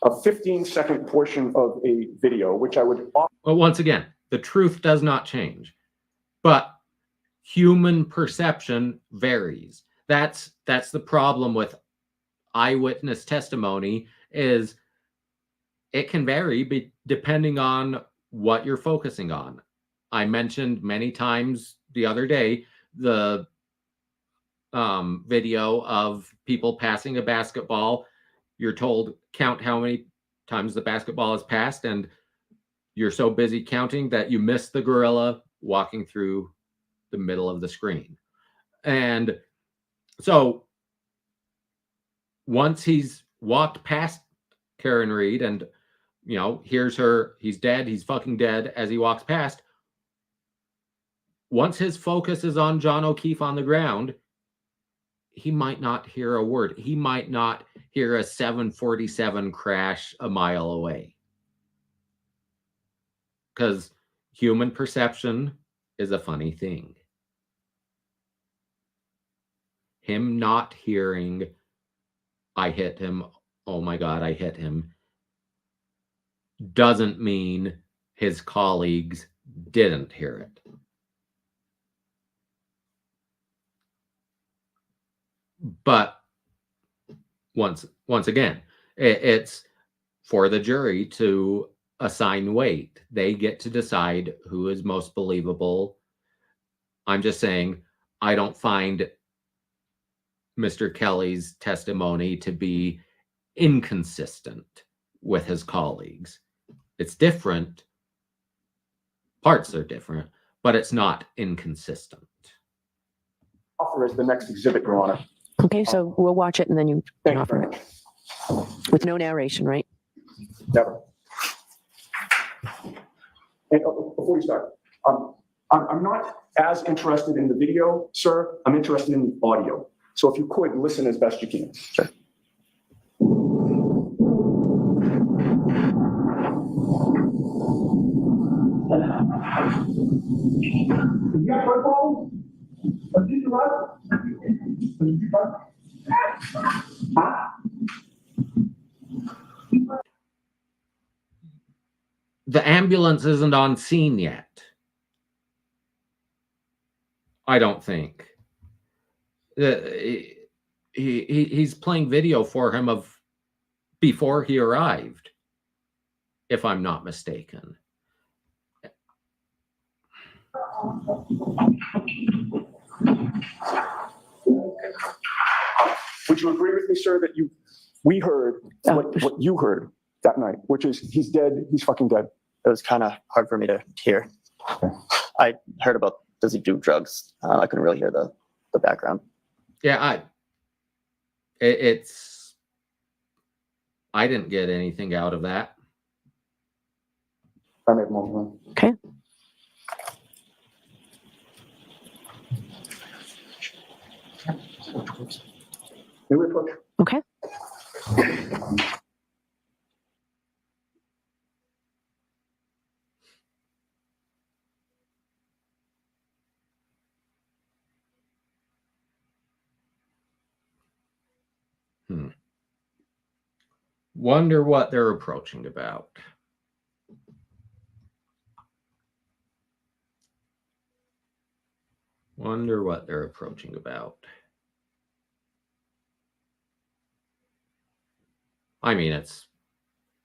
a 15-second portion of a video, which I would offer. Well, once again, the truth does not change, but human perception varies. That's the problem with eyewitness testimony, is it can vary depending on what you're focusing on. I mentioned many times the other day the video of people passing a basketball. You're told, count how many times the basketball is passed, and you're so busy counting that you miss the gorilla walking through the middle of the screen. And so once he's walked past Karen Reed and, hears her, he's dead, he's fucking dead, as he walks past, once his focus is on John O'Keefe on the ground, he might not hear a word. He might not hear a 747 crash a mile away. Because human perception is a funny thing. Him not hearing, I hit him, oh my God, I hit him, doesn't mean his colleagues didn't hear it. But once again, it's for the jury to assign weight. They get to decide who is most believable. I'm just saying, I don't find Mr. Kelly's testimony to be inconsistent with his colleagues. It's different. Parts are different, but it's not inconsistent. Offer as the next exhibit, Your Honor. Okay, so we'll watch it and then you Thank can you offer very it much. with no narration, right? Never. And before we start, I'm not as interested in the video, sir. I'm interested in the audio. So if you could listen as best you can. Sure. The ambulance isn't on scene yet. I don't think. He's playing video for him of before he arrived, if I'm not mistaken. Would you agree with me, sir, that we heard what you heard that night, which is he's dead, he's fucking dead? It was kind of hard for me to hear. I heard about, does he do drugs? I couldn't really hear the background. Yeah, I didn't get anything out of that. I made one. Okay. New approach. Okay. Wonder what they're approaching about. Wonder what they're approaching about. I mean, it's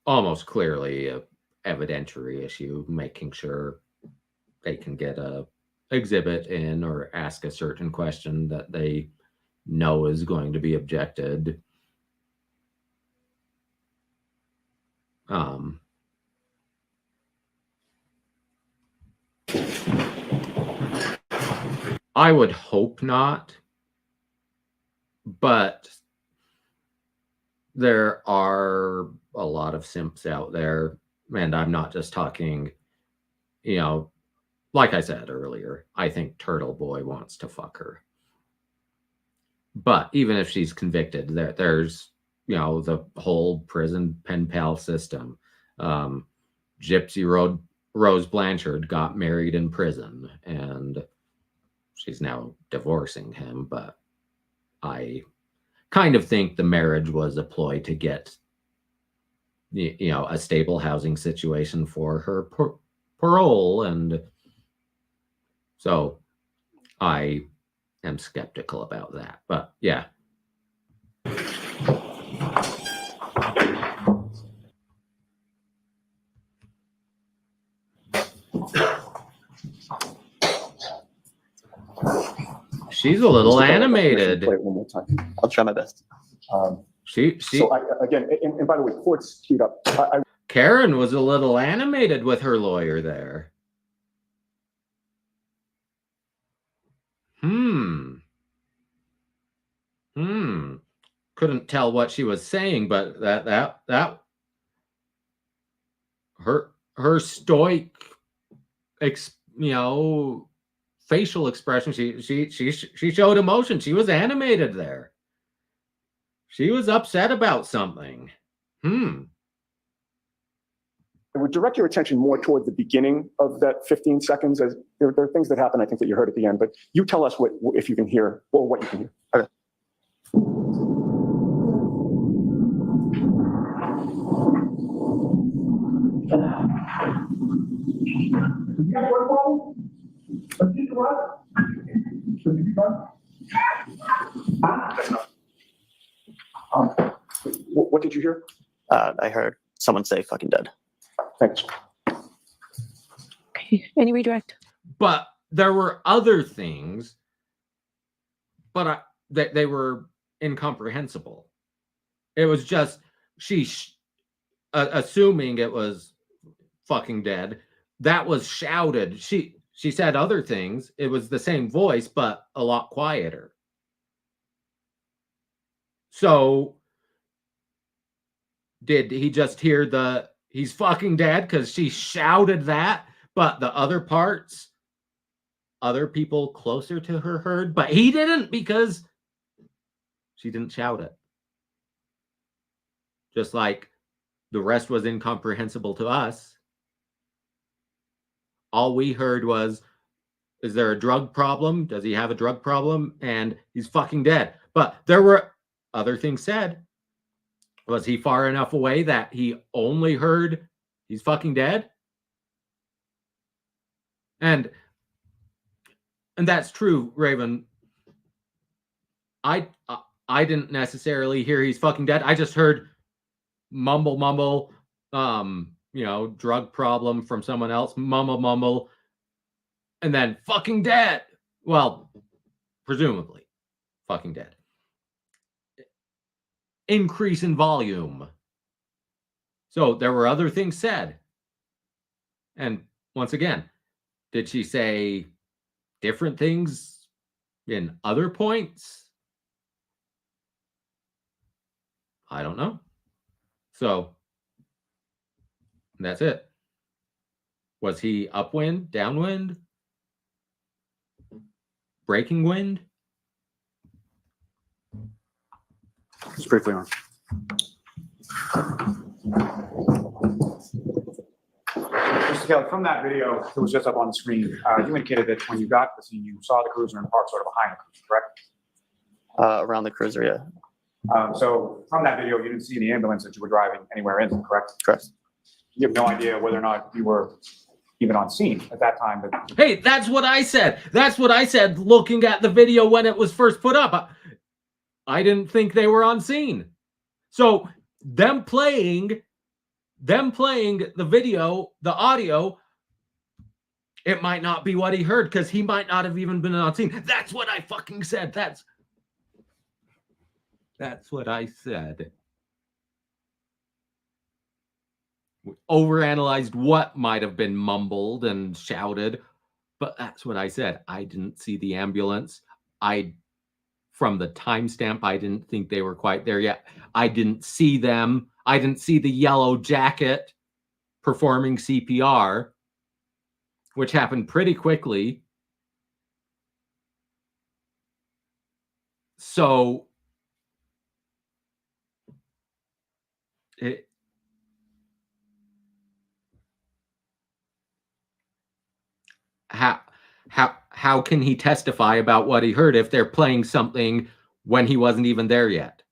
almost clearly a evidentiary issue, making sure they can get a exhibit in or ask a certain question that they know is going to be objected. I would hope not, but there are a lot of simps out there, and I'm not just talking, you know, like I said earlier, I think Turtle Boy wants to fuck her. But even if she's convicted, there's, you know, the whole prison pen pal system. Gypsy Rose Blanchard got married in prison, and she's now divorcing him. But I kind of think the marriage was a ploy to get, you know, a stable housing situation for her parole. And so I am skeptical about that. But yeah. She's a little animated. Play it one more time. I'll try my best. So again, and by the way, court's queued up. Karen was a little animated with her lawyer there. Couldn't tell what she was saying, but that her stoic, you know, facial expression. She showed emotion. She was animated there. She was upset about something. I would direct your attention more toward the beginning of that 15 seconds. As there are things that happen, I think, that you heard at the end. But you tell us if you can hear or what you can hear. Okay. What did you hear? I heard someone say fucking dead. Thanks. Okay. Any redirect? But there were other things, but they were incomprehensible. It was just assuming it was fucking dead. That was shouted. She said other things. It was the same voice, but a lot quieter. So did he just hear he's fucking dead because she shouted that, but the other parts, other people closer to her heard, but he didn't because she didn't shout it. Just like the rest was incomprehensible to us. all we heard was, is there a drug problem? Does he have a drug problem? And he's fucking dead. But there were other things said. Was he far enough away that he only heard he's fucking dead? And that's true, Raven. I didn't necessarily hear he's fucking dead. I just heard mumble, drug problem from someone else, mumble, and then fucking dead. Well, presumably fucking dead. Increase in volume. So there were other things said. And once again, did she say different things in other points? I don't know. So that's it. Was he upwind, downwind, breaking wind? Just briefly on. Mr. Kelly, from that video that was just up on the screen, you indicated that when you got to the scene, you saw the cruiser in park sort of behind the cruiser, correct? Around the cruiser, yeah. So from that video, you didn't see the ambulance that you were driving anywhere in, correct? Correct. You have no idea whether or not you were even on scene at that time. But Hey, that's what I said. That's what I said looking at the video when it was first put up. I didn't think they were on scene. So them playing the video, the audio, it might not be what he heard because he might not have even been on scene. That's what I fucking said. That's what I said. We overanalyzed what might have been mumbled and shouted, but that's what I said. I didn't see the ambulance. From the timestamp, I didn't think they were quite there yet. I didn't see them. I didn't see the yellow jacket performing CPR, which happened pretty quickly. So how can he testify about what he heard if they're playing something when he wasn't even there yet?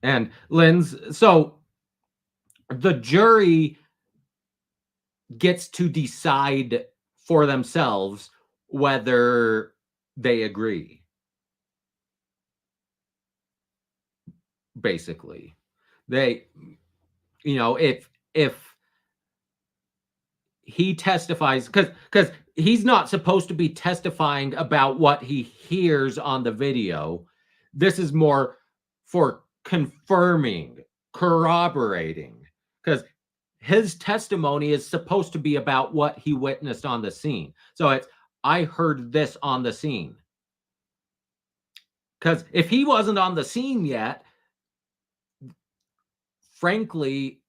And Lynn's, so the jury gets to decide for themselves whether they agree. Basically, they, if he testifies, because he's not supposed to be testifying about what he hears on the video. This is more for confirming, corroborating, because his testimony is supposed to be about what he witnessed on the scene. So it's, I heard this on the scene. Because if he wasn't on the scene yet, frankly,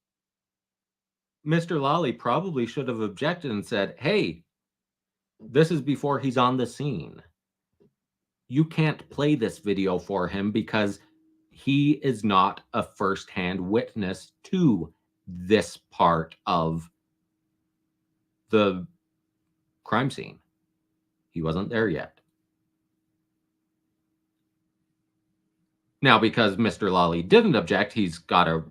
Mr. Lally probably should have objected and said, hey, this is before he's on the scene. You can't play this video for him because he is not a firsthand witness to this part of the crime scene. He wasn't there yet. Now, because Mr. Lally didn't object, he's got to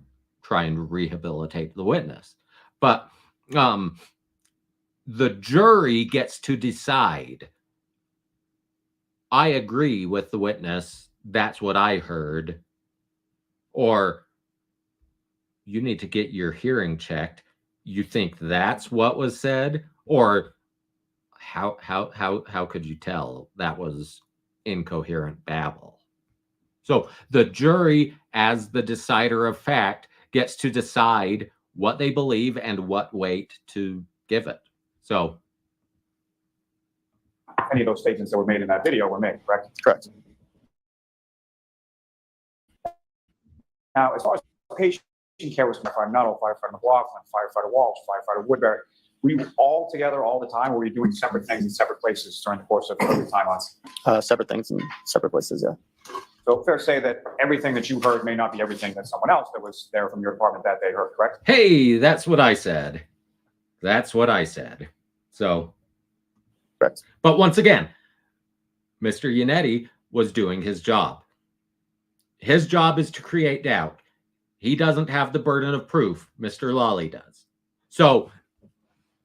try and rehabilitate the witness. But the jury gets to decide. I agree with the witness. That's what I heard. Or you need to get your hearing checked. You think that's what was said? Or how could you tell that was incoherent babble? So the jury, as the decider of fact, gets to decide what they believe and what weight to give it. So any of those statements that were made in that video were made, correct? Correct. Now, as far as patient care was concerned, Firefighter Nuttall, Firefighter McLaughlin, Firefighter Walsh, Firefighter Woodbury, were you all together all the time, or were you doing separate things in separate places during the course of your time on? Separate things in separate places, yeah. So fair to say that everything that you heard may not be everything that someone else that was there from your department that day heard, correct? hey, that's what I said. That's what I said. So, Correct. but once again, Mr. Yannetti was doing his job. His job is to create doubt. He doesn't have the burden of proof. Mr. Lawley does. So,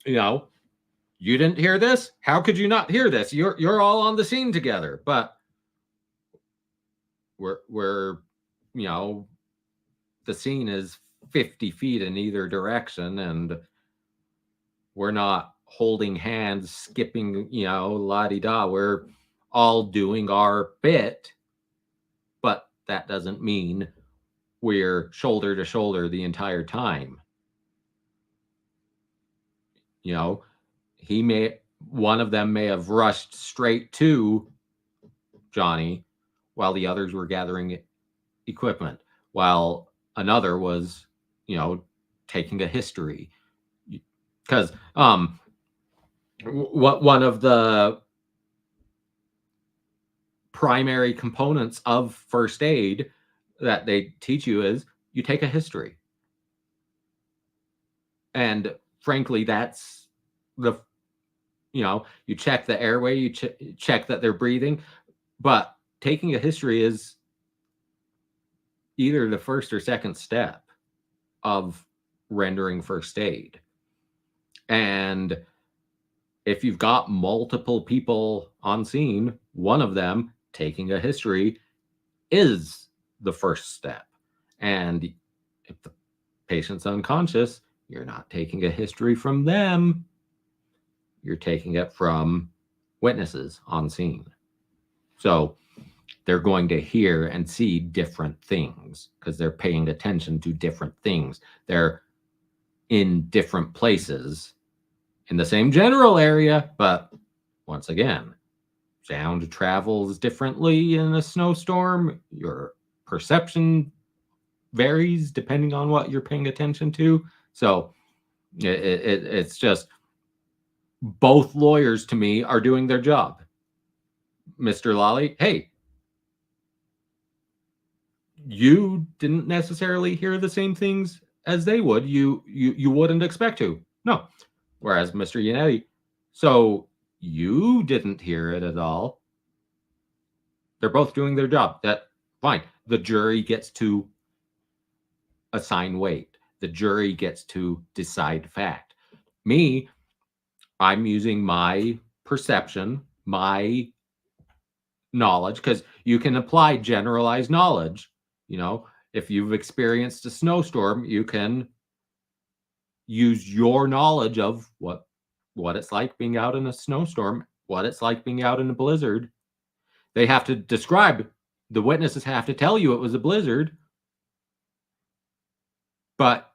you know, you didn't hear this? How could you not hear this? You're all on the scene together. But we're you know, the scene is 50 feet in either direction, and we're not holding hands, skipping, you know, la-di-da. We're all doing our bit, but that doesn't mean we're shoulder to shoulder the entire time. You know, one of them may have rushed straight to Johnny while the others were gathering equipment, while another was, you know, taking a history. Because what one of the primary components of first aid that they teach you is you take a history. And frankly, that's you check the airway, you check that they're breathing, but taking a history is either the first or second step of rendering first aid. And if you've got multiple people on scene, one of them taking a history is the first step. And if the patient's unconscious, you're not taking a history from them. You're taking it from witnesses on scene. So they're going to hear and see different things because they're paying attention to different things. They're in different places in the same general area, but once again, sound travels differently in a snowstorm. Your perception varies depending on what you're paying attention to. So it's just both lawyers to me are doing their job. Mr. Lawley, hey, you didn't necessarily hear the same things as they would. You wouldn't expect to. No. Whereas Mr. Yannetti, so you didn't hear it at all. They're both doing their job. That fine. The jury gets to assign weight. The jury gets to decide fact. Me, I'm using my perception, my knowledge, because you can apply generalized knowledge. You know, if you've experienced a snowstorm, you can use your knowledge of what it's like being out in a snowstorm, what it's like being out in a blizzard. They have to describe, the witnesses have to tell you it was a blizzard, but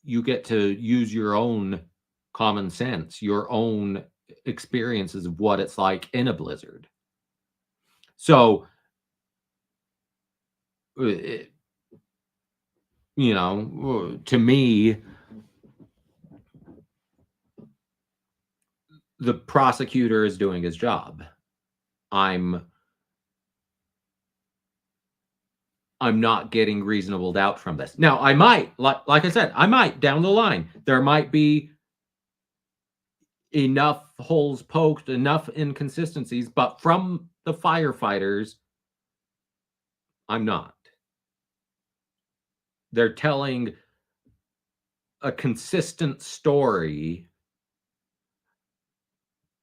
you get to use your own common sense, your own experiences of what it's like in a blizzard. So, you know, to me, the prosecutor is doing his job. I'm not getting reasonable doubt from this. Now, I might, like I said, I might down the line, there might be enough holes poked, enough inconsistencies, but from the firefighters, I'm not. They're telling a consistent story,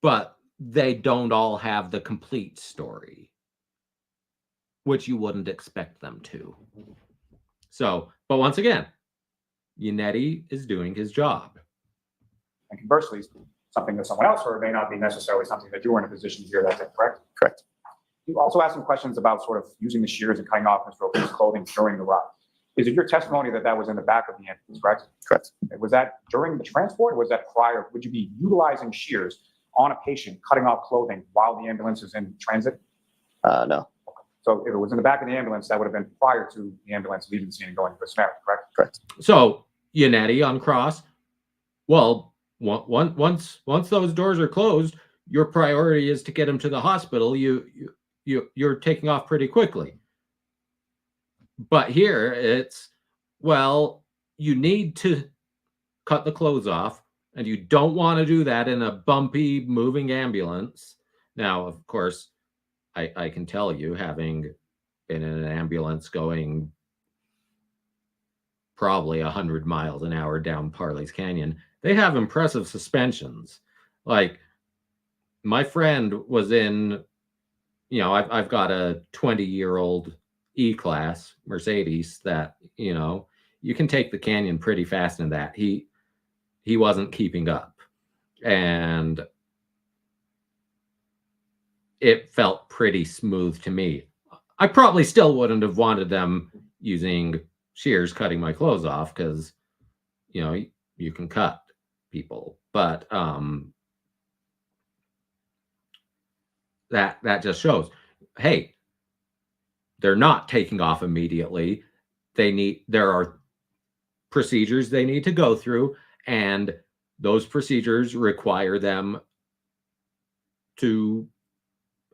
but they don't all have the complete story, which you wouldn't expect them to. So, but once again, Yannetti is doing his job. And conversely, something that someone else heard may not be necessarily something that you were in a position to hear. That's it, correct? Correct. You also asked some questions about sort of using the shears and cutting off Mr. O'Keefe's clothing during the ride. Is it your testimony that that was in the back of the ambulance, correct? Correct. Was that during the transport, or was that prior? Would you be utilizing shears on a patient, cutting off clothing while the ambulance is in transit? No. So if it was in the back of the ambulance, that would have been prior to the ambulance leaving the scene and going to the scenario, correct? Correct. So Yannetti on cross, well, once those doors are closed, your priority is to get him to the hospital. You're taking off pretty quickly. But here it's, well, you need to cut the clothes off And you don't want to do that in a bumpy, moving ambulance. Now, of course, I can tell you, having been in an ambulance going probably 100 miles an hour down Parley's Canyon, they have impressive suspensions. Like, my friend was in, I've got a 20-year-old E-Class Mercedes that, you can take the canyon pretty fast in that. He wasn't keeping up. And it felt pretty smooth to me. I probably still wouldn't have wanted them using shears cutting my clothes off because, you can cut people. But that just shows, hey, they're not taking off immediately. There are procedures they need to go through, and those procedures require them to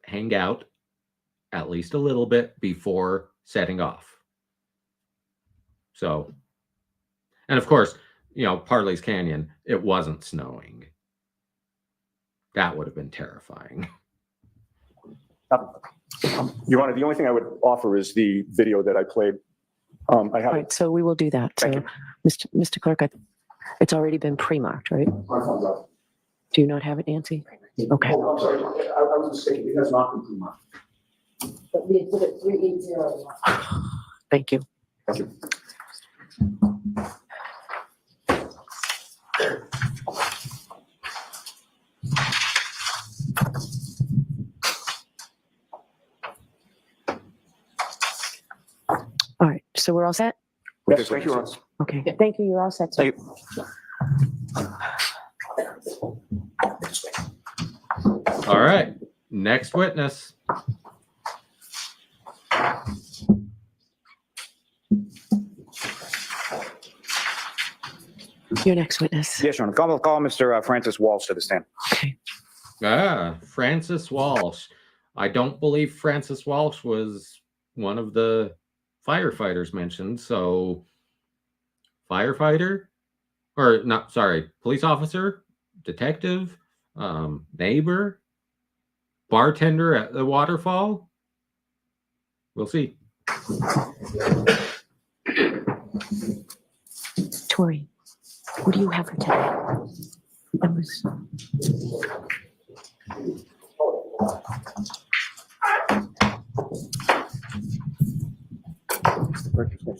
hang out at least a little bit before setting off. So, and of course, Parley's Canyon, it wasn't snowing. That would have been terrifying. Your Honor, the only thing I would offer is the video that I played. I All have right, so we will do that. Thank So, Mr. Clerk, it's already been pre-marked, right? Do you not have it, Nancy? Okay. Oh, I'm sorry. I was mistaken. It has not been pre-marked. But we put it 380. Thank you. Thank you. All right, so we're all set? Yes, thank you, Your Honor. Okay, thank you. You're all set, sir. Thank All right, next witness. Your next witness. Yes, Your Honor. Call Mr. Francis Walsh to the stand. Okay. Francis Walsh. I don't believe Francis Walsh was one of the firefighters mentioned. So, firefighter, or not? Sorry, police officer, detective, neighbor, bartender at the waterfall. We'll see. Tori, what do you have for today? Numbers.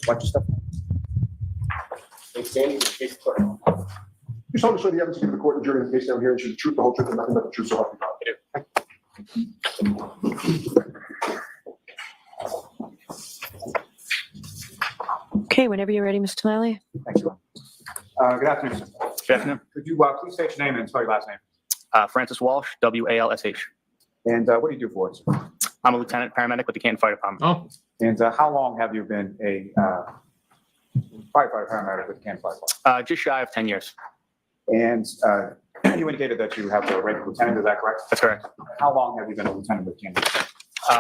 Watch your stuff. It's Danny, the case clerk. You solemnly swear the evidence given to the court and jury in the case down here and should the truth, the whole truth, and nothing but the truth, so help you God. Okay, whenever you're ready, Mr. Lally. Thanks, Your Honor. Good afternoon, sir. Good afternoon. Could you please state your name and spell your last name? Francis Walsh, W-A-L-S-H. And what do you do for us? I'm a lieutenant paramedic with the Canton Fire Department. Oh, And how long have you been a firefighter paramedic with the Canton Fire Department? Just shy of 10 years. And you indicated that you have the rank of lieutenant, is that correct? That's correct. How long have you been a lieutenant with Canton?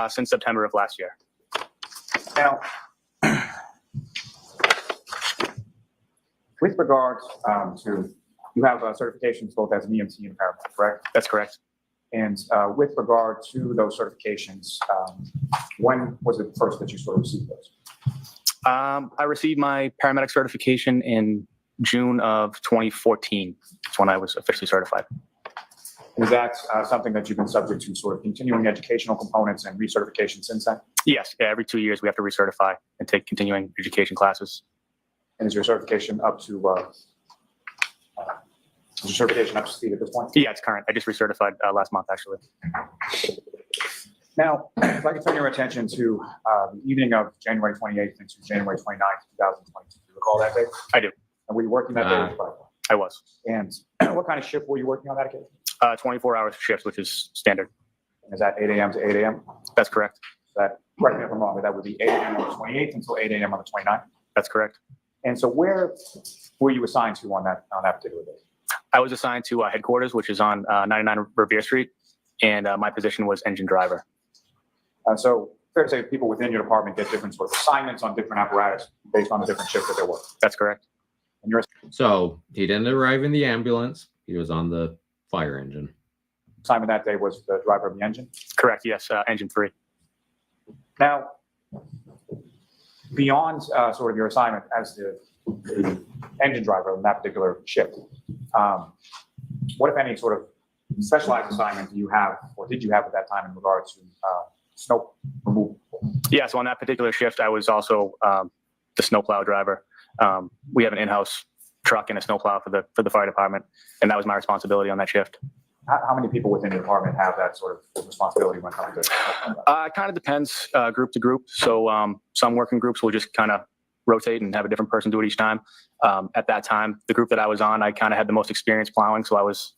Since September of last year. Now, with regards to, you have certifications both as an EMT and paramedic, correct? That's correct. And with regard to those certifications, when was it first that you sort of received those? I received my paramedic certification in June of 2014. That's when I was officially certified. Is that something that you've been subject to sort of continuing educational components and recertification since then? Yes, yeah, every 2 years we have to recertify and take continuing education classes. And is your certification up to speed at this point? Yeah, it's current. I just recertified last month, actually. Now, if I could turn your attention to the evening of January 28th into January 29th, 2022. Do you recall that day? I do. And were you working that day? I was. And what kind of shift were you working on that occasion? 24-hour shifts, which is standard. Is that 8 a.m. to 8 a.m.? That's correct. Correct me if I'm wrong, but that would be 8 a.m. on the 28th until 8 a.m. on the 29th. That's correct. And so where were you assigned to on that particular day? I was assigned to headquarters, which is on 99 Revere Street, and my position was engine driver. So fair to say people within your department get different sort of assignments on different apparatus based on the different shifts that they're working. That's correct. And you're so he didn't arrive in the ambulance. He was on the fire engine. Simon that day was the driver of the engine. Correct, yes, engine 3. Now, beyond sort of your assignment as the engine driver in that particular shift, what, if any, sort of specialized assignment do you have, or did you have at that time in regards to snow removal? Yeah, so on that particular shift, I was also the snowplow driver. We have an in-house truck and a snowplow for the fire department, and that was my responsibility on that shift. How many people within your department have that sort of responsibility when it comes to It kind of depends group to group. So some working groups will just kind of rotate and have a different person do it each time. At that time, the group that I was on, I kind of had the most experience plowing, so I was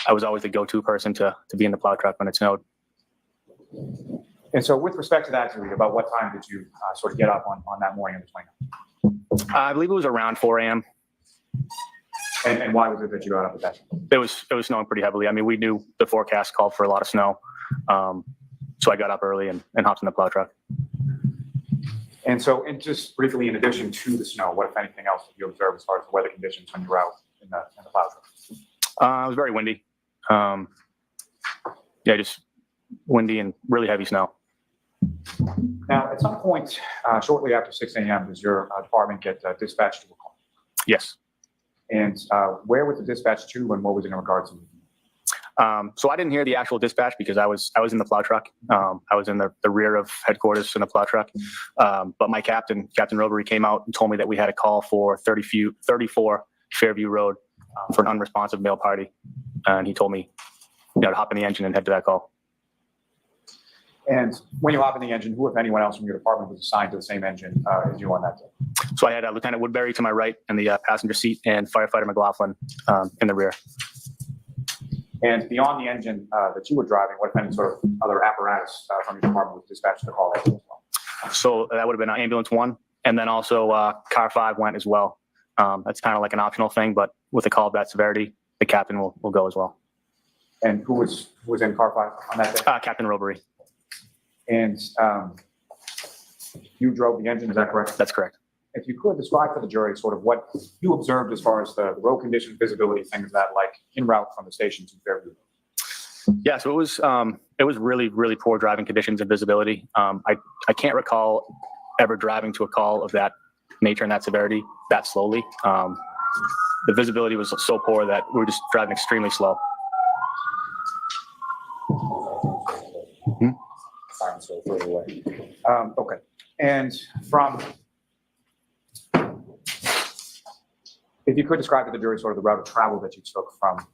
always the go-to person to be in the plow truck when it snowed. And so with respect to that, Julie, about what time did you sort of get up on that morning of the 29th? I believe it was around 4 a.m. And why was it that you got up at that time? It was snowing pretty heavily. I mean, we knew the forecast called for a lot of snow. So I got up early and hopped in the plow truck. And so, and just briefly, in addition to the snow, what, if anything else, did you observe as far as the weather conditions when you were out in the plow truck? It was very windy. Yeah, just windy and really heavy snow. Now, at some point, shortly after 6 a.m., does your department get dispatched to a call? Yes. And where was the dispatch to, and what was it in regards to? So I didn't hear the actual dispatch because I was in the plow truck. I was in the rear of headquarters in the plow truck. But my captain, Captain Robery, came out and told me that we had a call for 34 Fairview Road for an unresponsive male party. And he told me, to hop in the engine and head to that call. And when you hop in the engine, who, if anyone else from your department, was assigned to the same engine as you on that day? So I had Lieutenant Woodbury to my right in the passenger seat and Firefighter McLaughlin in the rear. And beyond the engine that you were driving, what, if any, sort of other apparatus from your department was dispatched to the call as well? So that would have been Ambulance 1, and then also Car 5 went as well. That's kind of like an optional thing, but with a call of that severity, the captain will go as well. And who was in Car 5 on that day? Captain Robery. And you drove the engine, is that correct? That's correct. If you could describe for the jury sort of what you observed as far as the road conditions, visibility, things of that like en route from the station to Fairview. Yeah, so it was really, really poor driving conditions and visibility. I can't recall ever driving to a call of that nature and that severity that slowly. The visibility was so poor that we were just driving extremely slow. So further away. Okay. And from, if you could describe to the jury sort of the route of travel that you took from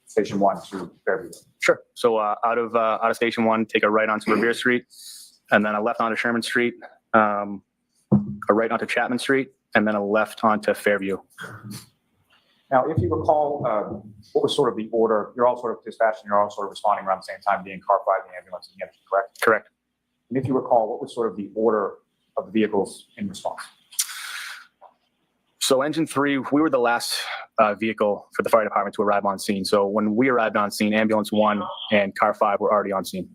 Station 1 to Fairview. Sure. So out of Station 1, take a right onto Revere Street, and then a left onto Sherman Street, a right onto Chapman Street, and then a left onto Fairview. Now, if you recall, what was sort of the order? You're all sort of dispatched and you're all sort of responding around the same time, being Car 5, the ambulance, and the engine, correct? Correct. And if you recall, what was sort of the order of the vehicles in response? So Engine 3, we were the last vehicle for the fire department to arrive on scene. So when we arrived on scene, Ambulance 1 and Car 5 were already on scene.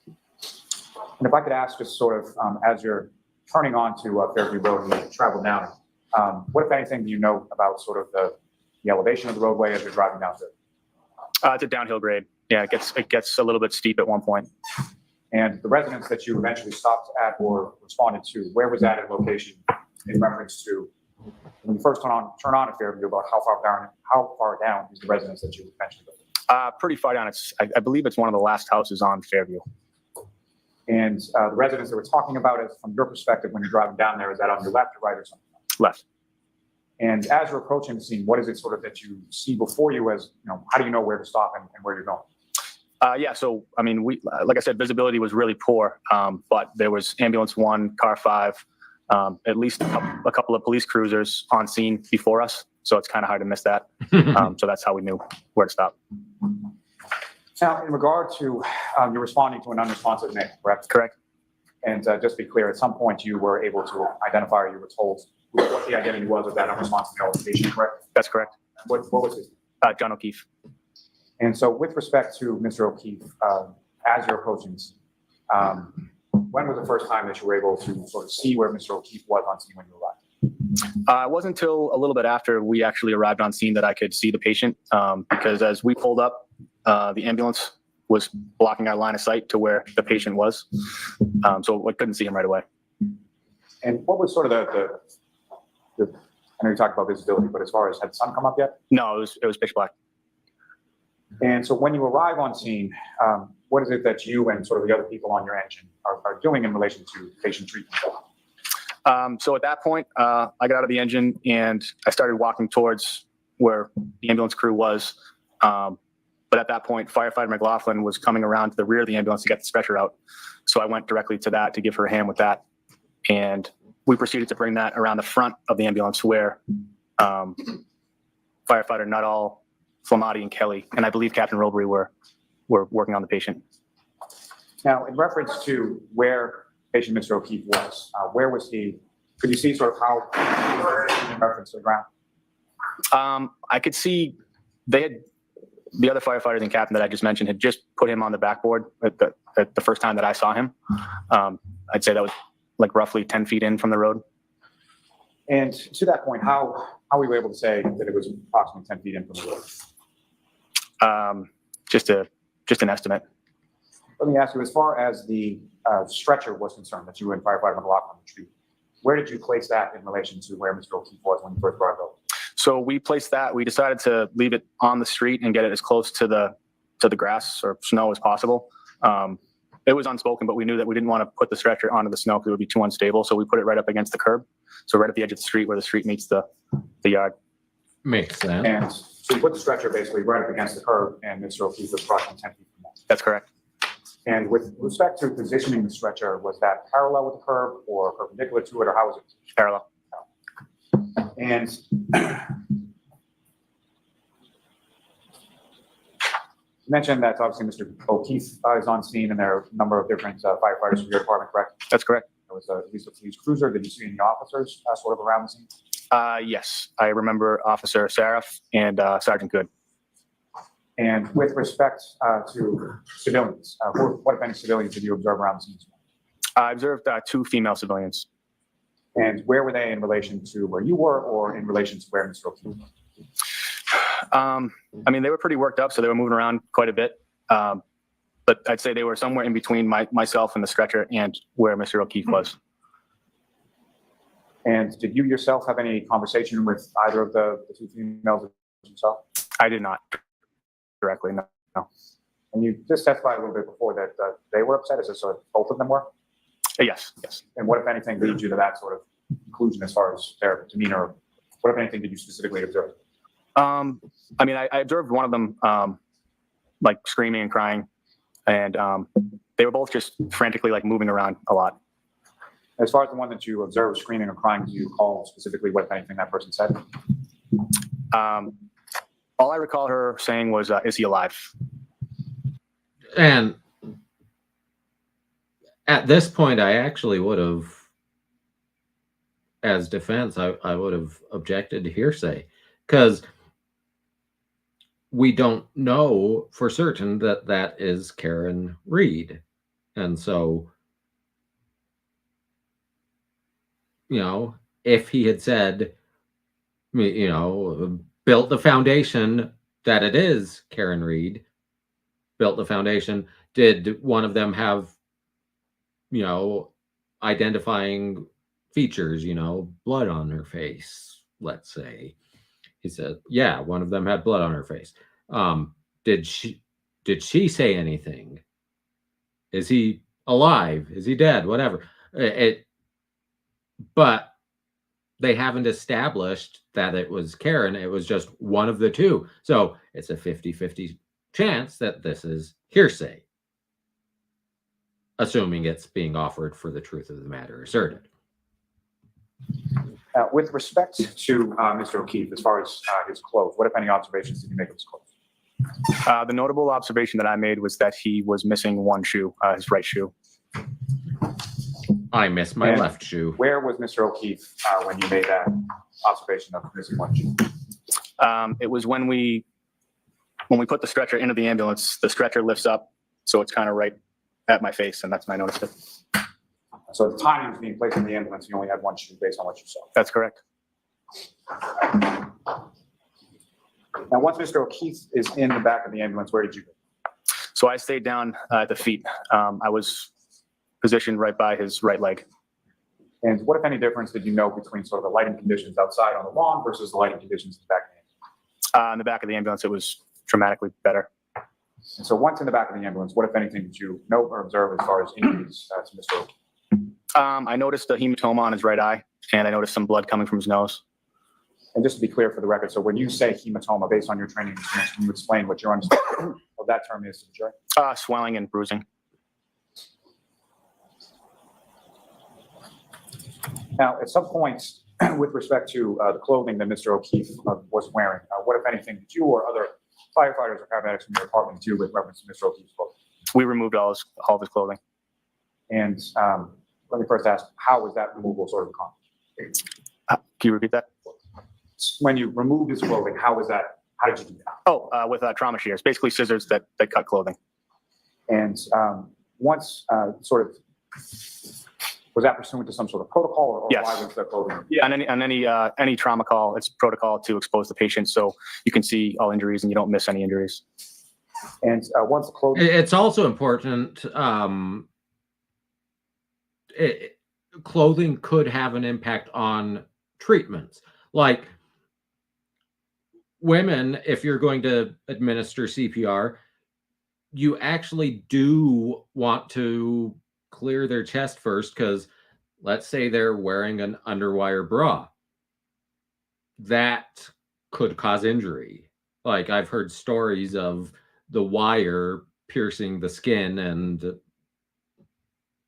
And if I could ask just sort of, as you're turning onto Fairview Road and you travel down, what, if anything, do you know about sort of the elevation of the roadway as you're driving down there? It's a downhill grade. Yeah, it gets a little bit steep at one point. And the residence that you eventually stopped at or responded to, where was that in location in reference to when you first turn on at Fairview, about how far down is the residence that you eventually go to? Pretty far down. I believe it's one of the last houses on Fairview. And the residence that we're talking about is, from your perspective, when you're driving down there, is that on your left or right or something? Left. And as you're approaching the scene, what is it sort of that you see before you as, how do you know where to stop and where you're going? Yeah, so, I mean, like I said, visibility was really poor, but there was Ambulance 1, Car 5, at least a couple of police cruisers on scene before us, so it's kind of hard to miss that. So that's how we knew where to stop. Now, in regard to you're responding to an unresponsive male, correct? Correct. And just to be clear, at some point you were able to identify, or you were told what the identity was of that unresponsive male patient, correct? That's correct. What was it? John O'Keefe. And so with respect to Mr. O'Keefe, as you're approaching this, when was the first time that you were able to sort of see where Mr. O'Keefe was on scene when you arrived? It wasn't until a little bit after we actually arrived on scene that I could see the patient, because as we pulled up, the ambulance was blocking our line of sight to where the patient was. So I couldn't see him right away. And what was sort of the I know you talked about visibility, but as far as had the sun come up yet? No, it was pitch black. And so when you arrive on scene, what is it that you and sort of the other people on your engine are doing in relation to patient treatment? So at that point, I got out of the engine and I started walking towards where the ambulance crew was. But at that point, firefighter McLaughlin was coming around to the rear of the ambulance to get the stretcher out. So I went directly to that to give her a hand with that. And we proceeded to bring that around the front of the ambulance where firefighter Nuttall, Flamati, and Kelly, and I believe Captain Robery were working on the patient. Now, in reference to where patient Mr. O'Keefe was, where was he? Could you see sort of how in reference to the ground? I could see the other firefighters and captain that I just mentioned had just put him on the backboard at the first time that I saw him. I'd say that was like roughly 10 feet in from the road. And to that point, how were you able to say that it was approximately 10 feet in from the road? Just an estimate. Let me ask you, as far as the stretcher was concerned that you and firefighter McLaughlin retrieved, where did you place that in relation to where Mr. O'Keefe was when you first brought it over? So we placed that. We decided to leave it on the street and get it as close to the grass or snow as possible. It was unspoken, but we knew that we didn't want to put the stretcher onto the snow because it would be too unstable. So we put it right up against the curb. So right at the edge of the street where the street meets the yard. Makes sense. And so you put the stretcher basically right up against the curb, and Mr. O'Keefe was approximately 10 feet from that. That's correct. And with respect to positioning the stretcher, was that parallel with the curb or perpendicular to it, or how was it? Parallel. And you mentioned that obviously Mr. O'Keefe is on scene, and there are a number of different firefighters from your department, correct? That's correct. There was at least a police cruiser. Did you see any officers sort of around the scene? Yes, I remember Officer Saraf and Sergeant Good. And with respect to civilians, what if any civilians did you observe around the scene? I observed 2 female civilians. And where were they in relation to where you were, or in relation to where Mr. O'Keefe was? I mean, they were pretty worked up, so they were moving around quite a bit. But I'd say they were somewhere in between myself and the stretcher and where Mr. O'Keefe was. And did you yourself have any conversation with either of the 2 females yourself? I did not directly, no. And you just testified a little bit before that they were upset. Is it sort of both of them were? Yes. And what, if anything, leads you to that sort of conclusion as far as their demeanor? What, if anything, did you specifically observe? I mean, I observed one of them like screaming and crying, and they were both just frantically like moving around a lot. As far as the one that you observed screaming or crying, do you recall specifically what, if anything, that person said? All I recall her saying was, "Is he alive?" And at this point, I actually would have, as defense, I would have objected to hearsay, because we don't know for certain that that is Karen Reed. And so, if he had said, built the foundation that it is Karen Reed, built the foundation, did one of them have, identifying features, blood on her face, let's say. He said, yeah, one of them had blood on her face. Did she say anything? Is he alive? Is he dead? Whatever. But they haven't established that it was Karen. It was just one of the 2. So it's a 50-50 chance that this is hearsay, assuming it's being offered for the truth of the matter asserted. With respect to Mr. O'Keefe, as far as his clothes, what, if any, observations did you make of his clothes? The notable observation that I made was that he was missing one shoe, his right shoe. I missed my left shoe. Where was Mr. O'Keefe when you made that observation of missing one shoe? It was when we put the stretcher into the ambulance, the stretcher lifts up, so it's kind of right at my face, and that's when I noticed it. So at the time he was being placed in the ambulance, you only had one shoe based on what you saw. That's correct. Now, once Mr. O'Keefe is in the back of the ambulance, where did you go? So I stayed down at the feet. I was positioned right by his right leg. And what, if any, difference did you know between sort of the lighting conditions outside on the lawn versus the lighting conditions in the back of the ambulance? In the back of the ambulance, it was dramatically better. And so once in the back of the ambulance, what, if anything, did you note or observe as far as injuries to Mr. O'Keefe? I noticed a hematoma on his right eye, and I noticed some blood coming from his nose. And just to be clear for the record, so when you say hematoma, based on your training experience, can you explain what your understanding of that term is to the jury? Swelling and bruising. Now, at some points, with respect to the clothing that Mr. O'Keefe was wearing, what, if anything, did you or other firefighters or paramedics from your department do with reference to Mr. O'Keefe's clothing? We removed all of his clothing. And let me first ask, how was that removal sort of accomplished? Can you repeat that? When you removed his clothing, how was that? How did you do that? With trauma shears, basically scissors that cut clothing. And once sort of, was that pursuant to some sort of protocol, or Yes. why was the clothing? Yeah, on any trauma call, it's protocol to expose the patient so you can see all injuries and you don't miss any injuries. And once the clothing, It's also important. Clothing could have an impact on treatments. Like women, if you're going to administer CPR, you actually do want to clear their chest first, because let's say they're wearing an underwire bra. That could cause injury. Like I've heard stories of the wire piercing the skin and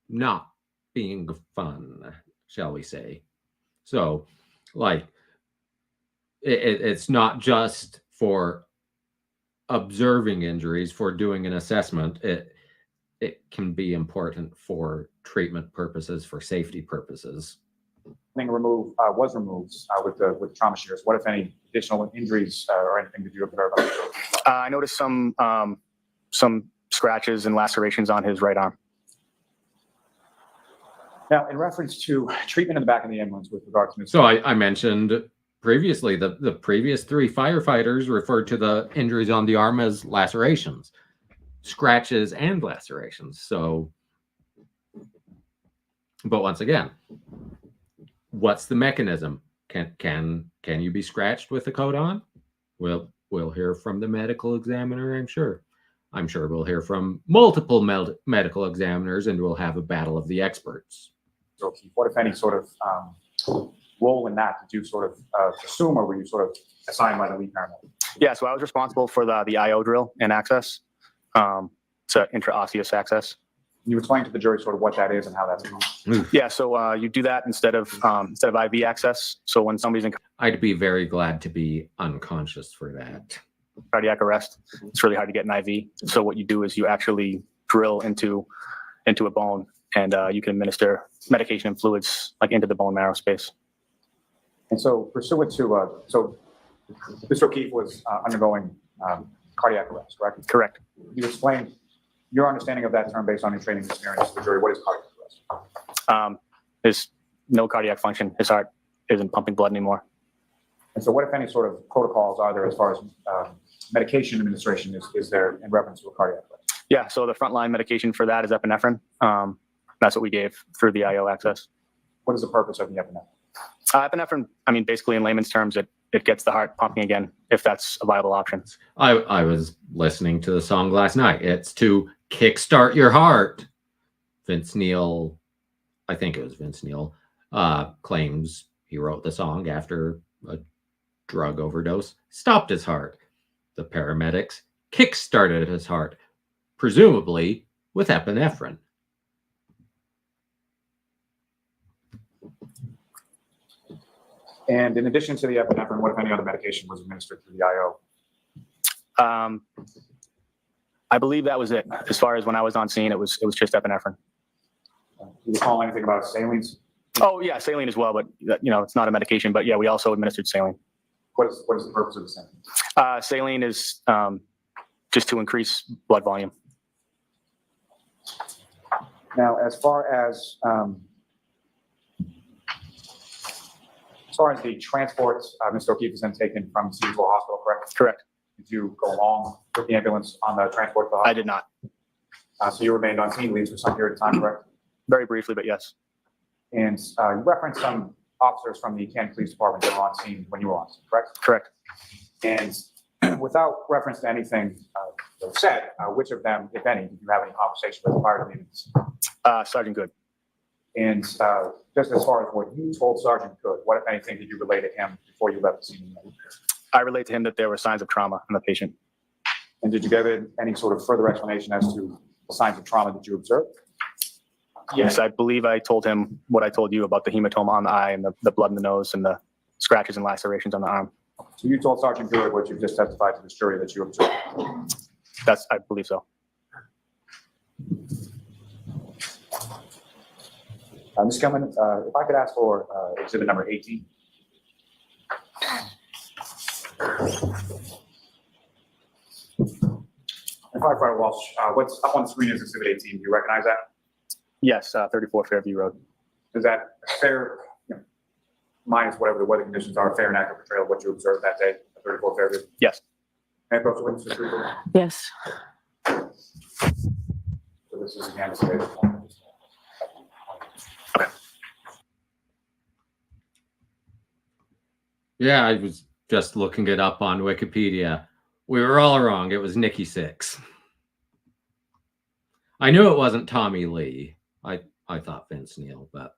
not being fun, shall we say. So, like, it's not just for observing injuries, for doing an assessment. It can be important for treatment purposes, for safety purposes. was removed with trauma shears. What, if any, additional injuries or anything did you observe? I noticed some scratches and lacerations on his right arm. Now, in reference to treatment in the back of the ambulance with regard to Mr. So I mentioned previously the previous 3 firefighters referred to the injuries on the arm as lacerations, scratches and lacerations. So, but once again, what's the mechanism? Can you be scratched with the coat on? We'll hear from the medical examiner, I'm sure. I'm sure we'll hear from multiple medical examiners, and we'll have a battle of the experts. What, if any, sort of role in that did you sort of assume, or were you sort of assigned by the lead paramedic? Yeah, so I was responsible for the IO drill and access. It's intraosseous access. Can you explain to the jury sort of what that is and how that's done? Yeah, so you do that instead of IV access. So when somebody's in I'd be very glad to be unconscious for that. cardiac arrest, it's really hard to get an IV. So what you do is you actually drill into a bone, and you can administer medication and fluids like into the bone marrow space. And so pursuant to, so Mr. O'Keefe was undergoing cardiac arrest, correct? Correct. You explained your understanding of that term based on your training experience to the jury. What is cardiac arrest? There's no cardiac function. His heart isn't pumping blood anymore. And so what, if any, sort of protocols are there as far as medication administration is there in reference to a cardiac arrest? Yeah, so the frontline medication for that is epinephrine. That's what we gave through the IO access. What is the purpose of the epinephrine? Epinephrine, I mean, basically in layman's terms, it gets the heart pumping again, if that's a viable option. I was listening to the song last night. It's to kickstart your heart. Vince Neil, I think it was Vince Neil, claims he wrote the song after a drug overdose, stopped his heart. The paramedics kickstarted his heart, presumably with epinephrine. And in addition to the epinephrine, what, if any, other medication was administered through the IO? I believe that was it. As far as when I was on scene, it was just epinephrine. Do you recall anything about salines? Oh yeah, saline as well, but it's not a medication. But yeah, we also administered saline. What is the purpose of the saline? Saline is just to increase blood volume. Now, as far as far as the transport, Mr. O'Keefe was then taken from the scene to a hospital, correct? Correct. Did you go along with the ambulance on the transport to the hospital? I did not. So you remained on scene leads for some period of time, correct? Very briefly, but yes. And you referenced some officers from the Canton Police Department that were on scene when you were on scene, correct? Correct. And without reference to anything that was said, which of them, if any, did you have any conversation with prior to leaving the scene? Sergeant Good. And just as far as what you told Sergeant Good, what, if anything, did you relay to him before you left the scene? I relayed to him that there were signs of trauma in the patient. And did you give it any sort of further explanation as to the signs of trauma that you observed? Yes, I believe I told him what I told you about the hematoma on the eye and the blood in the nose and the scratches and lacerations on the arm. So you told Sergeant Good what you just testified to this jury that you observed? I believe so. Ms. Gilman, if I could ask for exhibit number 18. And Firefighter Walsh, what's up on the screen is exhibit 18. Do you recognize that? Yes, 34 Fairview Road. Is that a fair, minus whatever the weather conditions are, fair and accurate portrayal of what you observed that day at 34 Fairview? Yes. And approach the witness to the report. Yes. So this is again exhibit. Yeah, I was just looking it up on Wikipedia. We were all wrong. It was Nikki Sixx. I knew it wasn't Tommy Lee. I thought Vince Neil, but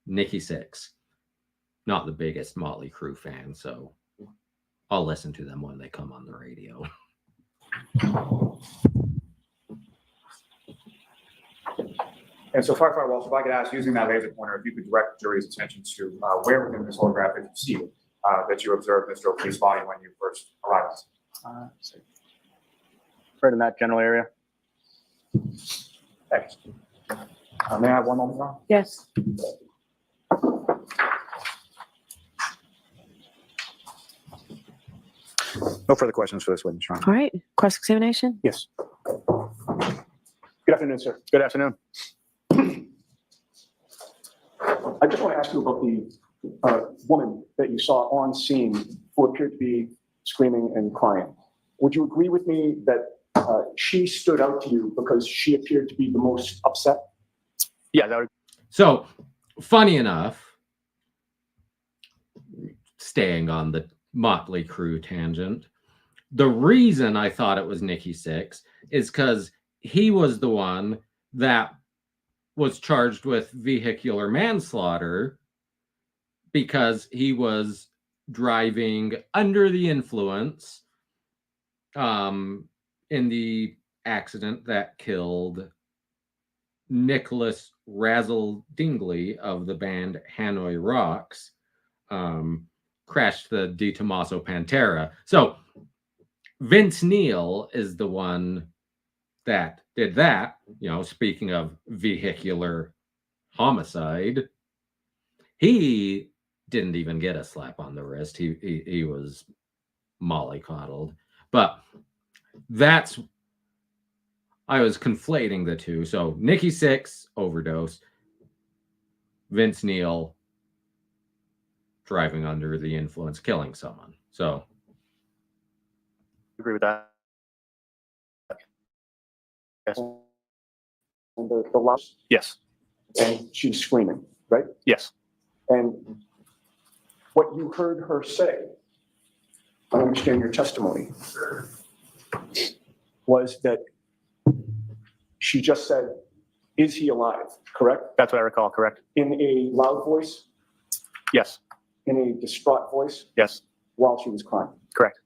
Nikki Sixx. Not the biggest Motley Crue fan, so I'll listen to them when they come on the radio. And so Firefighter Walsh, if I could ask, using that laser pointer, if you could direct the jury's attention to where within this photograph did you see that you observed Mr. O'Keefe's body when you first arrived? Right in that general area. Thanks. May I have one moment, Ron? Yes. No further questions for this witness, Your Honor. All right. Cross-examination? Yes. Good afternoon, sir. Good afternoon. I just want to ask you about the woman that you saw on scene who appeared to be screaming and crying. Would you agree with me that she stood out to you because she appeared to be the most upset? Yeah, that would. So, funny enough, staying on the Motley Crue tangent, the reason I thought it was Nikki Sixx is because he was the one that was charged with vehicular manslaughter because he was driving under the influence in the accident that killed Nicholas Razzle Dingley of the band Hanoi Rocks, crashed the Di Tommaso Pantera. So Vince Neil is the one that did that. You know, speaking of vehicular homicide, he didn't even get a slap on the wrist. He was mollycoddled. But that's, I was conflating the two. So Nikki Sixx, overdose. Vince Neil, driving under the influence, killing someone. So Agree with that. Yes. And the louse, Yes. and she's screaming, right? Yes. And what you heard her say, I understand your testimony, was that she just said, "Is he alive?" Correct? That's what I recall. Correct. In a loud voice, Yes. in a distraught voice, Yes. while she was crying. Correct.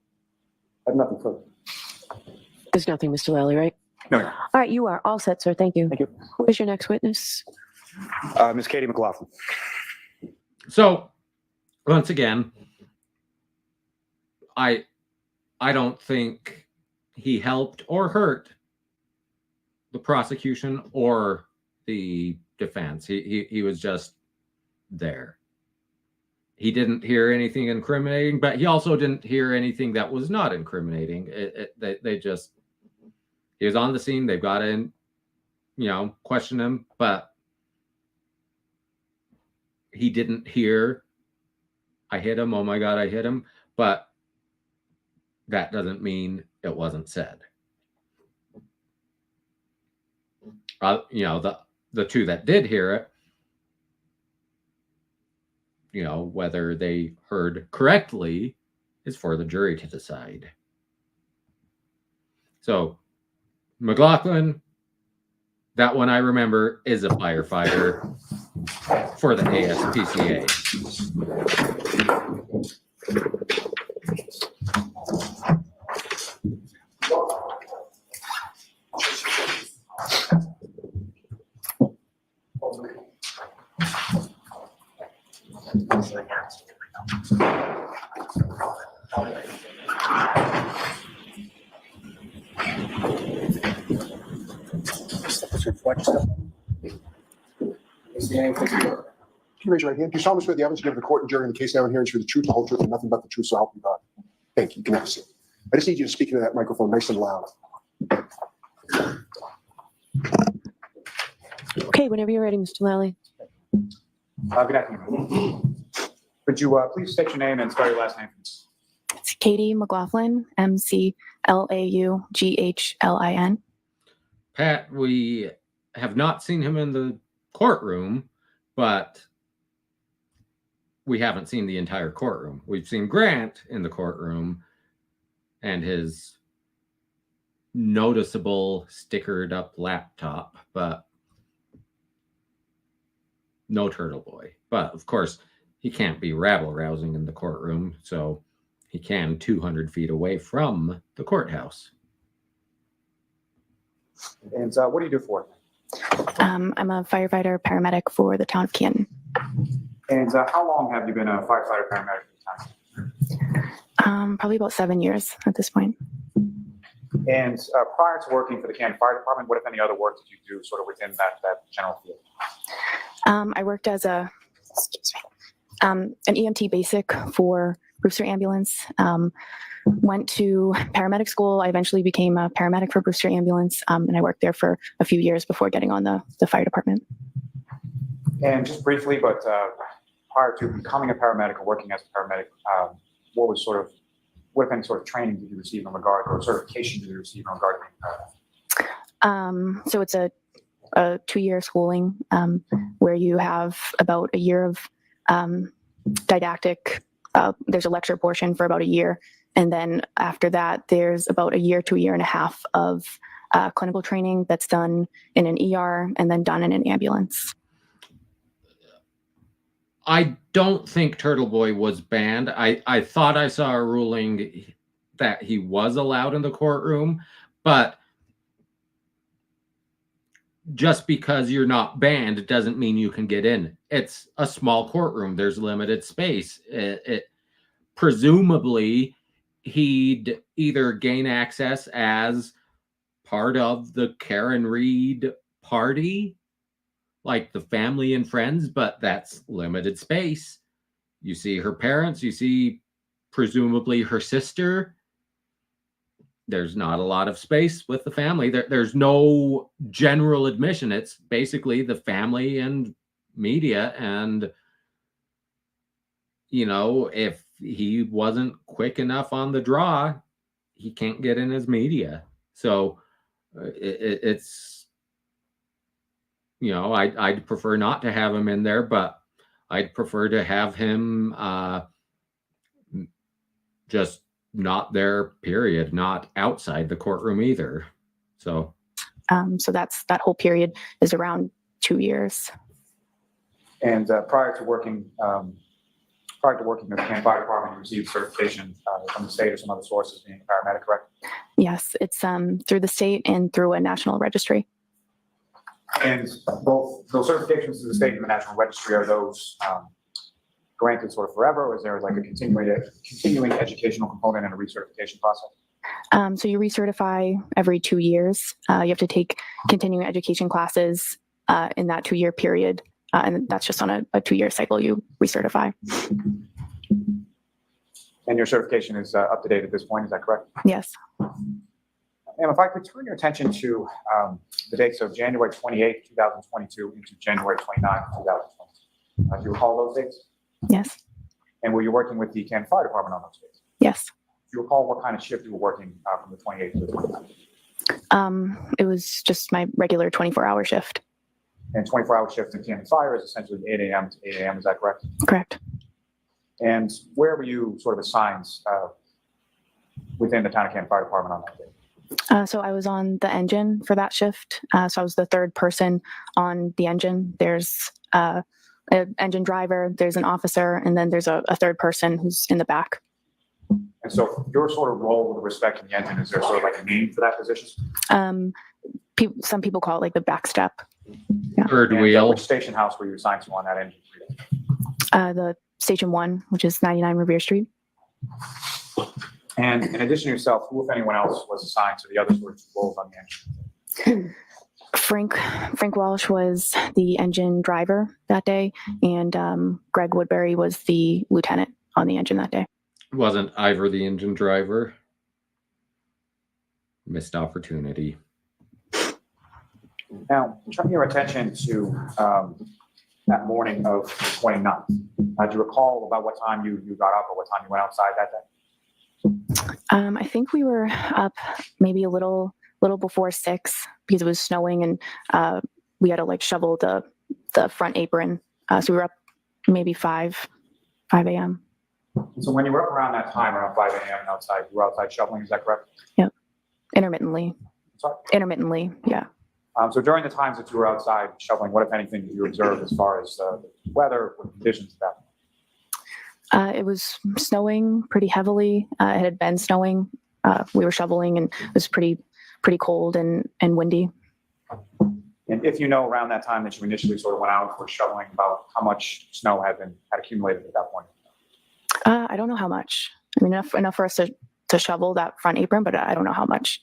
I have nothing further. There's nothing, Mr. Lally, right? No. All right, you are all set, sir. Thank you. Thank you. Who is your next witness? Ms. Katie McLaughlin. So, once again, I don't think he helped or hurt the prosecution or the defense. He was just there. He didn't hear anything incriminating, but he also didn't hear anything that was not incriminating. They just, he was on the scene. They've got to, question him, but he didn't hear I hit him. Oh my God, I hit him. But that doesn't mean it wasn't said. You know, the two that did hear it, you know, whether they heard correctly is for the jury to decide. So McLaughlin, that one I remember, is a firefighter for the ASPCA. Can you raise your right hand? Do you solemnly swear the evidence you give the court and jury in the case now and hearings for the truth, the whole truth, and nothing but the truth, so help you God? Thank you. You can have a seat. I just need you to speak into that microphone nice and loud. Okay, whenever you're ready, Mr. Lally. Good afternoon. Could you please state your name and spell your last name? It's Katie McLaughlin, McLaughlin. Pat, we have not seen him in the courtroom, but we haven't seen the entire courtroom. We've seen Grant in the courtroom and his noticeable stickered up laptop, but no Turtle Boy. But of course, he can't be rabble rousing in the courtroom, so he can 200 feet away from the courthouse. And what do you do for it? I'm a firefighter paramedic for the town of Canton. And how long have you been a firefighter paramedic for the town? Probably about 7 years at this point. And prior to working for the Canton Fire Department, what, if any, other work did you do sort of within that general field? I worked as an EMT basic for Brewster Ambulance. Went to paramedic school. I eventually became a paramedic for Brewster Ambulance, and I worked there for a few years before getting on the fire department. And just briefly, but prior to becoming a paramedic or working as a paramedic, what if any sort of training did you receive in regard, or certification did you receive in regard to being a paramedic? So it's a 2-year schooling where you have about a year of didactic. There's a lecture portion for about a year. And then after that, there's about a year to a year and a half of clinical training that's done in an ER and then done in an ambulance. I don't think Turtle Boy was banned. I thought I saw a ruling that he was allowed in the courtroom, but just because you're not banned, it doesn't mean you can get in. It's a small courtroom. There's limited space. Presumably, he'd either gain access as part of the Karen Reed party, like the family and friends, but that's limited space. You see her parents, you see presumably her sister. There's not a lot of space with the family. There's no general admission. It's basically the family and media. And, you know, if he wasn't quick enough on the draw, he can't get in his media. So it's, you know, I'd prefer not to have him in there, but I'd prefer to have him just not there, period, not outside the courtroom either. So that whole period is around 2 years. And prior to working in the Canton Fire Department, you received certification from the state or some other sources being a paramedic, correct? Yes, it's through the state and through a national registry. And both those certifications to the state and the national registry, are those granted sort of forever, or is there like a continuing educational component and a recertification process? So you recertify every 2 years. You have to take continuing education classes in that 2-year period. And that's just on a 2-year cycle, you recertify. And your certification is up to date at this point, is that correct? Yes. And if I could turn your attention to the dates of January 28, 2022 into January 29, 2022. Do you recall those dates? Yes. And were you working with the Canton Fire Department on those days? Yes. Do you recall what kind of shift you were working from the 28th to the 29th? It was just my regular 24-hour shift. And 24-hour shift in Canton Fire is essentially 8 a.m. to 8 a.m., is that correct? Correct. And where were you sort of assigned within the town of Canton Fire Department on that day? So I was on the engine for that shift. So I was the third person on the engine. There's an engine driver, there's an officer, and then there's a third person who's in the back. And so your sort of role with respect to the engine, is there sort of like a name for that position? Some people call it like the back step. Third And, wheel. which station house were you assigned to on that engine? The Station 1, which is 99 Revere Street. And in addition to yourself, who, if anyone else, was assigned to the other sort of roles on the engine? Frank Walsh was the engine driver that day, and Greg Woodbury was the lieutenant on the engine that day. Wasn't Ivor the engine driver? Missed opportunity. Now, turning your attention to that morning of the 29th, do you recall about what time you got up or what time you went outside that day? I think we were up maybe a little before 6 because it was snowing, and we had to like shovel the front apron. So we were up maybe 5 a.m. So when you were up around that time, around 5 a.m. outside, you were outside shoveling, is that correct? Yep. Intermittently. Sorry? Intermittently, yeah. So during the times that you were outside shoveling, what, if anything, did you observe as far as the weather or conditions at that point? It was snowing pretty heavily. It had been snowing. We were shoveling, and it was pretty cold and windy. And if you know around that time that you initially sort of went out for shoveling, about how much snow had accumulated at that point? I don't know how much. I mean, enough for us to shovel that front apron, but I don't know how much.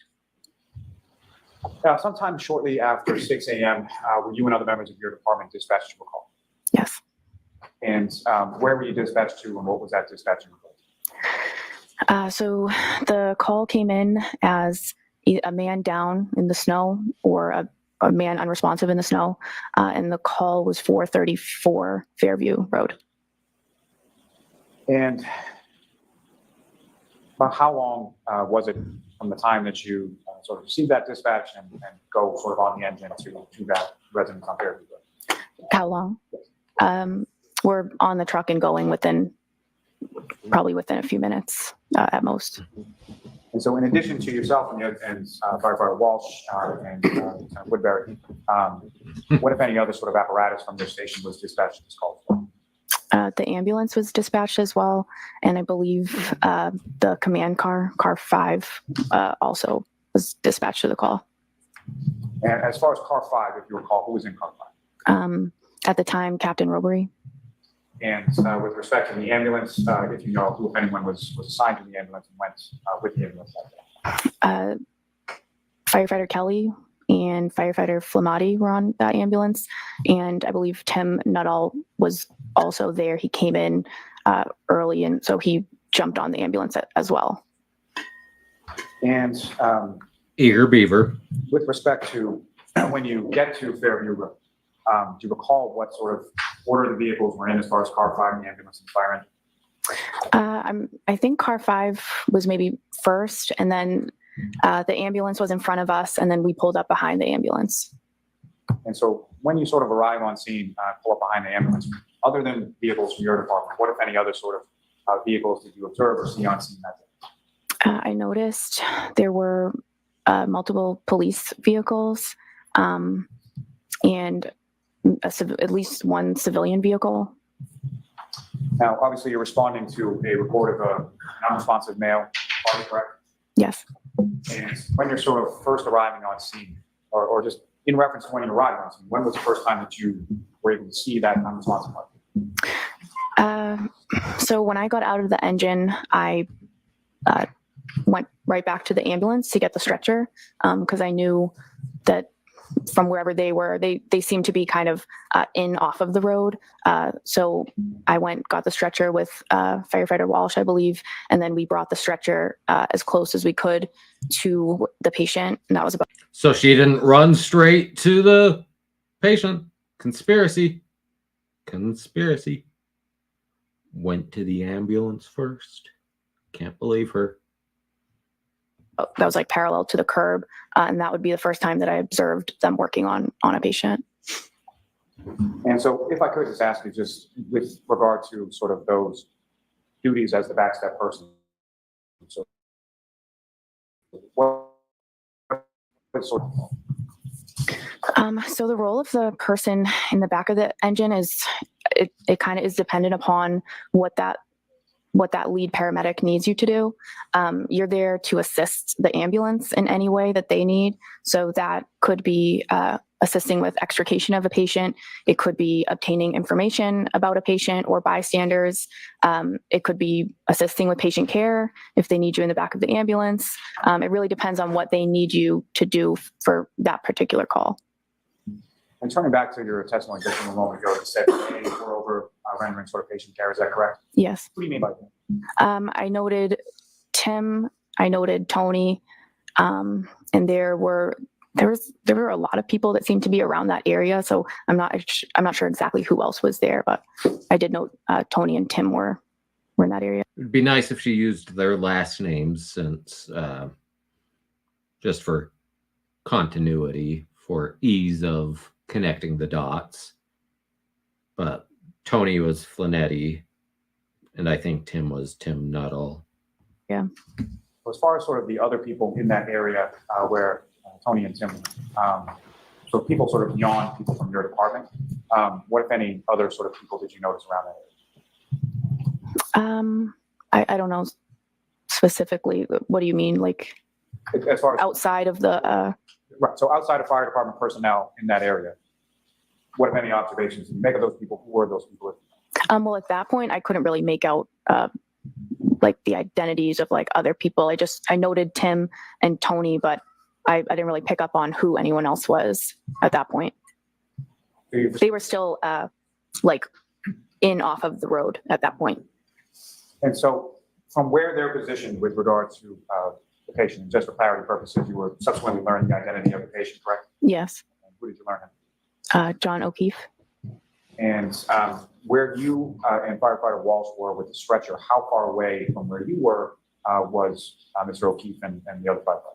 Sometime shortly after 6 a.m., were you and other members of your department dispatched to a call? Yes. And where were you dispatched to, and what was that dispatching report? So the call came in as a man down in the snow or a man unresponsive in the snow, and the call was 434 Fairview Road. And about how long was it from the time that you sort of received that dispatch and go sort of on the engine to that residence on Fairview Road? How long? We're on the truck and going probably within a few minutes at most. And so in addition to yourself and Firefighter Walsh and Lieutenant Woodbury, what, if any, other sort of apparatus from their station was dispatched to this call for? The ambulance was dispatched as well, and I believe the command car 5, also was dispatched to the call. And as far as car 5, if you recall, who was in car 5? At the time, Captain Robery. And with respect to the ambulance, if you know who, if anyone, was assigned to the ambulance and went with the ambulance that day? Firefighter Kelly and Firefighter Flamati were on that ambulance, and I believe Tim Nuttall was also there. He came in early, and so he jumped on the ambulance as well. And Eager Beaver. with respect to when you get to Fairview Road, do you recall what sort of order the vehicles were in as far as car 5 and the ambulance and fire engine? I think car 5 was maybe first, and then the ambulance was in front of us, and then we pulled up behind the ambulance. And so when you sort of arrive on scene, pull up behind the ambulance, other than vehicles from your department, what, if any, other sort of vehicles did you observe or see on scene that day? I noticed there were multiple police vehicles and at least one civilian vehicle. Now, obviously, you're responding to a report of an unresponsive male party, correct? Yes. And when you're sort of first arriving on scene, or just in reference to when you arrived on scene, when was the first time that you were able to see that unresponsive party? So when I got out of the engine, I went right back to the ambulance to get the stretcher because I knew that from wherever they were, they seemed to be kind of off of the road. So I got the stretcher with Firefighter Walsh, I believe, and then we brought the stretcher as close as we could to the patient, and that was about. So she didn't run straight to the patient. Conspiracy. went to the ambulance first. Can't believe her. That was like parallel to the curb, and that would be the first time that I observed them working on a patient. And so if I could just ask you, just with regard to sort of those duties as the backstep person, so what sort of So the role of the person in the back of the engine is, it kind of is dependent upon what that lead paramedic needs you to do. You're there to assist the ambulance in any way that they need. So that could be assisting with extrication of a patient. It could be obtaining information about a patient or bystanders. It could be assisting with patient care if they need you in the back of the ambulance. It really depends on what they need you to do for that particular call. And turning back to your testimony just a moment ago, you said they were over rendering sort of patient care. Is that correct? Yes. What do you mean by that? I noted Tim, I noted Tony, and there were a lot of people that seemed to be around that area. So I'm not sure exactly who else was there, but I did note Tony and Tim were in that area. It'd be nice if she used their last names, since just for continuity, for ease of connecting the dots. But Tony was Flinetti, and I think Tim was Tim Nuttall. Yeah. As far as sort of the other people in that area where Tony and Tim, so people sort of beyond people from your department, what, if any, other sort of people did you notice around that area? I don't know specifically. What do you mean? Like as far as outside of the... Right. So outside of fire department personnel in that area, what, if any, observations did you make of those people? Who were those people? Well, at that point, I couldn't really make out like the identities of like other people. I noted Tim and Tony, but I didn't really pick up on who anyone else was at that point. They were still like in off of the road at that point. And so from where they're positioned with regard to the patient, just for clarity purposes, you were subsequently learning the identity of the patient, correct? Yes. And who did you learn him? John O'Keefe. And where you and firefighter Walsh were with the stretcher, how far away from where you were was Mr. O'Keefe and the other firefighters?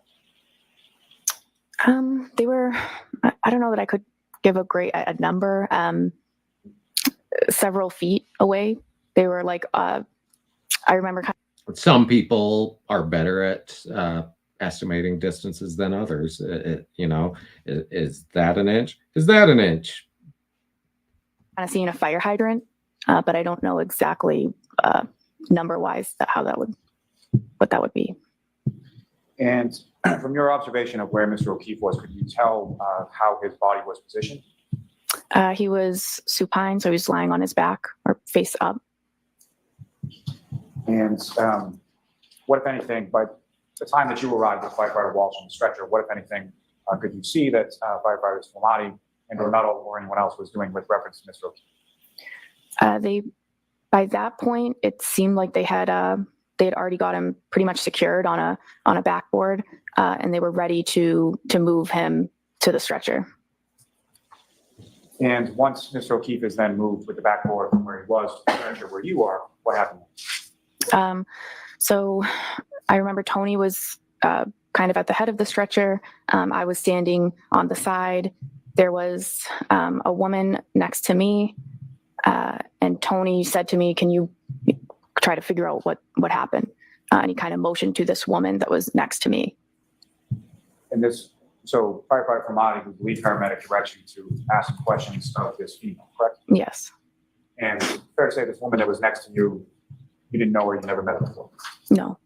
They were, I don't know that I could give a number, several feet away. They were like, I remember. Some people are better at estimating distances than others. Is that an inch? Is that an inch? Kind of seeing a fire hydrant, but I don't know exactly number wise what that would be. And from your observation of where Mr. O'Keefe was, could you tell how his body was positioned? He was supine, so he was lying on his back or face up. And what, if anything, by the time that you arrived with firefighter Walsh on the stretcher, what, if anything, could you see that firefighters Flamati and or Nuttall or anyone else was doing with reference to Mr. O'Keefe? By that point, it seemed like they had already got him pretty much secured on a backboard, and they were ready to move him to the stretcher. And once Mr. O'Keefe is then moved with the backboard from where he was to the stretcher where you are, what happened? So I remember Tony was kind of at the head of the stretcher. I was standing on the side. There was a woman next to me, and Tony said to me, "Can you try to figure out what happened?" And he kind of motioned to this woman that was next to me. And so firefighter Flamati, who's the lead paramedic, directs you to ask questions of this female, correct? Yes. And fair to say this woman that was next to you, you didn't know her, you never met her before? No.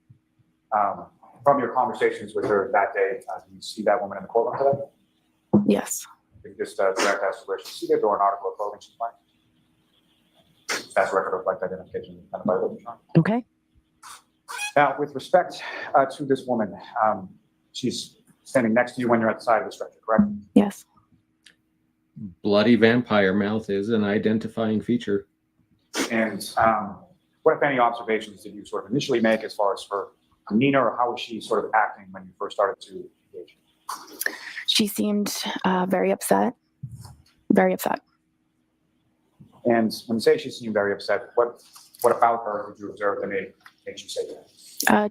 From your conversations with her that day, did you see that woman in the courtroom today? Yes. Can you just direct us to where she's seated or an article of clothing she's wearing? That's record reflect identification kind of by what you're. Okay. Now, with respect to this woman, she's standing next to you when you're at the side of the stretcher, correct? Yes. Bloody vampire mouth is an identifying feature. And what, if any, observations did you sort of initially make as far as her demeanor, or how was she sort of acting when you first started to engage? She seemed very upset. Very upset. And when you say she seemed very upset, what What about her did you observe that made you say that?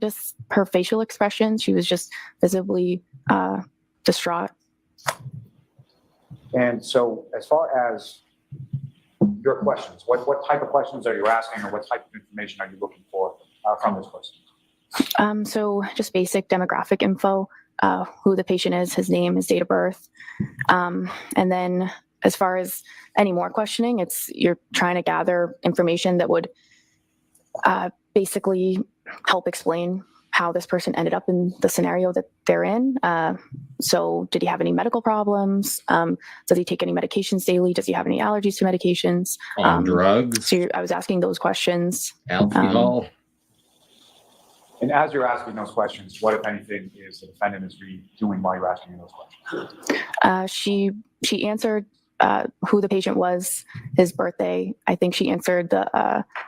Just her facial expression. She was just visibly distraught. And so as far as your questions, what type of questions are you asking, or what type of information are you looking for from this person? So just basic demographic info, who the patient is, his name, his date of birth. And then as far as any more questioning, you're trying to gather information that would basically help explain how this person ended up in the scenario that they're in. So did he have any medical problems? Does he take any medications daily? Does he have any allergies to medications? On drugs? So I was asking those questions. Alcohol? And as you're asking those questions, what, if anything, is the defendant doing while you're asking those questions? She answered who the patient was, his birthday. I think she answered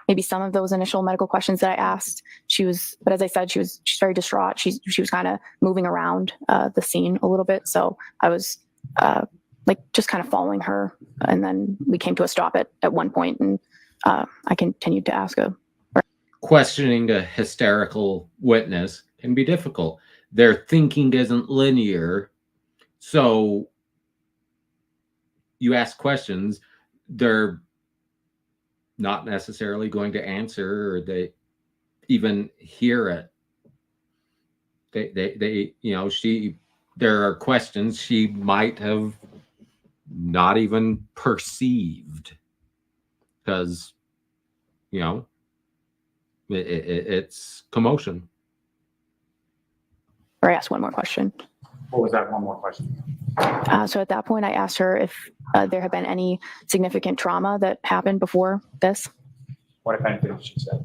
maybe some of those initial medical questions that I asked. But as I said, she's very distraught. She was kind of moving around the scene a little bit. So I was just kind of following her, and then we came to a stop at one point, and I continued to ask her. Questioning a hysterical witness can be difficult. Their thinking isn't linear, so you ask questions, they're not necessarily going to answer, or they even hear it. There are questions she might have not even perceived, because, it's commotion. Or I asked one more question. What was that one more question? So at that point, I asked her if there had been any significant trauma that happened before this. What, if anything, she said?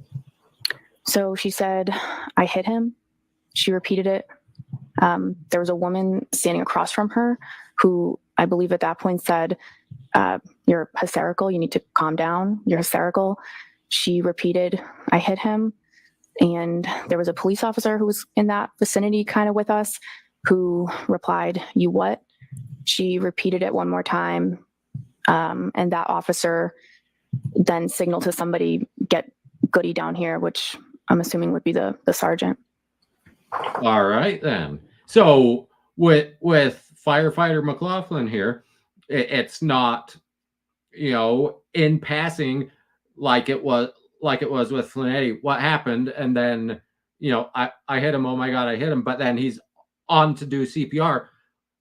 So she said, I hit him. She repeated it. There was a woman standing across from her who I believe at that point said, you're hysterical. You need to calm down. You're hysterical. She repeated, I hit him. And there was a police officer who was in that vicinity kind of with us who replied, you what? She repeated it one more time. And that officer then signaled to somebody, get Goody down here, which I'm assuming would be the sergeant. All right, then. So with firefighter McLaughlin here, it's not, in passing like it was with Flinetti. What happened? And then, I hit him. Oh my God, I hit him. But then he's on to do CPR.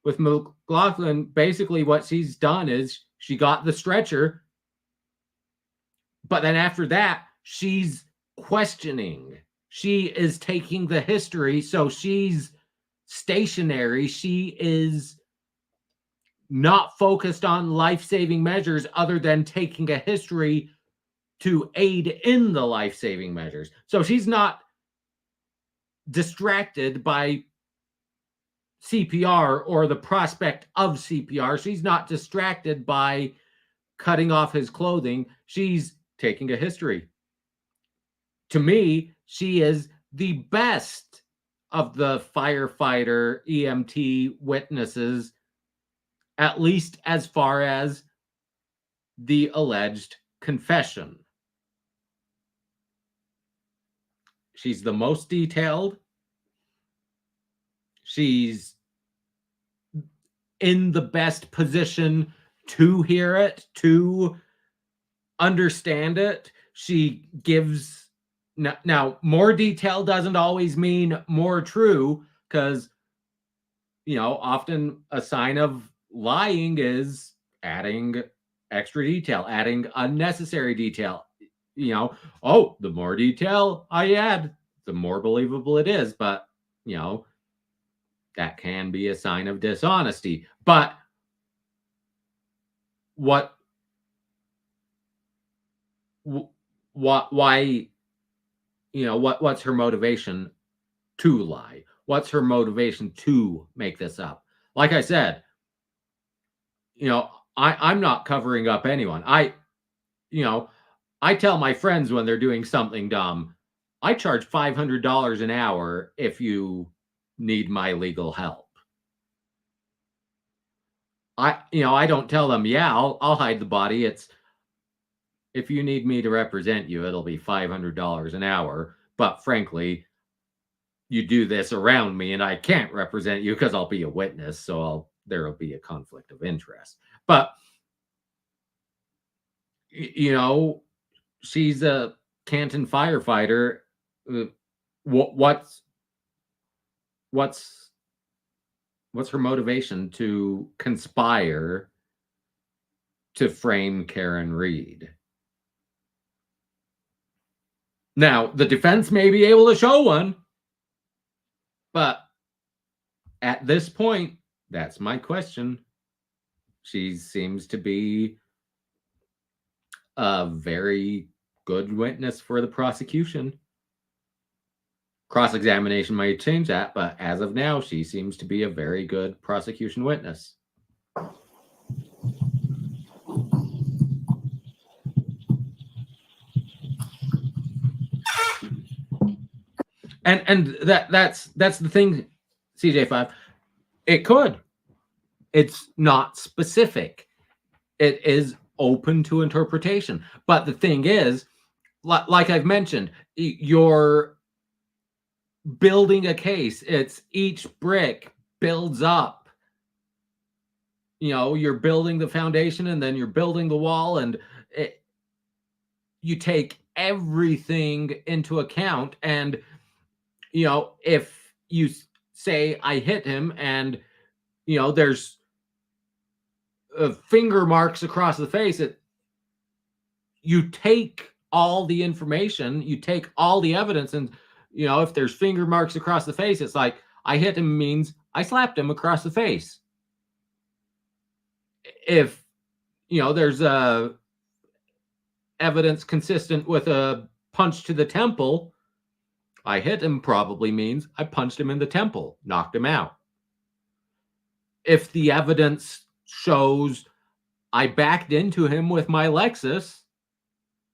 With McLaughlin, basically what she's done is she got the stretcher, but then after that, she's questioning. She is taking the history, so she's stationary. She is not focused on life-saving measures other than taking a history to aid in the life-saving measures. So she's not distracted by CPR or the prospect of CPR. She's not distracted by cutting off his clothing. She's taking a history. To me, she is the best of the firefighter EMT witnesses, at least as far as the alleged confession. She's the most detailed. She's in the best position to hear it, to understand it. She gives... Now, more detail doesn't always mean more true, because, often a sign of lying is adding extra detail, adding unnecessary detail. The more detail I add, the more believable it is. But, that can be a sign of dishonesty. But why, what's her motivation to lie? What's her motivation to make this up? Like I said, I'm not covering up anyone. I tell my friends when they're doing something dumb, I charge $500 an hour if you need my legal help. I don't tell them, yeah, I'll hide the body. if you need me to represent you, it'll be $500 an hour. But frankly, you do this around me and I can't represent you because I'll be a witness. So there will be a conflict of interest. But, you know, she's a Canton firefighter. What's her motivation to conspire to frame Karen Reed? Now, the defense may be able to show one, but at this point, that's my question. She seems to be a very good witness for the prosecution. Cross-examination might change that, but as of now, she seems to be a very good prosecution witness. And that's the thing, CJ5. It could. It's not specific. It is open to interpretation. But the thing is, like I've mentioned, you're building a case. It's each brick builds up. You know, you're building the foundation and then you're building the wall, and you take everything into account. And, you know, if you say I hit him and, you know, there's finger marks across the face, you take all the information, you take all the evidence, and, you know, if there's finger marks across the face, it's like I hit him means I slapped him across the face. If, you know, there's evidence consistent with a punch to the temple, I hit him probably means I punched him in the temple, knocked him out. If the evidence shows I backed into him with my Lexus,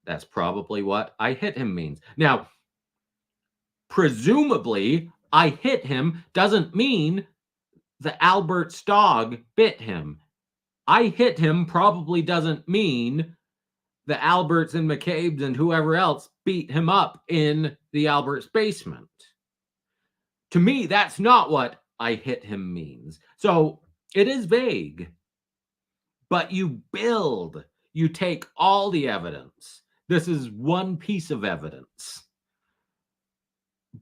that's probably what I hit him means. Now, presumably, I hit him doesn't mean the Albert's dog bit him. I hit him probably doesn't mean the Alberts and McCabe's and whoever else beat him up in the Albert's basement. To me, that's not what I hit him means. So it is vague. But you build, you take all the evidence. This is one piece of evidence.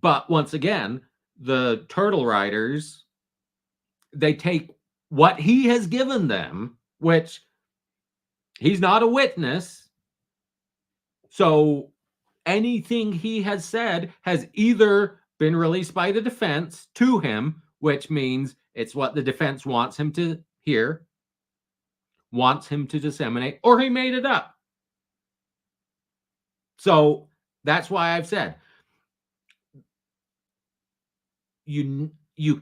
But once again, the Turtle Riders, they take what he has given them, which he's not a witness. So anything he has said has either been released by the defense to him, which means it's what the defense wants him to hear, wants him to disseminate, or he made it up. So that's why I've said you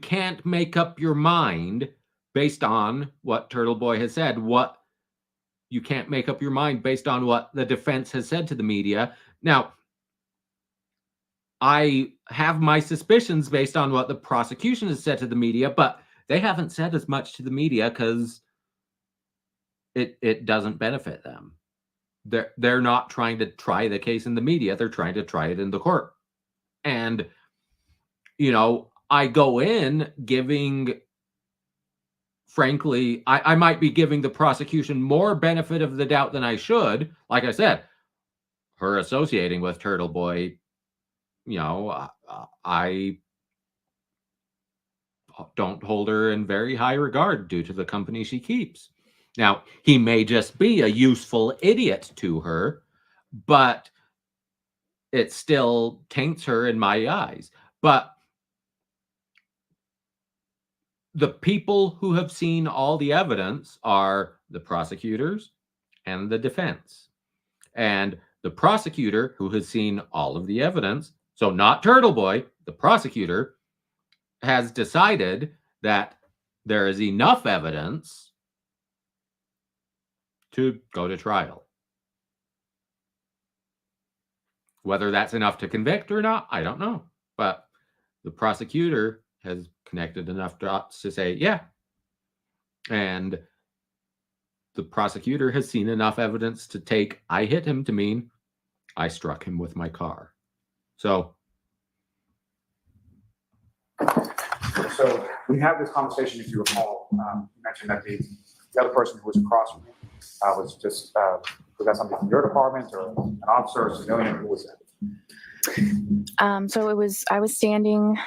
can't make up your mind based on what Turtle Boy has said. You can't make up your mind based on what the defense has said to the media. Now, I have my suspicions based on what the prosecution has said to the media, but they haven't said as much to the media because it doesn't benefit them. They're not trying to try the case in the media. They're trying to try it in the court. And, you know, I go in giving, frankly, I might be giving the prosecution more benefit of the doubt than I should. Like I said, her associating with Turtle Boy, you know, I don't hold her in very high regard due to the company she keeps. Now, he may just be a useful idiot to her, but it still taints her in my eyes. But the people who have seen all the evidence are the prosecutors and the defense. And the prosecutor who has seen all of the evidence, so not Turtle Boy, the prosecutor, has decided that there is enough evidence to go to trial. Whether that's enough to convict or not, I don't know. But the prosecutor has connected enough dots to say, yeah. And the prosecutor has seen enough evidence to take "I hit him" to mean I struck him with my car. So So we have this conversation, if you recall, you mentioned that the other person who was across from you was just, was that somebody from your department or an officer or civilian? Who was that? So I was standing,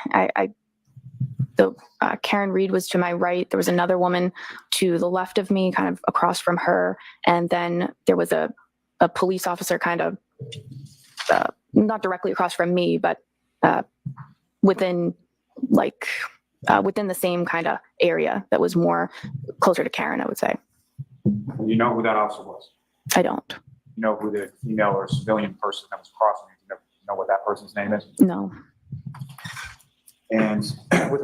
Karen Reed was to my right. There was another woman to the left of me, kind of across from her. And then there was a police officer kind of, not directly across from me, but within within the same kind of area that was more closer to Karen, I would say. You know who that officer was? I don't. You know who the female or civilian person that was crossing? You know what that person's name is? No. And with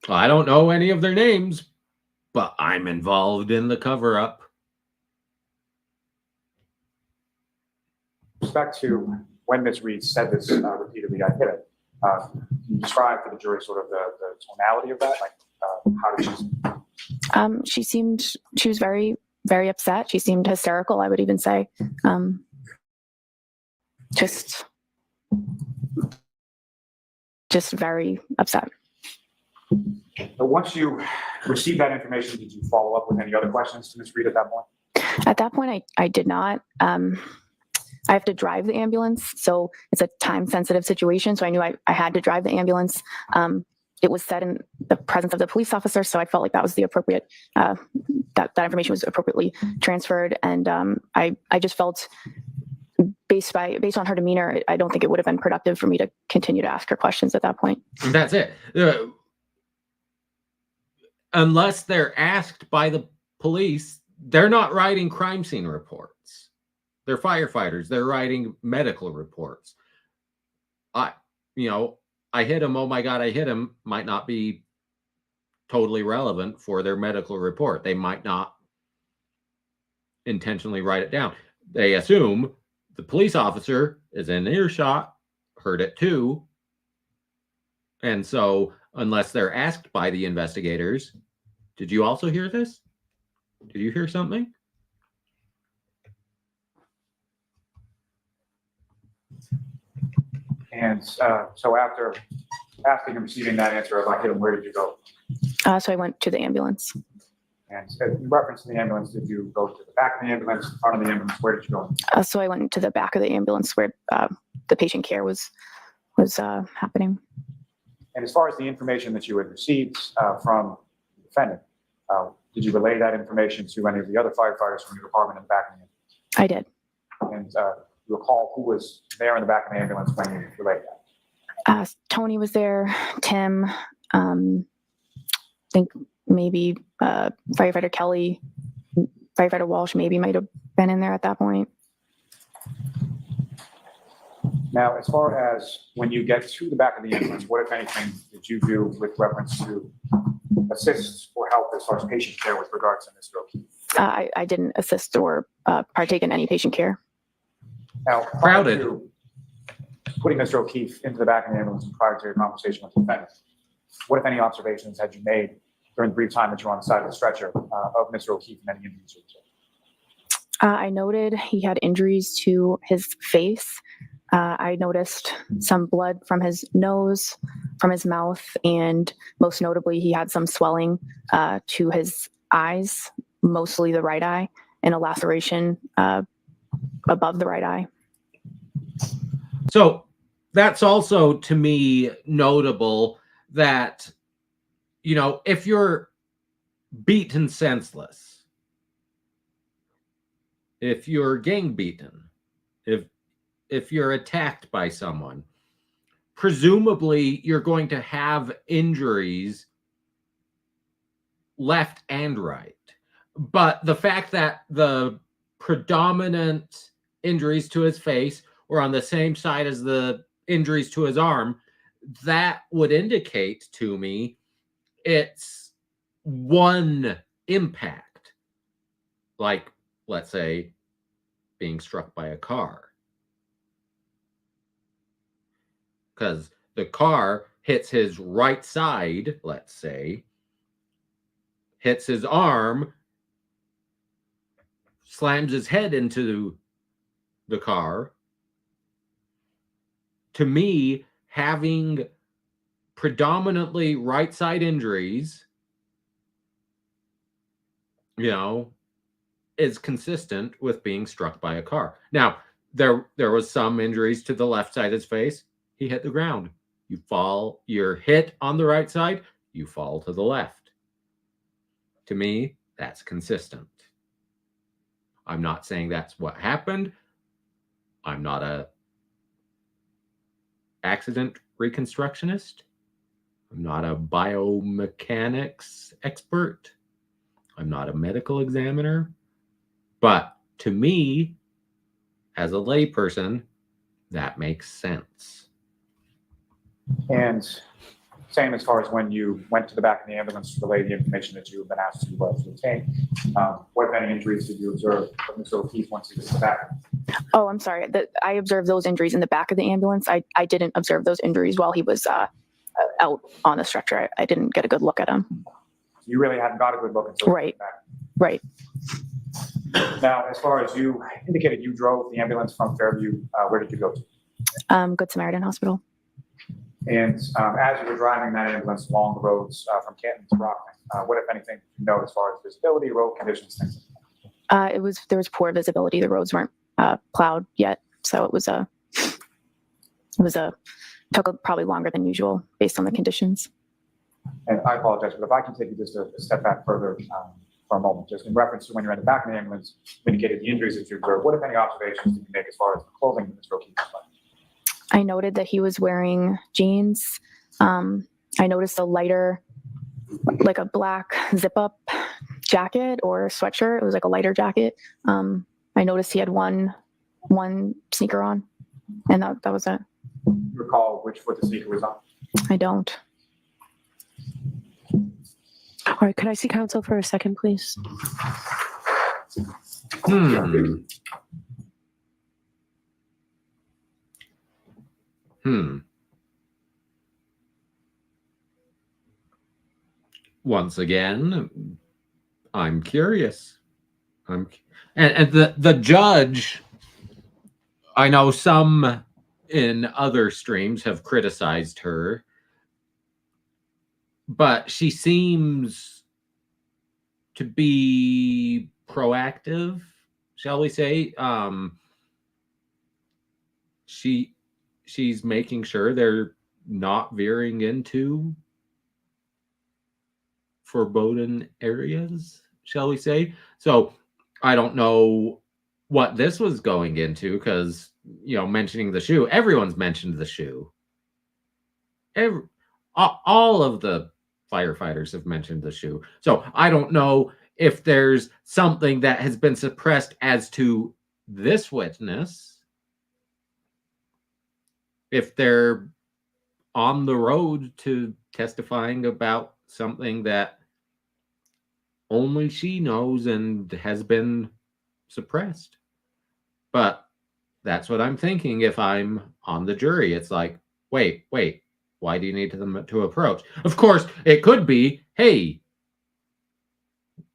I don't know any of their names, but I'm involved in the cover-up. respect to when Ms. Reed said this repeatedly, I hit it. Can you describe for the jury sort of the tonality of that? Like, how did she? She was very, very upset. She seemed hysterical, I would even say. Just very upset. But once you received that information, did you follow up with any other questions to Ms. Reed at that point? At that point, I did not. I have to drive the ambulance, so it's a time-sensitive situation. So I knew I had to drive the ambulance. It was said in the presence of the police officer, so I felt like that was the appropriate, that information was appropriately transferred. And I just felt, based on her demeanor, I don't think it would have been productive for me to continue to ask her questions at that point. That's it. Unless they're asked by the police, they're not writing crime scene reports. They're firefighters. They're writing medical reports. I hit him. Oh my God, I hit him. Might not be totally relevant for their medical report. They might not intentionally write it down. They assume the police officer is in earshot, heard it too. And so unless they're asked by the investigators, did you also hear this? Did you hear something? And so after asking and receiving that answer of I hit him, where did you go? So I went to the ambulance. And in reference to the ambulance, did you go to the back of the ambulance, in front of the ambulance? Where did you go? So I went to the back of the ambulance where the patient care was happening. And as far as the information that you had received from the defendant, did you relay that information to any of the other firefighters from your department in the back of the ambulance? I did. And you recall who was there in the back of the ambulance when you relayed that? Tony was there, Tim, I think maybe firefighter Kelly, firefighter Walsh maybe might have been in there at that point. Now, as far as when you get to the back of the ambulance, what, if anything, did you do with reference to assist or help as far as patient care with regards to Mr. O'Keefe? I didn't assist or partake in any patient care. Now, prior to putting Mr. O'Keefe into the back of the ambulance prior to your conversation with the defendant, what, if any, observations had you made during the brief time that you were on the side of the stretcher of Mr. O'Keefe and any injuries? I noted he had injuries to his face. I noticed some blood from his nose, from his mouth, and most notably, he had some swelling to his eyes, mostly the right eye, and a laceration above the right eye. So that's also, to me, notable that, if you're beaten senseless, if you're gang beaten, if you're attacked by someone, presumably you're going to have injuries left and right. But the fact that the predominant injuries to his face were on the same side as the injuries to his arm, that would indicate to me it's one impact, like, let's say, being struck by a car. Because the car hits his right side, let's say, hits his arm, slams his head into the car. To me, having predominantly right side injuries, is consistent with being struck by a car. Now, there was some injuries to the left side of his face. He hit the ground. You fall, you're hit on the right side, you fall to the left. To me, that's consistent. I'm not saying that's what happened. I'm not a accident reconstructionist. I'm not a biomechanics expert. I'm not a medical examiner. But to me, as a layperson, that makes sense. And same as far as when you went to the back of the ambulance to relay the information that you have been asked to obtain. What, if any, injuries did you observe from Mr. O'Keefe once he was in the back? Oh, I'm sorry. I observed those injuries in the back of the ambulance. I didn't observe those injuries while he was out on the stretcher. I didn't get a good look at him. You really hadn't got a good look until Right. Right. Now, as far as you indicated, you drove the ambulance from Fairview. Where did you go to? Good Samaritan Hospital. And as you were driving that ambulance along the roads from Canton to Rockland, what, if anything, did you know as far as visibility, road conditions, things like that? There was poor visibility. The roads weren't plowed yet, so took probably longer than usual based on the conditions. And I apologize, but if I can take you just a step back further for a moment, just in reference to when you're in the back of the ambulance, you indicated the injuries that you observed. What, if any, observations did you make as far as the clothing that Mr. O'Keefe was wearing? I noted that he was wearing jeans. I noticed a lighter, like a black zip-up jacket or sweatshirt. It was like a lighter jacket. I noticed he had one sneaker on, and that was it. Do you recall which foot the sneaker was on? I don't. All right, could I see counsel for a second, please? Once again, I'm curious. And the judge, I know some in other streams have criticized her, but she seems to be proactive, shall we say. She's making sure they're not veering into forbidden areas, shall we say. So I don't know what this was going into, because, mentioning the shoe, everyone's mentioned the shoe. All of the firefighters have mentioned the shoe. So I don't know if there's something that has been suppressed as to this witness, if they're on the road to testifying about something that only she knows and has been suppressed. But that's what I'm thinking. If I'm on the jury, it's like, wait, why do you need them to approach? Of course, it could be, hey,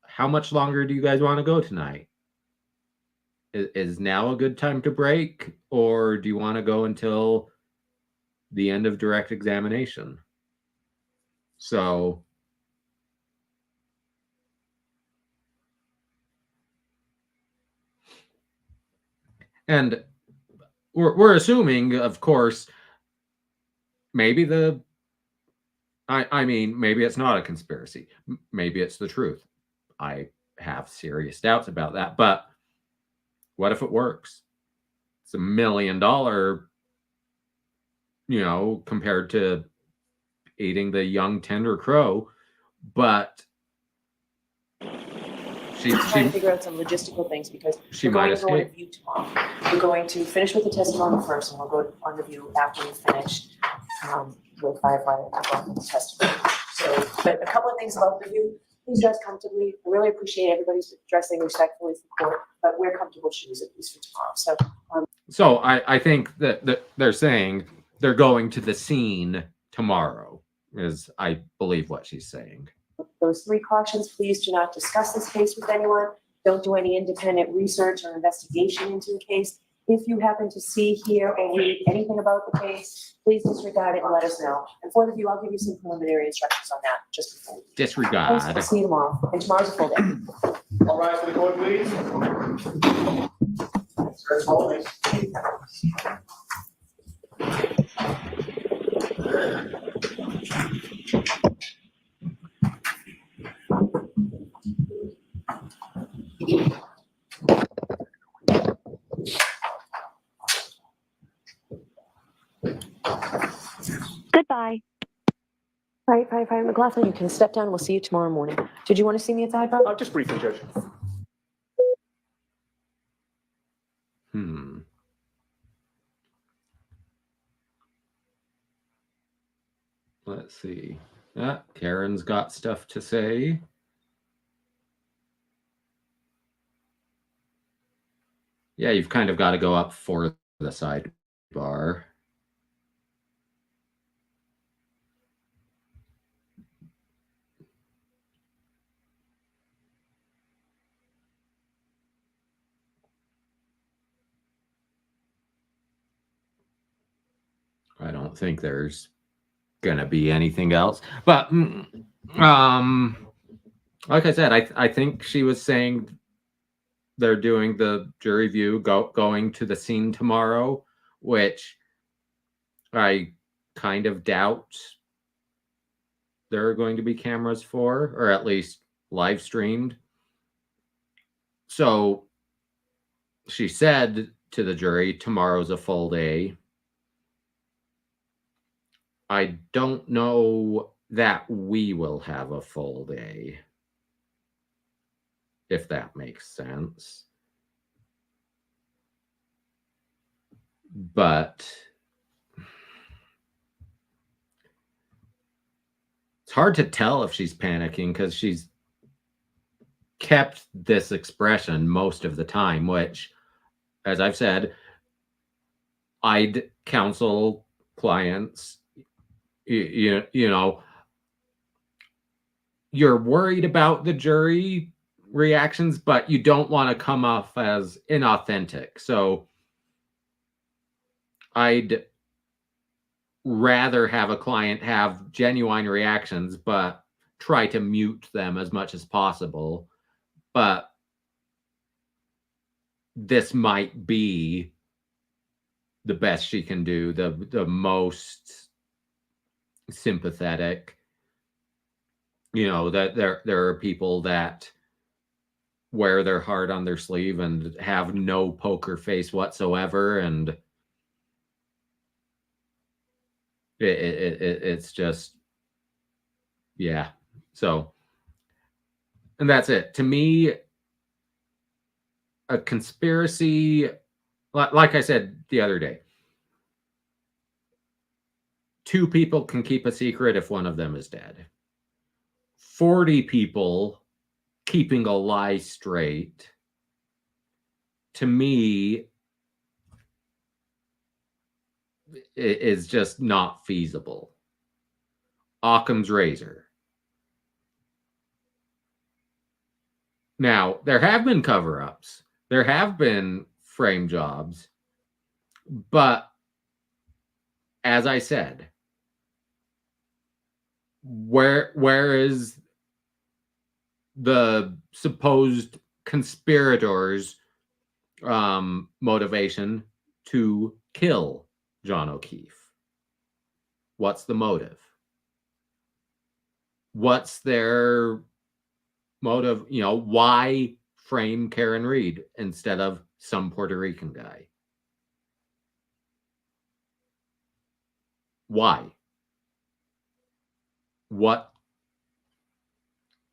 how much longer do you guys want to go tonight? Is now a good time to break, or do you want to go until the end of direct examination? So and we're assuming, of course, maybe maybe it's not a conspiracy. Maybe it's the truth. I have serious doubts about that. But what if it works? It's $1 million, compared to eating the young tender crow. But She's trying to figure out some logistical things, because we're going to go on review tomorrow. We're going to finish with the testimony first, and we'll go on review after we finish with firefighter testimony. So, but a couple of things about review. Please dress comfortably. I really appreciate everybody's dressing respectfully for court, but wear comfortable shoes at least for tomorrow. So I think that they're saying they're going to the scene tomorrow, is I believe what she's saying. Those 3 cautions: please do not discuss this case with anyone. don't do any independent research or investigation into the case. If you happen to see, hear, or read anything about the case, please disregard it and let us know. And for the view, I'll give you some preliminary instructions on that just before. Thanks. Disregard. We'll see you tomorrow. And tomorrow's a full day. All rise for the court, please. Stretch holding. Goodbye. All right, Firefighter McLaughlin, you can step down. We'll see you tomorrow morning. Did you want to see me at sidebar? Just briefly, Judge. Let's see. Karen's got stuff to say. Yeah, you've kind of got to go up for the sidebar. I don't think there's gonna be anything else, but like I said, I think she was saying they're doing the jury view, going to the scene tomorrow, which I kind of doubt there are going to be cameras for, or at least live streamed. So she said to the jury, tomorrow's a full day. I don't know that we will have a full day, if that makes sense. But it's hard to tell if she's panicking because she's kept this expression most of the time, which, as I've said, I'd counsel clients, you know, you're worried about the jury reactions, but you don't want to come off as inauthentic. So I'd rather have a client have genuine reactions, but try to mute them as much as possible. But this might be the best she can do, the most sympathetic. You know, that there are people that wear their heart on their sleeve and have no poker face whatsoever, and it's just, yeah. So, and that's it. To me, a conspiracy, like I said the other day, two people can keep a secret if one of them is dead. 40 people keeping a lie straight, to me, is just not feasible. Occam's razor. Now, there have been cover-ups. There have been frame jobs. But, as I said, where is the supposed conspirators' motivation to kill John O'Keefe? What's the motive? What's their motive? You know, why frame Karen Reed instead of some Puerto Rican guy? Why? What?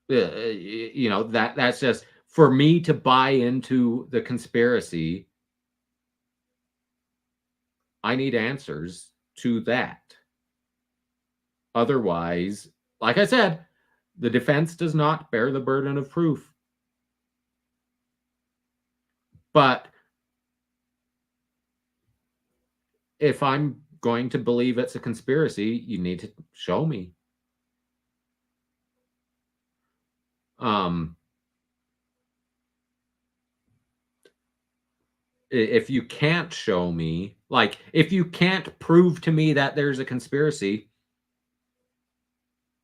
You know, that's just, for me to buy into the conspiracy, I need answers to that. Otherwise, like I said, the defense does not bear the burden of proof. But if I'm going to believe it's a conspiracy, you need to show me. if you can't show me, like, if you can't prove to me that there's a conspiracy,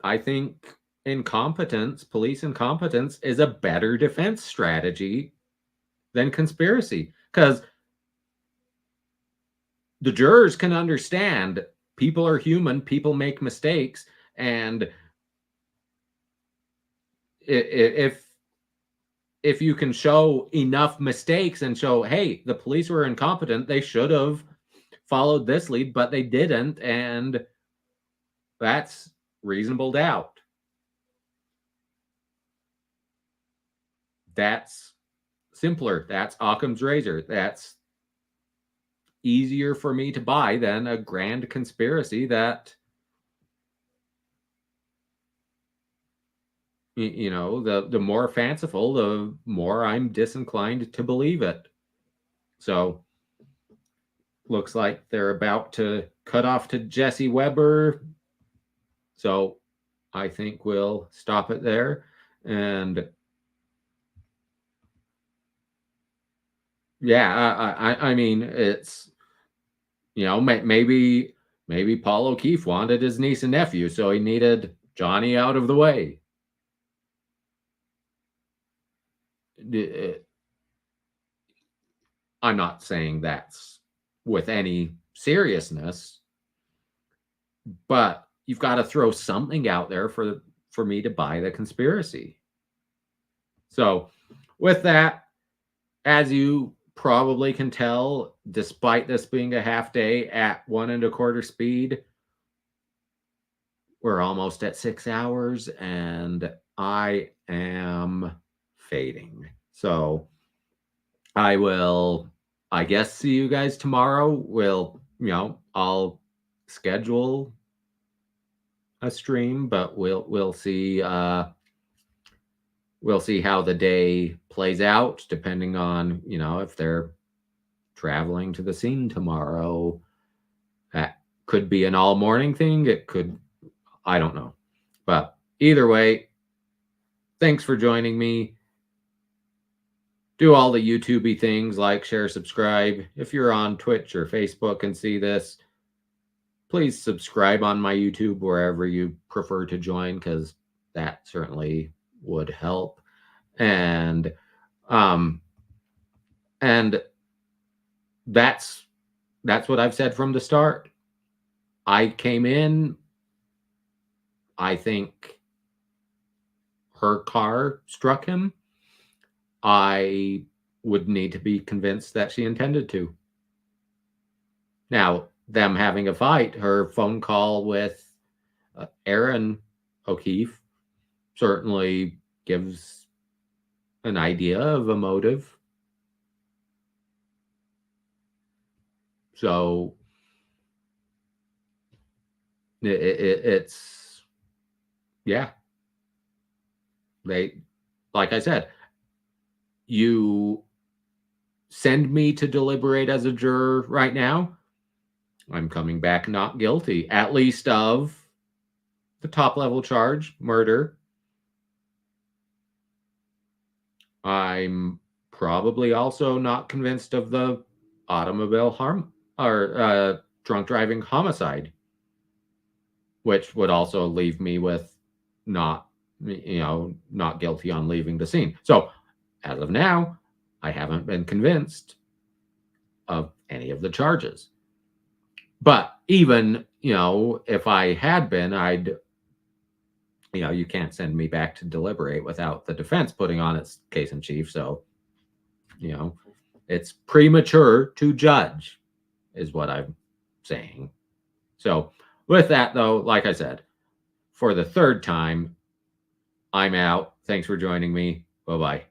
I think incompetence, police incompetence, is a better defense strategy than conspiracy. Because the jurors can understand people are human, people make mistakes, and if you can show enough mistakes and show, hey, the police were incompetent, they should have followed this lead, but they didn't, and that's reasonable doubt. That's simpler. That's Occam's razor. That's easier for me to buy than a grand conspiracy that, you know, the more fanciful, the more I'm disinclined to believe it. So looks like they're about to cut off to Jesse Weber. So I think we'll stop it there. And yeah, I mean, it's, you know, maybe Paul O'Keefe wanted his niece and nephew, so he needed Johnny out of the way. I'm not saying that's with any seriousness, but you've got to throw something out there for me to buy the conspiracy. So with that, as you probably can tell, despite this being a half day at 1 1/4 speed, we're almost at 6 hours and I am fading. So I will, I guess, see you guys tomorrow. I'll schedule a stream, but we'll see how the day plays out, depending on, if they're traveling to the scene tomorrow. That could be an all morning thing. It could, I don't know. But either way, thanks for joining me. Do all the YouTube-y things, like, share, subscribe. If you're on Twitch or Facebook and see this, please subscribe on my YouTube wherever you prefer to join, because that certainly would help. And that's what I've said from the start. I came in, I think her car struck him. I would need to be convinced that she intended to. Now, them having a fight, her phone call with Aaron O'Keefe certainly gives an idea of a motive. So it's, yeah. They, like I said, you send me to deliberate as a juror right now, I'm coming back not guilty, at least of the top level charge, murder. I'm probably also not convinced of the automobile harm or drunk driving homicide, which would also leave me with not guilty on leaving the scene. So as of now, I haven't been convinced of any of the charges. But even, if I had been, I'd, you can't send me back to deliberate without the defense putting on its case in chief. So, it's premature to judge, is what I'm saying. So with that, though, like I said, for the third time, I'm out. Thanks for joining me. Bye-bye.